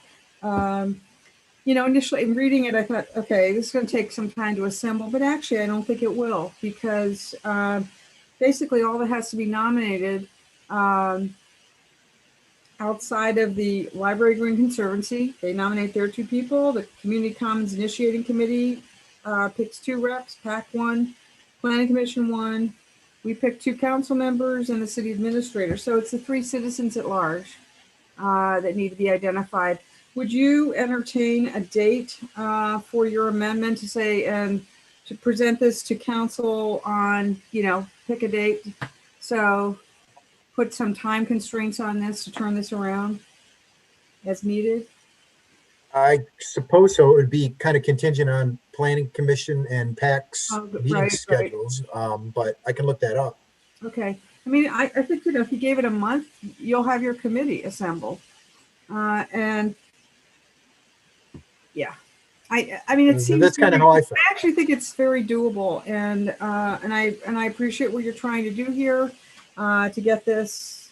initially in reading it, I thought, okay, this is going to take some time to assemble, but actually I don't think it will, because basically all that has to be nominated outside of the Library Green Conservancy. They nominate their 2 people. The Community Commons Initiating Committee picks 2 reps, PAC 1, Planning Commission 1. We pick 2 council members and the city administrator. So it's the 3 citizens at large that need to be identified. Would you entertain a date for your amendment to say, and to present this to council on, pick a date? So put some time constraints on this to turn this around as needed? I suppose so. It would be kind of contingent on planning commission and PAC's meeting schedules, but I can look that up. Okay. I mean, I think, if you gave it a month, you'll have your committee assembled. And yeah, I mean, it seems that's kind of how I feel. I actually think it's very doable, and I appreciate what you're trying to do here to get this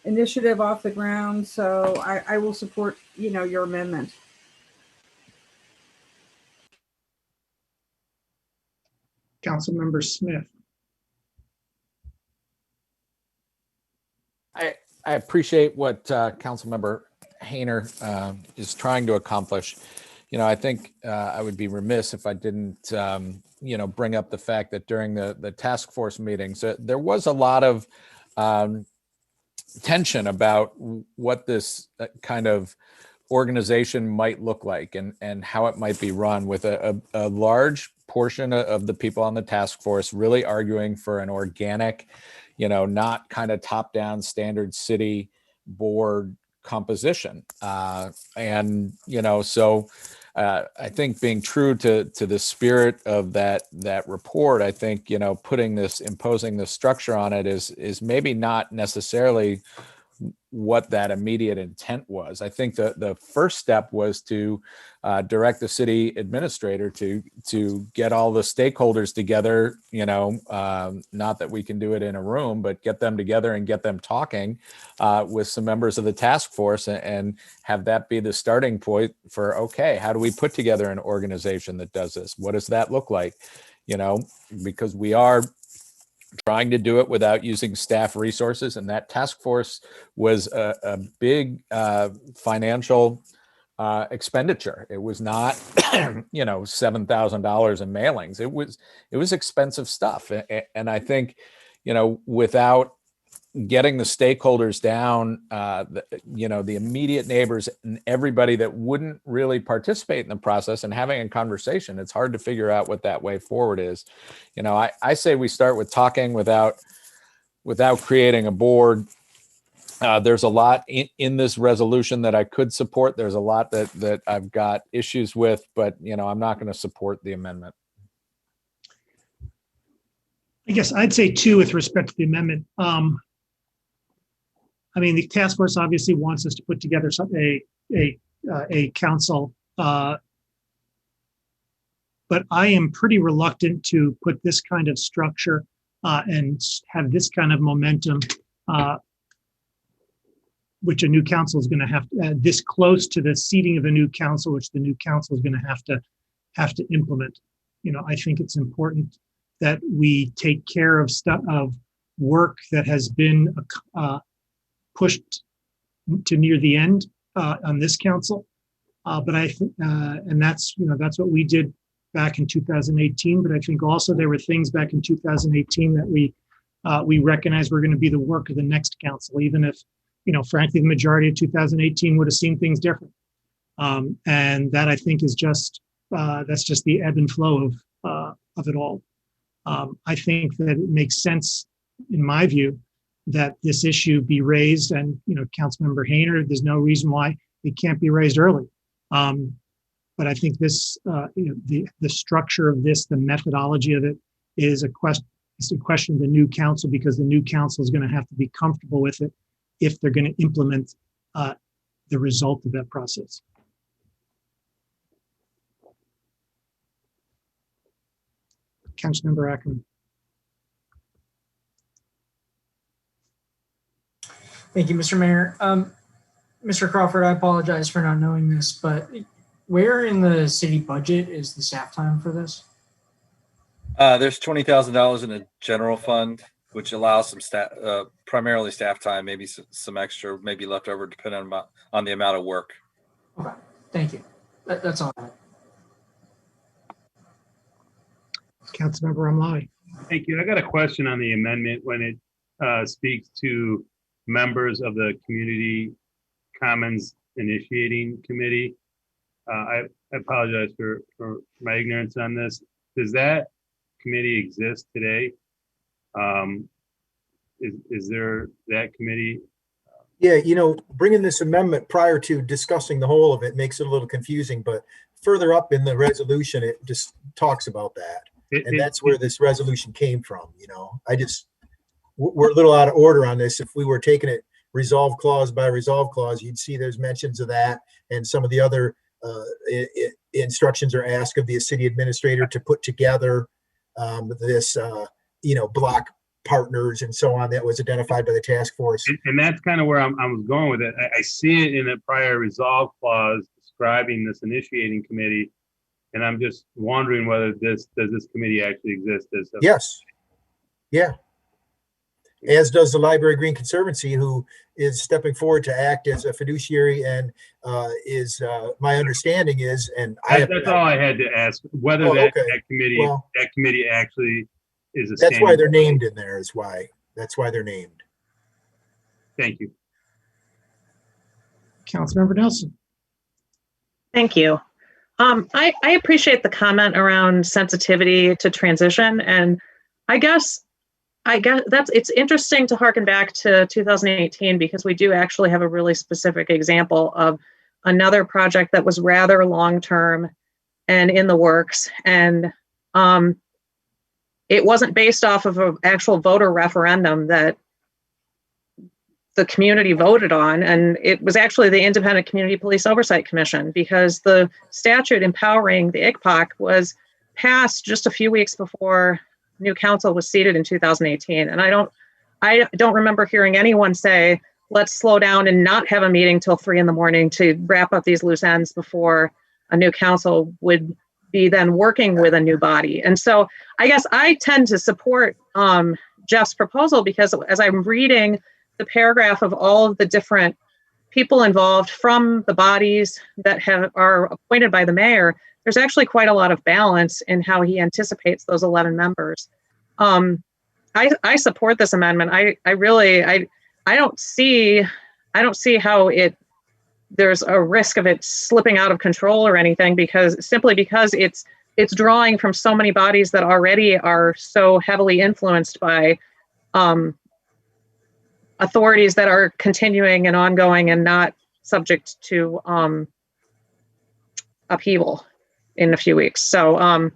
initiative off the ground. So I will support, your amendment. Councilmember Smith. I appreciate what Councilmember Hayner is trying to accomplish. I think I would be remiss if I didn't, bring up the fact that during the task force meetings, there was a lot of tension about what this kind of organization might look like and how it might be run, with a large portion of the people on the task force really arguing for an organic, not kind of top-down standard city board composition. And, so I think being true to the spirit of that report, I think, imposing this structure on it is maybe not necessarily what that immediate intent was. I think the first step was to direct the city administrator to get all the stakeholders together, not that we can do it in a room, but get them together and get them talking with some members of the task force, and have that be the starting point for, okay, how do we put together an organization that does this? What does that look like? Because we are trying to do it without using staff resources, and that task force was a big financial expenditure. It was not, $7,000 in mailings. It was expensive stuff, and I think, without getting the stakeholders down, the immediate neighbors and everybody that wouldn't really participate in the process and having a conversation, it's hard to figure out what that way forward is. I say we start with talking without creating a board. There's a lot in this resolution that I could support. There's a lot that I've got issues with, but I'm not going to support the amendment. I guess I'd say too, with respect to the amendment, the task force obviously wants us to put together a council, but I am pretty reluctant to put this kind of structure and have this kind of momentum, which a new council is going to have this close to the seating of a new council, which the new council is going to have to implement. I think it's important that we take care of work that has been pushed to near the end on this council, but I think, and that's what we did back in 2018. But I think also there were things back in 2018 that we recognized were going to be the work of the next council, even if frankly the majority of 2018 would have seen things different. And that I think is just that's just the ebb and flow of it all. I think that it makes sense, in my view, that this issue be raised, and, Councilmember Hayner, there's no reason why it can't be raised early. But I think this, the structure of this, the methodology of it is a question. It's a question of the new council, because the new council is going to have to be comfortable with it if they're going to implement the result of that process. Councilmember Ackerman. Thank you, Mr. Mayor. Mr. Crawford, I apologize for not knowing this, but where in the city budget is the staff time for this? There's $20,000 in a general fund, which allows some staff, primarily staff time, maybe some extra, maybe left over, depending on the amount of work. Okay, thank you. That's all I have. Councilmember Amlawi. Thank you. I got a question on the amendment when it speaks to members of the Community Commons Initiating Committee. I apologize for my ignorance on this. Does that committee exist today? Is there that committee? Yeah, bringing this amendment prior to discussing the whole of it makes it a little confusing, but further up in the resolution, it just talks about that. And that's where this resolution came from, we're a little out of order on this. If we were taking it resolve clause by resolve clause, you'd see there's mentions of that, and some of the other instructions are asked of the city administrator to put together this, block partners and so on that was identified by the task force. And that's kind of where I was going with it. I see it in a prior resolve clause describing this initiating committee, and I'm just wondering whether does this committee actually exist? Yes. Yeah. As does the Library Green Conservancy, who is stepping forward to act as a fiduciary, and is my understanding is, and that's all I had to ask, whether that committee actually is a. That's why they're named in there. That's why they're named. Thank you. Councilmember Nelson. Thank you. I appreciate the comment around sensitivity to transition, and I guess it's interesting to harken back to 2018, because we do actually have a really specific example of another project that was rather long-term and in the works, and it wasn't based off of an actual voter referendum that the community voted on, and it was actually the Independent Community Police Oversight Commission, because the statute empowering the ICPOC was passed just a few weeks before new council was seated in 2018. And I don't remember hearing anyone say, let's slow down and not have a meeting till 3 a.m. to wrap up these loose ends before a new council would be then working with a new body. And so I guess I tend to support Jeff's proposal, because as I'm reading the paragraph of all of the different people involved from the bodies that are appointed by the mayor, there's actually quite a lot of balance in how he anticipates those 11 members. I support this amendment. I don't see how there's a risk of it slipping out of control or anything, because it's drawing from so many bodies that already are so heavily influenced by authorities that are continuing and ongoing and not subject to upheaval in a few weeks. So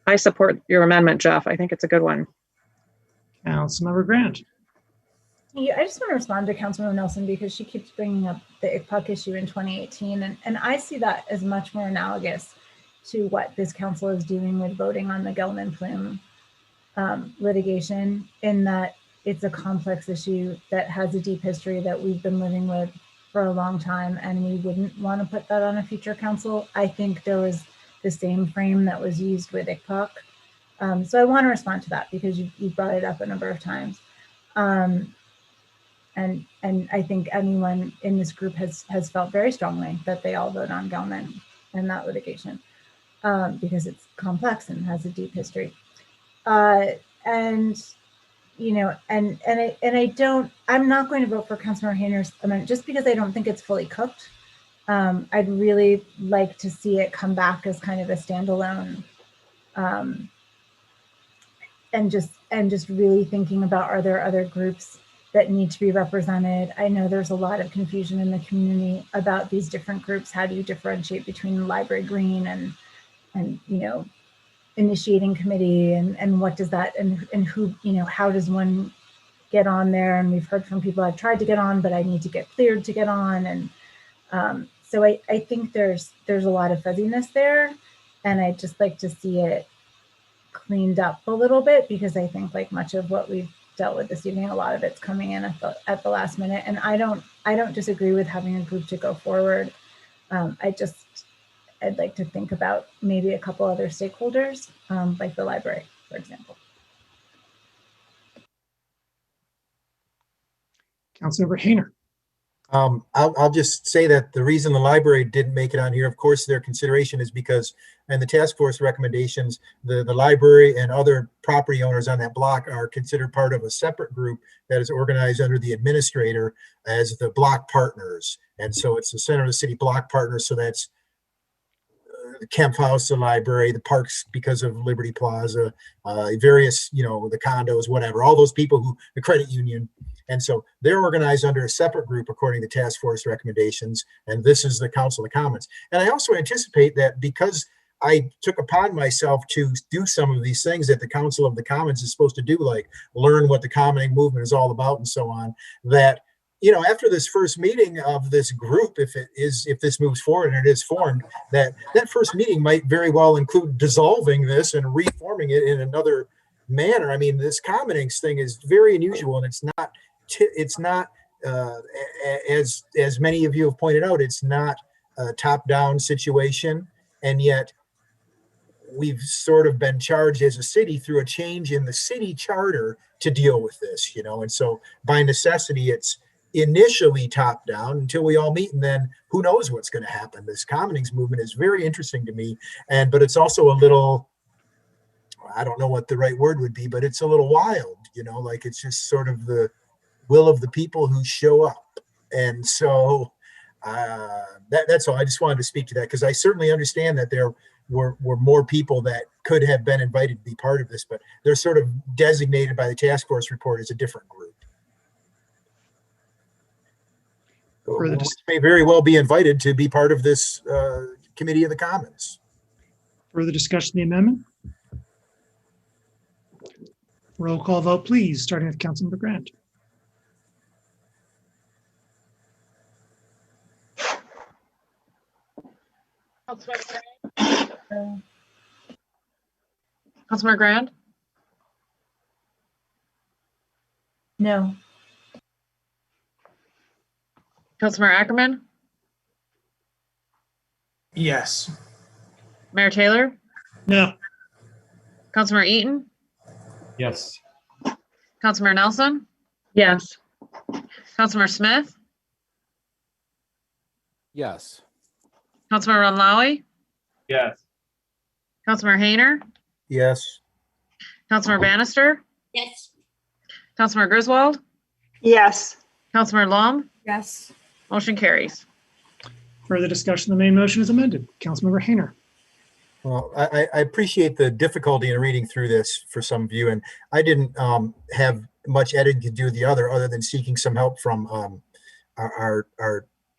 I support your amendment, Jeff. I think it's a good one. Councilmember Grant. Yeah, I just want to respond to Councilmember Nelson, because she keeps bringing up the ICPOC issue in 2018. And I see that as much more analogous to what this council is doing with voting on the Gelman Plume litigation, in that it's a complex issue that has a deep history that we've been living with for a long time, and we wouldn't want to put that on a future council. I think there was the same frame that was used with ICPOC. So I want to respond to that, because you brought it up a number of times. And I think anyone in this group has felt very strongly that they all vote on Gelman and that litigation, because it's complex and has a deep history. I'm not going to vote for Councilmember Hayner's amendment just because I don't think it's fully cooked. I'd really like to see it come back as kind of a standalone, and just really thinking about, are there other groups that need to be represented. I know there's a lot of confusion in the community about these different groups. How do you differentiate between library green and you know, initiating committee, and what does that, and who, you know, how does one get on there? And we've heard from people, I've tried to get on, but I need to get cleared to get on. And so I think there's a lot of fuzziness there, and I'd just like to see it cleaned up a little bit, because I think like much of what we've dealt with this evening, a lot of it's coming in at the last minute. And I don't disagree with having a group to go forward. I'd like to think about maybe a couple other stakeholders, like the library, for example. Councilmember Hayner. I'll just say that the reason the library didn't make it on here, of course, their consideration is because, and the task force recommendations, the library and other property owners on that block are considered part of a separate group that is organized under the administrator as the block partners. And so it's the Center of the City Block Partners. So that's the Kemp House, the library, the parks because of Liberty Plaza, various, you know, the condos, whatever, all those people who, the credit union. And so they're organized under a separate group according to task force recommendations. And this is the Council of the Commons. And I also anticipate that because I took upon myself to do some of these things that the Council of the Commons is supposed to do, like learn what the commoning movement is all about and so on, that, you know, after this first meeting of this group, if this moves forward and it is formed, that first meeting might very well include dissolving this and reforming it in another manner. I mean, this commonings thing is very unusual, and it's not as many of you have pointed out, it's not a top-down situation, and yet we've sort of been charged as a city through a change in the city charter to deal with this, you know, and so by necessity, it's initially top down until we all meet, and then who knows what's going to happen. This commonings movement is very interesting to me, but it's also a little, I don't know what the right word would be, but it's a little wild, you know, like it's just sort of the will of the people who show up. And so that's all. I just wanted to speak to that, because I certainly understand that there were more people that could have been invited to be part of this, but they're sort of designated by the task force report as a different group. Which may very well be invited to be part of this Committee of the Commons. Further discussion of the amendment? Roll call vote, please, starting with Councilmember Grant. Councilmember Grand? No. Councilmember Ackerman? Yes. Mayor Taylor? No. Councilmember Eaton? Yes. Councilmember Nelson? Yes. Councilmember Smith? Yes. Councilmember Runlawi? Yes. Councilmember Hayner? Yes. Councilmember Bannister? Yes. Councilmember Griswold? Yes. Councilmember Lum? Yes. Motion carries. Further discussion of the main motion is amended. Councilmember Hayner. Well, I appreciate the difficulty in reading through this for some of you, and I didn't have much editing to do with the other than seeking some help from our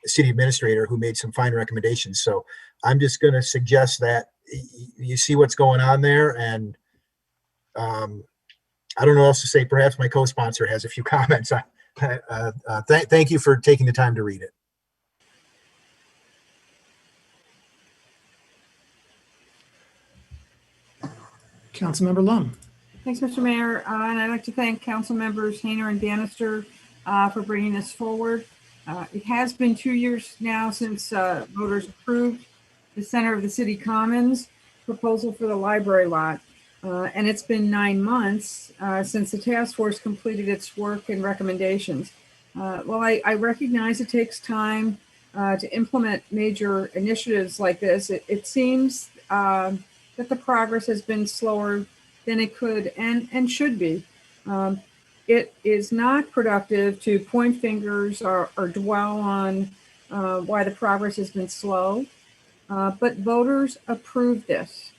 city administrator, who made some fine recommendations. So I'm just going to suggest that you see what's going on there, and I don't know what else to say. Perhaps my co-sponsor has a few comments. Thank you for taking the time to read it. Councilmember Lum. Thanks, Mr. Mayor. And I'd like to thank Council Members Hayner and Bannister for bringing this forward. It has been 2 years now since voters approved the Center of the City Commons proposal for the library lot. And it's been 9 months since the task force completed its work and recommendations. While I recognize it takes time to implement major initiatives like this, it seems that the progress has been slower than it could and should be. It is not productive to point fingers or dwell on why the progress has been slow, but voters approved this.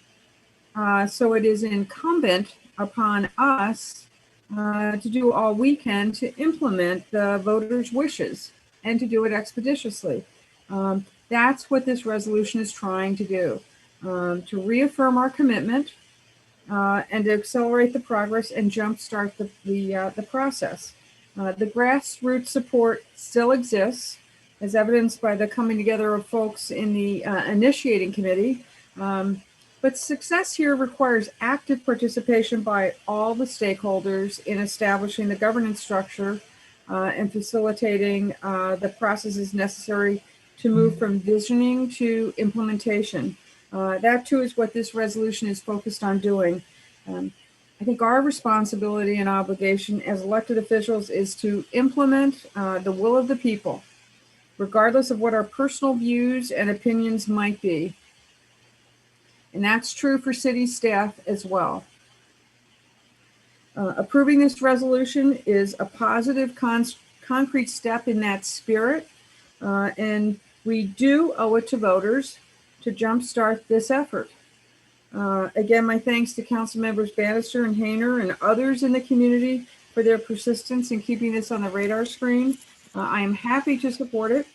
So it is incumbent upon us to do all we can to implement the voters' wishes and to do it expeditiously. That's what this resolution is trying to do, to reaffirm our commitment and to accelerate the progress and jumpstart the process. The grassroots support still exists, as evidenced by the coming together of folks in the initiating committee. But success here requires active participation by all the stakeholders in establishing the governance structure and facilitating the processes necessary to move from visioning to implementation. That too is what this resolution is focused on doing. I think our responsibility and obligation as elected officials is to implement the will of the people, regardless of what our personal views and opinions might be. And that's true for city staff as well. Approving this resolution is a positive concrete step in that spirit. And we do owe it to voters to jumpstart this effort. Again, my thanks to Council Members Bannister and Hayner and others in the community for their persistence in keeping this on the radar screen. I am happy to support it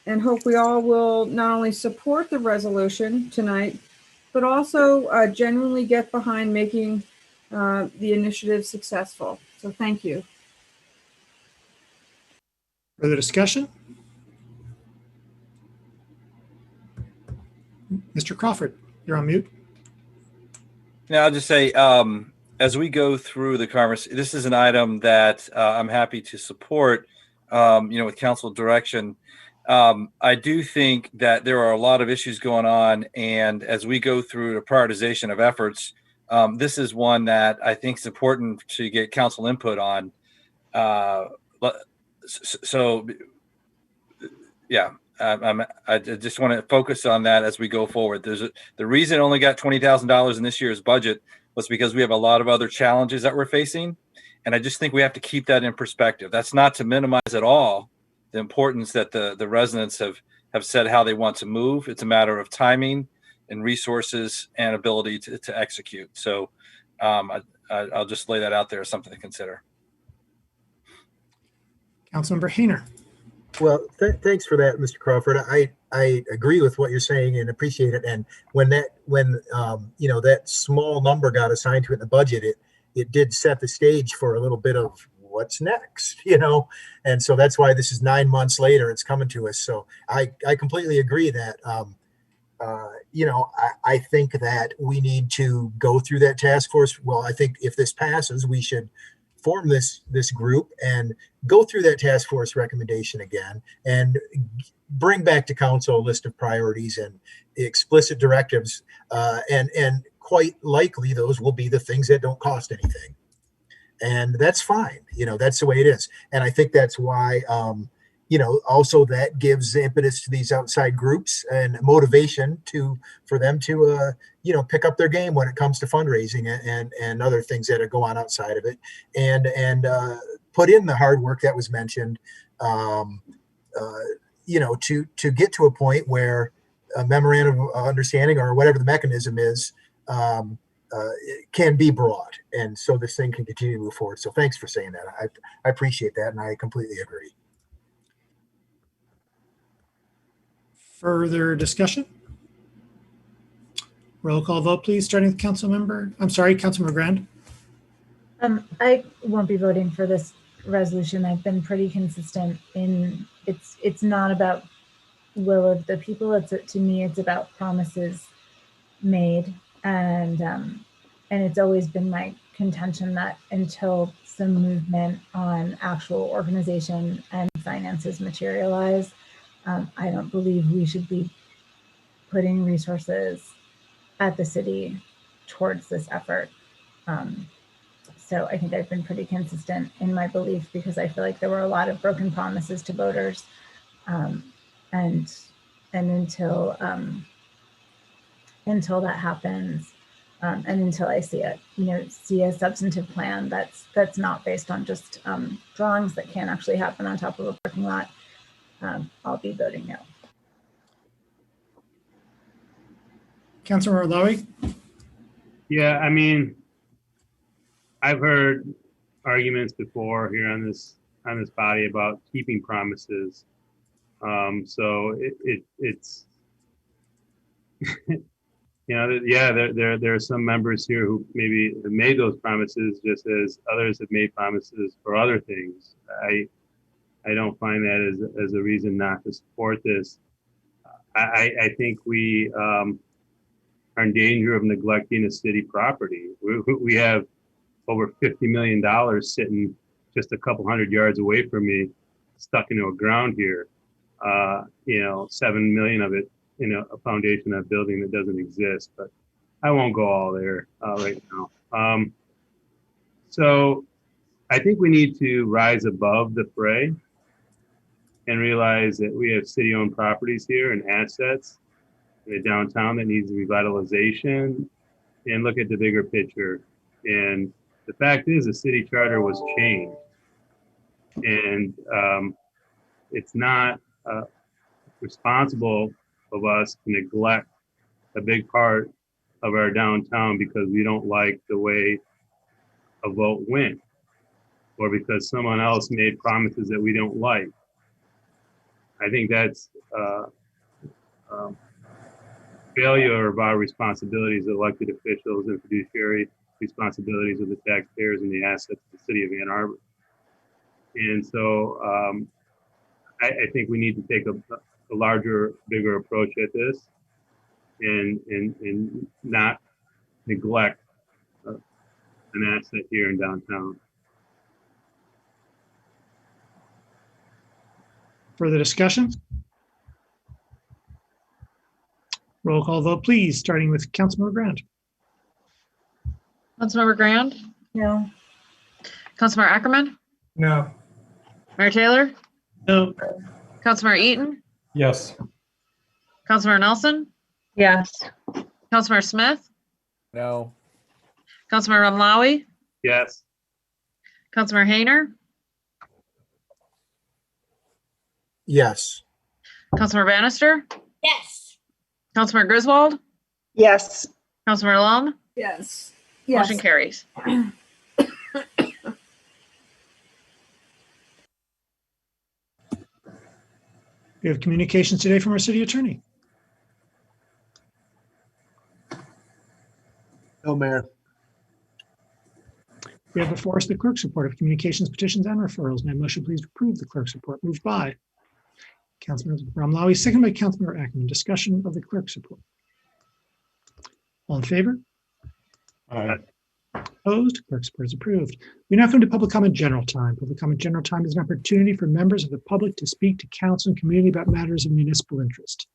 and hope we all will not only support the resolution tonight, but also genuinely get behind making the initiative successful. So thank you. Further discussion? Mr. Crawford, you're on mute. Now, I'll just say, as we go through the conversation, this is an item that I'm happy to support, with council direction. I do think that there are a lot of issues going on, and as we go through the prioritization of efforts, this is one that I think is important to get council input on. I just want to focus on that as we go forward. The reason it only got $20,000 in this year's budget was because we have a lot of other challenges that we're facing. And I just think we have to keep that in perspective. That's not to minimize at all the importance that the residents have said how they want to move. It's a matter of timing and resources and ability to execute. So I'll just lay that out there as something to consider. Councilmember Hayner. Well, thanks for that, Mr. Crawford. I agree with what you're saying and appreciate it. And when that small number got assigned to it in the budget, it did set the stage for a little bit of what's next, and so that's why this is 9 months later, it's coming to us. So I completely agree that, I think that we need to go through that task force. Well, I think if this passes, we should form this group and go through that task force recommendation again and bring back to council a list of priorities and explicit directives. And quite likely those will be the things that don't cost anything. And that's fine. That's the way it is. And I think that's why, also that gives impetus to these outside groups and motivation for them to, pick up their game when it comes to fundraising and other things that go on outside of it, and put in the hard work that was mentioned, to get to a point where a memorandum of understanding or whatever the mechanism is, can be brought. And so this thing can continue to move forward. So thanks for saying that. I appreciate that. And I completely agree. Further discussion? Roll call vote, please, starting with Councilmember Grand. I won't be voting for this resolution. I've been pretty consistent in it's not about will of the people. To me, it's about promises made, and it's always been my contention that until some movement on actual organization and finances materialize, I don't believe we should be putting resources at the city towards this effort. So I think I've been pretty consistent in my belief because I feel like there were a lot of broken promises to voters. And until that happens, and until I see a substantive plan that's not based on just drawings that can't actually happen on top of a parking lot, I'll be voting no. Councilmember Lowy. Yeah, I've heard arguments before here on this body about keeping promises. So it's you know, yeah, there are some members here who maybe have made those promises, just as others have made promises for other things. I don't find that as a reason not to support this. I think we are in danger of neglecting a city property. We have over $50 million sitting just a couple hundred yards away from me, stuck into a ground here. You know, 7 million of it in a foundation of a building that doesn't exist, but I won't go all there right now. So I think we need to rise above the fray and realize that we have city-owned properties here and assets in a downtown that needs revitalization, and look at the bigger picture. And the fact is, the city charter was changed, and it's not responsible of us to neglect a big part of our downtown because we don't like the way a vote went, or because someone else made promises that we don't like. I think that's failure of our responsibilities as elected officials and fiduciary responsibilities of the taxpayers and the assets of the city of Ann Arbor. And so I think we need to take a larger, bigger approach at this and not neglect an asset here in downtown. Further discussion? Roll call vote, please, starting with Councilmember Grand. Councilmember Grand? No. Councilmember Ackerman? No. Mayor Taylor? No. Councilmember Eaton? Yes. Councilmember Nelson? Yes. Councilmember Smith? No. Councilmember Ramlawi? Yes. Councilmember Hayner? Yes. Councilmember Bannister? Yes. Councilmember Griswold? Yes. Councilmember Lum? Yes. Motion carries. We have communications today from our city attorney. No, Mayor. We have before us the clerk's report of communications, petitions, and referrals. May I motion please approve the clerk's report. Moved by Councilmember Ramlawi, second by Councilmember Ackerman. Discussion of the clerk's report. All in favor? Aye. Opposed? Clerk's report is approved. We now come to public comment general time. Public comment general time is an opportunity for members of the public to speak to council and community about matters of municipal interest.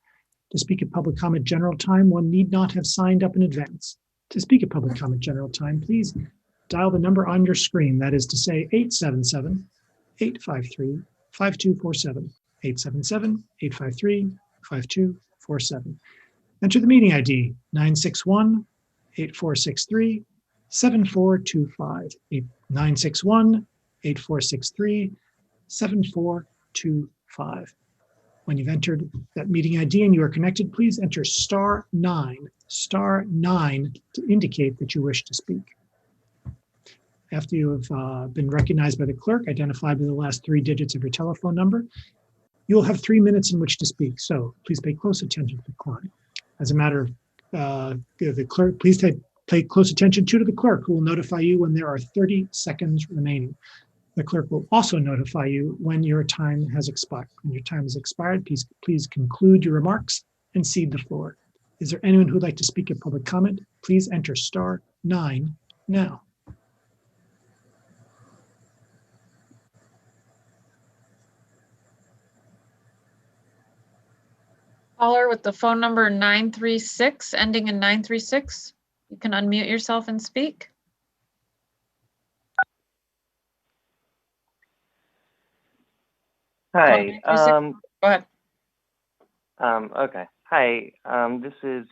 To speak at public comment general time, one need not have signed up in advance. To speak at public comment general time, please dial the number on your screen. That is to say 877-853-5247. 877-853-5247. Enter the meeting ID 961-8463-7425. 961-8463-7425. When you've entered that meeting ID and you are connected, please enter *9 to indicate that you wish to speak. After you have been recognized by the clerk, identified by the last 3 digits of your telephone number, you will have 3 minutes in which to speak. So please pay close attention to the clock. As a matter of the clerk, please pay close attention to the clerk, who will notify you when there are 30 seconds remaining. The clerk will also notify you when your time has expired. When your time has expired, please conclude your remarks and cede the floor. Is there anyone who would like to speak at public comment? Please enter *9 now. Caller with the phone number 936, ending in 936. You can unmute yourself and speak. Hi. Go ahead. Okay. Hi. This is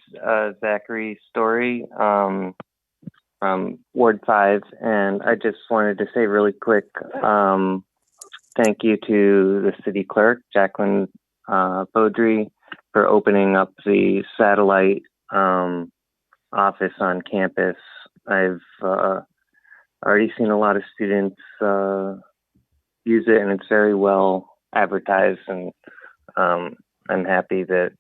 Zachary Story from Ward 5, and I just wanted to say really quick thank you to the city clerk, Jacqueline Beaudry, for opening up the satellite office on campus. I've already seen a lot of students use it, and it's very well advertised. And I'm happy that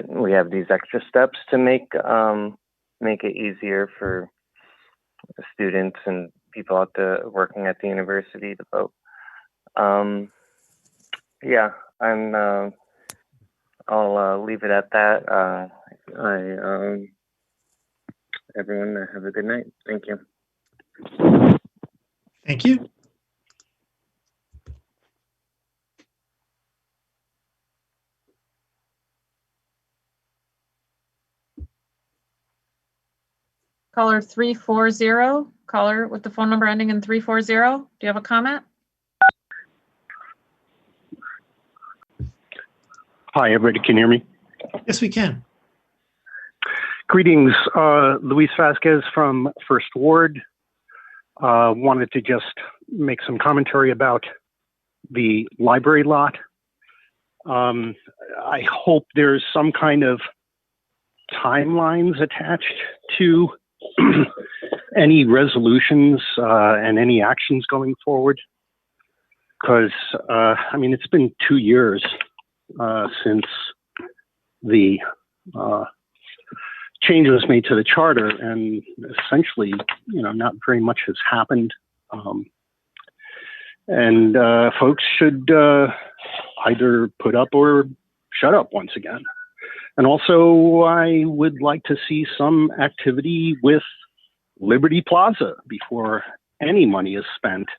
we have these extra steps to make it easier for students and people working at the university to vote. Yeah, I'll leave it at that. Everyone have a good night. Thank you. Thank you. Caller 340, caller with the phone number ending in 340. Do you have a comment? Hi, everybody. Can you hear me? Yes, we can. Greetings. Luis Vasquez from First Ward. Wanted to just make some commentary about the library lot. I hope there's some kind of timelines attached to any resolutions and any actions going forward. Because, I mean, it's been 2 years since the change was made to the charter, and essentially, not very much has happened. And folks should either put up or shut up once again. And also, I would like to see some activity with Liberty Plaza before any money is spent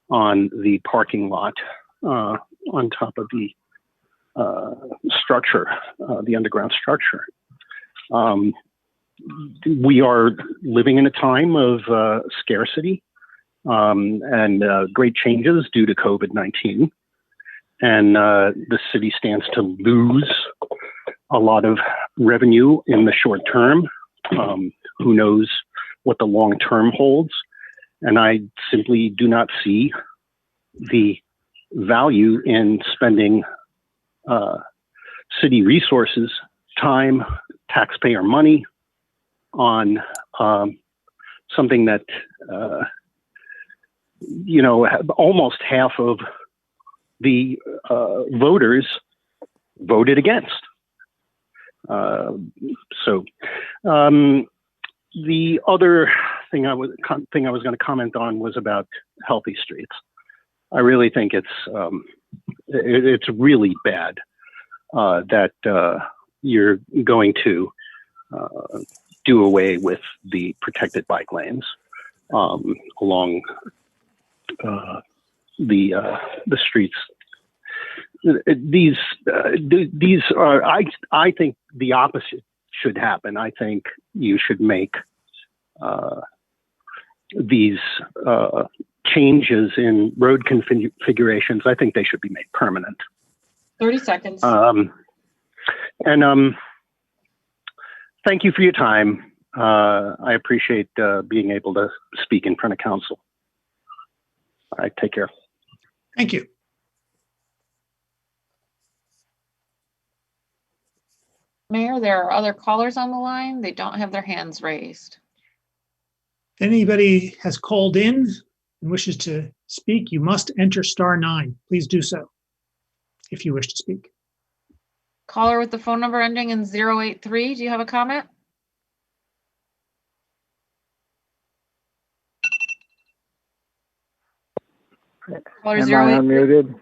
on the parking lot on top of the structure, the underground structure. We are living in a time of scarcity and great changes due to COVID-19. And the city stands to lose a lot of revenue in the short term. Who knows what the long term holds? And I simply do not see the value in spending city resources, time, taxpayer money on something that, almost half of the voters voted against. The other thing I was going to comment on was about healthy streets. I really think it's really bad that you're going to do away with the protected bike lanes along the streets. These are, I think the opposite should happen. I think you should make these changes in road configurations. I think they should be made permanent. 30 seconds. Thank you for your time. I appreciate being able to speak in front of council. All right, take care. Thank you. Mayor, there are other callers on the line. They don't have their hands raised. If anybody has called in and wishes to speak, you must enter *9. Please do so if you wish to speak. Caller with the phone number ending in 083, do you have a comment? Caller Am I unmuted?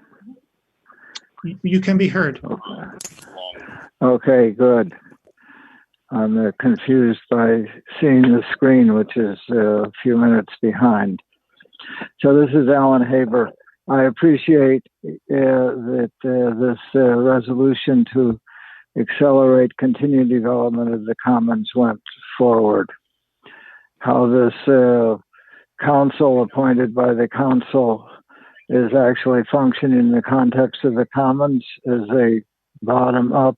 You can be heard. Okay, good. I'm confused by seeing the screen, which is a few minutes behind. So this is Alan Haber. I appreciate that this resolution to accelerate continued development of the commons went forward. How this council appointed by the council is actually functioning in the context of the commons as a bottom-up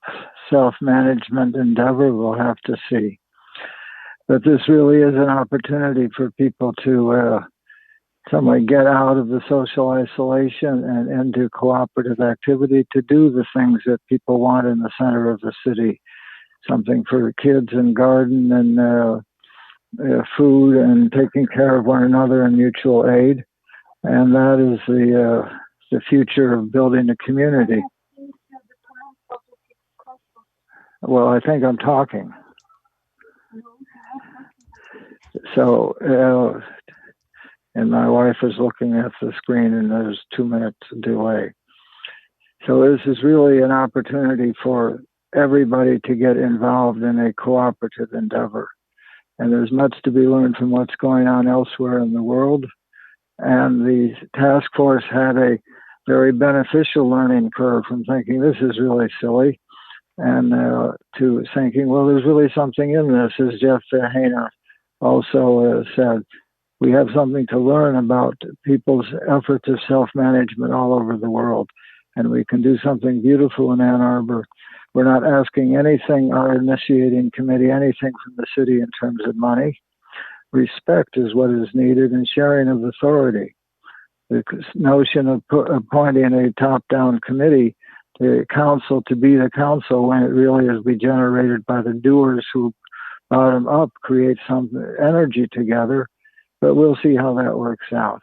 self-management endeavor, we'll have to see. But this really is an opportunity for people to somewhat get out of the social isolation and into cooperative activity to do the things that people want in the center of the city. Something for kids and garden and food and taking care of one another and mutual aid. And that is the future of building a community. Well, I think I'm talking. So, and my wife is looking at the screen and there's 2 minutes delay. So this is really an opportunity for everybody to get involved in a cooperative endeavor. And there's much to be learned from what's going on elsewhere in the world. And the task force had a very beneficial learning curve from thinking this is really silly and to thinking, well, there's really something in this, as Jeff Hainer also said. We have something to learn about people's efforts of self-management all over the world. And we can do something beautiful in Ann Arbor. We're not asking anything, our initiating committee, anything from the city in terms of money. Respect is what is needed, and sharing of authority. The notion of appointing a top-down committee, the council to be the council when it really is be generated by the doers who bottom up create some energy together, but we'll see how that works out.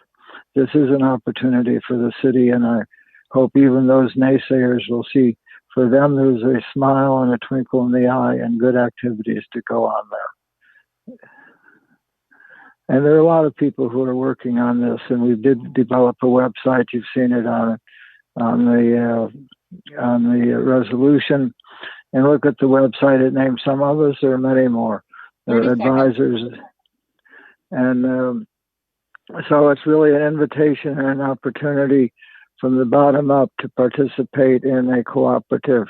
This is an opportunity for the city, and I hope even those naysayers will see for them there's a smile and a twinkle in the eye and good activities to go on there. And there are a lot of people who are working on this, and we did develop a website. You've seen it on the resolution. And look at the website. It names some of us. There are many more. There are advisors. And so it's really an invitation and an opportunity from the bottom up to participate in a cooperative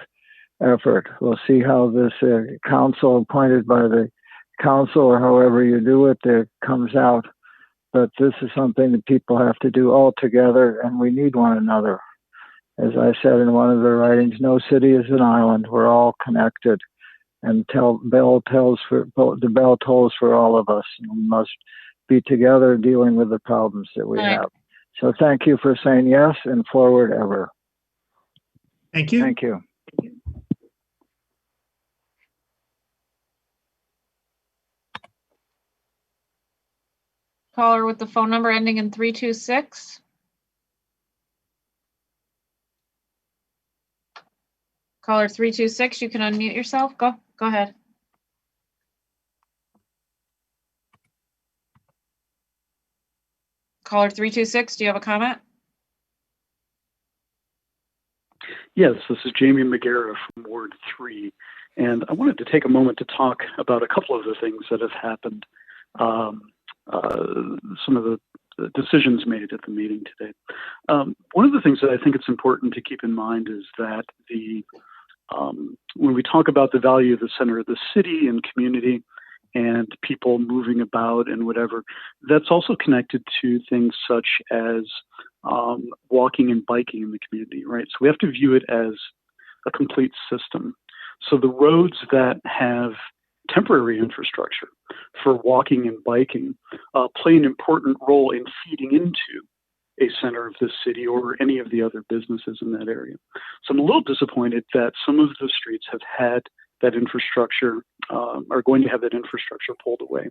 effort. We'll see how this council appointed by the council or however you do it comes out. But this is something that people have to do all together, and we need one another. As I said in one of the writings, no city is an island. We're all connected, and the bell tolls for all of us. And we must be together dealing with the problems that we have. So thank you for saying yes, and forward ever. Thank you. Thank you. Caller with the phone number ending in 326. Caller 326, you can unmute yourself. Go ahead. Caller 326, do you have a comment? Yes, this is Jamie McGarrah from Ward 3. And I wanted to take a moment to talk about a couple of the things that have happened, some of the decisions made at the meeting today. One of the things that I think it's important to keep in mind is that when we talk about the value of the center of the city and community and people moving about and whatever, that's also connected to things such as walking and biking in the community, right? So we have to view it as a complete system. So the roads that have temporary infrastructure for walking and biking play an important role in feeding into a center of the city or any of the other businesses in that area. So I'm a little disappointed that some of the streets have had that infrastructure, are going to have that infrastructure pulled away.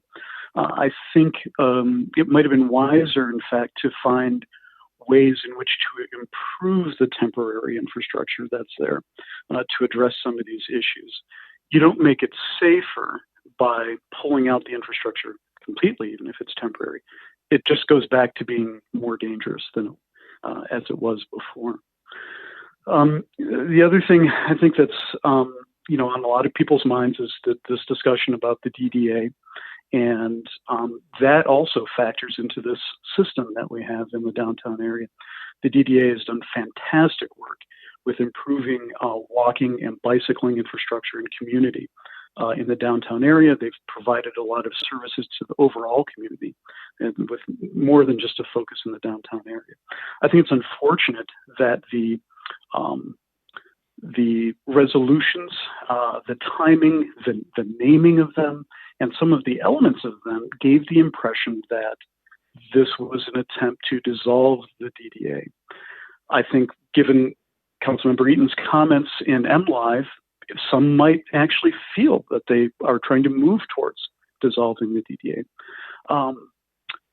I think it might have been wiser, in fact, to find ways in which to improve the temporary infrastructure that's there to address some of these issues. You don't make it safer by pulling out the infrastructure completely, even if it's temporary. It just goes back to being more dangerous than as it was before. The other thing I think that's on a lot of people's minds is this discussion about the DDA, and that also factors into this system that we have in the downtown area. The DDA has done fantastic work with improving walking and bicycling infrastructure and community in the downtown area. They've provided a lot of services to the overall community, and with more than just a focus in the downtown area. I think it's unfortunate that the resolutions, the timing, the naming of them, and some of the elements of them gave the impression that this was an attempt to dissolve the DDA. I think, given Councilmember Eaton's comments in MLive, some might actually feel that they are trying to move towards dissolving the DDA.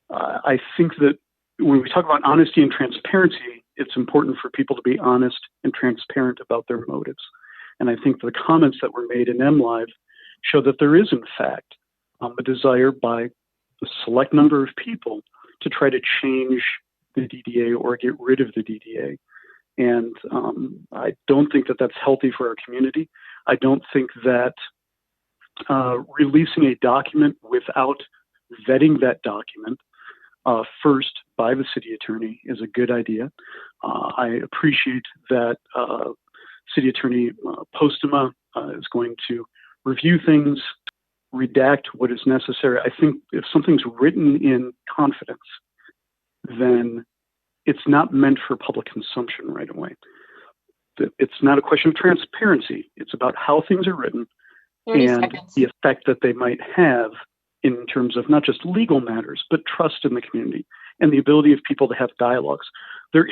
I think that when we talk about honesty and transparency, it's important for people to be honest and transparent about their motives. And I think the comments that were made in MLive show that there is, in fact, a desire by a select number of people to try to change the DDA or get rid of the DDA. And I don't think that that's healthy for our community. I don't think that releasing a document without vetting that document first by the city attorney is a good idea. I appreciate that City Attorney Postma is going to review things, redact what is necessary. I think if something's written in confidence, then it's not meant for public consumption right away. It's not a question of transparency. It's about how things are written 30 and seconds. the effect that they might have in terms of not just legal matters, but trust in the community and the ability of people to have dialogues. There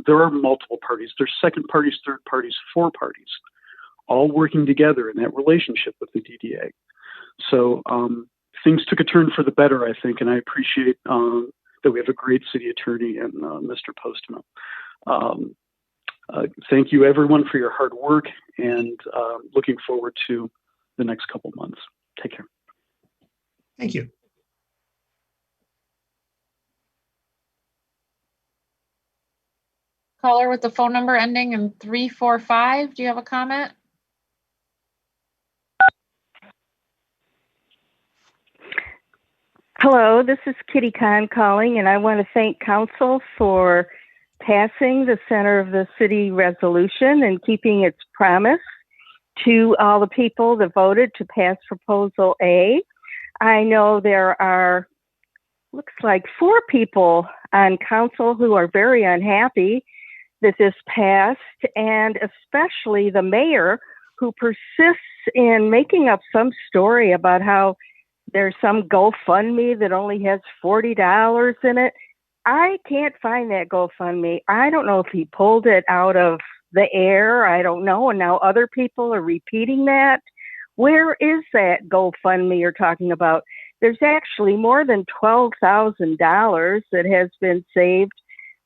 are multiple parties. There's second parties, third parties, four parties, all working together in that relationship with the DDA. So things took a turn for the better, I think, and I appreciate that we have a great city attorney and Mr. Postma. Thank you, everyone, for your hard work, and looking forward to the next couple months. Take care. Thank you. Caller with the phone number ending in 345, do you have a comment? Hello, this is Kitty Kahn calling, and I want to thank council for passing the Center of the City resolution and keeping its promise to all the people that voted to pass Proposal A. I know there are, looks like 4 people on council who are very unhappy that this passed, and especially the mayor, who persists in making up some story about how there's some GoFundMe that only has $40 in it. I can't find that GoFundMe. I don't know if he pulled it out of the air. I don't know. And now other people are repeating that. Where is that GoFundMe you're talking about? There's actually more than $12,000 that has been saved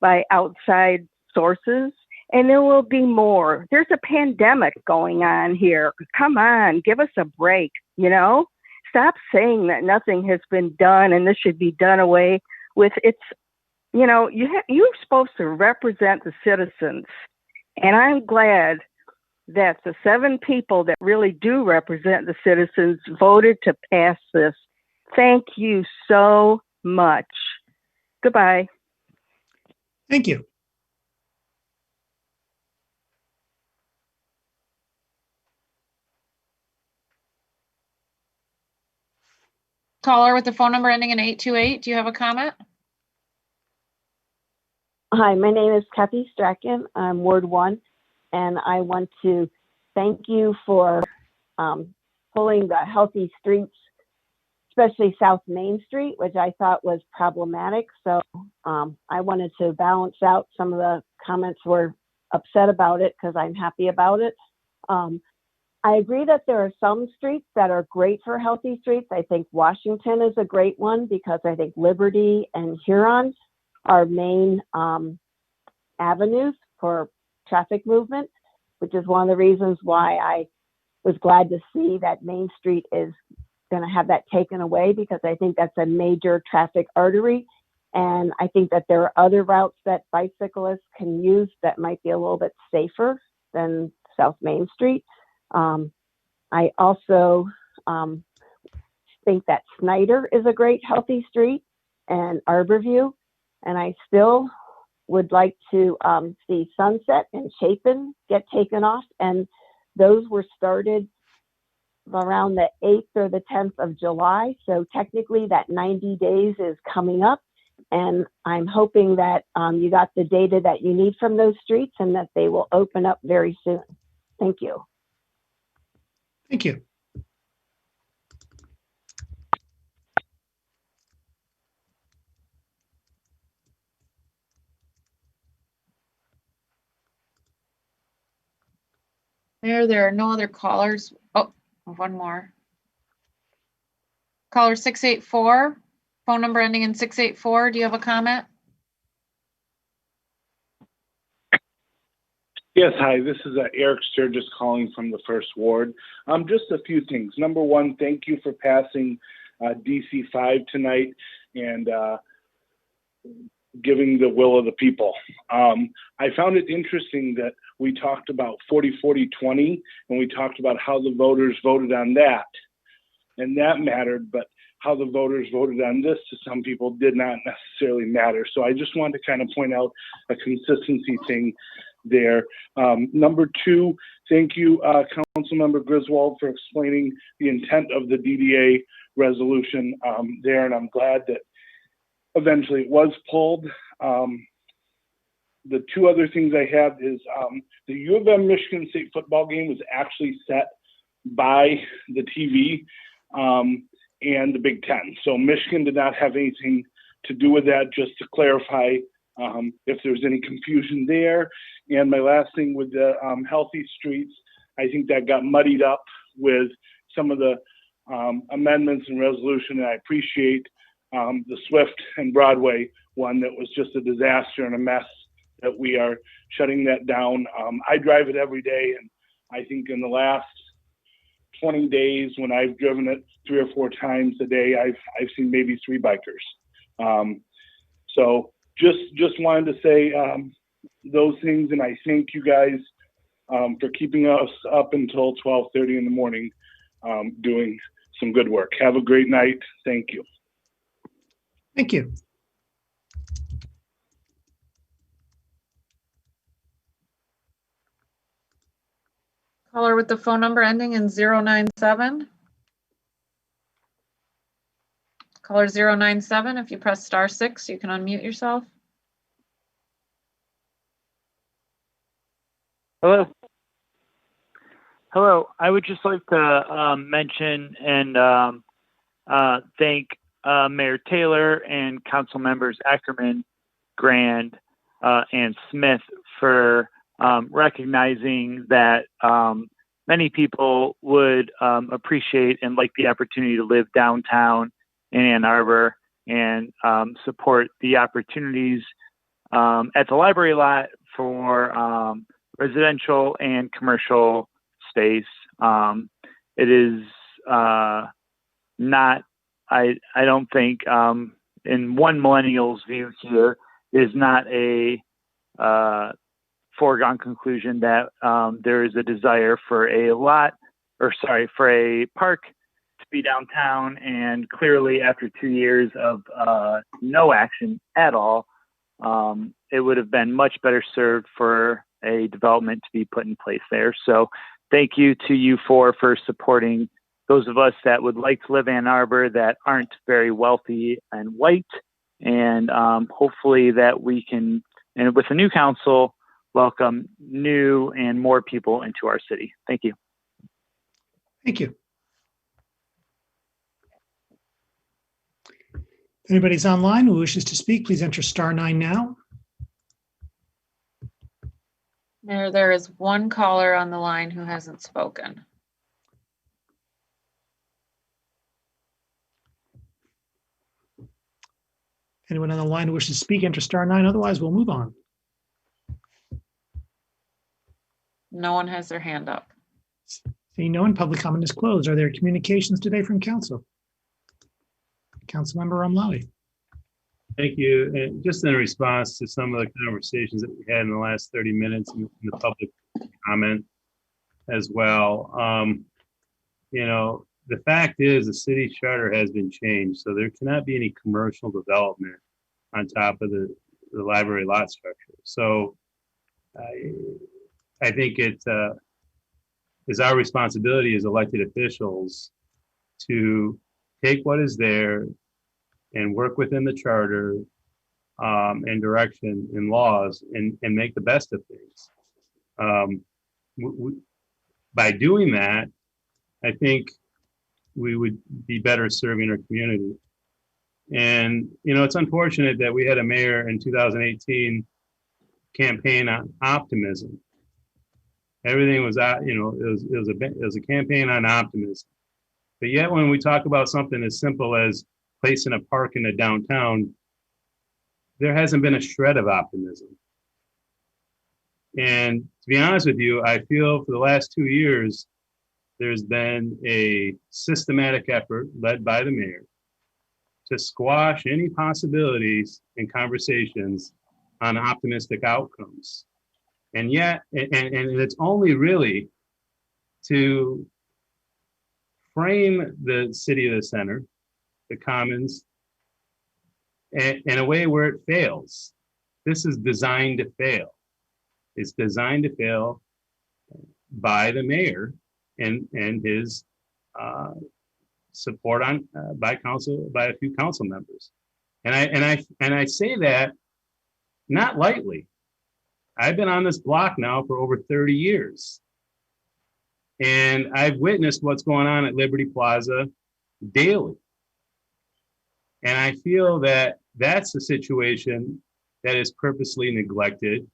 by outside sources, and there will be more. There's a pandemic going on here. Come on, give us a break, you know? Stop saying that nothing has been done and this should be done away with. It's, you know, you're supposed to represent the citizens. And I'm glad that the 7 people that really do represent the citizens voted to pass this. Thank you so much. Goodbye. Thank you. Caller with the phone number ending in 828, do you have a comment? Hi, my name is Kathy Strachan. I'm Ward 1, and I want to thank you for pulling the healthy streets, especially South Main Street, which I thought was problematic. So I wanted to balance out some of the comments were upset about it because I'm happy about it. I agree that there are some streets that are great for healthy streets. I think Washington is a great one because I think Liberty and Huron are main avenues for traffic movement, which is one of the reasons why I was glad to see that Main Street is going to have that taken away, because I think that's a major traffic artery. And I think that there are other routes that bicyclists can use that might be a little bit safer than South Main Street. I also think that Snyder is a great healthy street, and Arborview. And I still would like to see Sunset and Chapin get taken off. And those were started around the 8th or the 10th of July. So technically that 90 days is coming up. And I'm hoping that you got the data that you need from those streets and that they will open up very soon. Thank you. Thank you. There are no other callers. Oh, one more. Caller 684, phone number ending in 684. Do you have a comment? Yes, hi, this is Eric Sturgis calling from the First Ward. Just a few things. Number one, thank you for passing DC 5 tonight and giving the will of the people. I found it interesting that we talked about 40-40-20 and we talked about how the voters voted on that. And that mattered, but how the voters voted on this to some people did not necessarily matter. So I just wanted to kind of point out a consistency thing there. Number two, thank you, Councilmember Griswold, for explaining the intent of the DDA resolution there, and I'm glad that eventually it was pulled. The two other things I have is the U of M Michigan State football game was actually set by the TV and the Big Ten. So Michigan did not have anything to do with that, just to clarify if there's any confusion there. And my last thing with the Healthy Streets, I think that got muddied up with some of the amendments and resolution, and I appreciate the Swift and Broadway one that was just a disaster and a mess that we are shutting that down. I drive it every day, and I think in the last 20 days when I've driven it 3 or 4 times a day, I've seen maybe 3 bikers. So just wanted to say those things, and I thank you guys for keeping us up until 12:30 in the morning doing some good work. Have a great night. Thank you. Thank you. Caller with the phone number ending in 097. Caller 097, if you press *6, you can unmute yourself. Hello. Hello. I would just like to mention and thank Mayor Taylor and Council Members Ackerman, Grand, and Smith for recognizing that many people would appreciate and like the opportunity to live downtown in Ann Arbor and support the opportunities at the library lot for residential and commercial space. It is not, I don't think, in one millennial's view here, is not a foregone conclusion that there is a desire for for a park to be downtown, and clearly after 2 years of no action at all, it would have been much better served for a development to be put in place there. So thank you to you for supporting those of us that would like to live in Ann Arbor that aren't very wealthy and white, and hopefully that we can, and with the new council, welcome new and more people into our city. Thank you. Thank you. If anybody's online who wishes to speak, please enter *9 now. Mayor, there is one caller on the line who hasn't spoken. Anyone on the line who wishes to speak, enter *9. Otherwise, we'll move on. No one has their hand up. Seeing no one, public comment is closed. Are there communications today from council? Councilmember Ramlawi. Thank you. And just in response to some of the conversations that we had in the last 30 minutes in the public comment as well. You know, the fact is the city charter has been changed, so there cannot be any commercial development on top of the library lot structure. So I think it is our responsibility as elected officials to take what is there and work within the charter and direction and laws and make the best of things. By doing that, I think we would be better serving our community. And, you know, it's unfortunate that we had a mayor in 2018 campaign on optimism. Everything was, you know, it was a campaign on optimism. But yet when we talk about something as simple as placing a park in the downtown, there hasn't been a shred of optimism. And to be honest with you, I feel for the last 2 years, there's been a systematic effort led by the mayor to squash any possibilities and conversations on optimistic outcomes. And yet, and it's only really to frame the city of the center, the commons, in a way where it fails. This is designed to fail. It's designed to fail by the mayor and his support on by a few council members. And I say that not lightly. I've been on this block now for over 30 years. And I've witnessed what's going on at Liberty Plaza daily. And I feel that that's a situation that is purposely neglected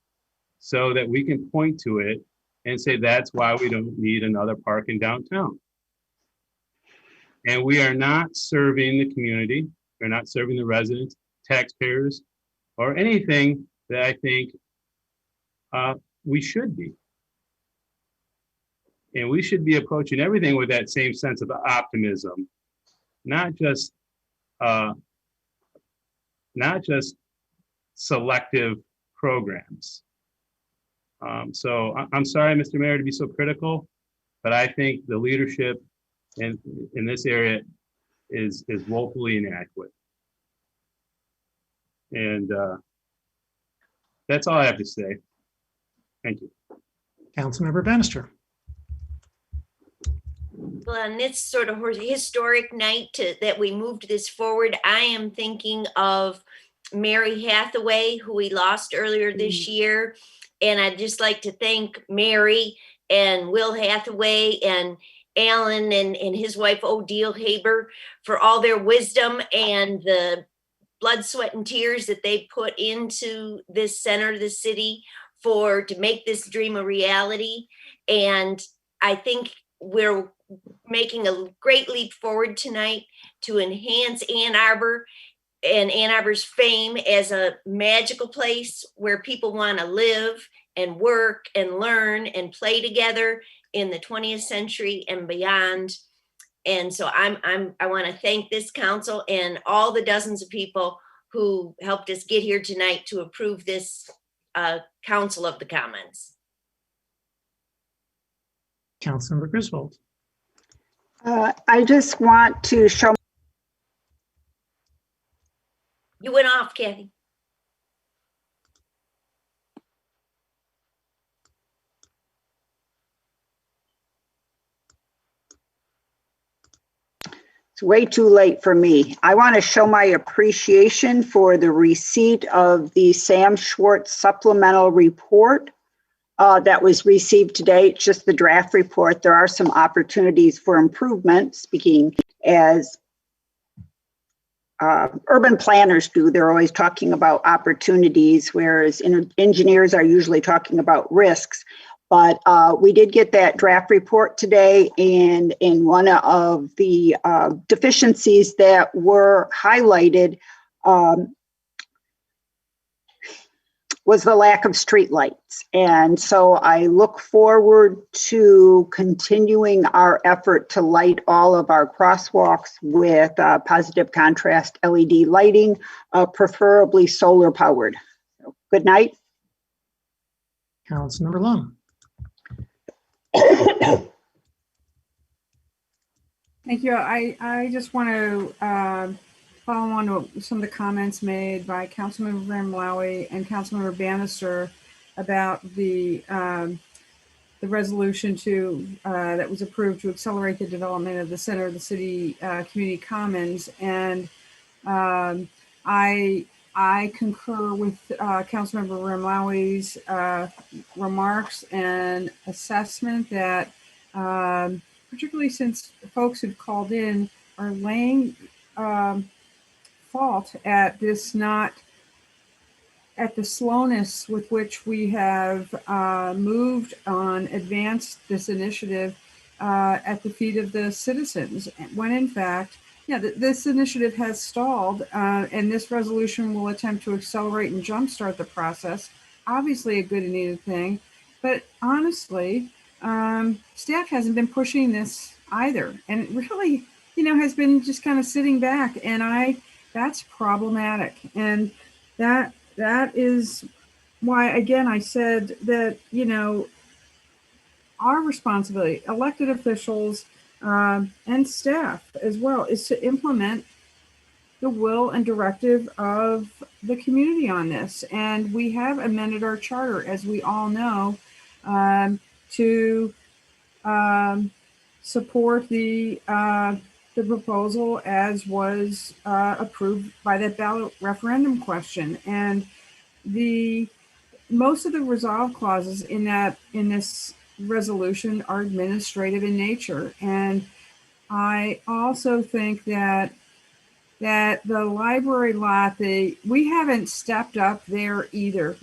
so that we can point to it and say that's why we don't need another park in downtown. And we are not serving the community. We're not serving the residents, taxpayers, or anything that I think we should be. And we should be approaching everything with that same sense of optimism, not just selective programs. So I'm sorry, Mr. Mayor, to be so critical, but I think the leadership in this area is woefully inadequate. And that's all I have to say. Thank you. Councilmember Bannister. Well, on this sort of historic night that we moved this forward, I am thinking of Mary Hathaway, who we lost earlier this year. And I'd just like to thank Mary and Will Hathaway and Alan and his wife, Odile Haber, for all their wisdom and the blood, sweat, and tears that they put into this center of the city to make this dream a reality. And I think we're making a great leap forward tonight to enhance Ann Arbor and Ann Arbor's fame as a magical place where people want to live and work and learn and play together in the 20th century and beyond. And so I want to thank this council and all the dozens of people who helped us get here tonight to approve this Council of the Commons. Councilmember Griswold. I just want to show. You went off, Kathy. It's way too late for me. I want to show my appreciation for the receipt of the Sam Schwartz supplemental report that was received today. It's just the draft report. There are some opportunities for improvement, speaking as urban planners do. They're always talking about opportunities, whereas engineers are usually talking about risks. But we did get that draft report today, and in one of the deficiencies that were highlighted was the lack of streetlights. And so I look forward to continuing our effort to light all of our crosswalks with positive contrast LED lighting, preferably solar powered. So, good night. Councilmember Lum. Thank you. I just want to follow on to some of the comments made by Councilmember Malawi and Councilmember Bannister about the resolution that was approved to accelerate the development of the center of the city community commons. And I concur with Councilmember Malawi's remarks and assessment that particularly since folks who've called in are laying fault at this, not at the slowness with which we have moved on, advanced this initiative at the feet of the citizens, when in fact, yeah, this initiative has stalled, and this resolution will attempt to accelerate and jumpstart the process. Obviously, a good and needed thing, but honestly, staff hasn't been pushing this either, and it really, has been just kind of sitting back, and that's problematic, and that is why, again, I said that, our responsibility, elected officials and staff as well, is to implement the will and directive of the community on this. And we have amended our charter, as we all know, to support the proposal as was approved by that ballot referendum question. And most of the resolve clauses in this resolution are administrative in nature. And I also think that the library lot, we haven't stepped up there either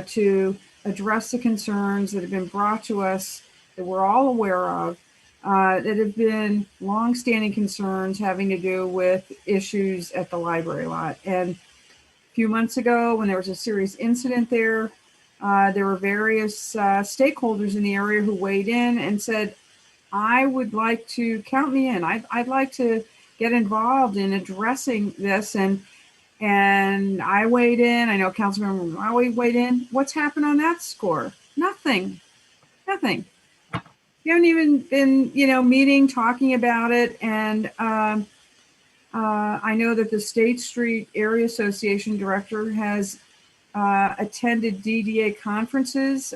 to address the concerns that have been brought to us that we're all aware of, that have been longstanding concerns having to do with issues at the library lot. And a few months ago, when there was a serious incident there were various stakeholders in the area who weighed in and said, I would like to count me in. I'd like to get involved in addressing this. And I weighed in. I know Councilmember Maui weighed in. What's happened on that score? Nothing. You haven't even been, meeting, talking about it. And I know that the State Street Area Association director has attended DDA conferences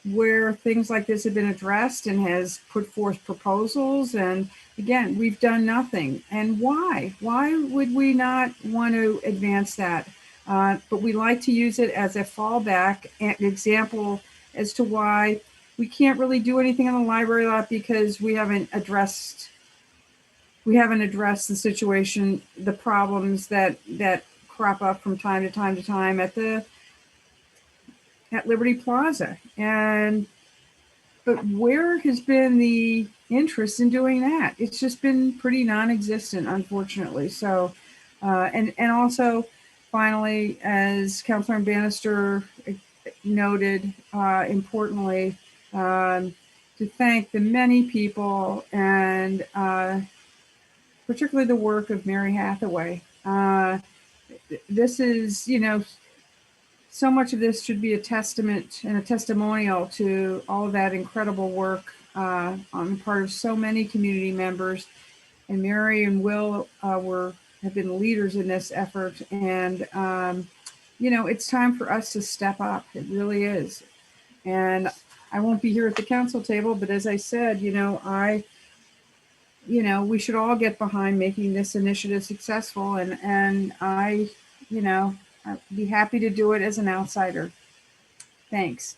where things like this have been addressed and has put forth proposals. And again, we've done nothing. And why? Why would we not want to advance that? But we like to use it as a fallback example as to why we can't really do anything on the library lot, because we haven't addressed the situation, the problems that crop up from time to time at Liberty Plaza. But where has been the interest in doing that? It's just been pretty non-existent, unfortunately. So, and also, finally, as Councilor Bannister noted, importantly, to thank the many people and particularly the work of Mary Hathaway. This is, so much of this should be a testament and a testimonial to all of that incredible work on the part of so many community members. And Mary and Will have been leaders in this effort. And, it's time for us to step up. It really is. And I won't be here at the council table, but as I said, we should all get behind making this initiative successful. And I'd be happy to do it as an outsider. Thanks.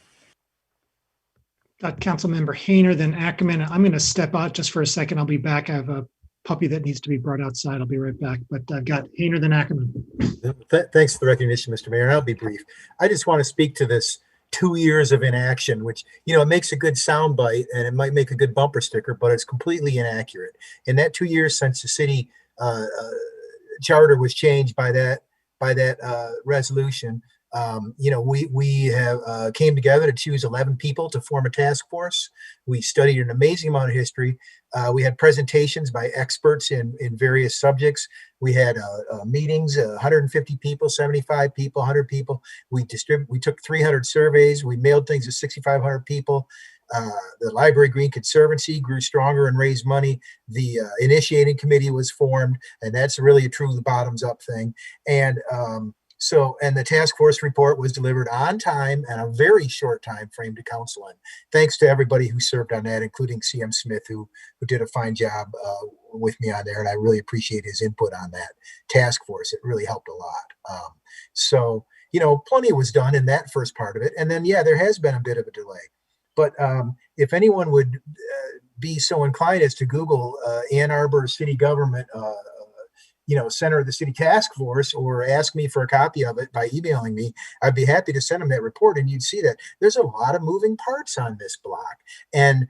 Councilmember Hayner, then Ackerman. I'm going to step out just for a second. I'll be back. I have a puppy that needs to be brought outside. I'll be right back. But I've got Hayner, then Ackerman. Thanks for the recognition, Mr. Mayor. I'll be brief. I just want to speak to this 2 years of inaction, which, it makes a good soundbite and it might make a good bumper sticker, but it's completely inaccurate. In that 2 years since the city charter was changed by that resolution, we have came together to choose 11 people to form a task force. We studied an amazing amount of history. We had presentations by experts in various subjects. We had meetings, 150 people, 75 people, 100 people. We took 300 surveys. We mailed things to 6,500 people. The Library Green Conservancy grew stronger and raised money. The initiating committee was formed, and that's really a truly bottoms-up thing. And and the task force report was delivered on time and a very short time frame to council. And thanks to everybody who served on that, including CM Smith, who did a fine job with me on there. And I really appreciate his input on that task force. It really helped a lot. Plenty was done in that first part of it. And then, there has been a bit of a delay. But if anyone would be so inclined as to Google Ann Arbor city government center of the city task force, or ask me for a copy of it by emailing me, I'd be happy to send them that report, and you'd see that there's a lot of moving parts on this block. And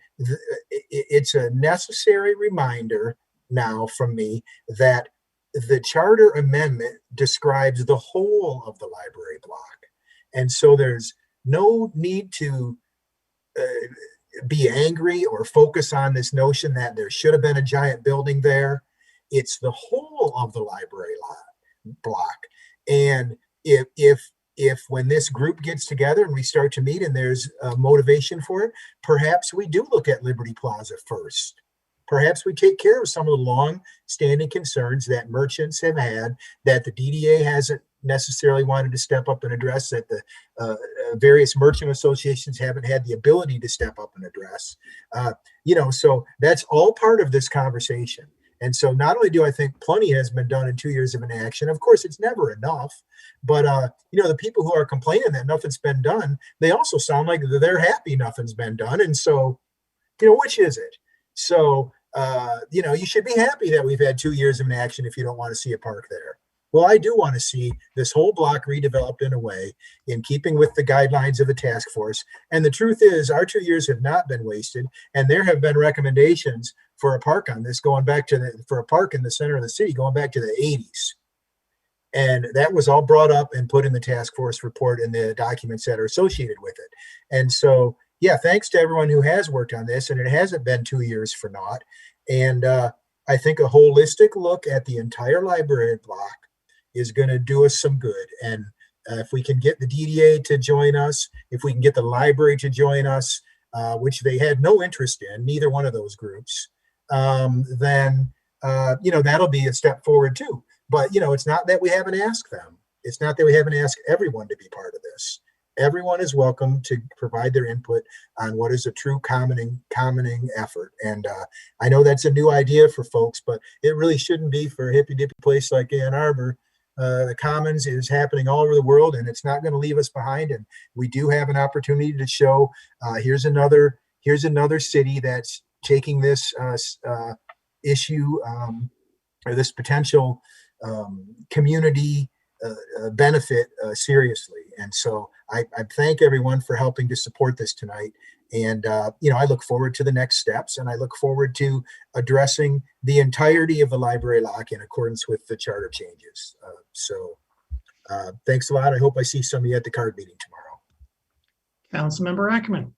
it's a necessary reminder now from me that the charter amendment describes the whole of the library block. And so there's no need to be angry or focus on this notion that there should have been a giant building there. It's the whole of the library block. And if when this group gets together and we start to meet and there's motivation for it, perhaps we do look at Liberty Plaza first. Perhaps we take care of some of the long-standing concerns that merchants have had, that the DDA hasn't necessarily wanted to step up and address, that the various merchant associations haven't had the ability to step up and address. So that's all part of this conversation. And so not only do I think plenty has been done in 2 years of inaction, of course, it's never enough, but, the people who are complaining that nothing's been done, they also sound like they're happy nothing's been done. And so, which is it? So, you should be happy that we've had 2 years of inaction if you don't want to see a park there. Well, I do want to see this whole block redeveloped in a way in keeping with the guidelines of the task force. And the truth is, our 2 years have not been wasted. And there have been recommendations for a park on this going back to for a park in the center of the city going back to the 80s. And that was all brought up and put in the task force report and the documents that are associated with it. And so, yeah, thanks to everyone who has worked on this. And it hasn't been 2 years for naught. And I think a holistic look at the entire library block is going to do us some good. And if we can get the DDA to join us, if we can get the library to join us, which they had no interest in, neither one of those groups, then, that'll be a step forward too. But, it's not that we haven't asked them. It's not that we haven't asked everyone to be part of this. Everyone is welcome to provide their input on what is a true commoning effort. And I know that's a new idea for folks, but it really shouldn't be for a hippy dippy place like Ann Arbor. The Commons is happening all over the world, and it's not going to leave us behind. And we do have an opportunity to show here's another city that's taking this issue or this potential community benefit seriously. And so I thank everyone for helping to support this tonight. And, I look forward to the next steps, and I look forward to addressing the entirety of the library lock in accordance with the charter changes. Thanks a lot. I hope I see some of you at the card meeting tomorrow. Councilmember Ackerman.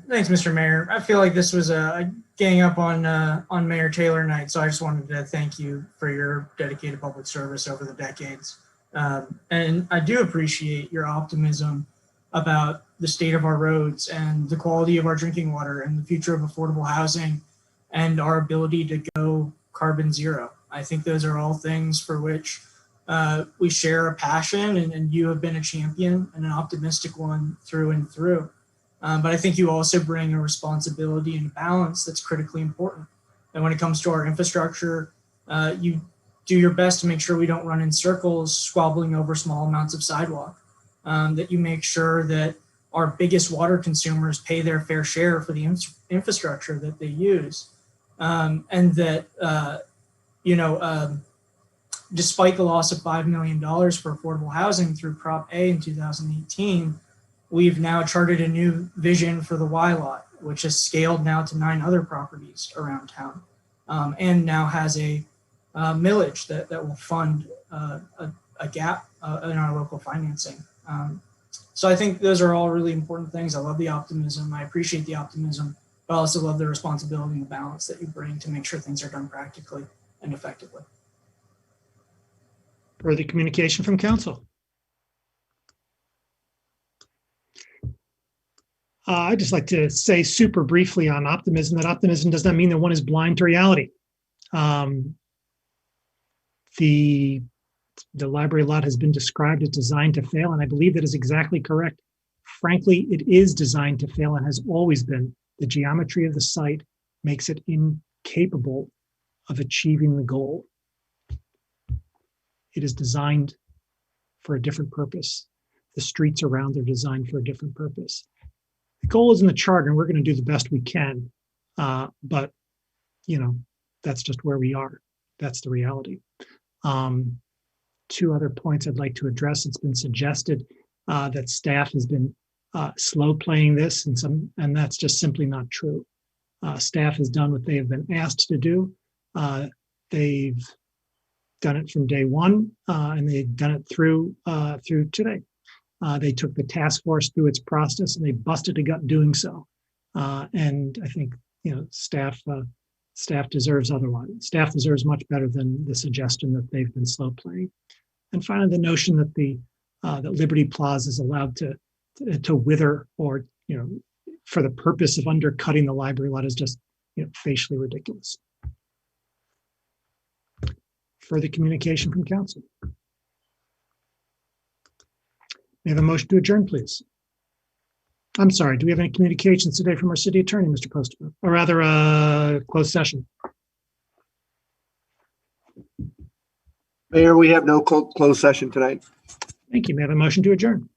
Thanks, Mr. Mayor. I feel like this was a gang up on Mayor Taylor night, so I just wanted to thank you for your dedicated public service over the decades. And I do appreciate your optimism about the state of our roads and the quality of our drinking water and the future of affordable housing and our ability to go carbon zero. I think those are all things for which we share a passion, and you have been a champion and an optimistic one through and through. But I think you also bring a responsibility and a balance that's critically important. And when it comes to our infrastructure, you do your best to make sure we don't run in circles, squabbling over small amounts of sidewalk, that you make sure that our biggest water consumers pay their fair share for the infrastructure that they use. And that, despite the loss of $5 million for affordable housing through Prop A in 2018, we've now charted a new vision for the Y lot, which is scaled now to 9 other properties around town, and now has a millage that will fund a gap in our local financing. So I think those are all really important things. I love the optimism. I appreciate the optimism, but I also love the responsibility and the balance that you bring to make sure things are done practically and effectively. Further communication from council. I'd just like to say super briefly on optimism that optimism does not mean that one is blind to reality. The library lot has been described as designed to fail, and I believe that is exactly correct. Frankly, it is designed to fail and has always been. The geometry of the site makes it incapable of achieving the goal. It is designed for a different purpose. The streets around are designed for a different purpose. The goal is in the charter, and we're going to do the best we can. But, that's just where we are. That's the reality. Two other points I'd like to address. It's been suggested that staff has been slow playing this, and that's just simply not true. Staff has done what they have been asked to do. They've done it from day one, and they've done it through today. They took the task force through its process, and they busted a gut doing so. And I think staff deserves otherwise. Staff deserves much better than the suggestion that they've been slow playing. And finally, the notion that that Liberty Plaza is allowed to wither or for the purpose of undercutting the library lot is just facially ridiculous. Further communication from council. May I have a motion to adjourn, please? I'm sorry, do we have any communications today from our city attorney, Mr. Postma? Or rather, closed session? Mayor, we have no closed session tonight. Thank you. May I have a motion to adjourn?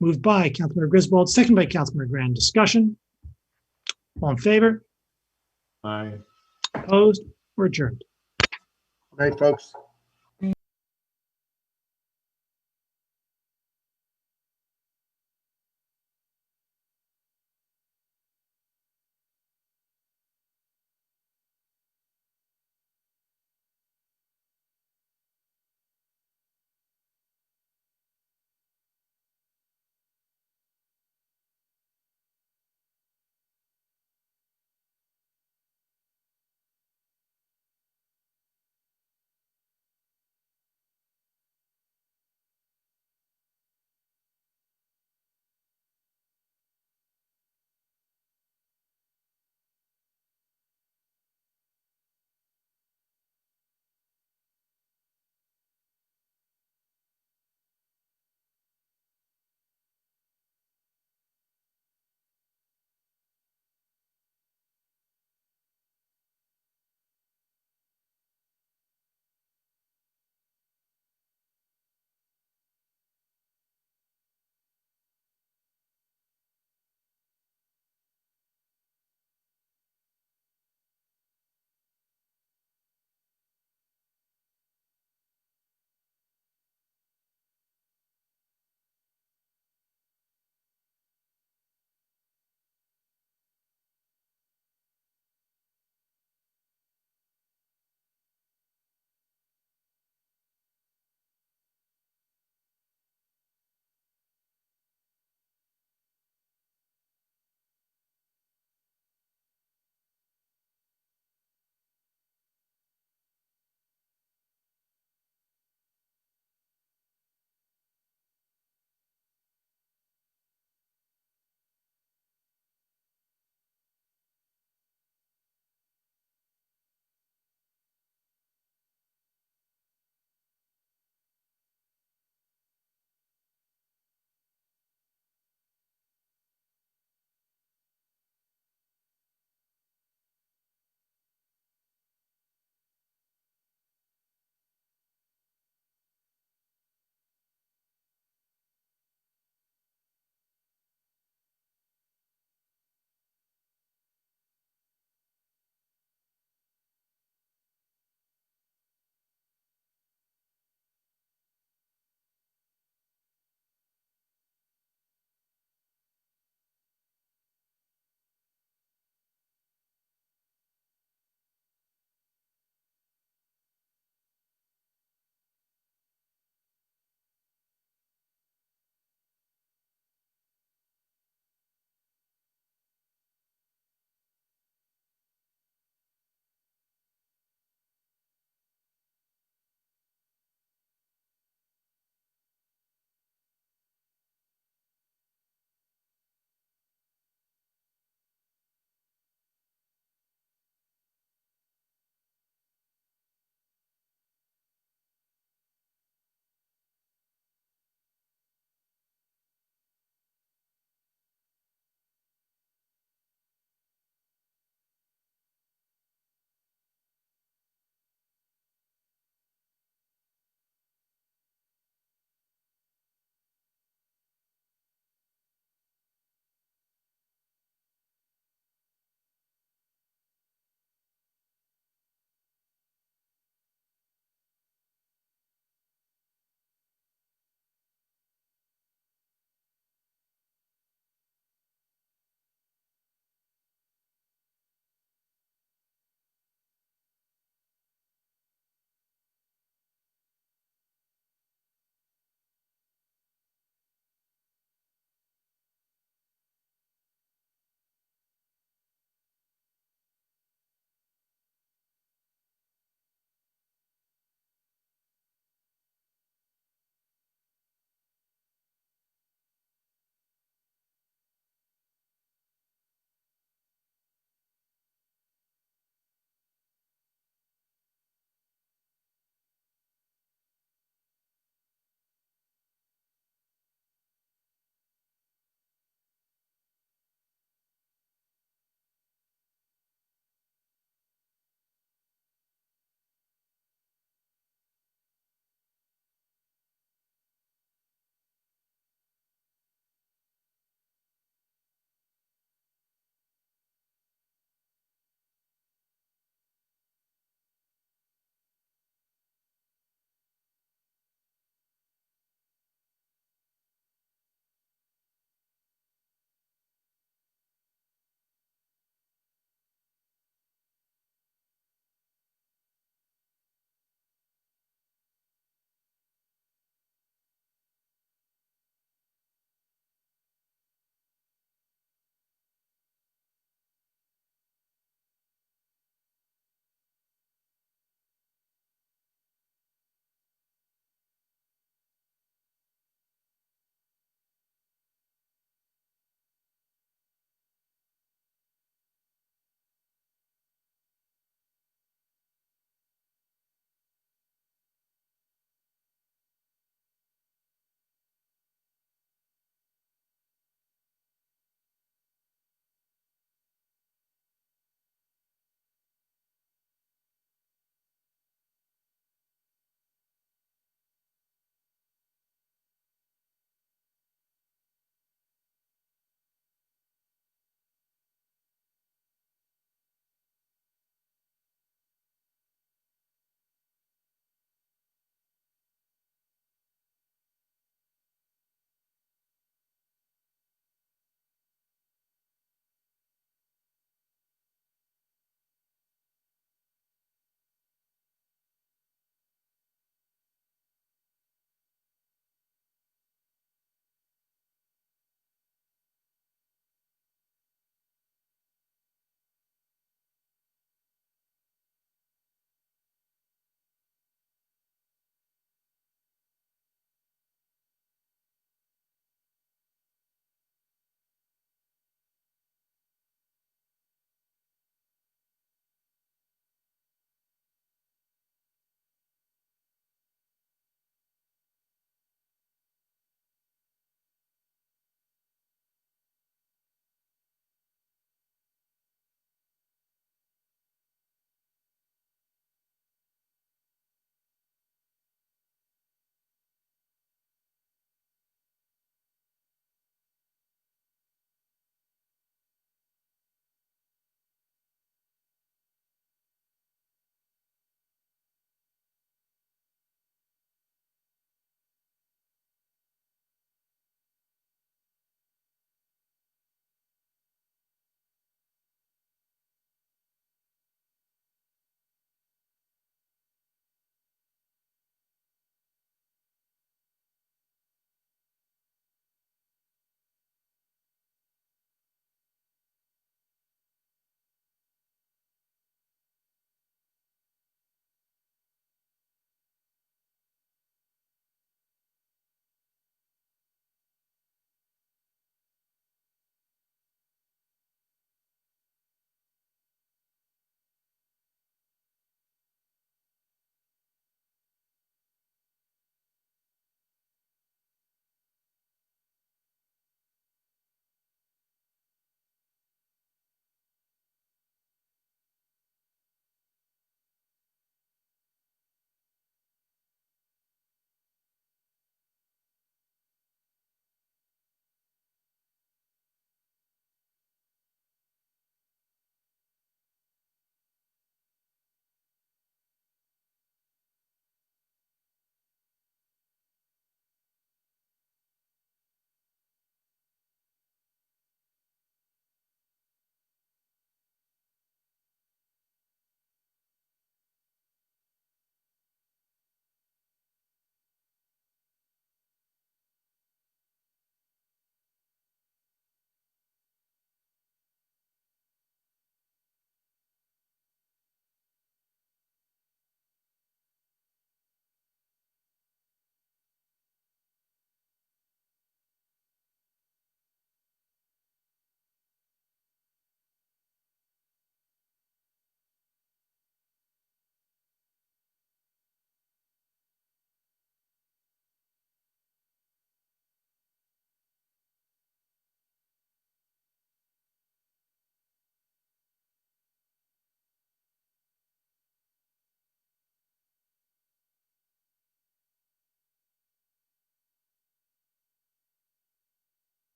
Moved by Councilmember Griswold, second by Councilmember Grand. Discussion? All in favor? Aye. Opposed? Or adjourned? Good night, folks.